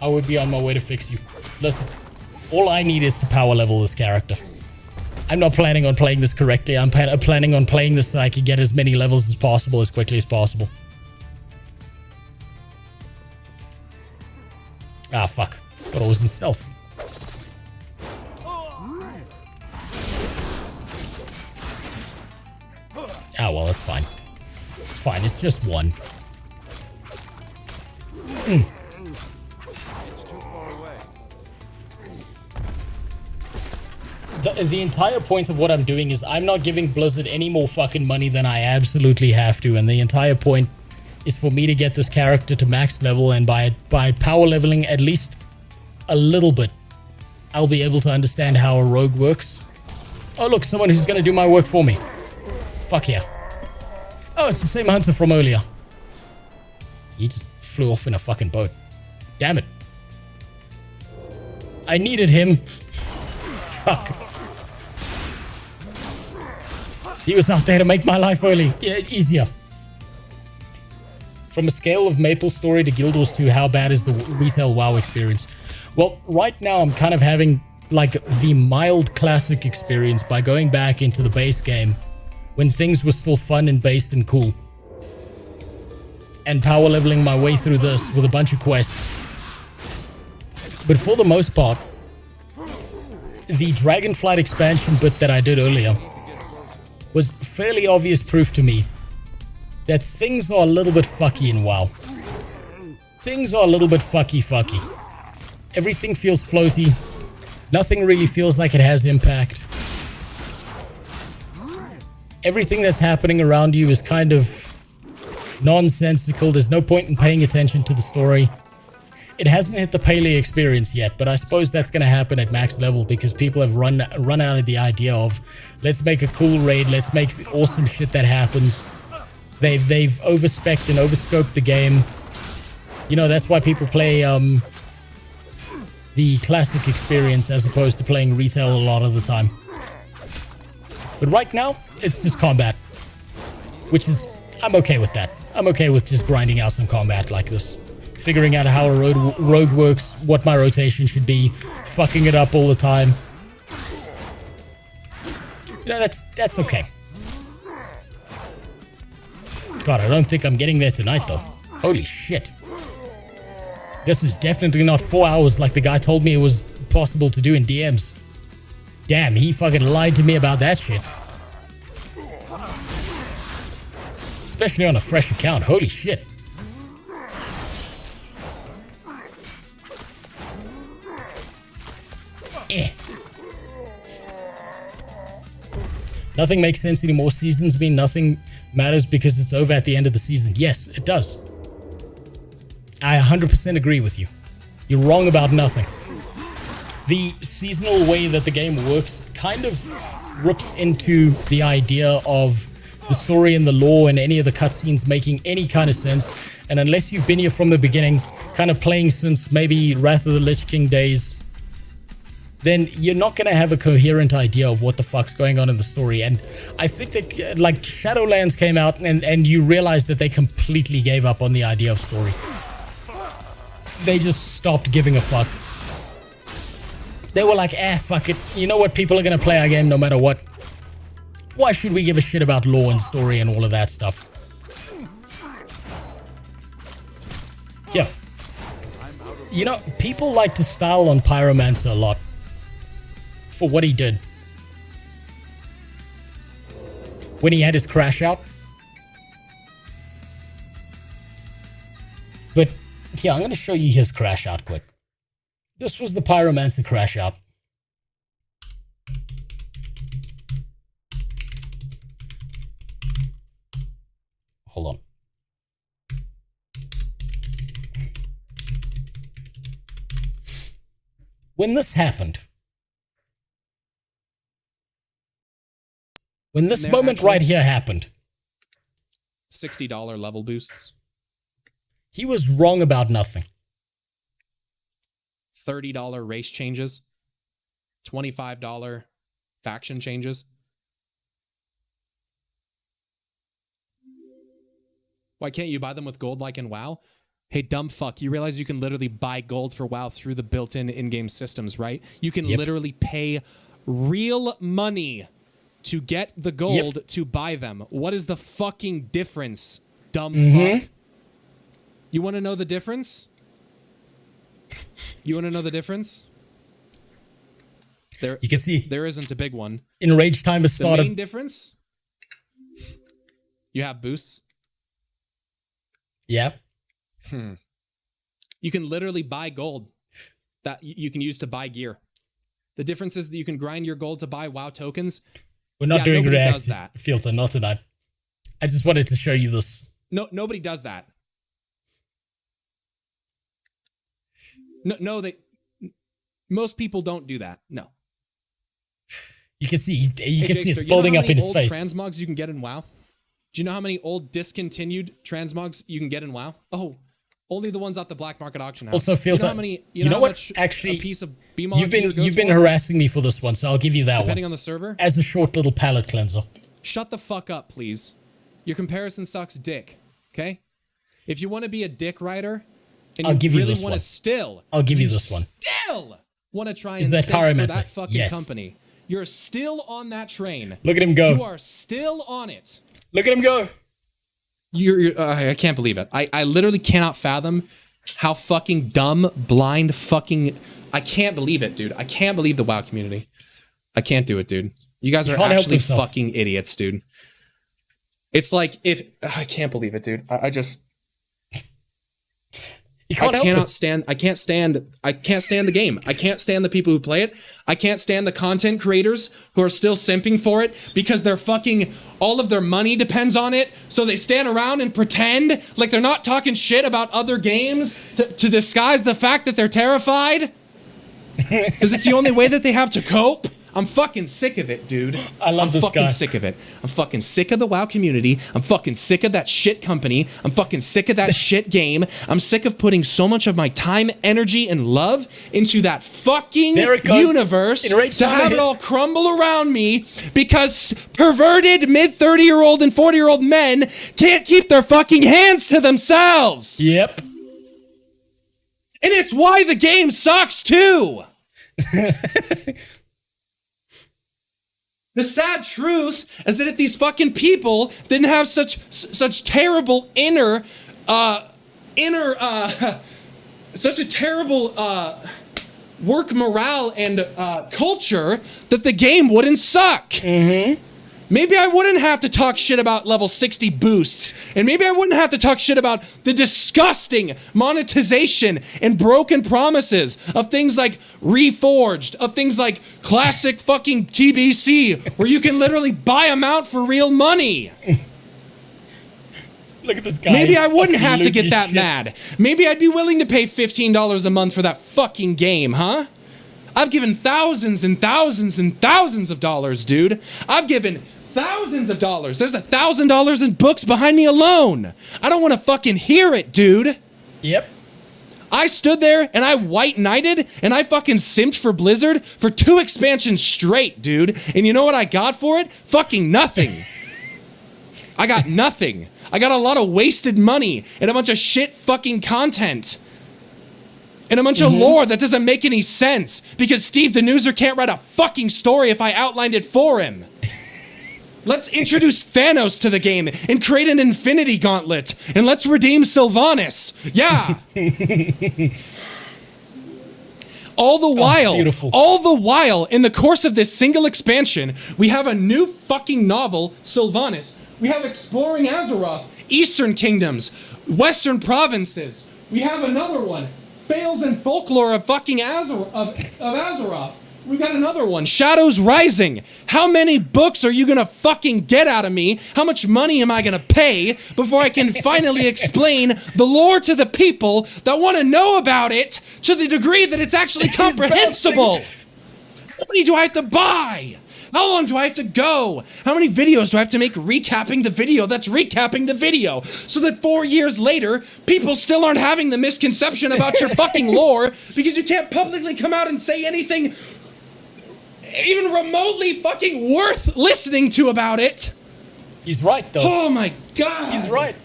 I would be on my way to fix you. Listen, all I need is to power level this character. I'm not planning on playing this correctly. I'm planning on playing this so I can get as many levels as possible, as quickly as possible. Ah, fuck. Thought I was in stealth. Ah, well, that's fine. It's fine. It's just one. It's too far away. The entire point of what I'm doing is I'm not giving Blizzard any more fucking money than I absolutely have to, and the entire point is for me to get this character to max level, and by power leveling at least a little bit, I'll be able to understand how a rogue works. Oh look, someone who's gonna do my work for me. Fuck yeah. Oh, it's the same hunter from earlier. He just flew off in a fucking boat. Damn it. I needed him. Fuck. He was out there to make my life easier. From a scale of Maple Story to Guild Wars 2, how bad is the retail WoW experience? Well, right now I'm kind of having like the mild classic experience by going back into the base game when things were still fun and based and cool. And power leveling my way through this with a bunch of quests. But for the most part, the Dragonflight expansion bit that I did earlier was fairly obvious proof to me that things are a little bit fucky in WoW. Things are a little bit fucky. Everything feels floaty. Nothing really feels like it has impact. Everything that's happening around you is kind of nonsensical. There's no point in paying attention to the story. It hasn't hit the Pele experience yet, but I suppose that's going to happen at max level because people have run out of the idea of let's make a cool raid, let's make awesome shit that happens. They've overspecced and overscoped the game. You know, that's why people play the classic experience as opposed to playing retail a lot of the time. But right now, it's just combat. Which is, I'm okay with that. I'm okay with just grinding out some combat like this. Figuring out how a rogue works, what my rotation should be, fucking it up all the time. You know, that's okay. God, I don't think I'm getting there tonight, though. Holy shit. This is definitely not 4 hours like the guy told me it was possible to do in DMs. Damn, he fucking lied to me about that shit. Especially on a fresh account. Holy shit. Nothing makes sense anymore. Seasons mean nothing matters because it's over at the end of the season. Yes, it does. I 100% agree with you. You're wrong about nothing. The seasonal way that the game works kind of rips into the idea of the story and the lore and any of the cutscenes making any kind of sense. And unless you've been here from the beginning, kind of playing since maybe Wrath of the Lich King days, then you're not going to have a coherent idea of what the fuck's going on in the story. And I think that, like, Shadowlands came out and you realize that they completely gave up on the idea of story. They just stopped giving a fuck. They were like, fuck it. You know what? People are going to play our game no matter what. Why should we give a shit about lore and story and all of that stuff? Yeah. You know, people like to style on Pyromancer a lot. For what he did. When he had his crash out. But, yeah, I'm going to show you his crash out quick. This was the Pyromancer crash out. Hold on. When this happened, when this moment right here happened, $60 level boosts. He was wrong about nothing. $30 race changes. $25 faction changes. Why can't you buy them with gold like in WoW? Hey, dumb fuck, you realize you can literally buy gold for WoW through the built-in in-game systems, right? You can literally pay real money to get the gold to buy them. What is the fucking difference, dumb fuck? You want to know the difference? You want to know the difference? You can see. There isn't a big one. In Rage Time has started. The main difference? You have boosts. Yeah. You can literally buy gold that you can use to buy gear. The difference is that you can grind your gold to buy WoW tokens. We're not doing react filter, not tonight. I just wanted to show you this. No, nobody does that. No, Most people don't do that. No. You can see you can see it's Dexter, building up in his old face. Transmogs you can get in WoW? Do you know how many old discontinued transmogs you can get in WoW? Oh, only the ones at the black market auction house. Also, Filter, you know how many? You know how what? much Actually, a piece of BMOG you've been harassing me for this one, so I'll give you that depending one. on the server. As a short little palate cleanser. Shut the fuck up, please. Your comparison sucks dick. Okay? If you want to be a dick rider, and I'll you give you really this want one. to still, I'll give you this one. Still want to try Is and that simp for pyromancer? that fucking Yes. company. You're still on that train. Look at him go. You are still on it. Look at him go. I can't believe it. I literally cannot fathom how fucking dumb, blind, fucking. I can't believe it, dude. I can't believe the WoW community. I can't do it, dude. You guys are can't help actually himself. fucking idiots, dude. It's like if I can't believe it, dude. I just. You can't I help cannot it. stand. I can't stand the game. I can't stand the people who play it. I can't stand the content creators who are still simping for it because they're fucking. All of their money depends on it, so they stand around and pretend like they're not talking shit about other games to disguise the fact that they're terrified. Because it's the only way that they have to cope. I'm fucking sick of it, dude. I love this I'm fucking guy. sick of it. I'm fucking sick of the WoW community. I'm fucking sick of that shit company. I'm fucking sick of that shit game. I'm sick of putting so much of my time, energy, and love into that fucking There it goes. universe It rates to down have the it hill. all crumble around me because perverted mid-30-year-old and 40-year-old men can't keep their fucking hands to themselves. Yep. And it's why the game sucks too. The sad truth is that if these fucking people didn't have such terrible such a terrible work morale and culture, that the game wouldn't suck. Mm-hmm. Maybe I wouldn't have to talk shit about level 60 boosts, and maybe I wouldn't have to talk shit about the disgusting monetization and broken promises of things like Reforged, of things like classic fucking TBC, where you can literally buy them out for real money. Look at this guy. Maybe He's I wouldn't fucking have to losing get his that shit. mad. Maybe I'd be willing to pay $15 a month for that fucking game, huh? I've given thousands and thousands and thousands of dollars, dude. I've given thousands of dollars. There's $1,000 in books behind me alone. I don't want to fucking hear it, dude. Yep. I stood there and I white knighted and I fucking simped for Blizzard for 2 expansions straight, dude. And you know what I got for it? Fucking nothing. I got nothing. I got a lot of wasted money and a bunch of shit fucking content. And a bunch of lore that doesn't make any sense because Steve the Newser can't write a fucking story if I outlined it for him. Let's introduce Thanos to the game and create an Infinity Gauntlet, and let's redeem Sylvanas. Yeah. All the while, in the course of this single expansion, we have a new fucking novel, Sylvanas. We have Exploring Azeroth, Eastern Kingdoms, Western Provinces. We have another one, Fails and Folklore of fucking Azeroth. We got another one, Shadows Rising. How many books are you gonna fucking get out of me? How much money am I gonna pay before I can finally explain the lore to the people that want to know about it to the degree that it's actually comprehensible? How many do I have to buy? How long do I have to go? How many videos do I have to make recapping the video that's recapping the video? So that 4 years later, people still aren't having the misconception about your fucking lore because you can't publicly come out and say anything even remotely fucking worth listening to about it. He's right, though. Oh my god. He's right.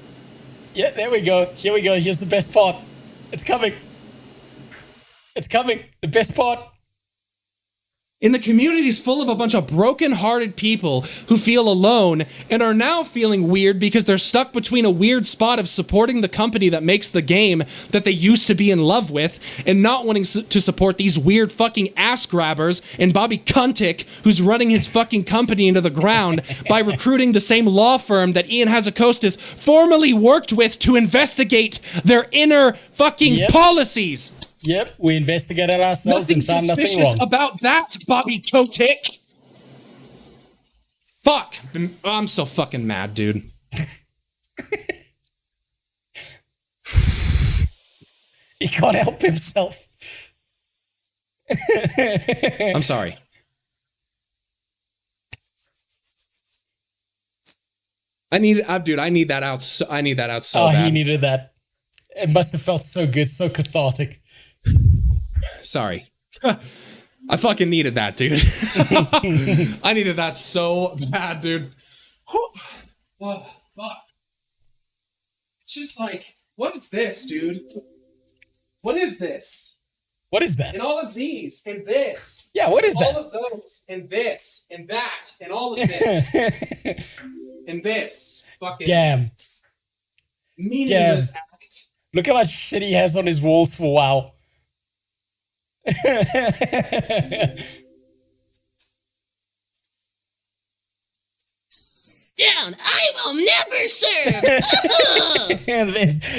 Yeah, there we go. Here we go. Here's the best part. It's coming. It's coming. The best part. And the community's full of a bunch of broken-hearted people who feel alone and are now feeling weird because they're stuck between a weird spot of supporting the company that makes the game that they used to be in love with and not wanting to support these weird fucking ass grabbers and Bobby Kuntik, who's running his fucking company into the ground by recruiting the same law firm that Ian Hazakostas formerly worked with to investigate their inner fucking policies. Yep, we investigated ourselves Nothing and found nothing suspicious wrong. about that, Bobby Kotick. Fuck. I'm so fucking mad, dude. He can't help himself. I'm sorry. I need that out. I need that out so bad. He needed that. It must have felt so good, so cathartic. Sorry. I fucking needed that, dude. I needed that so bad, dude. Oh, fuck. It's just like, what is this, dude? What is this? What is that? And all of these, and this. Yeah, what is that? All of those, and this, and that, and all of this. And this. Fucking Damn. meaningless act. Look how much shit he has on his walls for WoW. Down, I will never serve.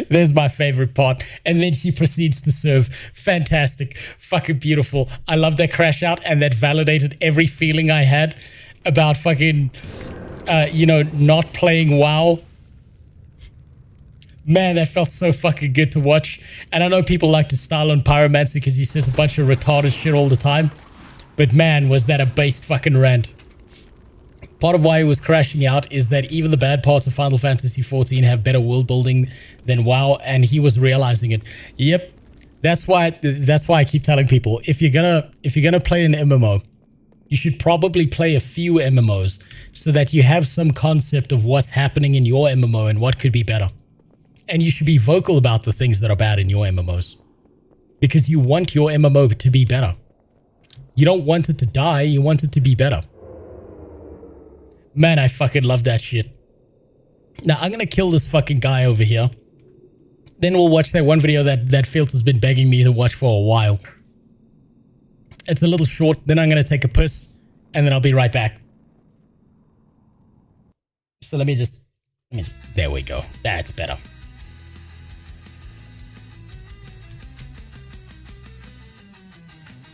there's my favorite part. And then she proceeds to serve. Fantastic. Fucking beautiful. I love that crash out, and that validated every feeling I had about fucking, not playing WoW. Man, that felt so fucking good to watch. And I know people like to style on Pyromancer because he says a bunch of retarded shit all the time. But man, was that a based fucking rant. Part of why it was crashing out is that even the bad parts of Final Fantasy XIV have better world building than WoW, and he was realizing it. Yep, that's why I keep telling people, if you're gonna play an MMO, you should probably play a few MMOs so that you have some concept of what's happening in your MMO and what could be better. And you should be vocal about the things that are bad in your MMOs, because you want your MMO to be better. You don't want it to die, you want it to be better. Man, I fucking love that shit. Now, I'm gonna kill this fucking guy over here. Then we'll watch that one video that Filter's been begging me to watch for a while. It's a little short, then I'm gonna take a piss, and then I'll be right back. So let me just... there we go. That's better.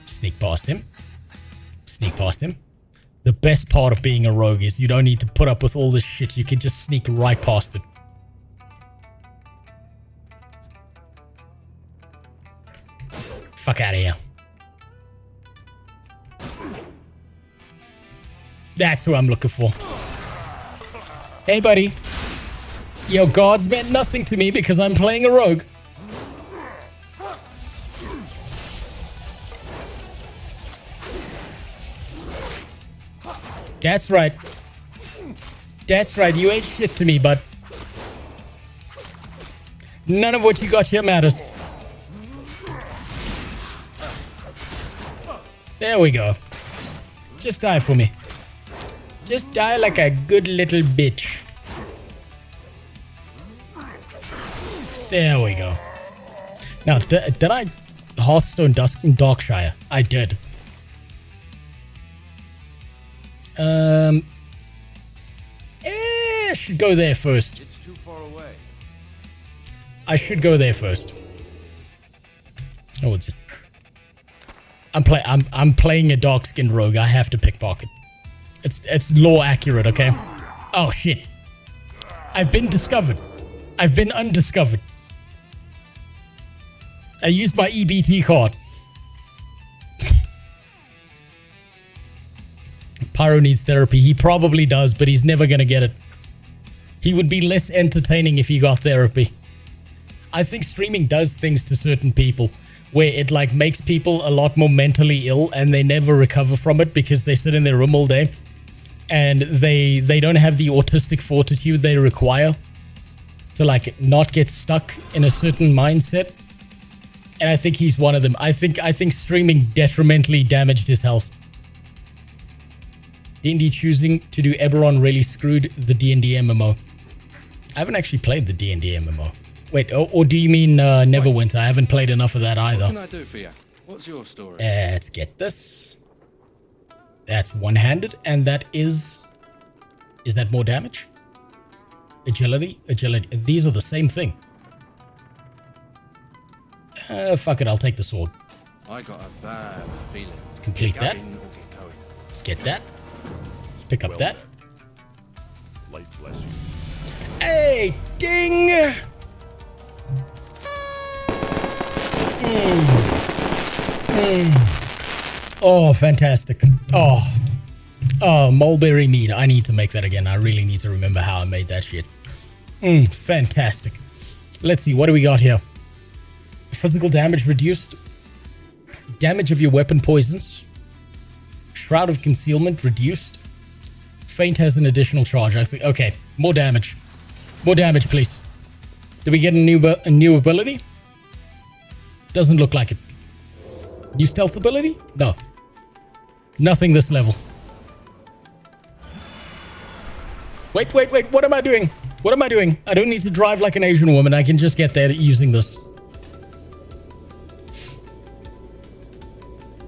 Sneak past him. Sneak past him. The best part of being a rogue is you don't need to put up with all this shit. You can just sneak right past it. Fuck out of here. That's who I'm looking for. Hey, buddy. Your guards meant nothing to me because I'm playing a rogue. That's right. That's right. You ain't shit to me, bud. None of what you got here matters. There we go. Just die for me. Just die like a good little bitch. There we go. Now, did I Hearthstone Darkshire? I did. I should go there first. It's too far away. I should go there first. Oh, just... I'm playing a dark-skinned rogue. I have to pickpocket. It's lore accurate, okay? Oh, shit. I've been discovered. I've been undiscovered. I used my EBT card. Pyro needs therapy. He probably does, but he's never gonna get it. He would be less entertaining if he got therapy. I think streaming does things to certain people where it like makes people a lot more mentally ill and they never recover from it because they sit in their room all day and they don't have the autistic fortitude they require to like not get stuck in a certain mindset. And I think he's one of them. I think streaming detrimentally damaged his health. D&D choosing to do Eberron really screwed the D&D MMO. I haven't actually played the D&D MMO. Wait, or do you mean Neverwinter? I haven't played enough of that either. What can I do for you? What's your story? Let's get this. That's one-handed, and that is... Is that more damage? Agility? Agility. These are the same thing. Fuck it, I'll take the sword. I got a bad feeling. Let's complete Get that. going or get going. Let's get that. Let's pick up that. Light bless you. Hey, ding! Oh, fantastic. Oh, mulberry mead. I need to make that again. I really need to remember how I made that shit. Fantastic. Let's see, what do we got here? Physical damage reduced. Damage of your weapon poisons. Shroud of Concealment reduced. Feint has an additional charge. I think. Okay, more damage. More damage, please. Did we get a new ability? Doesn't look like it. New stealth ability? No. Nothing this level. Wait. What am I doing? What am I doing? I don't need to drive like an Asian woman. I can just get there using this.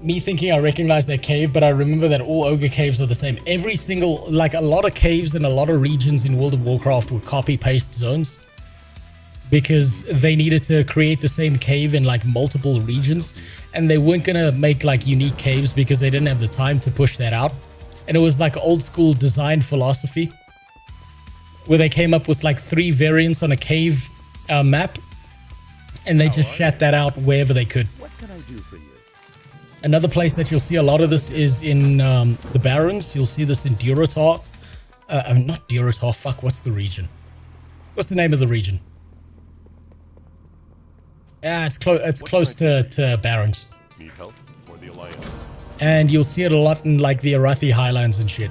Me thinking I recognize that cave, but I remember that all ogre caves are the same. Every single, like a lot of caves and a lot of regions in World of Warcraft were copy-paste zones. Because they needed to create the same cave in like multiple regions. And they weren't gonna make like unique caves because they didn't have the time to push that out. And it was like old school design philosophy. Where they came up with like 3 variants on a cave map. And they just shat that out wherever they could. What can I do for you? Another place that you'll see a lot of this is in the Barrens. You'll see this in Durotar. Not Durotar, fuck, what's the region? What's the name of the region? It's close to Barrens. Need help or the Alliance? And you'll see it a lot in like the Arathi Highlands and shit.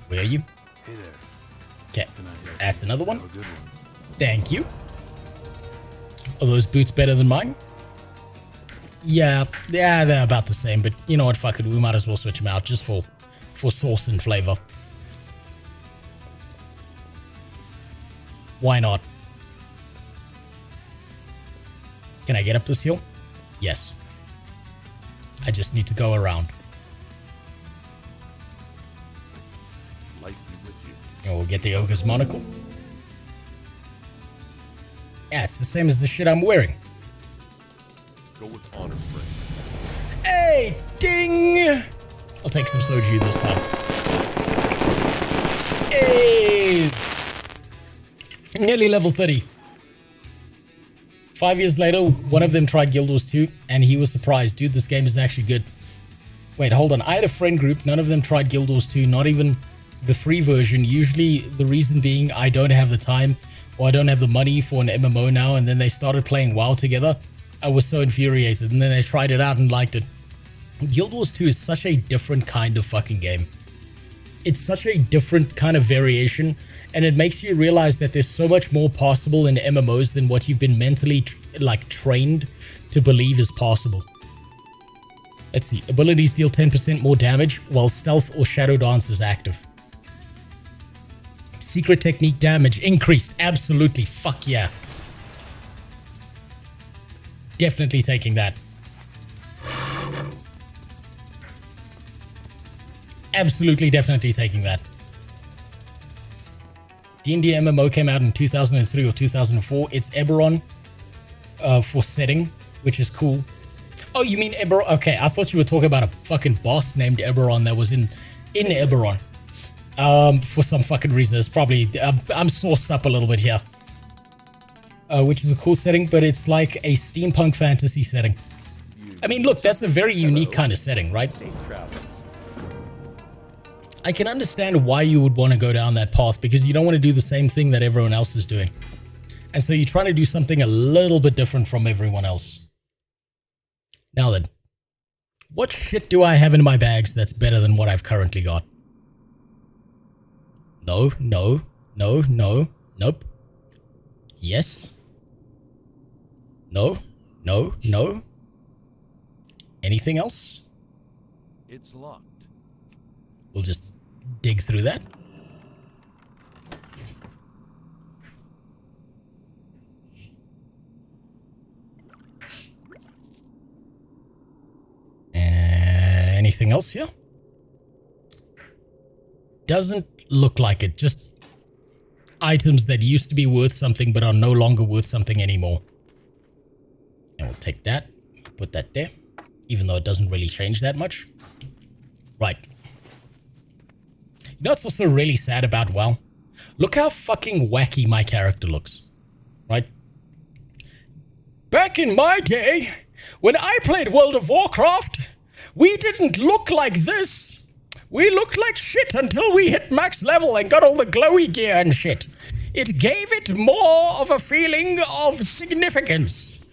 Where are you? Hey there. Okay, that's another one. Thank you. Are those boots better than mine? Yeah, they're about the same, but you know what, fuck it, we might as well switch them out just for sauce and flavor. Why not? Can I get up this hill? Yes. I just need to go around. Light be with you. And we'll get the ogre's monocle. Yeah, it's the same as the shit I'm wearing. Go with honor, friend. Hey, ding! I'll take some soju this time. Hey! Nearly level 30. 5 years later, one of them tried Guild Wars 2, and he was surprised. Dude, this game is actually good. Wait, hold on. I had a friend group. None of them tried Guild Wars 2, not even the free version. Usually, the reason being I don't have the time, or I don't have the money for an MMO now, and then they started playing WoW together. I was so infuriated, and then they tried it out and liked it. Guild Wars 2 is such a different kind of fucking game. It's such a different kind of variation, and it makes you realize that there's so much more possible in MMOs than what you've been mentally trained to believe is possible. Let's see. Abilities deal 10% more damage, while Stealth or Shadow Dance is active. Secret Technique damage increased. Absolutely. Fuck yeah. Definitely taking that. Absolutely, definitely taking that. D&D MMO came out in 2003 or 2004. It's Eberron for setting, which is cool. Oh, you mean Eberron? Okay, I thought you were talking about a fucking boss named Eberron that was in Eberron. For some fucking reason. It's probably... I'm sauced up a little bit here. Which is a cool setting, but it's like a steampunk fantasy setting. I mean, look, that's a very unique kind of setting, right? I can understand why you would want to go down that path, because you don't want to do the same thing that everyone else is doing. And so you're trying to do something a little bit different from everyone else. Now then, what shit do I have in my bags that's better than what I've currently got? No, no, no, no, nope. Yes. No, no, no. Anything else? It's locked. We'll just dig through that. Anything else here? Doesn't look like it. Just items that used to be worth something but are no longer worth something anymore. And we'll take that, put that there, even though it doesn't really change that much. Right. You know what's also really sad about WoW? Look how fucking wacky my character looks. Right? Back in my day, When I played World of Warcraft, we didn't look like this. We looked like shit until we hit max level and got all the glowy gear and shit. It gave it more of a feeling of significance.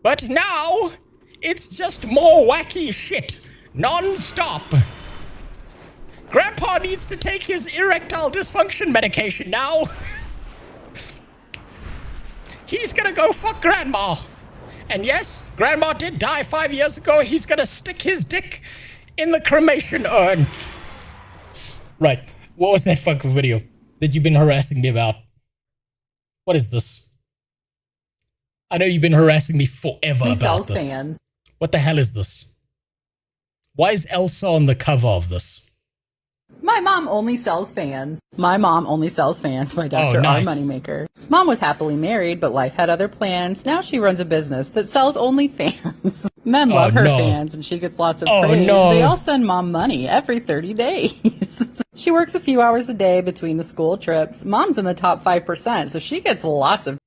But now, it's just more wacky shit. Non-stop. Grandpa needs to take his erectile dysfunction medication now. He's gonna go fuck Grandma. And yes, Grandma did die 5 years ago. He's gonna stick his dick in the cremation urn. Right. What was that fucking video that you've been harassing me about? What is this? I know you've been harassing me forever about this. Fans. What the hell is this? Why is Elsa on the cover of this? My mom only sells fans. My mom only sells fans. My Dr. nice. R moneymaker. Mom was happily married, but life had other plans. Now she runs a business that sells only fans. Men love her fans, and she gets lots of praise. No. They all send mom money every 30 days. She works a few hours a day between the school trips. Mom's in the top 5%, so she gets lots of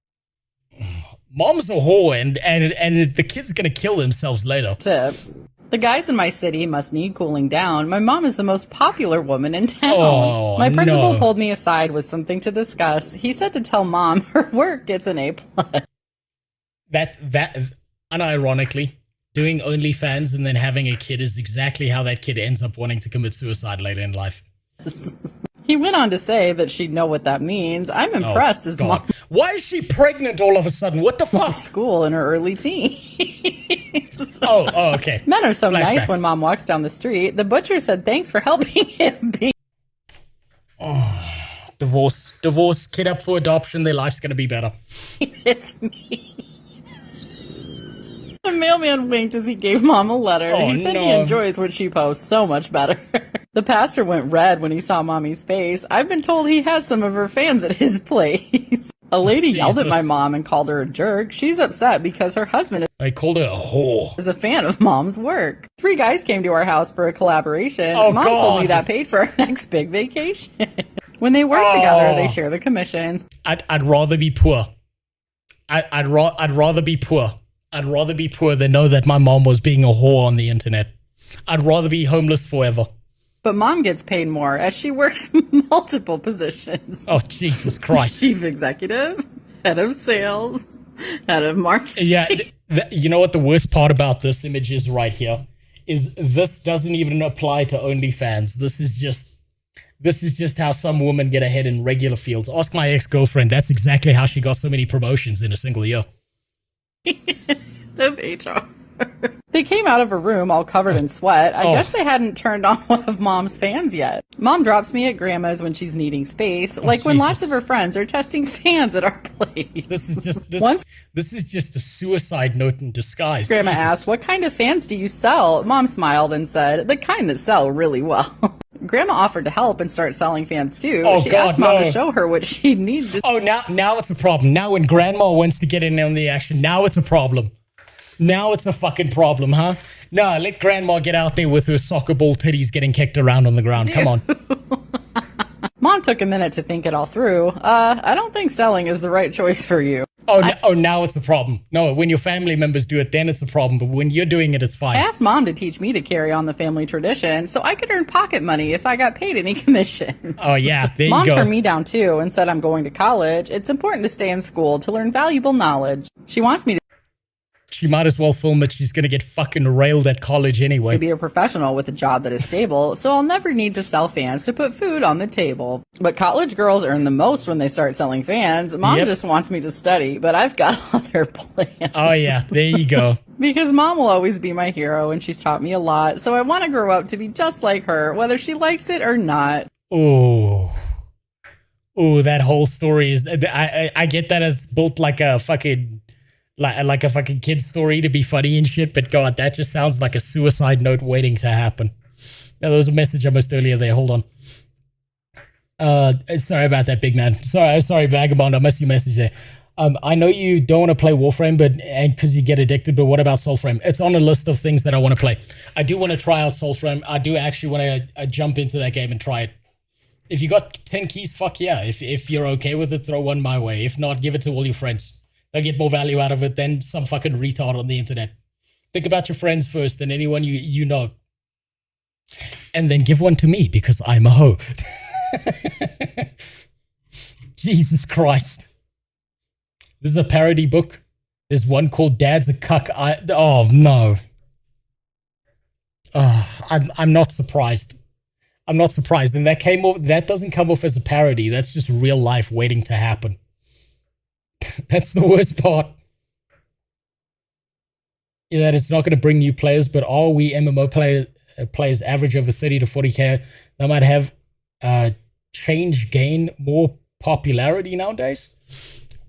Mom's a whore, and the kid's gonna kill themselves later. tips. The guys in my city must need cooling down. My mom is the most popular woman in town. Oh, my principal no. pulled me aside with something to discuss. He said to tell mom her work gets an A+. That unironically, doing OnlyFans and then having a kid is exactly how that kid ends up wanting to commit suicide later in life. He went on to say that she'd know what that means. I'm impressed as mom. Why is she pregnant all of a sudden? What the fuck? School in her early teens. Oh, okay. Men are so Flashback. nice when mom walks down the street. The butcher said thanks for helping him be. Divorce, kid up for adoption, their life's gonna be better. It's me. The mailman winked as he gave mom a letter. Oh, He said he no. enjoys what she posts so much better. The pastor went red when he saw mommy's face. I've been told he has some of her fans at his place. A lady yelled at my Jesus. mom and called her a jerk. She's upset because her husband I called her a whore. is a fan of mom's work. 3 guys came to our house for a collaboration. Oh, Mom told me God. Oh. that paid for our next big vacation. When they work together, they share the commissions. I'd rather be poor. I'd rather be poor. I'd rather be poor than know that my mom was being a whore on the internet. I'd rather be homeless forever. But mom gets paid more as she works multiple positions. Oh, Jesus Christ. Chief executive, head of sales, head of marketing. Yeah, you know what the worst part about this image is right here? Is this doesn't even apply to OnlyFans. This is just how some women get ahead in regular fields. Ask my ex-girlfriend. That's exactly how she got so many promotions in a single year. Of HR. They came out of a room all covered in sweat. I guess they hadn't turned on one of mom's fans yet. Mom drops me at grandma's when she's needing space, like when lots of her friends are testing fans at our place. This is just Once this is just a suicide note in disguise. Grandma Jesus. asked, "What kind of fans do you sell?" Mom smiled and said, "The kind that sell really well." Grandma offered to help and start selling fans too. Oh, She God, asked Mom no. to show her what she'd need to. Oh, now it's a problem. Now when Grandma wants to get in on the action, now it's a problem. Now it's a fucking problem, huh? No, let Grandma get out there with her soccer ball titties getting kicked around on the ground. Come on. Mom took a minute to think it all through. I don't think selling is the right choice for you. Now it's a problem. No, when your family members do it, then it's a problem. But when you're doing it, it's I fine. asked Mom to teach me to carry on the family tradition so I could earn pocket money if I got paid any commissions. Oh, yeah, there Mom you go. turned me down too and said I'm going to college. It's important to stay in school to learn valuable knowledge. She wants me She might as well film it. She's going to get fucking railed at college anyway. to be a professional with a job that is stable, so I'll never need to sell fans to put food on the table. But college girls earn the most when they start selling fans. Mom Yep. just wants me to study, but I've got other plans. Oh, yeah, there you go. Because Mom will always be my hero and she's taught me a lot, so I want to grow up to be just like her, whether she likes it or not. Oh, that whole story is. I get that it's built like a fucking. Like a fucking kid's story to be funny and shit, but God, that just sounds like a suicide note waiting to happen. Now, there was a message I missed earlier there. Hold on. Sorry about that, big man. Sorry, Vagabond. I missed your message there. I know you don't want to play Warframe, and because you get addicted, but what about Soulframe? It's on a list of things that I want to play. I do want to try out Soulframe. I do actually want to jump into that game and try it. If you got 10 keys, fuck yeah. If you're okay with it, throw one my way. If not, give it to all your friends. They'll get more value out of it than some fucking retard on the internet. Think about your friends first and anyone you know. And then give one to me because I'm a hoe. Jesus Christ. This is a parody book. There's one called Dad's a Cuck. Oh, no. I'm not surprised. I'm not surprised. And that doesn't come off as a parody. That's just real life waiting to happen. That's the worst part. Yeah, that it's not going to bring new players, but are we MMO players average over 30 to 40k? They might have change gain more popularity nowadays.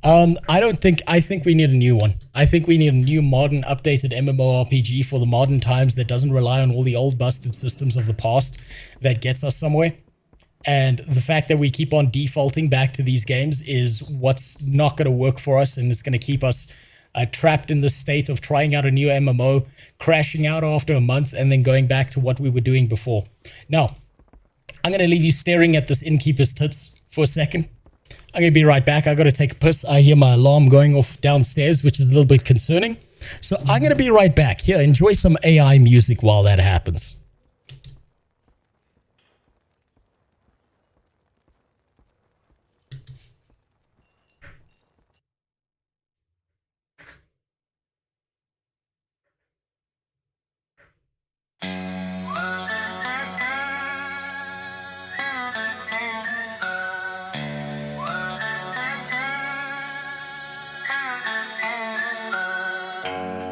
I think we need a new one. I think we need a new modern updated MMORPG for the modern times that doesn't rely on all the old busted systems of the past that gets us somewhere. And the fact that we keep on defaulting back to these games is what's not going to work for us, and it's going to keep us trapped in the state of trying out a new MMO, crashing out after a month, and then going back to what we were doing before. Now, I'm going to leave you staring at this innkeeper's tits for a second. I'm going to be right back. I got to take a piss. I hear my alarm going off downstairs, which is a little bit concerning. So I'm going to be right back. Here, enjoy some AI music while that happens.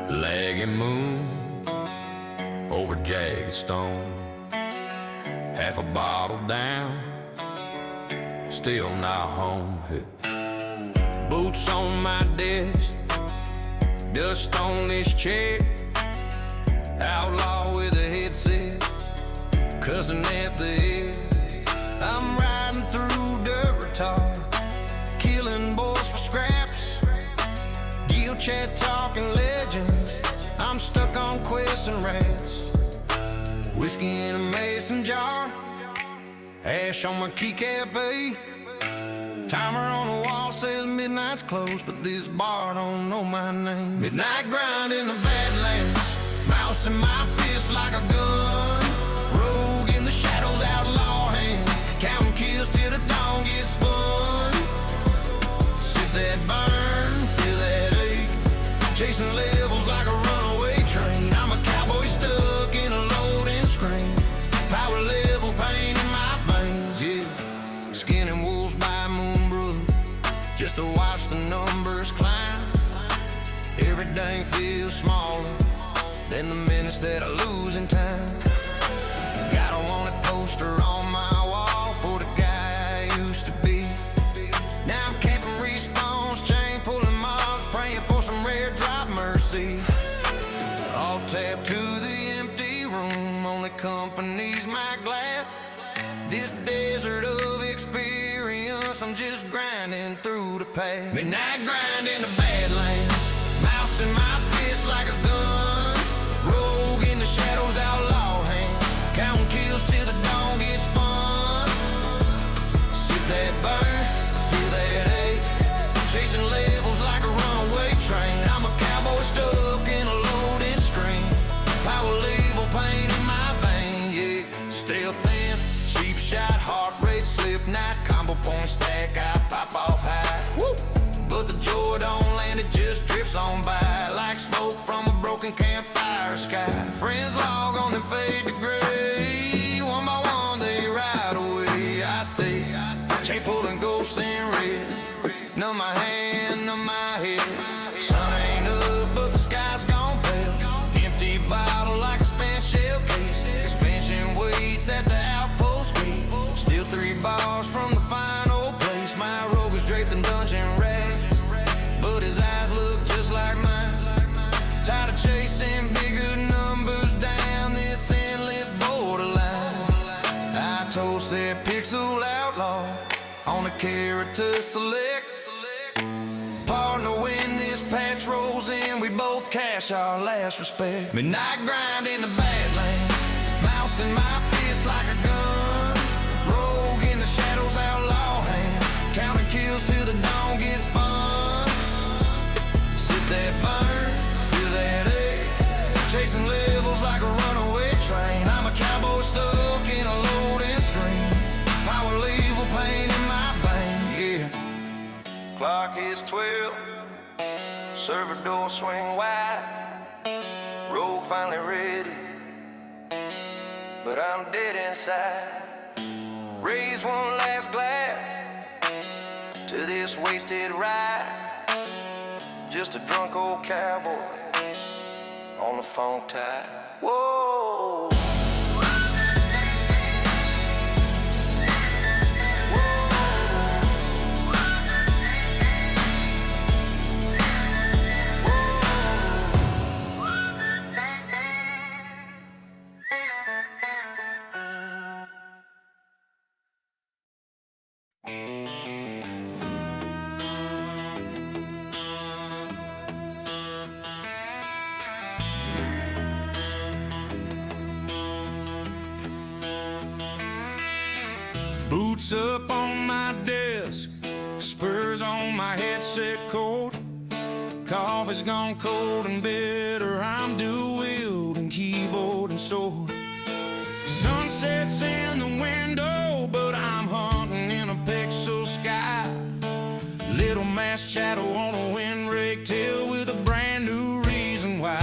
Lagging moon over jagged stone, half a bottle down, still not home. Boots on my desk, dust on this chair, outlaw with a headset, cussing at the air. I'm riding through dirt tar, killing boys for scraps, guild chat talking legends. I'm stuck on quests and rats, whiskey in a mason jar, ash on my keycap A. Timer on the wall says midnight's closed, but this bar don't know my name. Midnight grind in the Badlands, mouse in my fist like a gun, rogue in the shadows, outlaw hands, counting kills till the dawn gets spun. Sip that burn, feel that ache, chasing levels like a runaway train. I'm a cowboy stuck in a loading screen, power level pain in my veins, yeah. Skinning wolves by Moonbrook, just to watch the numbers climb. Every day feels smaller than the minutes that I lose in time. Got a wanted poster on my wall for the guy I used to be. Now I'm camping respawns, chain pulling mobs, praying for some rare drop mercy. All tapped to the empty room, only company's my glass. This desert of experience, I'm just grinding through the past. Midnight grind in the Badlands, mouse in my fist like a gun, rogue in the shadows, outlaw hands, counting kills till the dawn gets spun. Sip that burn, feel that ache, chasing levels like a runaway train. I'm a cowboy stuck in a loading screen, power level pain in my vein, yeah. Still thin, cheap shot, heart rate, slip knot, combo point stack, I pop off high. Woo! But the joy don't land, it just drifts on by like smoke from a broken campfire sky. Friends log on and fade to gray, one by one they ride away. I stay, chain pulling ghosts in red, numb my hand, numb my head. Sun ain't up but the sky's gone pale, empty bottle like a spent shell case, expansion waits at the outpost gate, still 3 bars from the final place. My rogue is draped in dungeon rags, but his eyes look just like mine. Tired of chasing bigger numbers down this endless borderline. I toast that pixel outlaw on a character select. Partner when this patch rolls in, we both cash our last respect. Midnight grind in the Badlands, mouse in my fist like a gun, rogue in the shadows, outlaw hands, counting kills till the dawn gets spun. Sip that burn, feel that ache, clock hits 12, server door swing wide, rogue finally ready, but I'm dead inside. Raise one last glass to this wasted ride, just a drunk old cowboy on the phone tide. Whoa. Boots up on my desk, spurs on my headset coat. Coffee's gone cold and bitter, I'm dual-wielding keyboard and sword. Sunsets in the window, but I'm hunting in a pixel sky. Little mass shadow on a wind rake tail with a brand new reason why.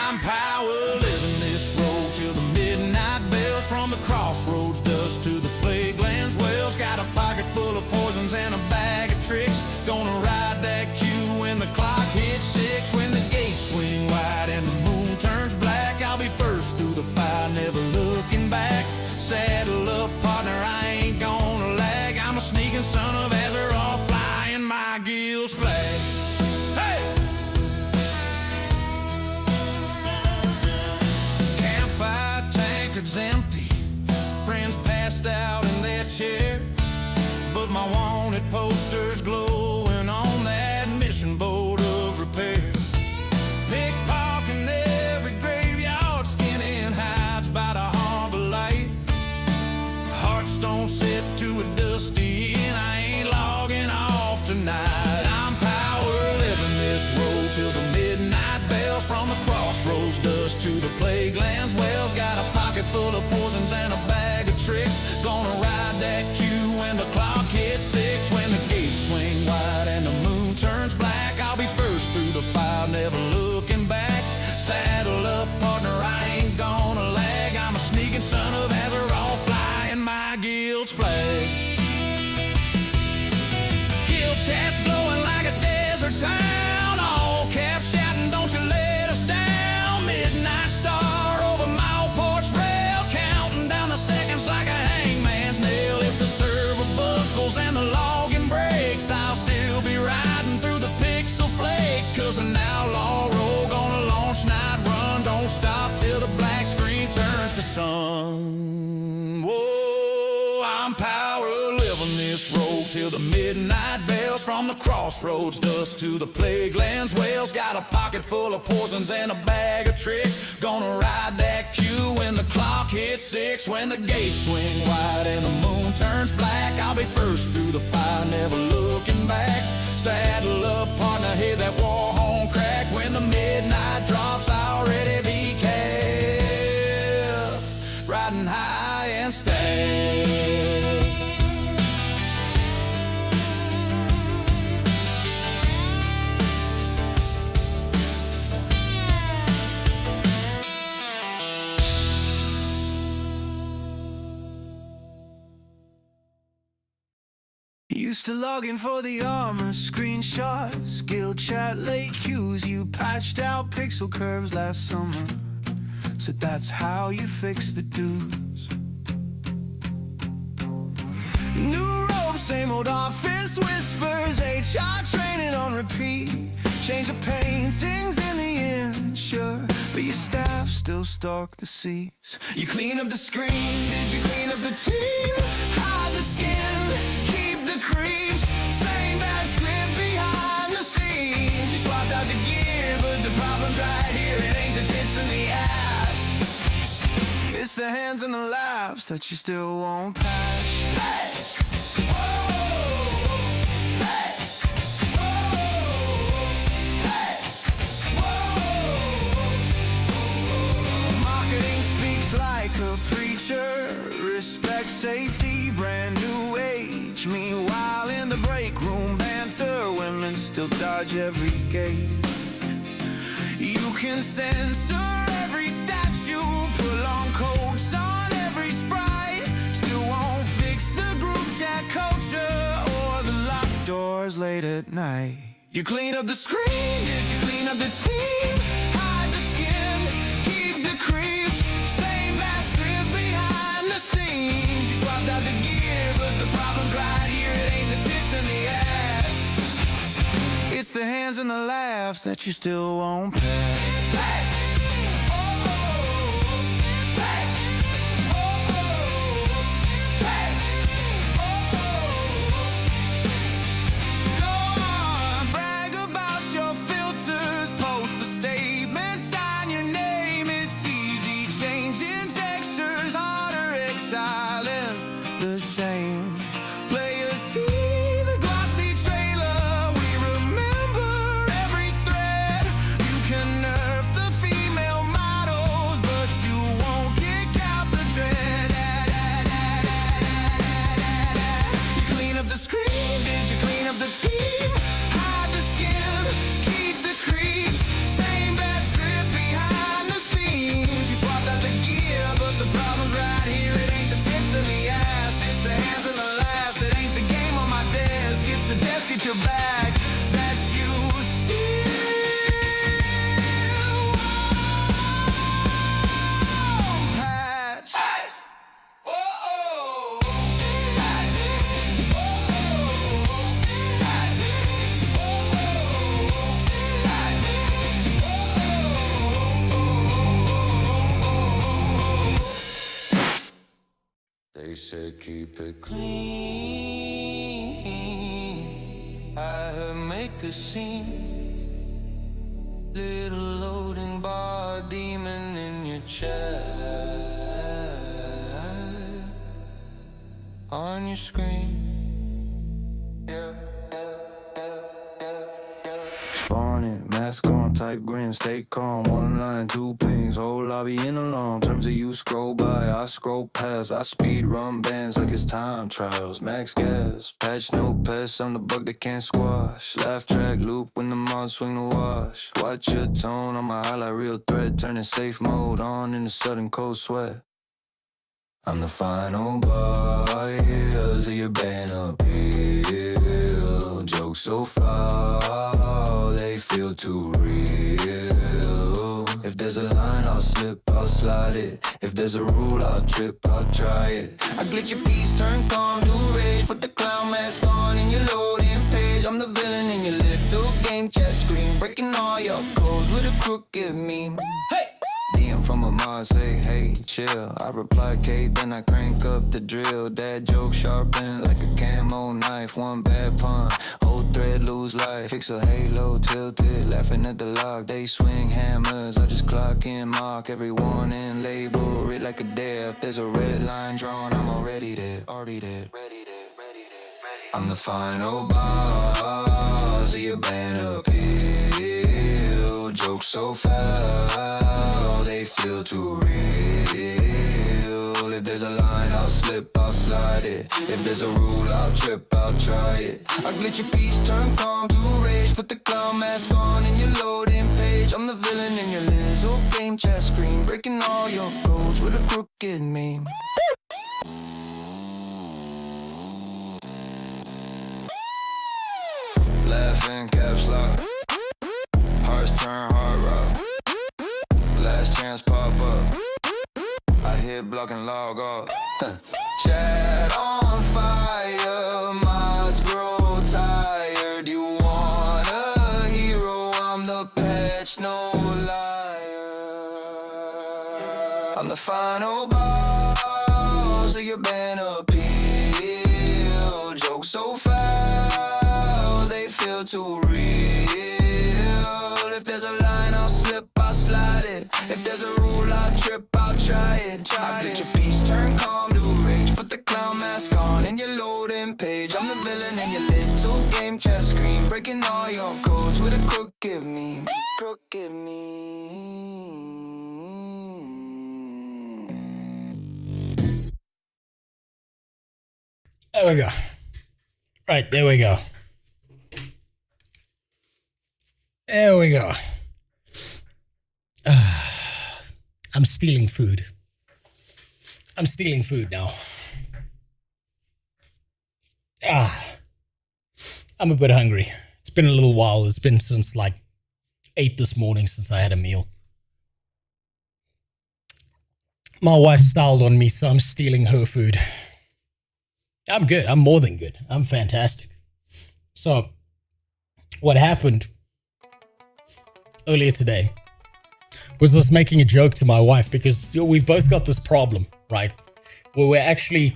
I'm power living this road till the midnight bells, from the crossroads dust to the plague lands wells. Got a pocket full of poisons and a bag of tricks. Gonna ride that cue when the clock hits 6. When the gates swing wide and the moon turns black, I'll be first through the fire, never looking back. Saddle up, partner, I ain't gonna lag. I'm a sneaking son of Azeroth, flying my guild's flag. Hey! Campfire tankards empty, friends passed out in their chairs, but my wanted poster's glowing on that mission board of repairs. Pickpocketing every graveyard, skinning hides by the harbor light. Hearthstone set to a dusty inn, I ain't logging off tonight. I'm power living this road till the midnight bells, from the crossroads dust to the plague lands wells. Got a pocket full of poisons and a bag of tricks. Gonna ride that cue when the clock hits 6. When the gates swing wide and the moon turns black, I'll be first through the fire, never looking back. Saddle up, partner, I ain't gonna lag. I'm a sneaking son of Azeroth, flying my guild's flag. Guild chat's glowing like a desert town, all caps shouting, don't you let us down. Midnight star over my old porch rail, counting down the seconds like a hangman's nail. If the server buckles and the login breaks, I'll still be riding through the pixel flakes. Cause an outlaw rogue on a launch night run, don't stop till the black screen turns to sun. Whoa, I'm power living this road till the midnight bells, from the crossroads dust to the plague lands wells. Got a pocket full of poisons and a bag of tricks. Gonna ride that cue when the clock hits 6. When the gates swing wide and the moon turns black, I'll be first through the fire, never looking back. Saddle up, partner, hear that war horn crack. When the midnight drops, I'll already be capped, riding high and stay. Used to log in for the armor, screenshots, guild chat, late queues. You patched out pixel curves last summer, so that's how you fix the dues. New robe, same old office whispers, HR training on repeat. Change the paintings in the end, sure, but your staff still stalk the seats. You clean up the screen, did you clean up the team? Hide the skin, keep the creeps. Same bad script behind the scenes. You swapped out the gear, but the problem's right here. It ain't the tits and the ass, it's the hands and the laughs that you still won't patch. Hey! Like a preacher, respect safety, brand new age. Meanwhile in the break room banter, women charge every gate. You can censor every statue, pull on coats on every sprite. Still won't fix the group chat culture or the locked doors late at night. You clean up the screen, did you clean up the team? Hide the skin, keep the creeps. Same bad script behind the scenes. You swapped out the gear, but the problem's right here. It ain't the tits and the ass. It's the hands and the laughs that you still won't pass. Your bag that you still patch. They said keep it clean. I heard make a scene. Little loading bar demon in your chat. On your screen. Spawn it, mask on, type grin, stay calm. One line, two pings, whole lobby in alarm. Terms of you scroll by, I scroll past. I speed run bands like it's time trials. Max gas, patch no pests, I'm the bug that can't squash. Laugh track loop when the mods swing the wash. Watch your tone on my highlight reel thread. Turning safe mode on in the sudden cold sweat. I'm the final boss of your band appeal. Jokes so foul, they feel too real. If there's a line, I'll slip, I'll slide it. If there's a rule, I'll trip, I'll try it. I glitch your piece, turn calm to rage. Put the clown mask on in your loading page. I'm the villain in your little game chat screen. Breaking all your codes with a crooked meme. Hey! DM from a mod, say, hey, chill. I reply, K, then I crank up the drill. Dad joke sharpened like a camo knife. One bad pun, whole thread lose life. Fix a halo, tilted, laughing at the lock. They swing hammers, I just clock in, mark everyone and label it like a death. There's a red line drawn, I'm already there, already there. I'm the final boss of your band appeal. Jokes so foul, they feel too real. If there's a line, I'll slip, I'll slide it. If there's a rule, I'll trip, I'll try it. I glitch your piece, turn calm to rage. Put the clown mask on in your loading page. I'm the villain in your little game chat screen. Breaking all your codes with a crooked meme. Laughing caps lock. Hearts turn hard rock. Last chance pop up. I hit block and log off. Chat on fire. Mods grow tired. You want a hero? I'm the patch, no liar. I'm the final boss of your band appeal. Jokes so foul, they feel too real. If there's a line, I'll slip, I'll slide it. If there's a rule, I'll trip, I'll try it. I get your piece, turn calm to rage. Put the clown mask on in your loading page. I'm the villain in your little game chat screen. Breaking all your codes with a crooked meme. Crooked meme. There we go. Right, there we go. There we go. I'm stealing food. I'm stealing food now. I'm a bit hungry. It's been a little while. It's been since like 8 this morning since I had a meal. My wife styled on me, so I'm stealing her food. I'm good. I'm more than good. I'm fantastic. So, what happened earlier today was I was making a joke to my wife because we've both got this problem, right? Where we're actually...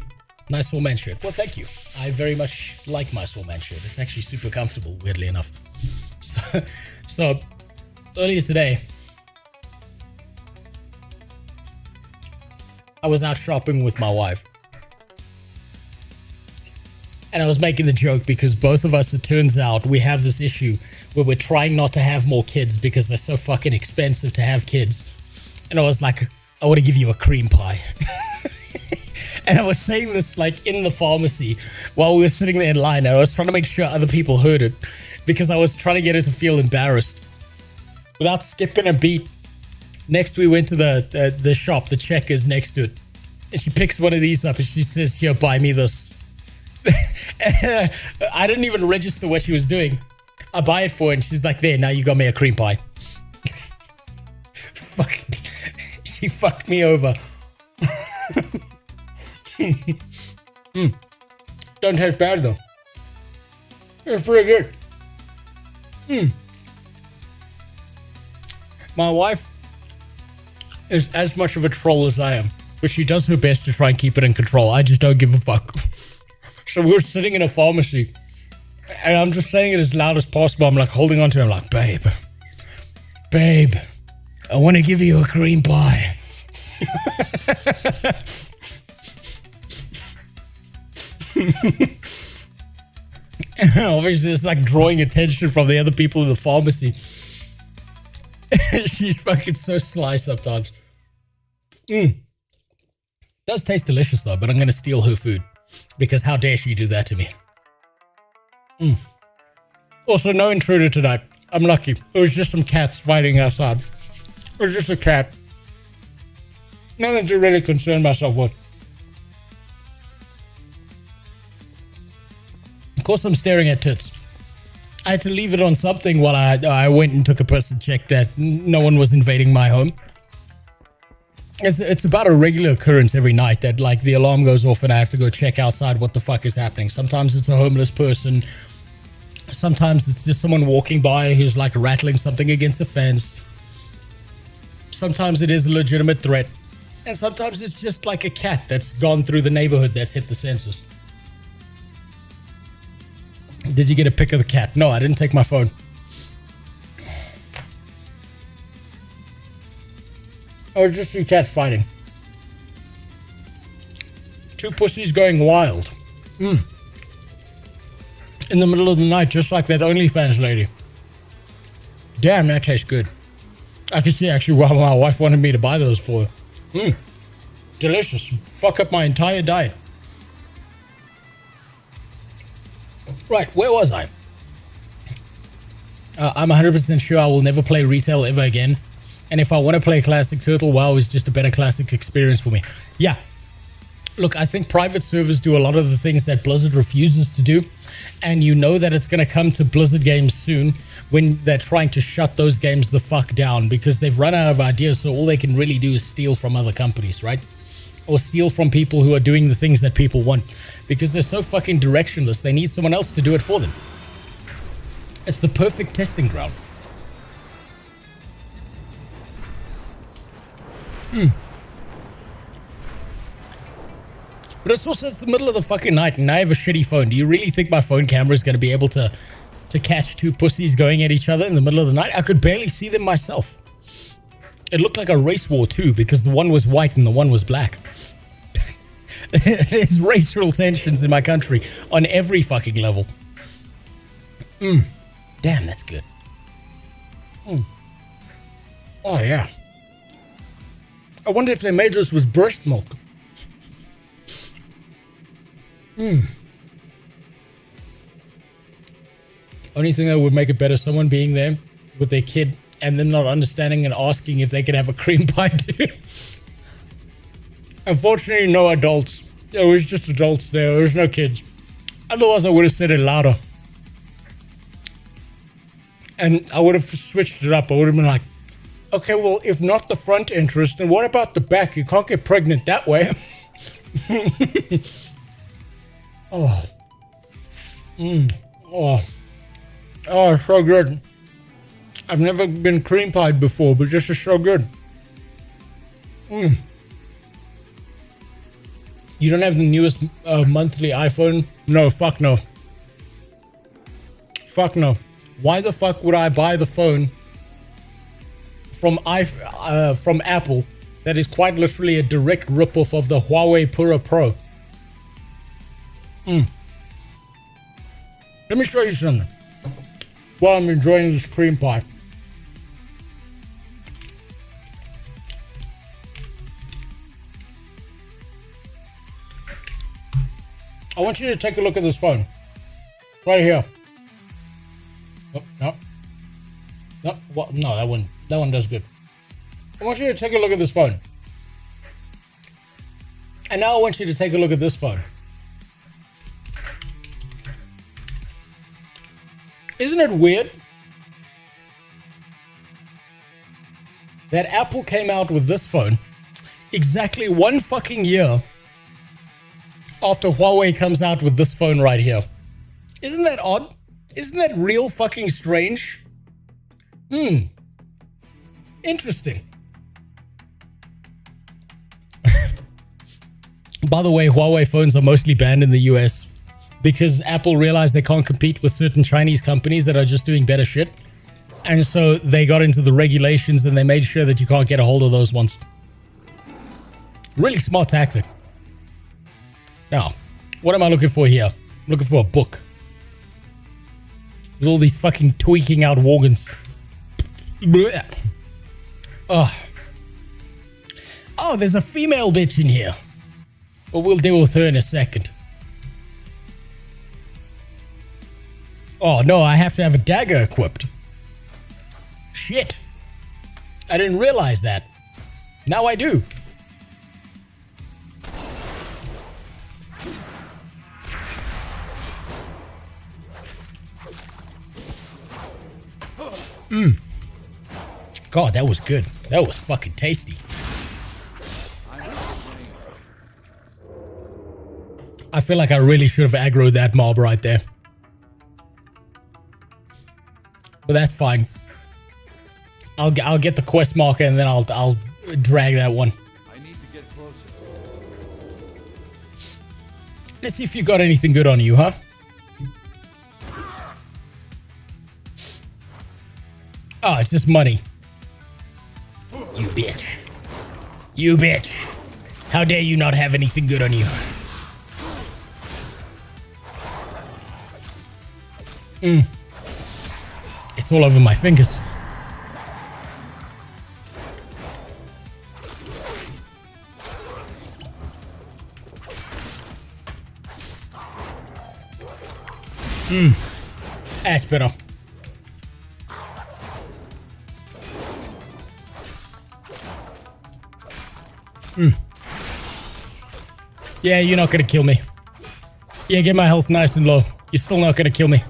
Nice Soul Man shirt. Well, thank you. I very much like my Soul Man shirt. It's actually super comfortable, weirdly enough. So earlier today, I was out shopping with my wife. And I was making the joke because both of us, it turns out, we have this issue where we're trying not to have more kids because they're so fucking expensive to have kids. And I was like, I want to give you a cream pie. And I was saying this like in the pharmacy while we were sitting there in line. And I was trying to make sure other people heard it because I was trying to get her to feel embarrassed. Without skipping a beat, next we went to the shop, the Checkers next to it. And she picks one of these up and she says, here, buy me this. I didn't even register what she was doing. I buy it for her and she's like, there, now you got me a cream pie. Fuck. She fucked me over. Don't taste bad though. It's pretty good. My wife is as much of a troll as I am, but she does her best to try and keep it in control. I just don't give a fuck. So we were sitting in a pharmacy, and I'm just saying it as loud as possible. I'm like holding on to her. I'm like, babe, I want to give you a cream pie. Obviously, it's like drawing attention from the other people in the pharmacy. She's fucking so sly sometimes. Does taste delicious though, but I'm gonna steal her food because how dare she do that to me? Also, no intruder tonight. I'm lucky. It was just some cats fighting outside. It was just a cat. Nothing to really concern myself with. Of course, I'm staring at tits. I had to leave it on something while I went and took a person check that no one was invading my home. It's about a regular occurrence every night that like the alarm goes off and I have to go check outside what the fuck is happening. Sometimes it's a homeless person. Sometimes it's just someone walking by who's like rattling something against the fence. Sometimes it is a legitimate threat. And sometimes it's just like a cat that's gone through the neighborhood that's hit the census. Did you get a pic of the cat? No, I didn't take my phone. I was just 2 cats fighting. 2 pussies going wild. In the middle of the night, just like that OnlyFans lady. Damn, that tastes good. I can see actually why my wife wanted me to buy those for her. Delicious. Fuck up my entire diet. Right, where was I? I'm 100% sure I will never play retail ever again. And if I want to play Classic Turtle, WoW is just a better classic experience for me. Yeah. Look, I think private servers do a lot of the things that Blizzard refuses to do. And you know that it's going to come to Blizzard games soon when they're trying to shut those games the fuck down because they've run out of ideas, so all they can really do is steal from other companies, right? Or steal from people who are doing the things that people want. Because they're so fucking directionless, they need someone else to do it for them. It's the perfect testing ground. But it's also, it's the middle of the fucking night and I have a shitty phone. Do you really think my phone camera is going to be able to catch 2 pussies going at each other in the middle of the night? I could barely see them myself. It looked like a race war too because the one was white and the one was black. There's racial tensions in my country on every fucking level. Damn, that's good. Oh yeah. I wonder if they made this with breast milk. Only thing that would make it better, someone being there with their kid and them not understanding and asking if they can have a cream pie too. Unfortunately, no adults. It was just adults there. There was no kids. Otherwise, I would have said it louder. And I would have switched it up. I would have been like, okay, well, if not the front entrance, then what about the back? You can't get pregnant that way. Oh. Oh. Oh, it's so good. I've never been cream pied before, but this is so good. You don't have the newest monthly iPhone? No, fuck no. Fuck no. Why the fuck would I buy the phone from Apple that is quite literally a direct ripoff of the Huawei Pura Pro? Let me show you something while I'm enjoying this cream pie. I want you to take a look at this phone. Right here. Oh, no. No, what? No, that one does good. I want you to take a look at this phone. And now I want you to take a look at this phone. Isn't it weird that Apple came out with this phone exactly 1 fucking year after Huawei comes out with this phone right here? Isn't that odd? Isn't that real fucking strange? Interesting. By the way, Huawei phones are mostly banned in the US because Apple realized they can't compete with certain Chinese companies that are just doing better shit. And so they got into the regulations and they made sure that you can't get a hold of those ones. Really smart tactic. Now, what am I looking for here? I'm looking for a book. With all these fucking tweaking out organs. Oh, there's a female bitch in here. But we'll deal with her in a second. Oh no, I have to have a dagger equipped. Shit. I didn't realize that. Now I do. God, that was good. That was fucking tasty. I feel like I really should have aggroed that mob right there. But that's fine. I'll get the quest marker and then I'll drag that one. I need to get closer. Let's see if you got anything good on you, huh? Oh, it's just money. You bitch. You bitch. How dare you not have anything good on you? It's all over my fingers. That's better. Yeah, you're not gonna kill me. Yeah, get my health nice and low. You're still not gonna kill me.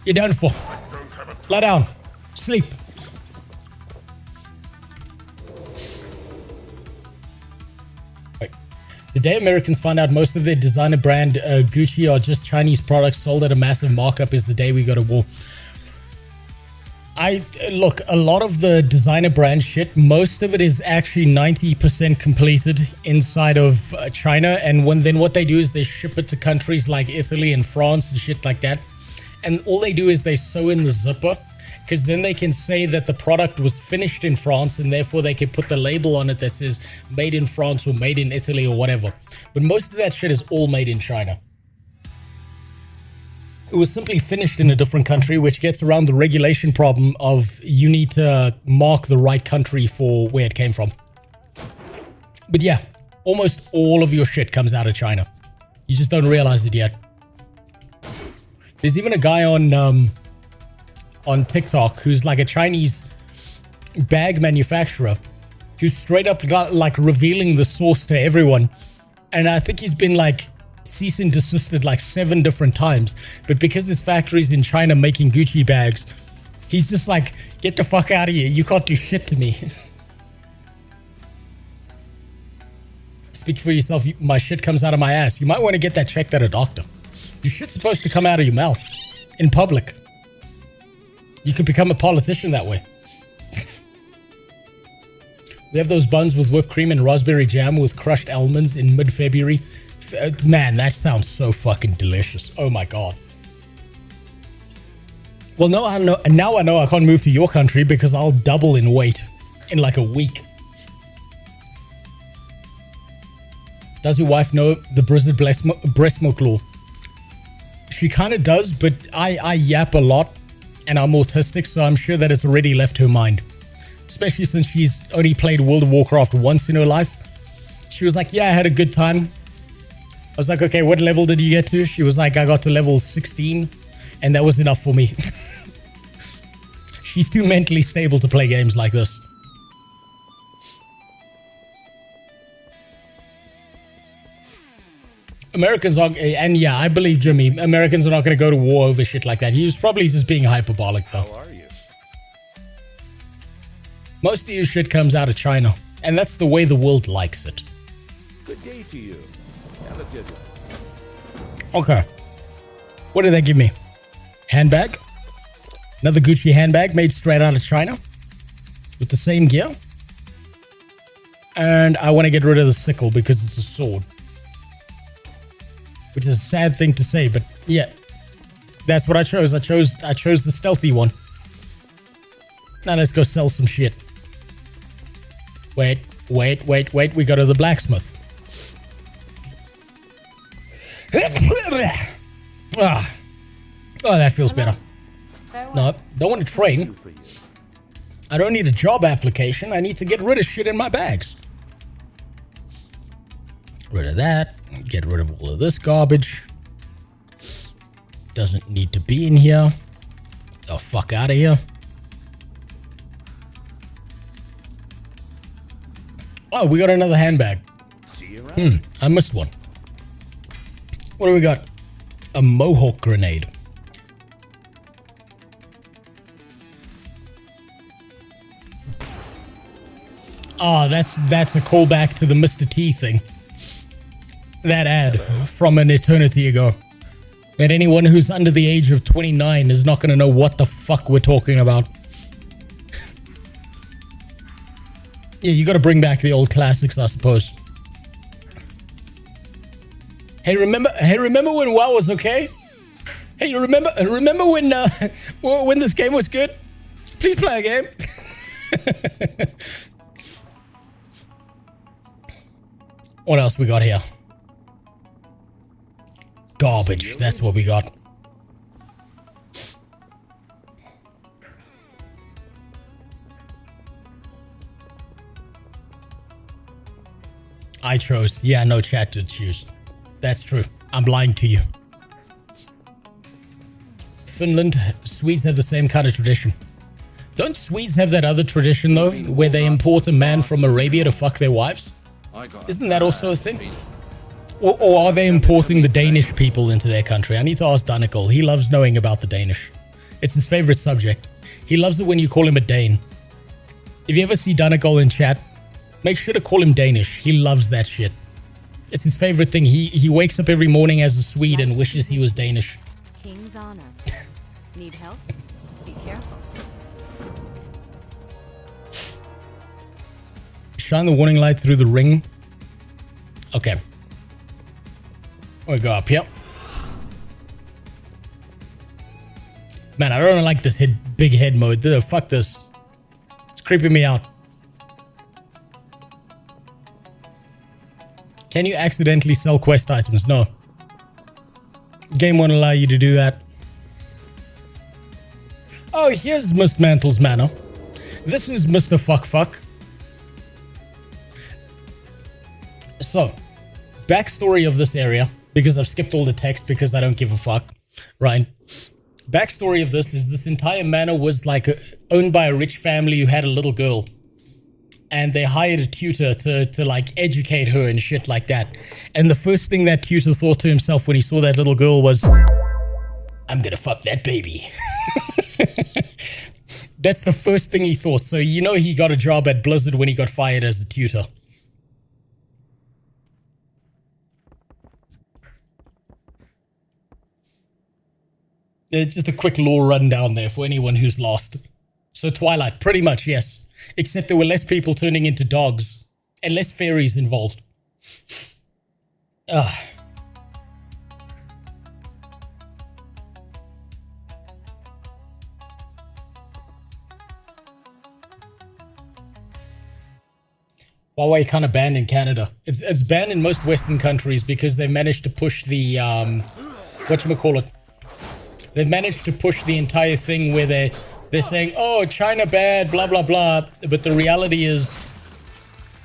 You're done for. Lie down. Sleep. Wait. The day Americans find out most of their designer brand Gucci are just Chinese products sold at a massive markup is the day we go to war. Look, a lot of the designer brand shit, most of it is actually 90% completed inside of China. And then what they do is they ship it to countries like Italy and France and shit like that. And all they do is they sew in the zipper, because then they can say that the product was finished in France and therefore they can put the label on it that says made in France or made in Italy or whatever. But most of that shit is all made in China. It was simply finished in a different country, which gets around the regulation problem of you need to mark the right country for where it came from. But yeah, almost all of your shit comes out of China. You just don't realize it yet. There's even a guy on on TikTok who's like a Chinese bag manufacturer who's straight up like revealing the source to everyone. And I think he's been like cease and desisted like 7 different times. But because his factory's in China making Gucci bags, he's just like, get the fuck out of here. You can't do shit to me. Speak for yourself. My shit comes out of my ass. You might want to get that checked at a doctor. Your shit's supposed to come out of your mouth in public. You could become a politician that way. We have those buns with whipped cream and raspberry jam with crushed almonds in mid-February. Man, that sounds so fucking delicious. Oh my god. Well, no, I know. Now I know I can't move to your country because I'll double in weight in like a week. Does your wife know the Blizzard breast milk law? She kind of does, but I yap a lot and I'm autistic, so I'm sure that it's already left her mind. Especially since she's only played World of Warcraft once in her life. She was like, yeah, I had a good time. I was like, okay, what level did you get to? She was like, I got to level 16 and that was enough for me. She's too mentally stable to play games like this. Americans are, and yeah, I believe Jimmy, Americans are not going to go to war over shit like that. He was probably just being hyperbolic though. How are you? Most of your shit comes out of China, and that's the way the world likes it. Good day to you. Have a good one. Okay. What did they give me? Handbag? Another Gucci handbag made straight out of China with the same gear. And I want to get rid of the sickle because it's a sword. Which is a sad thing to say, but yeah. That's what I chose. I chose the stealthy one. Now let's go sell some shit. Wait. We go to the blacksmith. Ah. Oh, that feels better. No, don't want to train. I don't need a job application. I need to get rid of shit in my bags. Rid of that. Get rid of all of this garbage. Doesn't need to be in here. The fuck out of here. Oh, we got another handbag. I missed one. What do we got? A Mohawk grenade. Oh, that's a callback to the Mr. T thing. That ad from an eternity ago. That anyone who's under the age of 29 is not going to know what the fuck we're talking about. Yeah, you got to bring back the old classics, I suppose. Hey, remember when WoW was okay? Hey, you remember when this game was good? Please play a game. What else we got here? Garbage. That's what we got. I chose. Yeah, no chat to choose. That's true. I'm lying to you. Finland. Swedes have the same kind of tradition. Don't Swedes have that other tradition, though, where they import a man from Arabia to fuck their wives? Isn't that also a thing? Or are they importing the Danish people into their country? I need to ask Danicol. He loves knowing about the Danish. It's his favorite subject. He loves it when you call him a Dane. If you ever see Danicol in chat, make sure to call him Danish. He loves that shit. It's his favorite thing. He wakes up every morning as a Swede and wishes he was Danish. King's honor. Need help? Be careful. Shine the warning light through the ring. Okay. We go up here. Man, I don't like this big head mode. Fuck this. It's creeping me out. Can you accidentally sell quest items? No. Game won't allow you to do that. Oh, here's Mist Mantle's Manor. This is Mr. Fuck. So, backstory of this area, because I've skipped all the text because I don't give a fuck, right? Backstory of this is this entire manor was like owned by a rich family who had a little girl. And they hired a tutor to like educate her and shit like that. And the first thing that tutor thought to himself when he saw that little girl was, I'm gonna fuck that baby. That's the first thing he thought. So you know he got a job at Blizzard when he got fired as a tutor. It's just a quick lore rundown there for anyone who's lost. So Twilight, pretty much, yes. Except there were less people turning into dogs. And less fairies involved. Ugh. Huawei kind of banned in Canada. It's banned in most Western countries because they managed to push the whatchamacallit. They've managed to push the entire thing where they're saying, oh, China bad, blah blah blah, but the reality is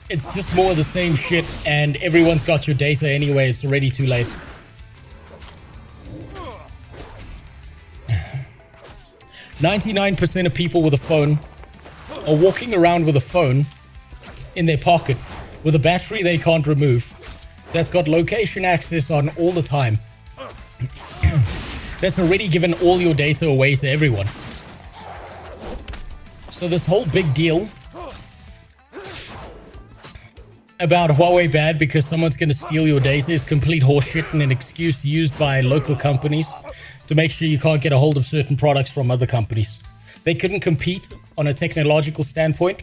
it's just more of the same shit and everyone's got your data anyway, it's already too late. "99% of people with a phone are walking around with a phone in their pocket with a battery they can't remove that's got location access on all the time. That's already given all your data away to everyone. So this whole big deal about Huawei bad because someone's going to steal your data is complete horseshit and an excuse used by local companies to make sure you can't get a hold of certain products from other companies. They couldn't compete on a technological standpoint.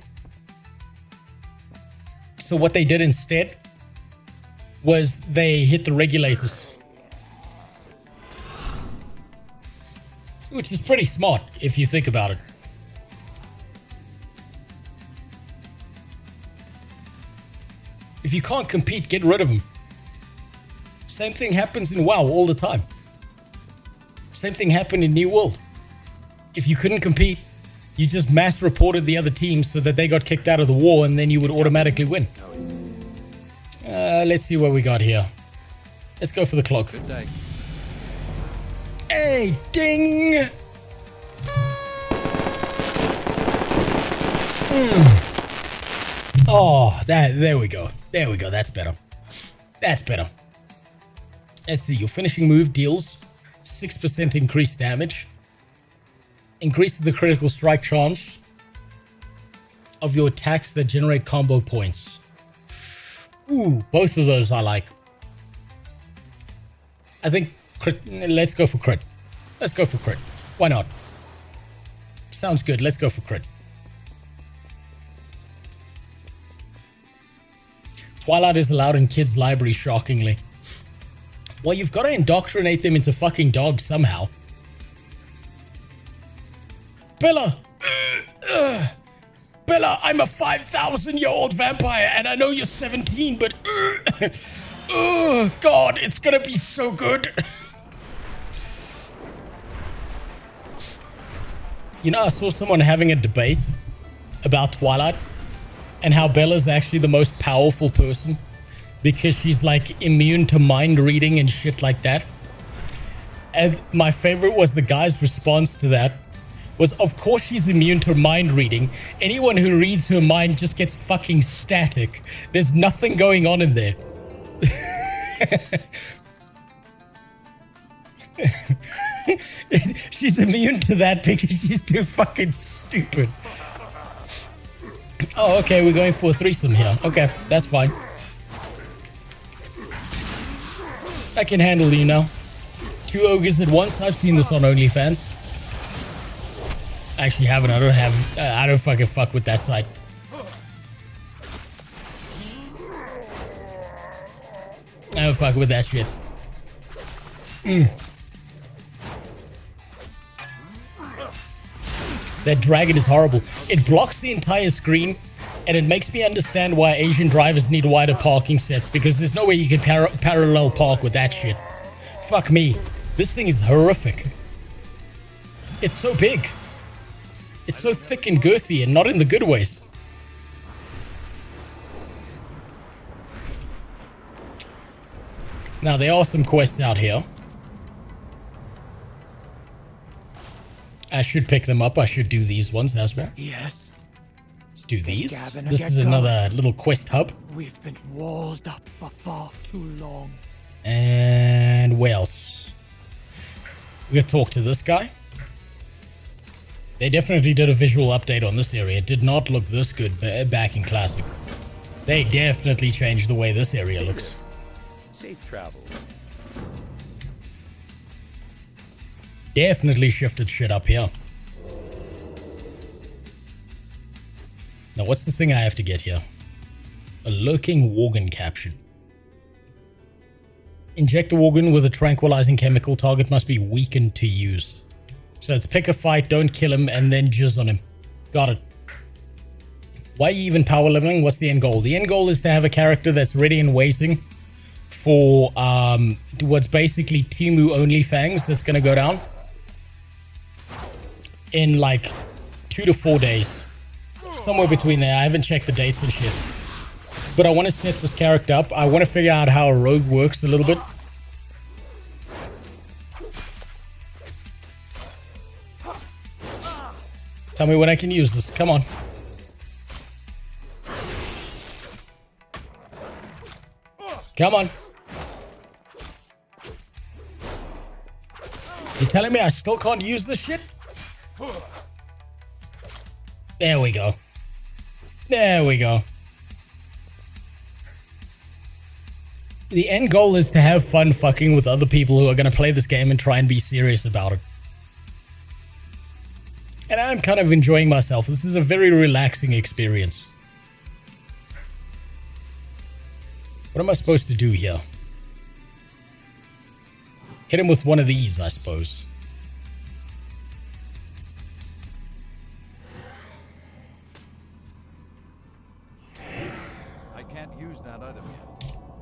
So what they did instead was they hit the regulators. Which is pretty smart if you think about it. If you can't compete, get rid of them. Same thing happens in WoW all the time. Same thing happened in New World. If you couldn't compete, you just mass reported the other teams so that they got kicked out of the war and then you would automatically win. Let's see what we got here. Let's go for the cloak. Good day. Hey, ding! Oh, there we go. There we go. That's better. That's better. Let's see. Your finishing move deals 6% increased damage. Increases the critical strike chance of your attacks that generate combo points. Ooh, both of those I like. I think crit. Let's go for crit. Let's go for crit. Why not? Sounds good. Let's go for crit. Twilight is allowed in kids' libraries, shockingly. Well, you've got to indoctrinate them into fucking dogs somehow. Bella! Bella, I'm a 5,000-year-old vampire, and I know you're 17, but... oh, God, it's gonna be so good. You know, I saw someone having a debate about Twilight and how Bella's actually the most powerful person because she's, like, immune to mind reading and shit like that. And my favorite was the guy's response to that. Was, of course she's immune to mind reading. Anyone who reads her mind just gets fucking static. There's nothing going on in there. She's immune to that because she's too fucking stupid. Oh, okay, we're going for a threesome here. Okay, that's fine. I can handle you now. 2 ogres at once. I've seen this on OnlyFans. I actually haven't. I don't fucking fuck with that site. I don't fuck with that shit. That dragon is horrible. It blocks the entire screen, and it makes me understand why Asian drivers need wider parking sets, because there's no way you can parallel park with that shit. Fuck me. This thing is horrific. It's so big. It's so thick and girthy, and not in the good ways. Now, there are some quests out here. I should pick them up. I should do these ones as well. Yes. Let's do these. Gavin, This get is going. another little quest hub. We've been walled up for far too long. And where else? We gotta talk to this guy. They definitely did a visual update on this area. It did not look this good back in Classic. They definitely changed the way this area looks. Safe travel. Definitely shifted shit up here. Now, what's the thing I have to get here? A lurking Worgen captured. Inject the Worgen with a tranquilizing chemical. Target must be weakened to use. So it's pick a fight, don't kill him, and then jizz on him. Got it. Why are you even power leveling? What's the end goal? The end goal is to have a character that's ready and waiting for what's basically Temu only fangs that's going to go down in like 2 to 4 days. Somewhere between there. I haven't checked the dates and shit. But I want to set this character up. I want to figure out how a rogue works a little bit. Tell me when I can use this. Come on. Come on. You telling me I still can't use this shit? There we go. There we go. The end goal is to have fun fucking with other people who are going to play this game and try and be serious about it. And I'm kind of enjoying myself. This is a very relaxing experience. What am I supposed to do here? Hit him with one of these, I suppose. I can't use that item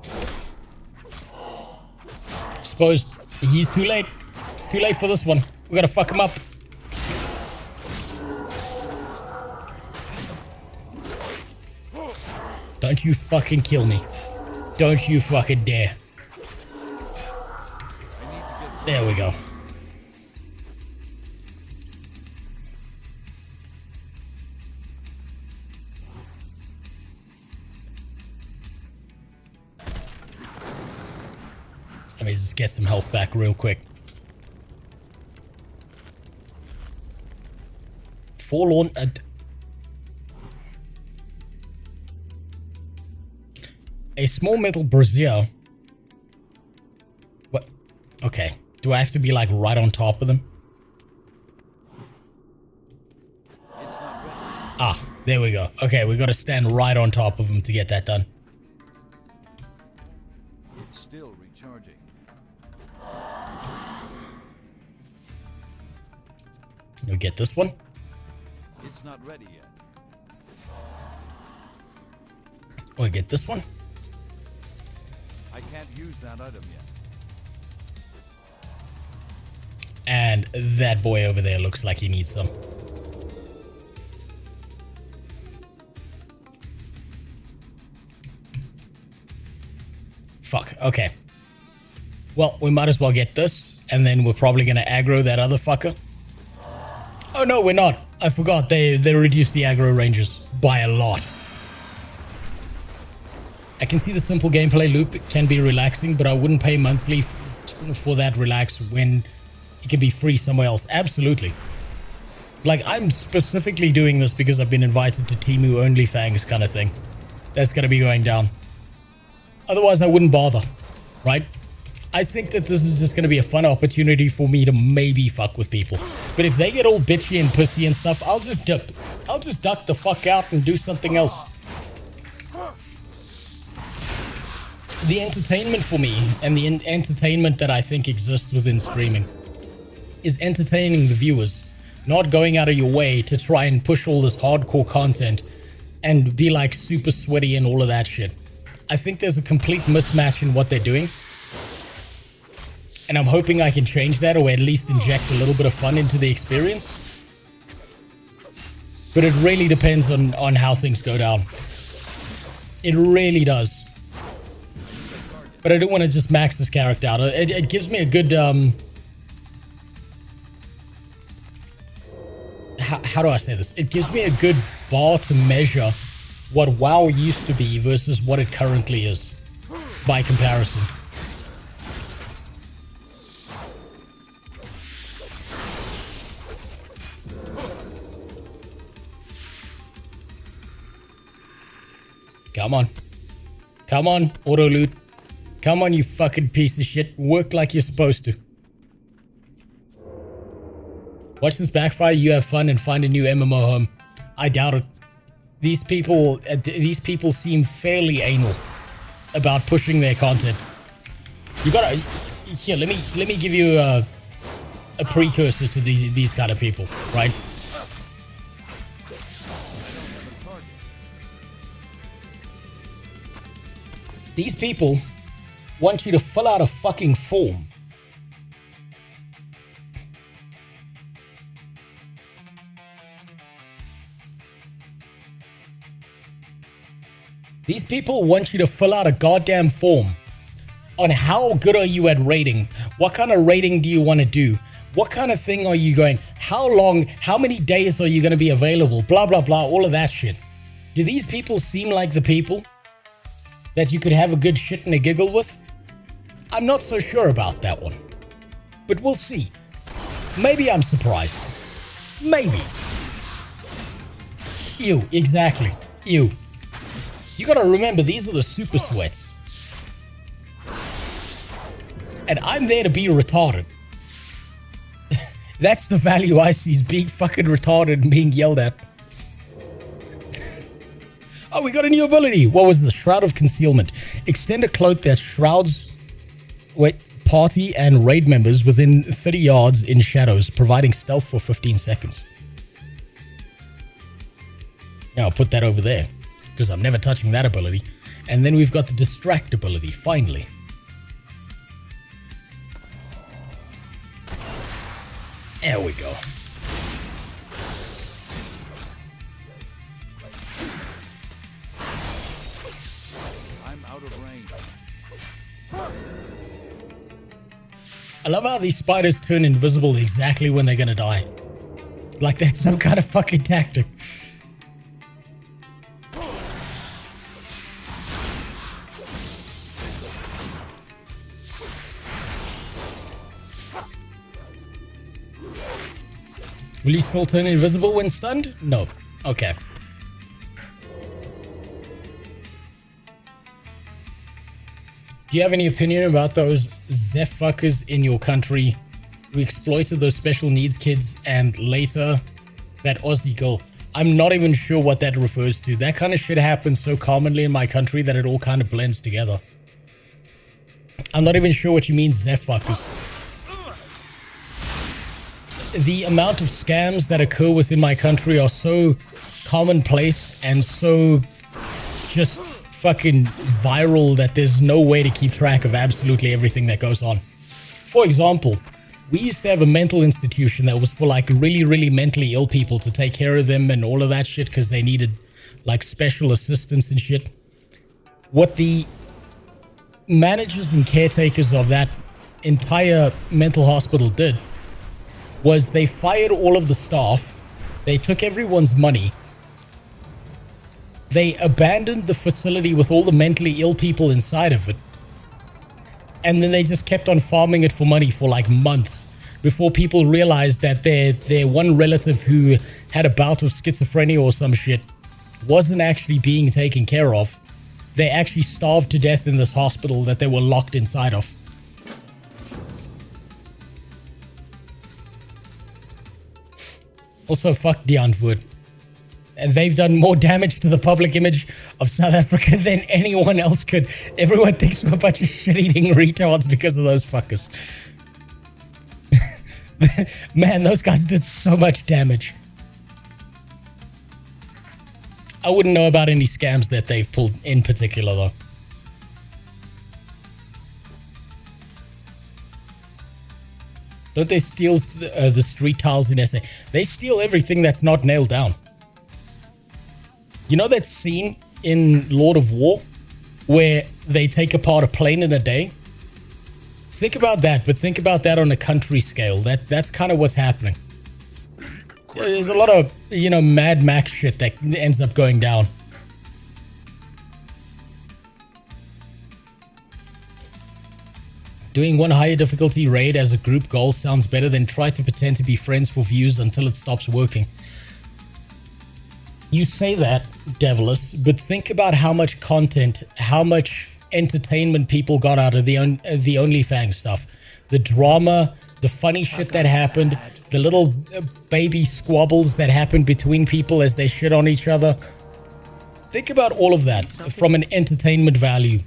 yet. Suppose he's too late. It's too late for this one. We gotta fuck him up. Don't you fucking kill me. Don't you fucking dare. There we go. Let me just get some health back real quick. Forlorn... a small metal brazier. What? Okay. Do I have to be like right on top of them? Ah, there we go. Okay, we got to stand right on top of them to get that done. It's still recharging. We'll get this one. It's not ready yet. We'll get this one. I can't use that item yet. And that boy over there looks like he needs some. Fuck, okay. Well, we might as well get this, and then we're probably gonna aggro that other fucker. Oh no, we're not. I forgot, they reduced the aggro ranges by a lot. I can see the simple gameplay loop can be relaxing, but I wouldn't pay monthly for that relax when it can be free somewhere else. Absolutely. Like, I'm specifically doing this because I've been invited to Temu OnlyFangs kind of thing. That's going to be going down. Otherwise, I wouldn't bother, right? I think that this is just going to be a fun opportunity for me to maybe fuck with people. But if they get all bitchy and pussy and stuff, I'll just dip. I'll just duck the fuck out and do something else. The entertainment for me, and the entertainment that I think exists within streaming, is entertaining the viewers, not going out of your way to try and push all this hardcore content and be like super sweaty and all of that shit. I think there's a complete mismatch in what they're doing, and I'm hoping I can change that, or at least inject a little bit of fun into the experience. But it really depends on how things go down. It really does. But I don't want to just max this character out. It gives me a good how do I say this? It gives me a good bar to measure what WoW used to be versus what it currently is by comparison. Come on. Come on, auto loot. Come on, you fucking piece of shit. Work like you're supposed to. Watch this backfire, you have fun, and find a new MMO home. I doubt it. These people seem fairly anal about pushing their content. You gotta... Here, let me give you a precursor to these kind of people, right? These people want you to fill out a fucking form. These people want you to fill out a goddamn form on how good are you at raiding, what kind of raiding do you want to do, what kind of thing are you going, how long, how many days are you going to be available, blah, blah, blah, all of that shit. Do these people seem like the people that you could have a good shit and a giggle with? I'm not so sure about that one. But we'll see. Maybe I'm surprised. Maybe. Ew, exactly. Ew. You gotta remember, these are the super sweats. And I'm there to be retarded. That's the value I see, is being fucking retarded and being yelled at. Oh, we got a new ability. What was the Shroud of Concealment? Extend a cloak that shrouds party and raid members within 30 yards in shadows, providing stealth for 15 seconds. Now I'll put that over there, because I'm never touching that ability. And then we've got the Distract ability, finally. There we go. I love how these spiders turn invisible exactly when they're gonna die. Like that's some kind of fucking tactic. Will you still turn invisible when stunned? No. Okay. Do you have any opinion about those Zeph fuckers in your country who exploited those special needs kids and later that Aussie girl? I'm not even sure what that refers to. That kind of shit happens so commonly in my country that it all kind of blends together. I'm not even sure what you mean, Zeph fuckers. The amount of scams that occur within my country are so commonplace and so just fucking viral that there's no way to keep track of absolutely everything that goes on. For example, we used to have a mental institution that was for like really, really mentally ill people to take care of them and all of that shit because they needed like special assistance and shit. What the managers and caretakers of that entire mental hospital did was they fired all of the staff, they took everyone's money, they abandoned the facility with all the mentally ill people inside of it, and then they just kept on farming it for money for like months before people realized that their one relative who had a bout of schizophrenia or some shit wasn't actually being taken care of. They actually starved to death in this hospital that they were locked inside of. Also, fuck Deantwoord. And they've done more damage to the public image of South Africa than anyone else could. Everyone thinks we're a bunch of shit-eating retards because of those fuckers. Man, those guys did so much damage. I wouldn't know about any scams that they've pulled in particular, though. Don't they steal the street tiles in SA? They steal everything that's not nailed down. You know that scene in Lord of War where they take apart a plane in a day? Think about that, but think about that on a country scale. That's kind of what's happening. There's a lot of, you know, Mad Max shit that ends up going down. Doing one higher difficulty raid as a group goal sounds better than try to pretend to be friends for views until it stops working. You say that, Devilus, but think about how much content, how much entertainment people got out of the OnlyFans stuff. The drama, the funny shit that happened, the little baby squabbles that happened between people as they shit on each other. Think about all of that from an entertainment value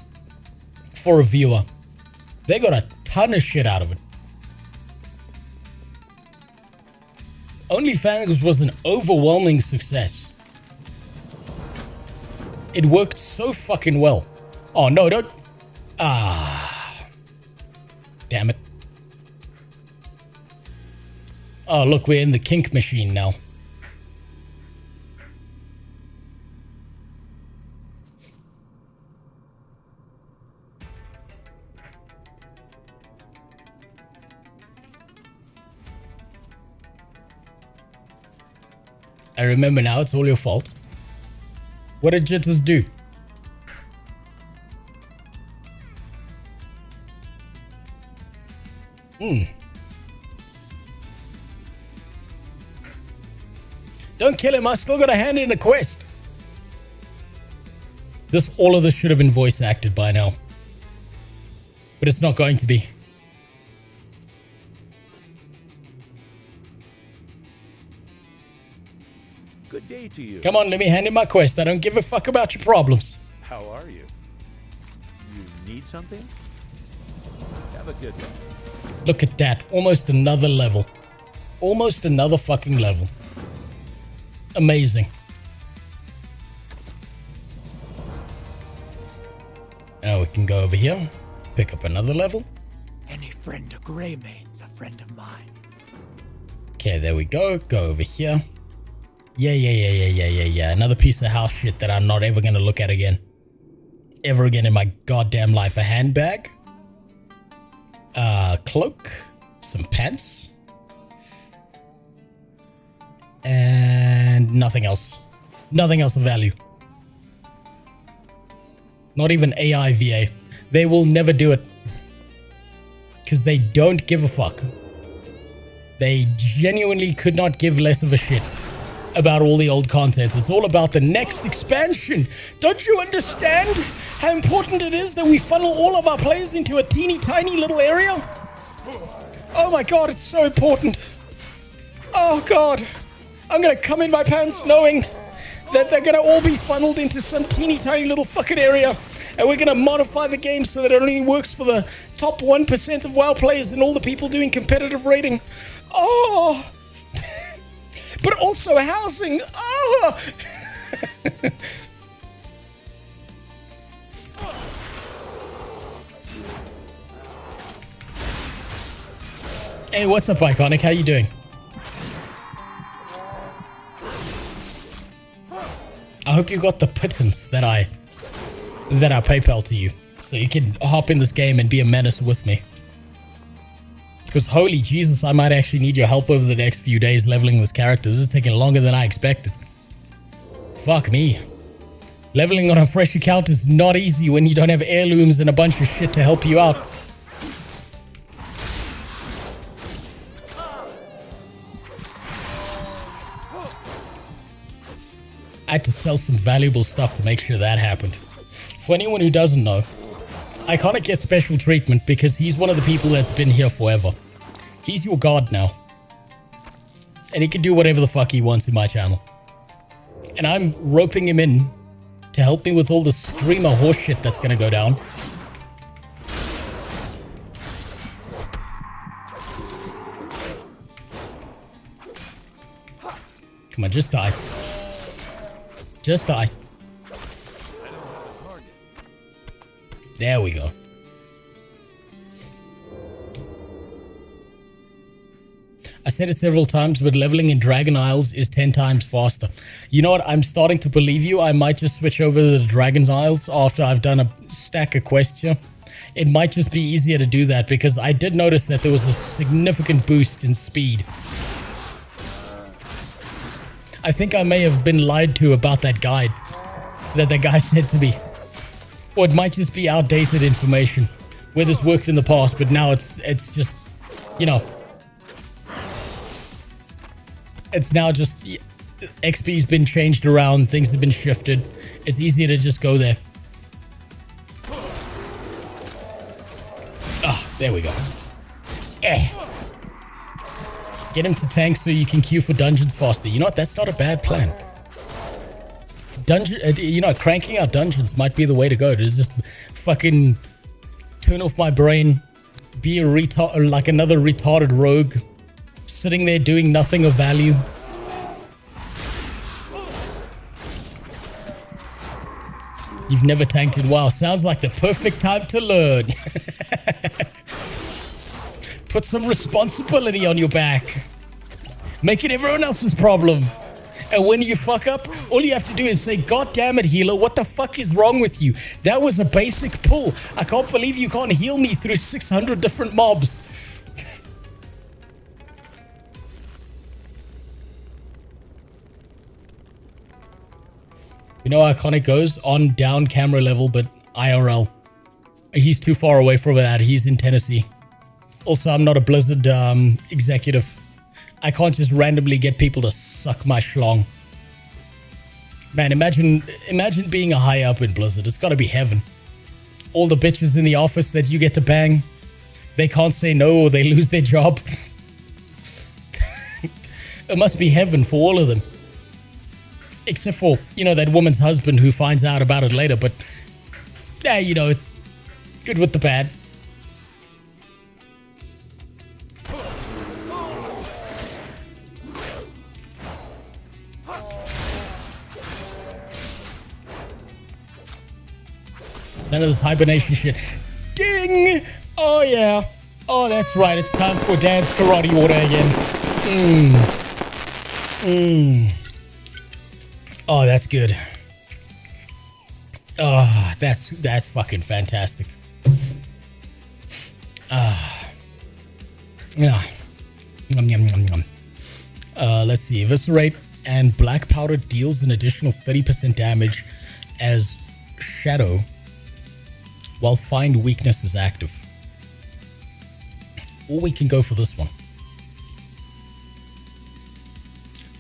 for a viewer. They got a ton of shit out of it. OnlyFans was an overwhelming success. It worked so fucking well. Oh, no, don't. Ah. Damn it. Oh, look, we're in the kink machine now. I remember now, it's all your fault. What did Jitters do? Don't kill him, I still got a hand in the quest. All of this should have been voice acted by now. But it's not going to be. Good day to you. Come on, let me hand in my quest. I don't give a fuck about your problems. How are you? You need something? Have a good one. Look at that. Almost another level. Almost another fucking level. Amazing. Now we can go over here. Pick up another level. Any friend of Greymane's a friend of mine. Okay, there we go. Go over here. Yeah. Another piece of house shit that I'm not ever going to look at again. Ever again in my goddamn life. A handbag. Cloak. Some pants. And nothing else. Nothing else of value. Not even AI VA. They will never do it. Because they don't give a fuck. They genuinely could not give less of a shit about all the old content. It's all about the next expansion. Don't you understand how important it is that we funnel all of our players into a teeny tiny little area? Oh my god, it's so important. Oh god. I'm gonna come in my pants knowing that they're gonna all be funneled into some teeny tiny little fucking area. And we're gonna modify the game so that it only works for the top 1% of WoW players and all the people doing competitive raiding. Oh! But also housing. Oh! Hey, what's up, Iconic? How you doing? I hope you got the pittance that I PayPal to you, so you can hop in this game and be a menace with me. Because holy Jesus, I might actually need your help over the next few days leveling this character. This is taking longer than I expected. Fuck me. Leveling on a fresh account is not easy when you don't have heirlooms and a bunch of shit to help you out. I had to sell some valuable stuff to make sure that happened. For anyone who doesn't know, Iconic gets special treatment because he's one of the people that's been here forever. He's your god now. And he can do whatever the fuck he wants in my channel. And I'm roping him in to help me with all the streamer horseshit that's gonna go down. Come on, just die. Just die. There we go. I said it several times, but leveling in Dragon Isles is 10 times faster. You know what? I'm starting to believe you. I might just switch over to the Dragon's Isles after I've done a stack of quests here. It might just be easier to do that because I did notice that there was a significant boost in speed. I think I may have been lied to about that guide that the guy said to me. Or it might just be outdated information where this worked in the past, but now it's just, you know, it's now just XP's been changed around, things have been shifted. It's easier to just go there. Ah, there we go. Get him to tank so you can queue for dungeons faster. You know what? That's not a bad plan. You know, cranking out dungeons might be the way to go. To just fucking turn off my brain, be a retard, like another retarded rogue, sitting there doing nothing of value. You've never tanked in WoW. Sounds like the perfect time to learn. Put some responsibility on your back. Make it everyone else's problem. And when you fuck up, all you have to do is say, God damn it, healer, what the fuck is wrong with you? That was a basic pull. I can't believe you can't heal me through 600 different mobs. You know how Iconic goes? On down camera level, but IRL. He's too far away from that. He's in Tennessee. Also, I'm not a Blizzard executive. I can't just randomly get people to suck my schlong. Man, imagine being a high up in Blizzard. It's gotta be heaven. All the bitches in the office that you get to bang, they can't say no or they lose their job. It must be heaven for all of them. Except for, you know, that woman's husband who finds out about it later, but yeah, you know, good with the bad. None of this hibernation shit. Ding! Oh, yeah. Oh, that's right. It's time for Dad's karate order again. Oh, that's good. Oh, that's fucking fantastic. Yeah. Yum, yum, yum, yum. Let's see. Eviscerate and Black Powder deals an additional 30% damage as Shadow, while Find Weakness is active. Or we can go for this one.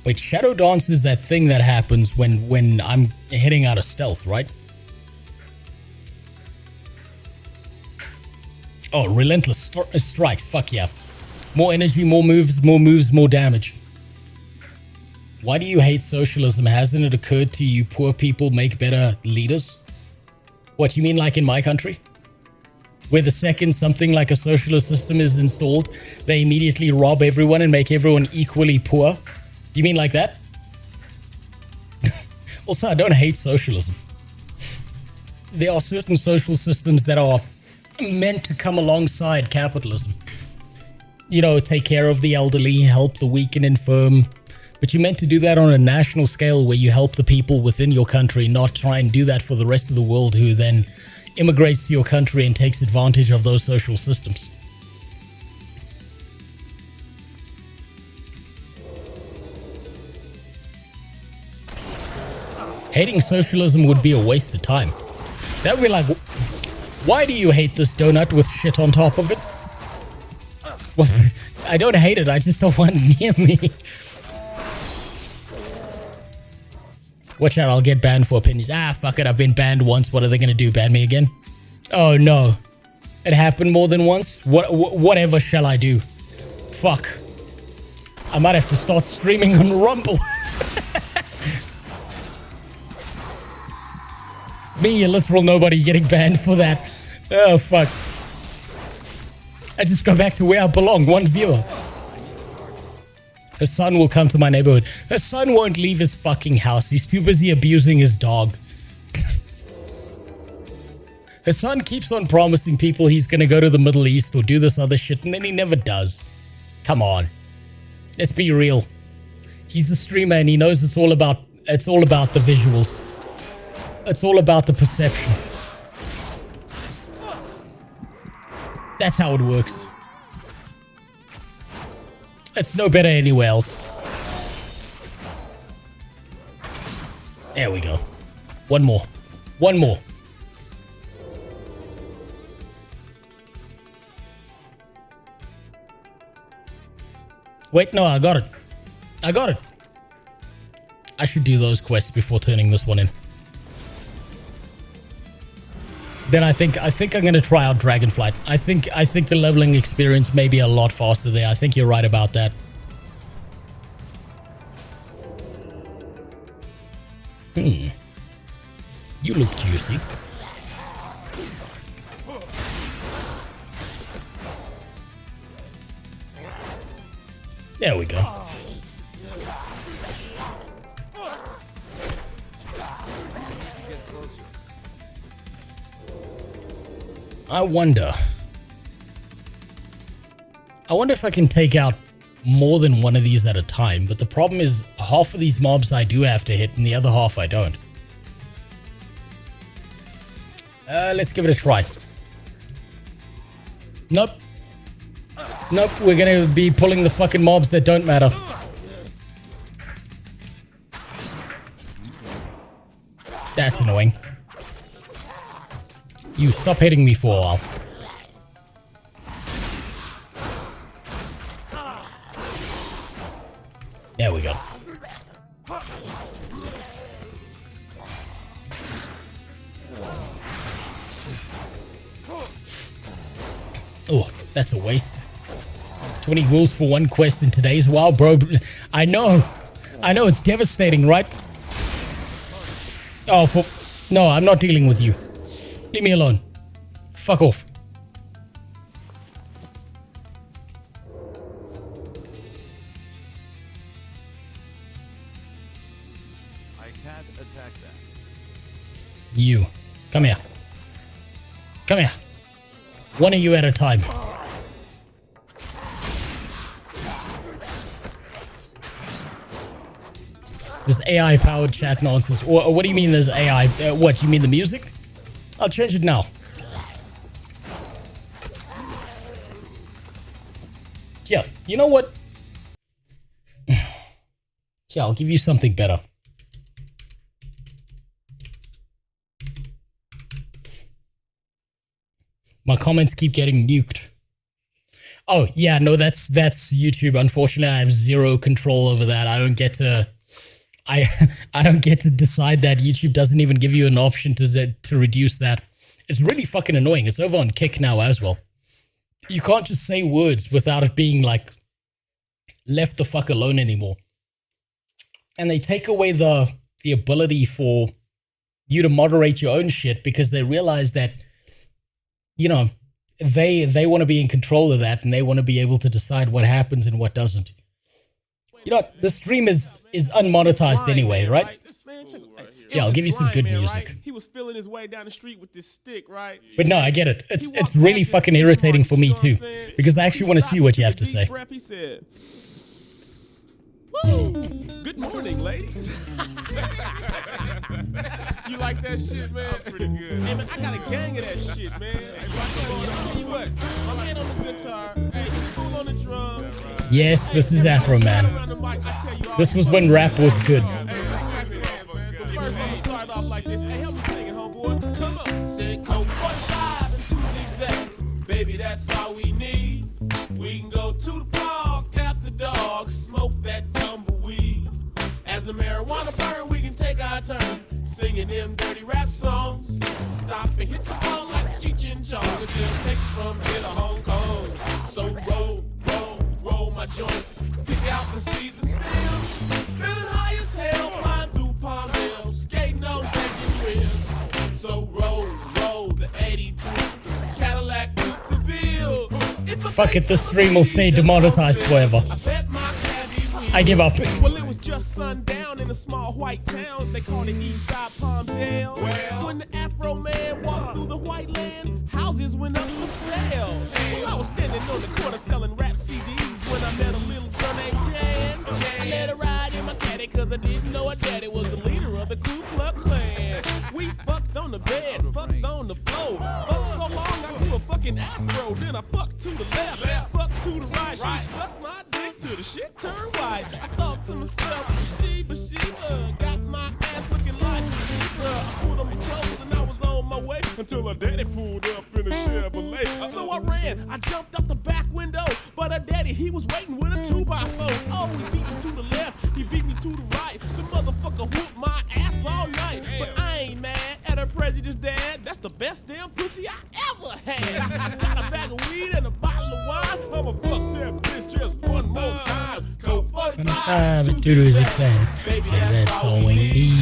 Wait, Shadow Dance is that thing that happens when I'm hitting out of stealth, right? Oh, Relentless Strikes. Fuck yeah. More energy, more moves, more damage. Why do you hate socialism? Hasn't it occurred to you poor people make better leaders? What, you mean like in my country? Where the second something like a socialist system is installed, they immediately rob everyone and make everyone equally poor? You mean like that? Also, I don't hate socialism. There are certain social systems that are meant to come alongside capitalism. You know, take care of the elderly, help the weak and infirm. But you're meant to do that on a national scale where you help the people within your country, not try and do that for the rest of the world who then immigrates to your country and takes advantage of those social systems. Hating socialism would be a waste of time. That would be like, why do you hate this donut with shit on top of it? Well, I don't hate it, I just don't want it near me. Watch out, I'll get banned for opinions. Ah, fuck it, I've been banned once. What are they gonna do, ban me again? Oh no. It happened more than once? Whatever shall I do? Fuck. I might have to start streaming on Rumble. Me, a literal nobody, getting banned for that. Oh, fuck. I just go back to where I belong, one viewer. Her son will come to my neighborhood. Her son won't leave his fucking house. He's too busy abusing his dog. Her son keeps on promising people he's gonna go to the Middle East or do this other shit, and then he never does. Come on. Let's be real. He's a streamer and he knows it's all about the visuals. It's all about the perception. That's how it works. It's no better anywhere else. There we go. One more. One more. Wait, no, I got it. I got it. I should do those quests before turning this one in. Then I think I'm gonna try out Dragonflight. I think the leveling experience may be a lot faster there. I think you're right about that. You look juicy. There we go. I wonder if I can take out more than one of these at a time, but the problem is half of these mobs I do have to hit and the other half I don't. Let's give it a try. Nope. Nope, we're gonna be pulling the fucking mobs that don't matter. That's annoying. You stop hitting me for a while. There we go. Oh, that's a waste. 20 ghouls for one quest in today's WoW, bro. I know. I know, it's devastating, right? Oh, no, I'm not dealing with you. Leave me alone. Fuck off. I can't attack that. You. Come here. Come here. One of you at a time. This AI-powered chat nonsense. What do you mean there's AI? What, you mean the music? I'll change it now. Yeah, you know what? Yeah, I'll give you something better. My comments keep getting nuked. Oh, yeah, no, that's YouTube. Unfortunately, I have zero control over that. I don't get to... I don't get to decide that. YouTube doesn't even give you an option to reduce that. It's really fucking annoying. It's over on Kick now as well. You can't just say words without it being like left the fuck alone anymore. And they take away the ability for you to moderate your own shit because they realize that, you know, they want to be in control of that and they want to be able to decide what happens and what doesn't. You know what? The stream is unmonetized anyway, right? Yeah, I'll give you some good music. Right? He was feeling his way down the street with this stick, right? But no, I get it. It's really fucking irritating for me too, because I actually want to see what you have to say. He said, "Woo! Good morning, ladies." You like that shit, man? Pretty good. Hey, man, I got a gang of that shit, man. Hey, what? My man on the guitar. Hey, cool on the drum. Yes, this is Afro Man. This was when rap was good. First, let me start off like this. Hey, help me sing it, homeboy. Come on. Say, Coke 45 and 2 zigzags. Baby, that's all we need. We can go to the park, tap the dog, smoke that tumbleweed. As the marijuana burn, we can take our turn singing them dirty rap songs. Stop and hit the ball like Cheech and Chong until it takes from here to Hong Kong. So roll, roll, roll my joint. Pick out the seeds and stems. Feeling high as hell, flying through Palmdale, skating on vacant rims. So roll, roll the 83 Cadillac Coupe de Ville. Fuck it, this stream will stay demonetized forever. I give up. Well, it was just sundown in a small white town. They called it Eastside Palmdale. Well, when the Afro Man walked through the white land, houses went up for sale. Well, I was standing on the corner selling rap CDs when I met a little girl named Jan. I let her ride in my caddy cause I didn't know her daddy was the leader of the Ku Klux Klan. We fucked on the bed, fucked on the floor. Fucked so long I grew a fucking afro. Then I fucked to the left, fucked to the right. She sucked my dick till the shit turned white. I thought to myself, she got my ass looking like until her daddy pulled up in a Chevrolet. So I ran, I jumped out the back window, but her daddy, he was waiting with a 2x4. Oh, he beat me to the left, he beat me to the right. The motherfucker whooped my ass all night. But I ain't mad at her prejudiced dad. That's the best damn pussy I ever had. I got a bag of weed and a bottle of wine. I'ma fuck that bitch just one more time. Go 45 to do his exams. And that's all we need.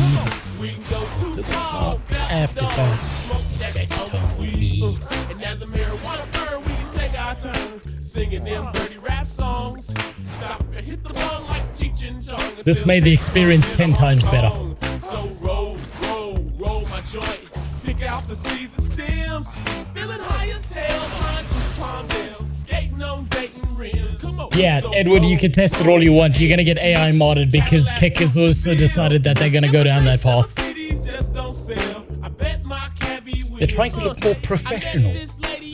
To the pub after dark. That's all we need. And as the marijuana burn, we can take our turn. Singing them dirty rap songs. Stop and hit the bong like Cheech and Chong. This made the experience 10 times better. So roll my joint. Pick out the seeds and stems. Feeling high as hell, flying through Palmdale. Skating on Dayton rims. Come on. Yeah, Edward, you can test it all you want. You're gonna get AI modded because Kick has also decided that they're gonna go down that path. They're trying to look more professional.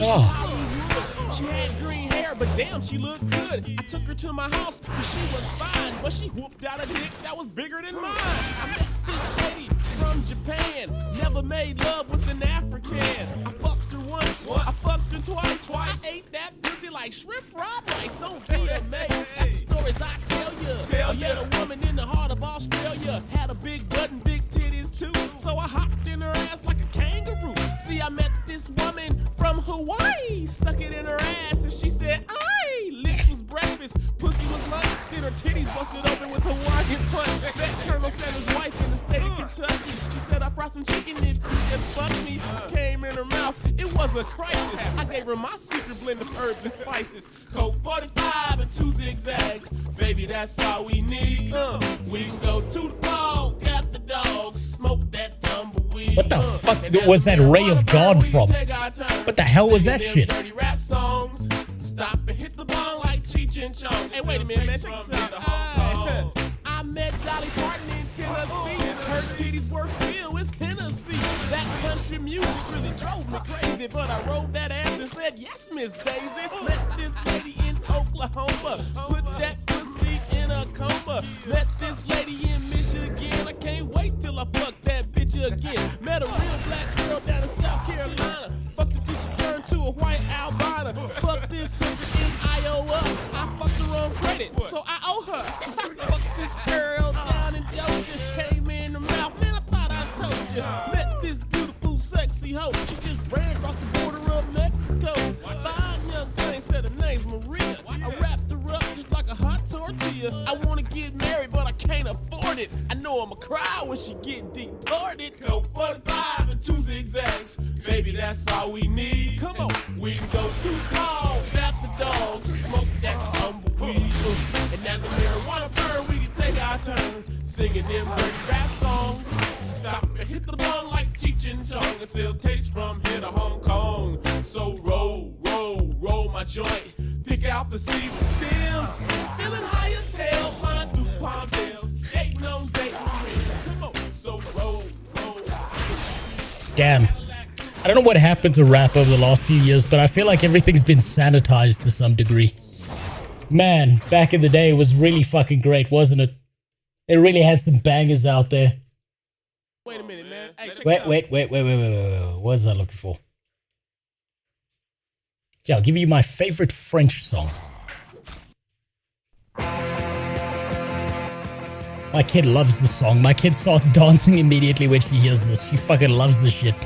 Oh. She had green hair, but damn, she looked good. I took her to my house, and she was fine, but she whooped out a dick that was bigger than mine. I met this lady from Japan, never made love with an African. I fucked her once, I fucked her twice. I ate that pussy like shrimp fried rice. Don't be amazed at the stories I tell you. I met a woman in the heart of Australia, had a big butt and big titties too, so I hopped in her ass like a kangaroo. See, I met this woman from Hawaii, stuck it in her ass, and she said, aye, lips was breakfast, pussy was lunch, then her titties busted open with Hawaiian punch. Met Colonel Sanders' wife in the state of Kentucky. She said, I brought some chicken if you just fuck me. Came in her mouth, it was a crisis. I gave her my secret blend of herbs and spices. Coke 45 and 2 zigzags, baby, that's all we need. We can go to the park, got the dogs, smoke that tumbleweed. What the fuck was that Ray of God from? What the hell was that shit? Rap songs. Stop and hit the bong like Cheech and Chong. Hey, wait a minute, man. Check this out. I met Dolly Parton in Tennessee. Her titties were filled with Hennessy. That country music really drove me crazy, but I rolled that ass and said, yes, Miss Daisy. Met this lady in Oklahoma. Put that pussy in a coma. Met this lady in Michigan. I can't wait till I fuck that bitch again. Met a real black girl down in South Carolina. Fucked her till she turned to a white albino. Fuck this hooker in Iowa. I fucked her on credit, so I owe her. Fuck this girl down in Georgia. Came in the mouth, man, I thought I told you. Met this beautiful, sexy hoe. She just ran across the border of Mexico. Fine young thing said her name's Maria. I wrapped her up just like a hot tortilla. I wanna get married, but I can't afford it. I know I'ma cry when she get deported. Go 45 and 2 zigzags, baby, that's all we need. Come on, we can go through balls, got the dogs, smoke that tumbleweed. And as the marijuana burn, we can take our turn, singing them dirty rap songs. Stop and hit the bong like Cheech and Chong, and still taste from here to Hong Kong. So roll my joint, pick out the seeds and stems. Feeling high as hell, flying through Palmdale, skating on Dayton rims. Come on, so roll. Damn. I don't know what happened to rap over the last few years, but I feel like everything's been sanitized to some degree. Man, back in the day it was really fucking great, wasn't it? It really had some bangers out there. Wait a minute, man. Hey, check Wait. What was I looking for? Yeah, I'll give you my favorite French song. My kid loves the song. My kid starts dancing immediately when she hears this. She fucking loves this shit.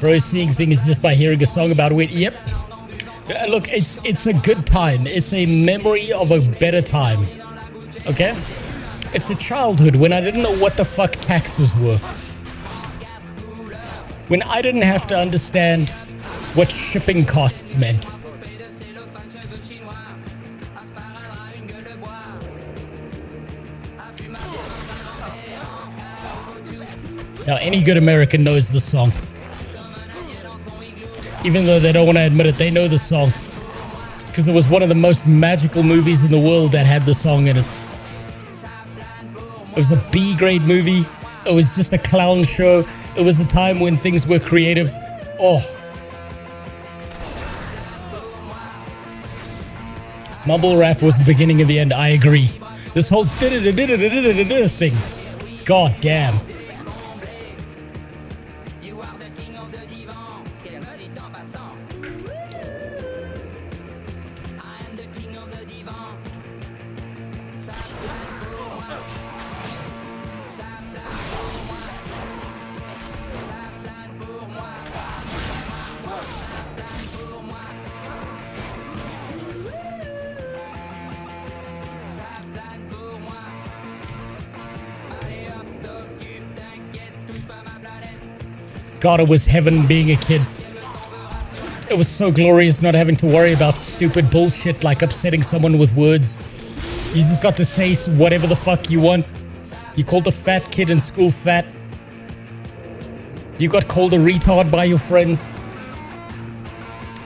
Bro, seeing things just by hearing a song about weed. Yep. Look, it's a good time. It's a memory of a better time. Okay? It's a childhood when I didn't know what the fuck taxes were. When I didn't have to understand what shipping costs meant. Now, any good American knows this song. Even though they don't want to admit it, they know the song. Because it was one of the most magical movies in the world that had the song in it. It was a B-grade movie. It was just a clown show. It was a time when things were creative. Oh. Mumble rap was the beginning of the end, I agree. This whole thing. God damn. God, it was heaven being a kid. It was so glorious not having to worry about stupid bullshit like upsetting someone with words. You just got to say whatever the fuck you want. You called a fat kid in school fat. You got called a retard by your friends.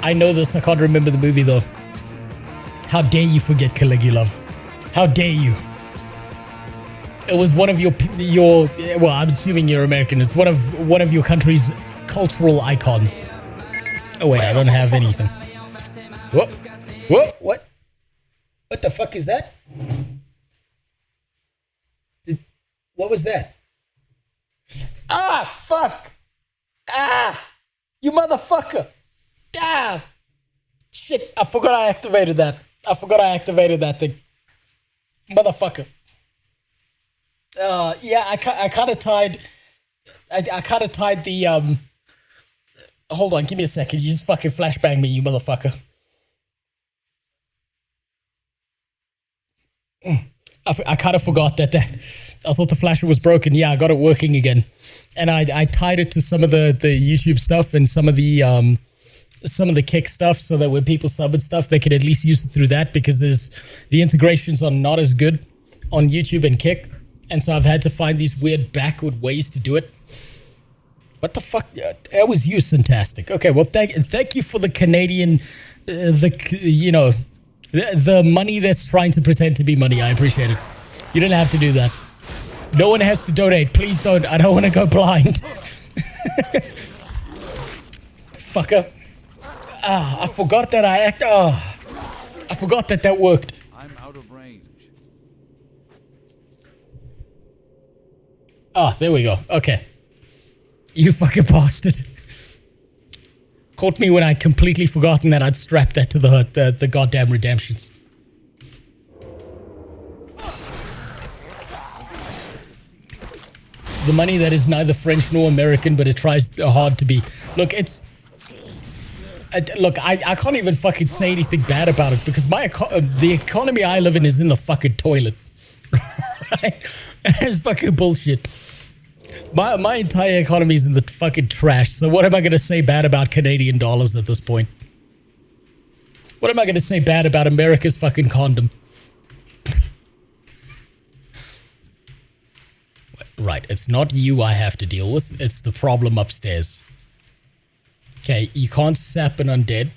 I know this, I can't remember the movie though. How dare you forget Caligula? How dare you? It was one of your well, I'm assuming you're American. It's one of your country's cultural icons. Oh wait, I don't have anything. What? What? What the fuck is that? What was that? Ah, fuck! Ah! You motherfucker! Ah! Shit, I forgot I activated that. I forgot I activated that thing. Motherfucker. Yeah, I kind of tied... I kind of tied the, Hold on, give me a second. You just fucking flashbang me, you motherfucker. I kind of forgot that I thought the flasher was broken. Yeah, I got it working again. And I tied it to some of the YouTube stuff and some of the Kick stuff so that when people sub and stuff, they could at least use it through that because the integrations are not as good on YouTube and Kick. And so I've had to find these weird backward ways to do it. What the fuck? That was you, Syntastic. Okay, well, thank you for the Canadian, the money that's trying to pretend to be money. I appreciate it. You didn't have to do that. No one has to donate. Please don't. I don't want to go blind. Fucker. Ah, I forgot that I forgot that worked. I'm out of range. Ah, there we go. Okay. You fucking bastard. Caught me when I'd completely forgotten that I'd strapped that to the goddamn redemptions. The money that is neither French nor American, but it tries hard to be. Look, I can't even fucking say anything bad about it because the economy I live in is in the fucking toilet. Right? It's fucking bullshit. My entire economy is in the fucking trash. So what am I going to say bad about Canadian dollars at this point? What am I going to say bad about America's fucking condom? Right, it's not you I have to deal with. It's the problem upstairs. Okay, you can't sap an undead.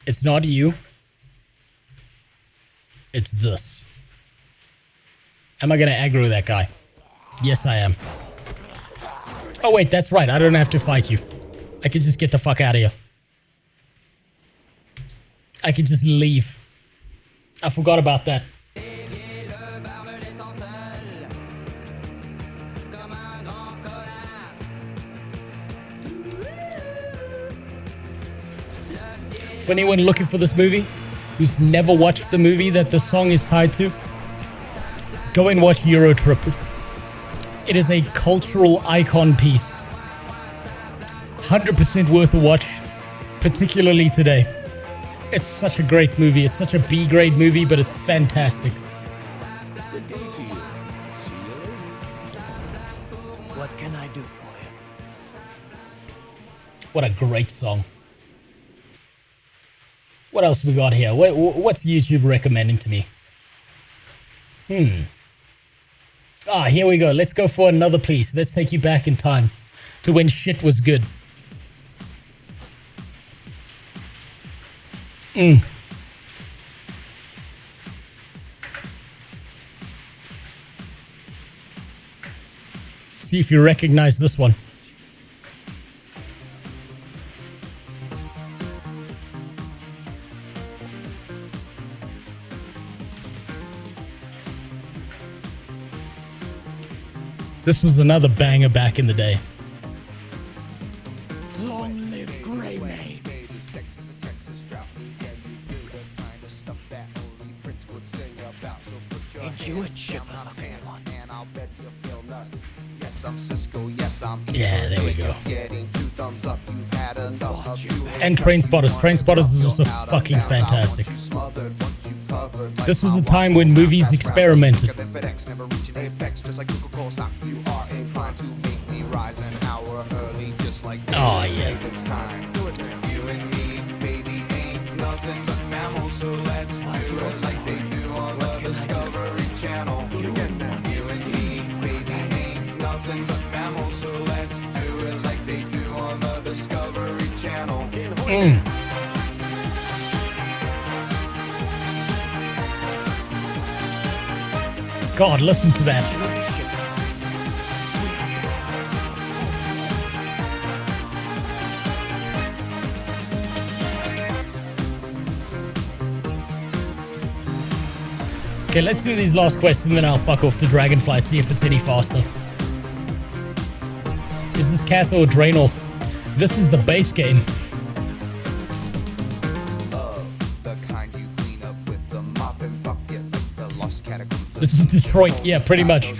It's not you. It's this. Am I going to aggro that guy? Yes, I am. Oh, wait, that's right. I don't have to fight you. I can just get the fuck out of here. I can just leave. I forgot about that. For anyone looking for this movie, who's never watched the movie that the song is tied to, go and watch Eurotrip. It is a cultural icon piece. 100% worth a watch, particularly today. It's such a great movie. It's such a B-grade movie, but it's fantastic. What can I do for you? What a great song. What else we got here? What's YouTube recommending to me? Ah, here we go. Let's go for another piece. Let's take you back in time to when shit was good. See if you recognize this one. This was another banger back in the day. Long live Grey Maid. Yeah, there we go. And Train Spotters. Train Spotters is also fucking fantastic. This was a time when movies experimented. Oh, yeah. Discovery Channel. You and me, baby, ain't nothing but mammals, so let's do it like they do on the Discovery Channel. God, listen to that. Okay, let's do these last quests and then I'll fuck off to Dragonflight, see if it's any faster. Is this Cat or Draenor? This is the base game. This is Detroit, yeah, pretty much.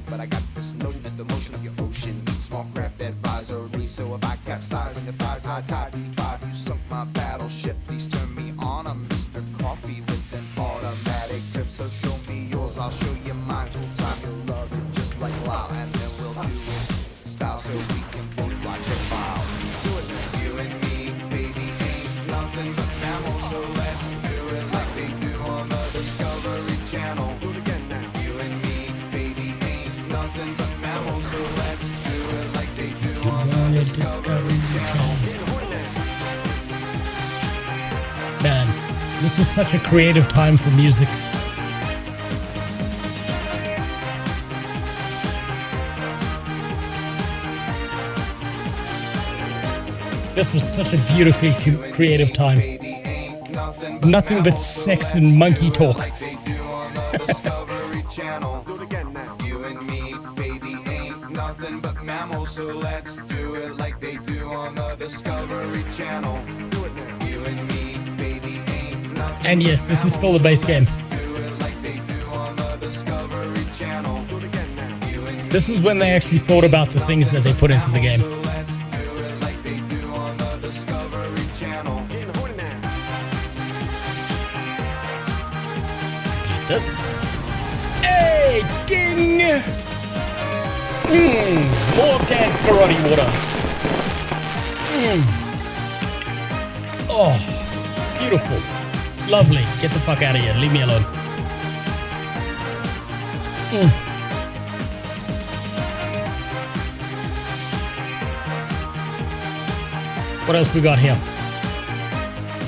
But I got this notion that the motion of your ocean needs small craft advisory. So if I capsize on your thighs, high tide, D5, you sunk my battleship. Please turn me on. I'm Mr. Coffee with an automatic drip. So show me yours, I'll show you mine. Tool time, you'll love it just like wow. And then we'll do it style so we can both watch it file. Do it, you and me, baby, ain't nothing but mammals. So let's do it like they do on the Discovery Channel. Do it again now. You and me, baby, ain't nothing but mammals. So let's do it like they do on the Discovery Channel. Man, this was such a creative time for music. This was such a beautifully creative time. Nothing but sex and monkey talk. You and me, baby, ain't nothing but mammals, so let's do it like they do on the Discovery Channel. You and me, baby, ain't nothing. And yes, this is still the base game. This is when they actually thought about the things that they put into the game. This. Hey, ding! More of Dad's karate water. Oh, beautiful. Lovely. Get the fuck out of here. Leave me alone. What else we got here?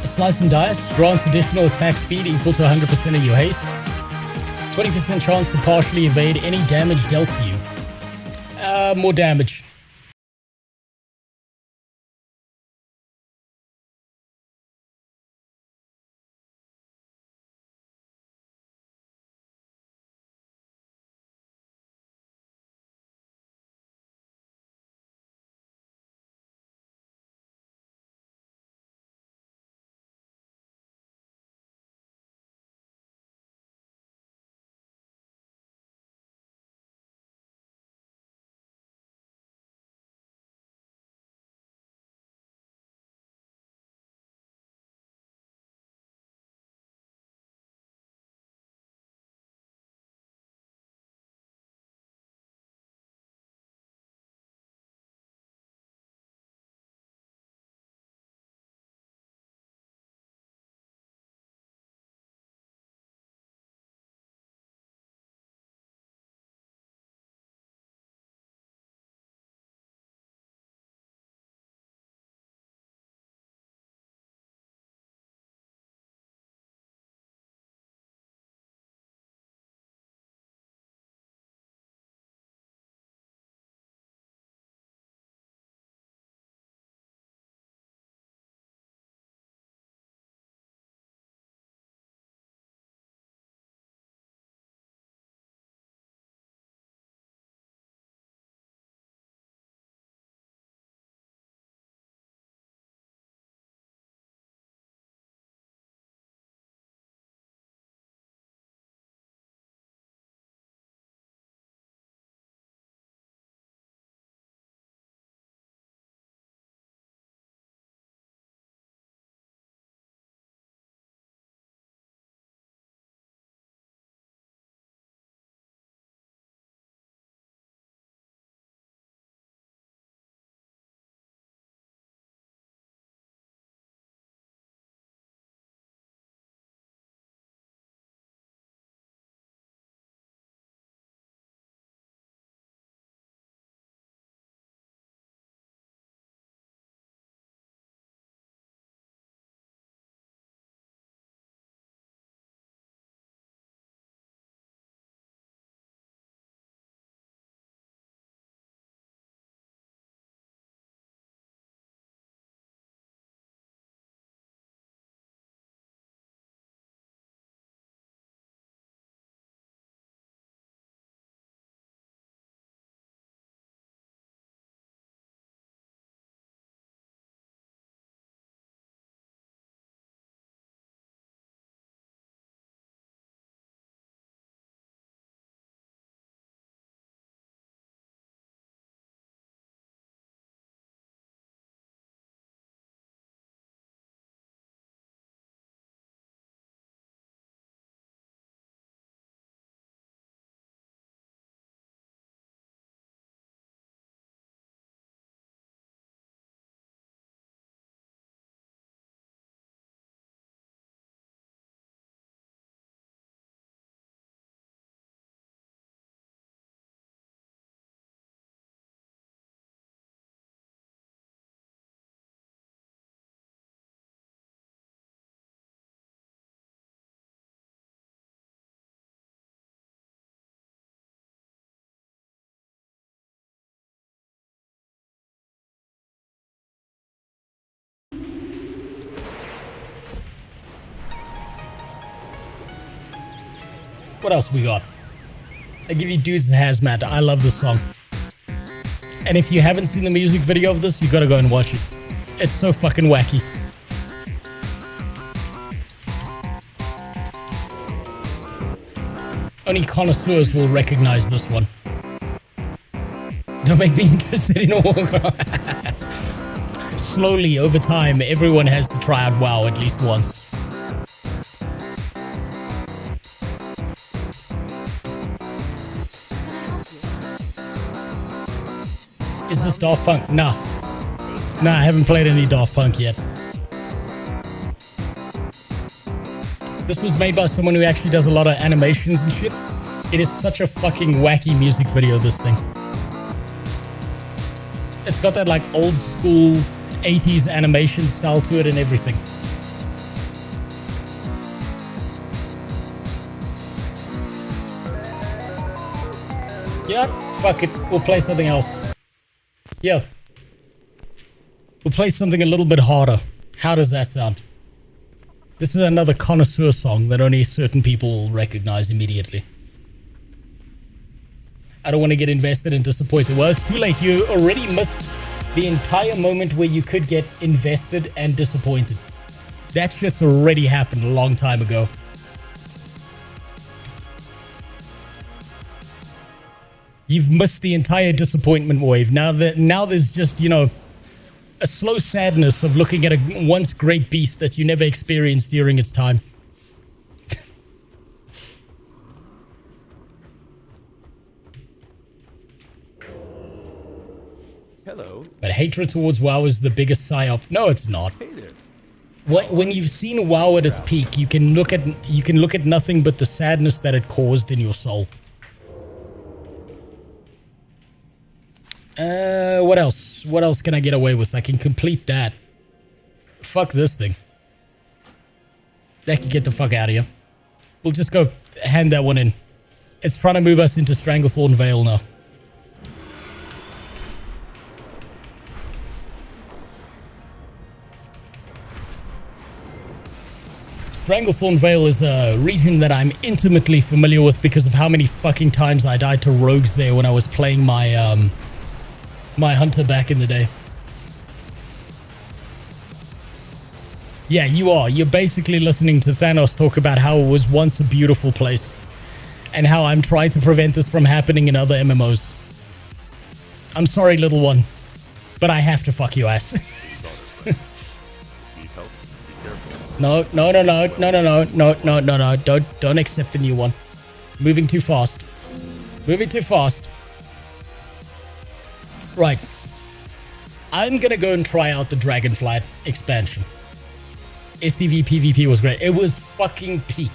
Slice and dice grants additional attack speed equal to 100% of your haste. 20% chance to partially evade any damage dealt to you. More damage. What else we got? I Give You Dudes Hazmat. I love this song. And if you haven't seen the music video of this, you gotta go and watch it. It's so fucking wacky. Only connoisseurs will recognize this one. Don't make me interested in a Warcraft. Slowly, over time, everyone has to try out WoW at least once. Is this Daft Punk? Nah. Nah, I haven't played any Daft Punk yet. This was made by someone who actually does a lot of animations and shit. It is such a fucking wacky music video, this thing. It's got that like old school 80s animation style to it and everything. Yeah, fuck it. We'll play something else. Yeah. We'll play something a little bit harder. How does that sound? This is another connoisseur song that only certain people will recognize immediately. I don't want to get invested and disappointed. Well, it's too late. You already missed the entire moment where you could get invested and disappointed. That shit's already happened a long time ago. You've missed the entire disappointment wave. Now there's just, you know, a slow sadness of looking at a once great beast that you never experienced during its time. Hello. But hatred towards WoW is the biggest psyop. No, it's not. Hey there. When you've seen WoW at its peak, you can look at nothing but the sadness that it caused in your soul. What else? What else can I get away with? I can complete that. Fuck this thing. That can get the fuck out of here. We'll just go hand that one in. It's trying to move us into Stranglethorn Vale now. Stranglethorn Vale is a region that I'm intimately familiar with because of how many fucking times I died to rogues there when I was playing my my hunter back in the day. Yeah, you are. You're basically listening to Thanos talk about how it was once a beautiful place and how I'm trying to prevent this from happening in other MMOs. I'm sorry, little one, but I have to fuck your ass. No, don't accept the new one. Moving too fast. Moving too fast. Right. I'm gonna go and try out the Dragonflight expansion. STV PvP was great. It was fucking peak.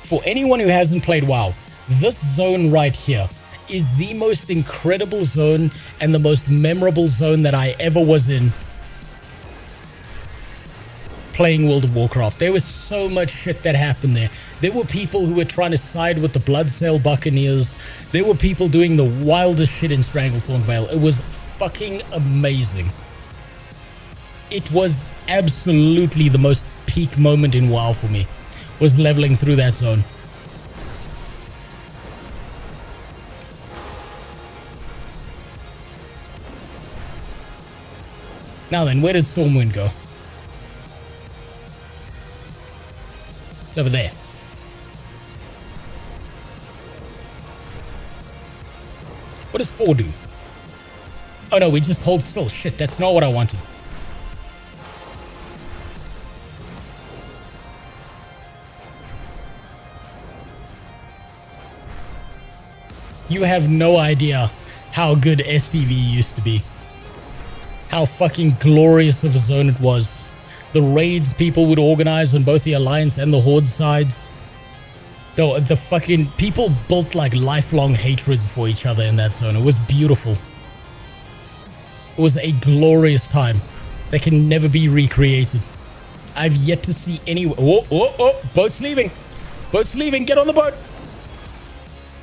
For anyone who hasn't played WoW, this zone right here is the most incredible zone and the most memorable zone that I ever was in playing World of Warcraft. There was so much shit that happened there. There were people who were trying to side with the Bloodsail Buccaneers. There were people doing the wildest shit in Stranglethorn Vale. It was fucking amazing. It was absolutely the most peak moment in WoW for me, was leveling through that zone. Now then, where did Stormwind go? It's over there. What does 4 do? Oh no, we just hold still. Shit, that's not what I wanted. You have no idea how good STV used to be. How fucking glorious of a zone it was. The raids people would organize on both the Alliance and the Horde sides. The fucking people built like lifelong hatreds for each other in that zone. It was beautiful. It was a glorious time that can never be recreated. I've yet to see any... Oh, boat's leaving. Boat's leaving. Get on the boat.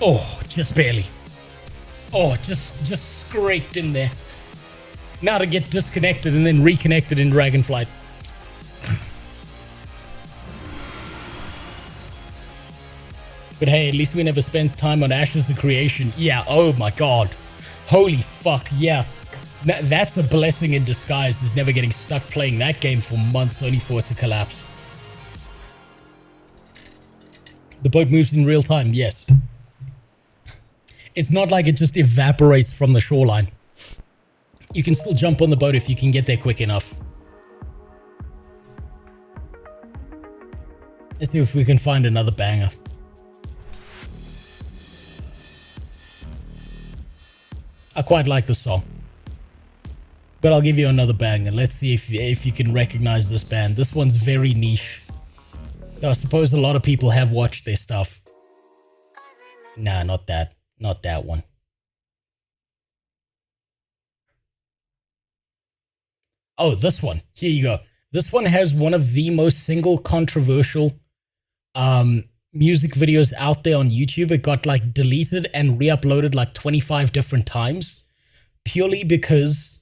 Oh, just barely. Oh, just scraped in there. Now to get disconnected and then reconnected in Dragonflight. But hey, at least we never spent time on Ashes of Creation. Yeah, oh my god. Holy fuck, yeah. That's a blessing in disguise, is never getting stuck playing that game for months only for it to collapse. The boat moves in real time, yes. It's not like it just evaporates from the shoreline. You can still jump on the boat if you can get there quick enough. Let's see if we can find another banger. I quite like the song. But I'll give you another banger. Let's see if you can recognize this band. This one's very niche. I suppose a lot of people have watched their stuff. Nah, not that. Not that one. Oh, this one. Here you go. This one has one of the most single controversial music videos out there on YouTube. It got like deleted and re-uploaded like 25 different times. Purely because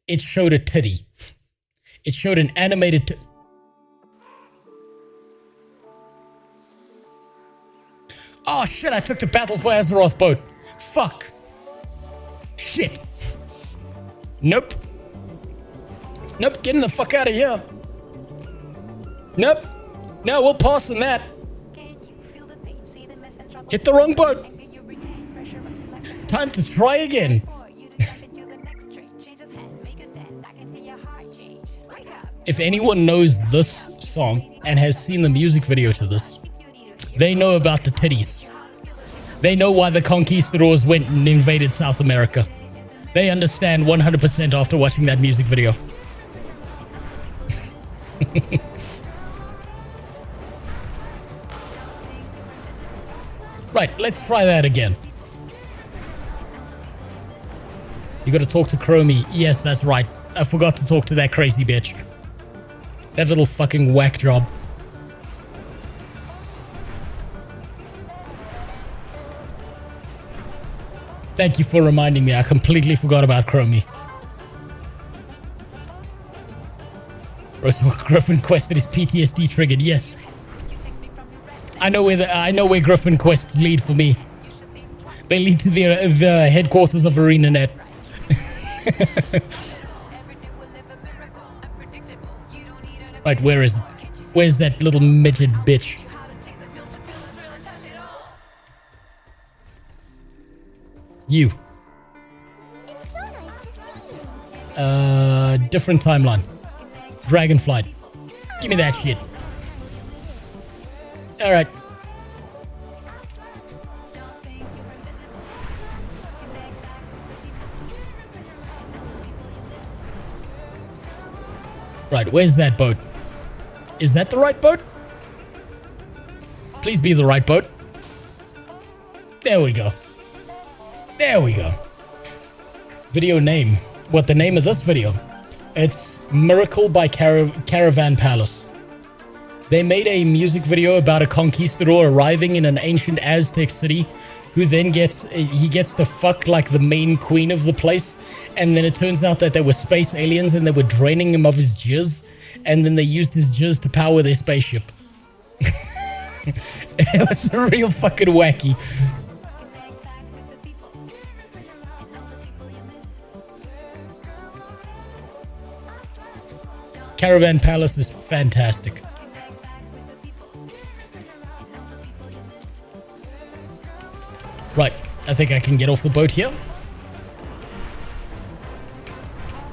it showed a titty. It showed an animated oh shit, I took the Battle for Azeroth boat. Fuck. Shit. Nope. Nope, getting the fuck out of here. Nope. No, we'll pass on that. Hit the wrong boat. Time to try again. If anyone knows this song and has seen the music video to this, they know about the titties. They know why the conquistadors went and invaded South America. They understand 100% after watching that music video. Right, let's try that again. You gotta talk to Chromie. Yes, that's right. I forgot to talk to that crazy bitch. That little fucking whack job. Thank you for reminding me. I completely forgot about Chromie. RozeMMO Griffin quested is PTSD triggered. Yes. I know where Griffin quests lead for me. They lead to the headquarters of ArenaNet. Right, where is it? Where's that little midget bitch? You. It's so nice to see you. Different timeline. Dragonflight. Give me that shit. Alright. Right, where's that boat? Is that the right boat? Please be the right boat. There we go. There we go. Video name. What, the name of this video? It's Miracle by Caravan Palace. They made a music video about a conquistador arriving in an ancient Aztec city who then gets to fuck like the main queen of the place, and then it turns out that they were space aliens and they were draining him of his jizz, and then they used his jizz to power their spaceship. It was real fucking wacky. Caravan Palace is fantastic. Right, I think I can get off the boat here.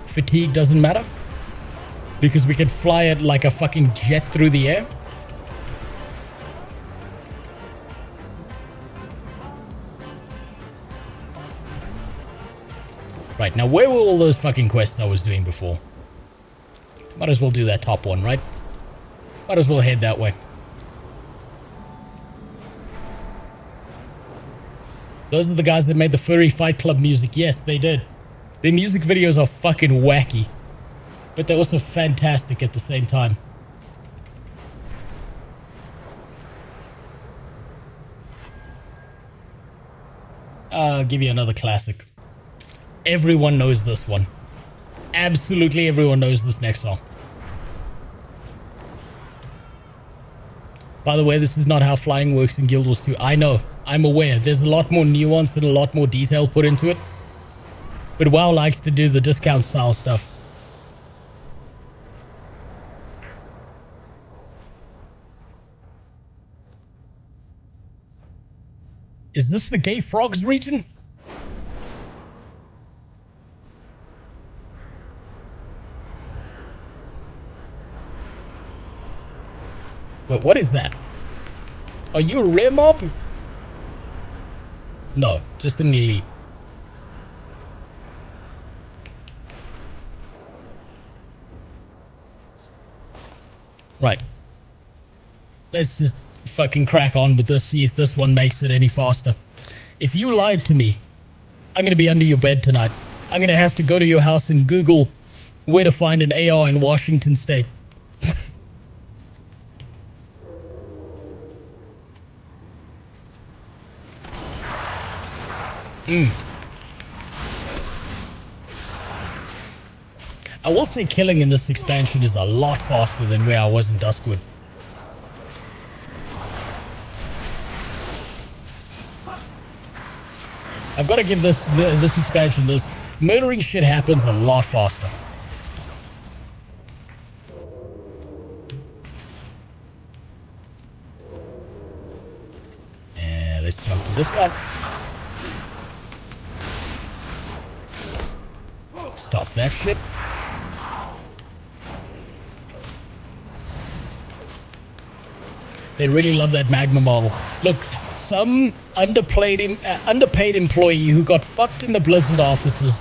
Fatigue doesn't matter, because we can fly it like a fucking jet through the air. Right, now where were all those fucking quests I was doing before? Might as well do that top one, right? Might as well head that way. Those are the guys that made the Furry Fight Club music. Yes, they did. Their music videos are fucking wacky, but they're also fantastic at the same time. I'll give you another classic. Everyone knows this one. Absolutely everyone knows this next song. By the way, this is not how flying works in Guild Wars 2. I know. I'm aware. There's a lot more nuance and a lot more detail put into it. But WoW likes to do the discount style stuff. Is this the Gay Frogs region? Wait, what is that? Are you a rare mob? No, just an elite. Right. Let's just fucking crack on with this, see if this one makes it any faster. If you lied to me, I'm gonna be under your bed tonight. I'm gonna have to go to your house and Google where to find an AR in Washington State. I will say killing in this expansion is a lot faster than where I was in Duskwood. I've got to give this expansion, this murdering shit happens a lot faster. And let's jump to this guy. Stop that shit. They really love that Magma model. Look, some underpaid employee who got fucked in the Blizzard offices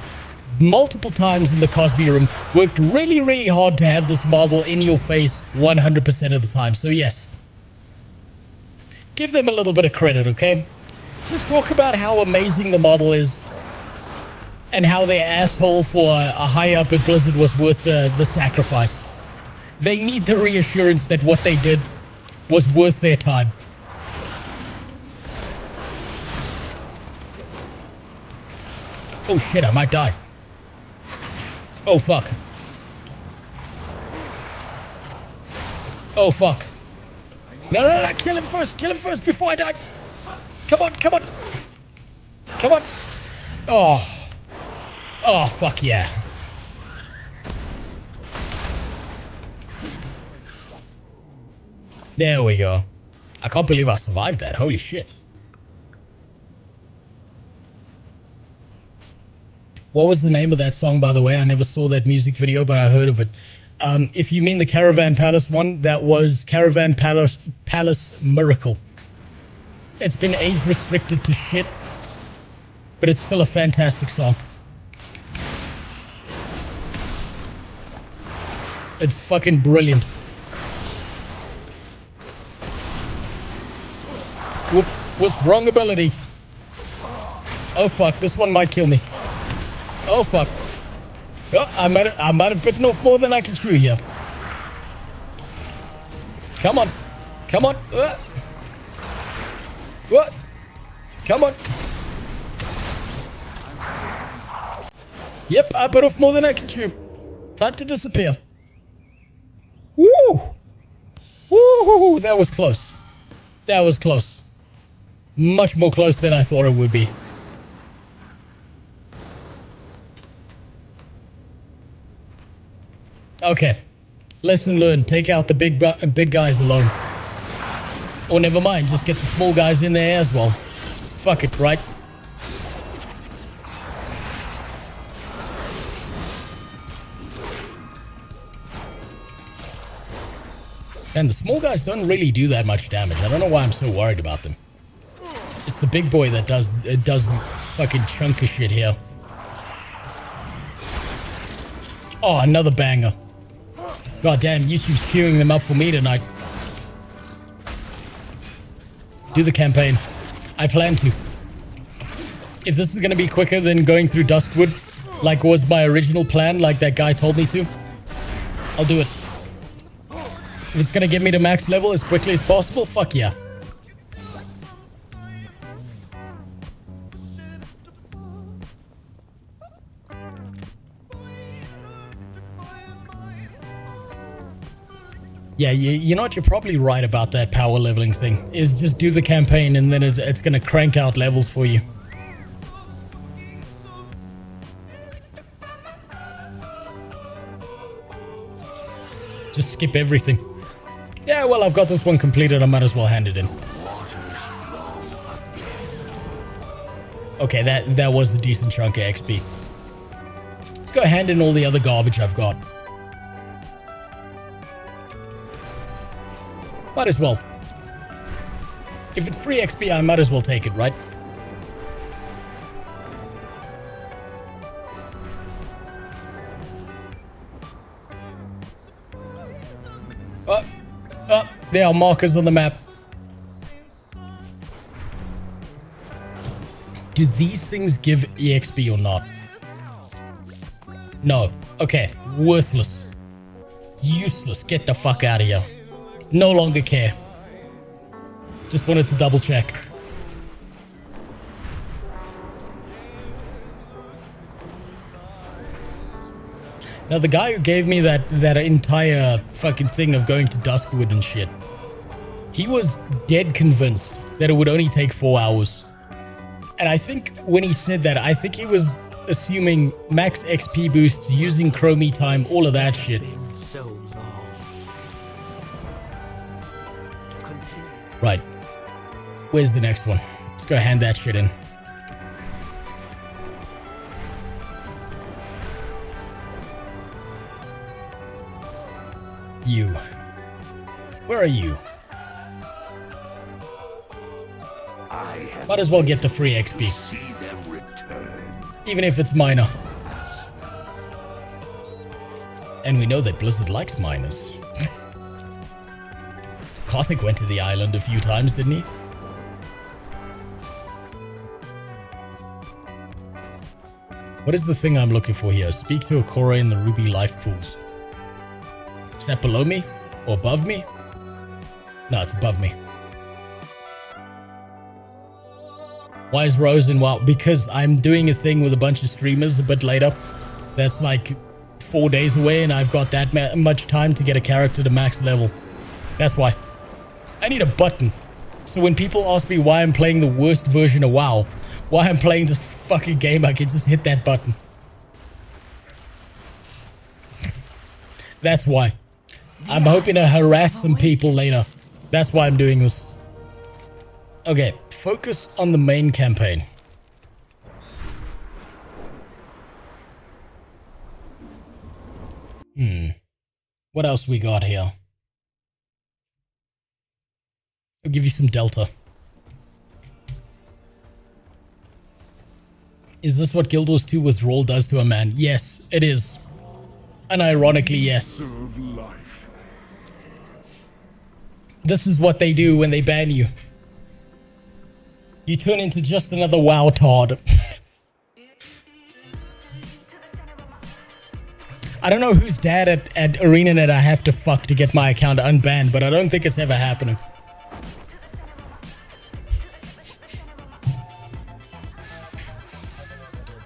multiple times in the Cosby room worked really, really hard to have this model in your face 100% of the time. So yes, give them a little bit of credit, okay? Just talk about how amazing the model is and how their asshole for a high up at Blizzard was worth the sacrifice. They need the reassurance that what they did was worth their time. Oh shit, I might die. Oh fuck. Oh fuck. No, no, no, kill him first before I die. Come on, come on. Come on. Oh. Oh, fuck yeah. There we go. I can't believe I survived that. Holy shit. What was the name of that song, by the way? I never saw that music video, but I heard of it. If you mean the Caravan Palace one, that was Caravan Palace Miracle. It's been age restricted to shit, but it's still a fantastic song. It's fucking brilliant. Whoops, whoops, wrong ability. Oh fuck, this one might kill me. Oh fuck. Oh, I might have bitten off more than I can chew here. Come on. Come on. What? Come on. Yep, I bit off more than I can chew. Time to disappear. Woo! Woo! That was close. That was close. Much more close than I thought it would be. Okay. Lesson learned. Take out the big guys alone. Or never mind, just get the small guys in there as well. Fuck it, right? And the small guys don't really do that much damage. I don't know why I'm so worried about them. It's the big boy that does the fucking chunk of shit here. Oh, another banger. God damn, YouTube's queuing them up for me tonight. Do the campaign. I plan to. If this is gonna be quicker than going through Duskwood, like was my original plan, like that guy told me to, I'll do it. If it's gonna get me to max level as quickly as possible, fuck yeah. Yeah, you know what? You're probably right about that power leveling thing. Is just do the campaign and then it's going to crank out levels for you. Just skip everything. Yeah, well, I've got this one completed. I might as well hand it in. Okay, that was a decent chunk of XP. Let's go hand in all the other garbage I've got. Might as well. If it's free XP, I might as well take it, right? There are markers on the map. Do these things give EXP or not? No. Okay. Worthless. Useless. Get the fuck out of here. No longer care. Just wanted to double check. Now the guy who gave me that entire fucking thing of going to Duskwood and shit, he was dead convinced that it would only take 4 hours. And I think when he said that, I think he was assuming max XP boosts, using chromie time, all of that shit. Right. Where's the next one? Let's go hand that shit in. You. Where are you? Might as well get the free XP. Even if it's minor. And we know that Blizzard likes minors. Kartik went to the island a few times, didn't he? What is the thing I'm looking for here? Speak to Akora in the Ruby life pools. Is that below me? Or above me? No, it's above me. Why is Rose in WoW? Because I'm doing a thing with a bunch of streamers a bit later. That's like 4 days away and I've got that much time to get a character to max level. That's why. I need a button. So when people ask me why I'm playing the worst version of WoW, why I'm playing this fucking game, I can just hit that button. That's why. I'm hoping to harass some people later. That's why I'm doing this. Okay, focus on the main campaign. What else we got here? I'll give you some Delta. Is this what Guild Wars 2 withdrawal does to a man? Yes, it is. Unironically, yes. This is what they do when they ban you. You turn into just another WoW tard. I don't know whose dad at ArenaNet I have to fuck to get my account unbanned, but I don't think it's ever happening.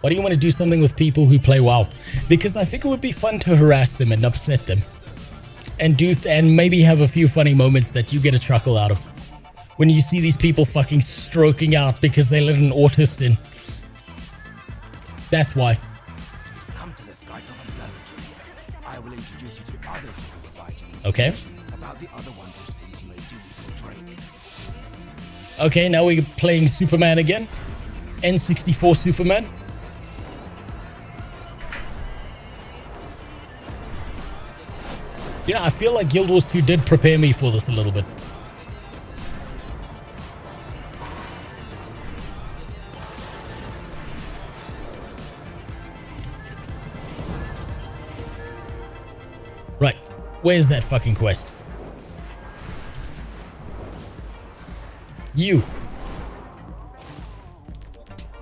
Why do you want to do something with people who play WoW? Because I think it would be fun to harass them and upset them. And maybe have a few funny moments that you get a chuckle out of. When you see these people fucking stroking out because they let an autist in. That's why. Come to the Sky Observatory. I will introduce you to others who will provide you Okay. about the other wondrous things you may do with your trade. Okay, now we're playing Superman again. N64 Superman. Yeah, I feel like Guild Wars 2 did prepare me for this a little bit. Right, where's that fucking quest? You.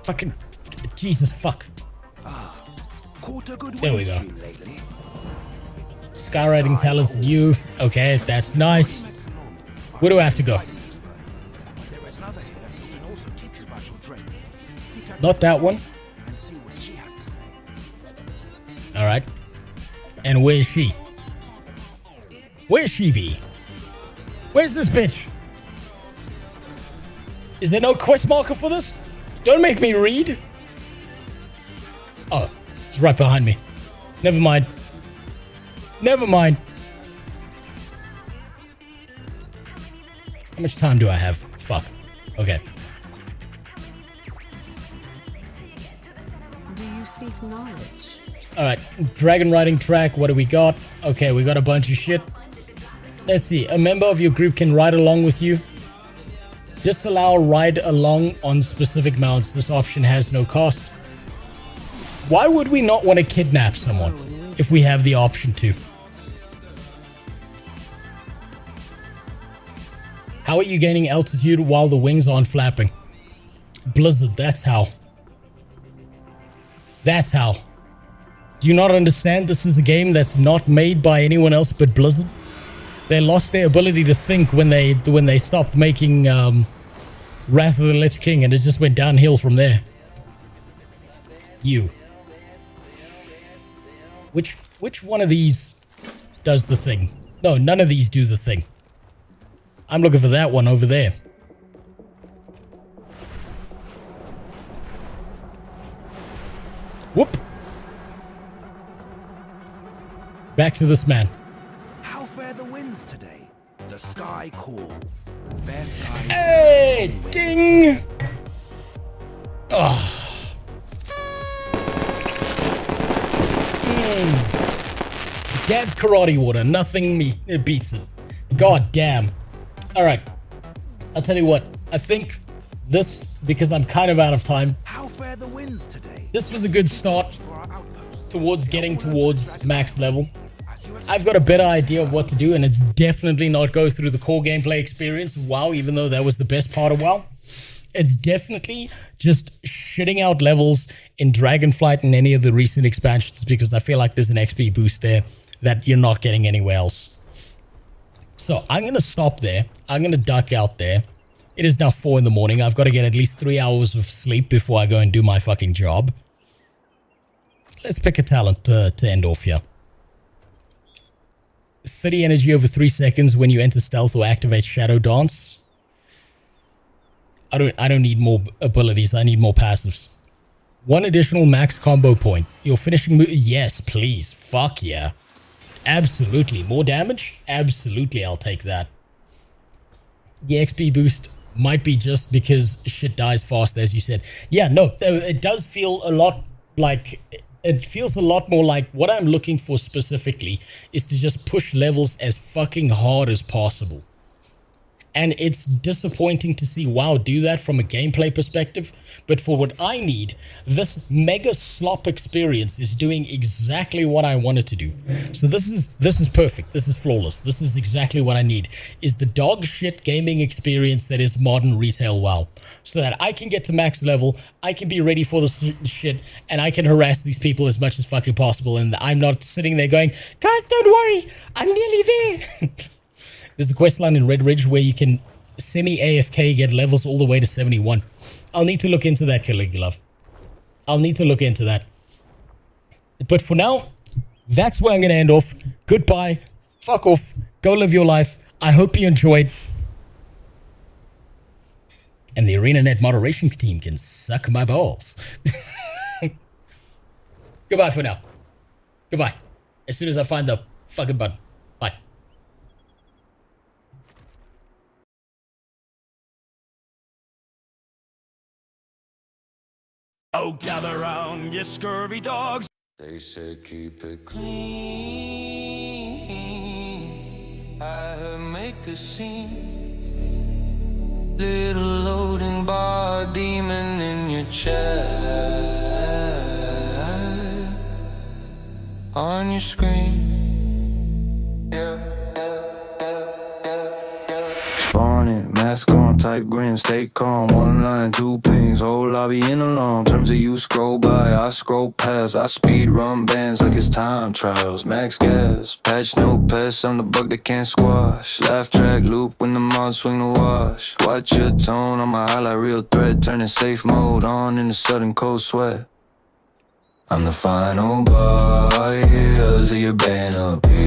Fucking Jesus fuck. There we go. Skywriting talents, you. Okay, that's nice. Where do I have to go? Not that one. Alright. And where is she? Where's she be? Where's this bitch? Is there no quest marker for this? Don't make me read. Oh, it's right behind me. Never mind. Never mind. How much time do I have? Fuck. Okay. Do you seek knowledge? Alright, dragon riding track, what do we got? Okay, we got a bunch of shit. Let's see, a member of your group can ride along with you. Disallow ride along on specific mounts. This option has no cost. Why would we not want to kidnap someone if we have the option to? How are you gaining altitude while the wings aren't flapping? Blizzard, that's how. That's how. Do you not understand this is a game that's not made by anyone else but Blizzard? They lost their ability to think when they stopped making Wrath of the Lich King, and it just went downhill from there. You. Which one of these does the thing? No, none of these do the thing. I'm looking for that one over there. Whoop. Back to this man. How fare the winds today? The sky calls. Fair skies. Hey, ding! Oh. Dad's karate water. Nothing beats it. God damn. Alright. I'll tell you what. I think this, because I'm kind of out of time. How fare the winds today? This was a good start towards getting towards max level. I've got a better idea of what to do, and it's definitely not go through the core gameplay experience of WoW, even though that was the best part of WoW. It's definitely just shitting out levels in Dragonflight and any of the recent expansions, because I feel like there's an XP boost there that you're not getting anywhere else. So I'm going to stop there. I'm going to duck out there. It is now 4 in the morning. I've got to get at least 3 hours of sleep before I go and do my fucking job. Let's pick a talent to end off here. 30 energy over 3 seconds when you enter stealth or activate shadow dance. I don't need more abilities. I need more passives. 1 additional max combo point. Your finishing move. Yes, please. Fuck yeah. Absolutely. More damage? Absolutely, I'll take that. The XP boost might be just because shit dies fast, as you said. Yeah, no, it does feel a lot like... It feels a lot more like what I'm looking for specifically is to just push levels as fucking hard as possible. And it's disappointing to see WoW do that from a gameplay perspective, but for what I need, this mega slop experience is doing exactly what I wanted to do. So this is perfect. This is flawless. This is exactly what I need, is the dog shit gaming experience that is modern retail WoW. So that I can get to max level, I can be ready for the shit, and I can harass these people as much as fucking possible, and I'm not sitting there going, guys, don't worry, I'm nearly there. There's a quest line in Red Ridge where you can semi-AFK get levels all the way to 71. I'll need to look into that, Caligula. I'll need to look into that. But for now, that's where I'm going to end off. Goodbye. Fuck off. Go live your life. I hope you enjoyed. And the ArenaNet moderation team can suck my balls. Goodbye for now. Goodbye. As soon as I find the fucking button. Bye. Oh, gather round, you scurvy dogs. They said keep it clean. I heard make a scene. Little loading bar demon in your chest. On your screen. Yeah. Spawning, mask on, type grin, stay calm. 1 line, 2 pings, whole lobby in alarm. Terms of you scroll by, I scroll past. I speed run bands like it's time trials. Max gas, patch no pests, I'm the bug that can't squash. Laugh track loop when the mods swing the wash. Watch your tone on my highlight reel thread, turning safe mode on in the sudden cold sweat. I'm the final boss of your band appeal.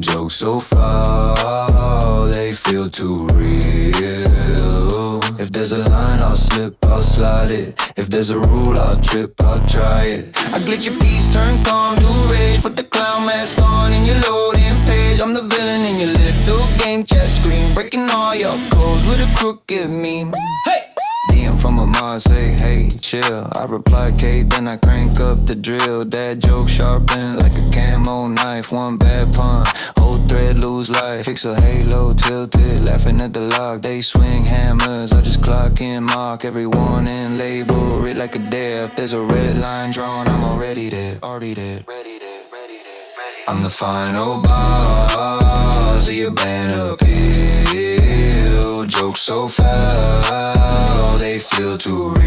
jokes so foul, they feel too real. If there's a line, I'll slip, I'll slide it. If there's a rule, I'll trip, I'll try it. I glitch your peace, turn calm to rage. Put the clown mask on in your loading page. I'm the villain in your little game chat screen, breaking all your codes with a crooked meme. Hey! DM from a mod, say, hey, chill. I reply, K, then I crank up the drill. Dad joke sharpened like a camo knife. One bad pun, whole thread lose life. Fix a halo, tilted, laughing at the lock. They swing hammers, I just clock in, mark every warning, label, read like a dare. If there's a red line drawn, I'm already there, already there. I'm the final boss of your band appeal. Jokes so foul, they feel too real.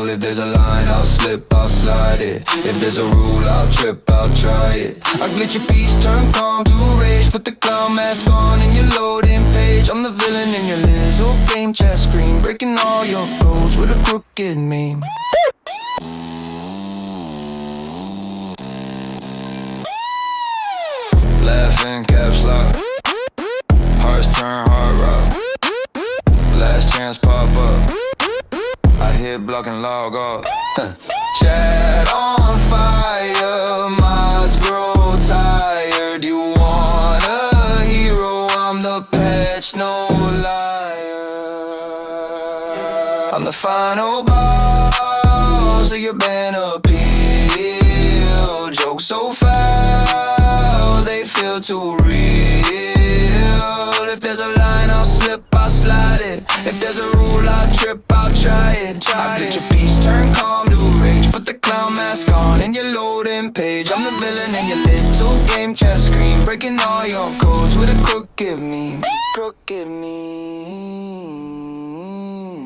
If there's a line, I'll slip, I'll slide it. If there's a rule, I'll trip, I'll try it. I glitch your peace, turn calm to rage. Put the clown mask on in your loading page. I'm the villain in your little game chat screen, breaking all your codes with a crooked meme. Laughing caps lock, hearts turn hard rock. Last chance pop up, I hit block and log off. Chat on fire, mods grow tired. You want a hero, I'm the patch, no liar. I'm the final boss of your band appeal. Jokes so foul, they feel too real. If there's a line, I'll slip, I'll slide it. If there's a rule, I'll trip, I'll try it. I get your peace, turn calm to rage. Put the clown mask on in your loading page. I'm the villain in your little game chat screen, breaking all your codes with a crooked meme. Crooked meme.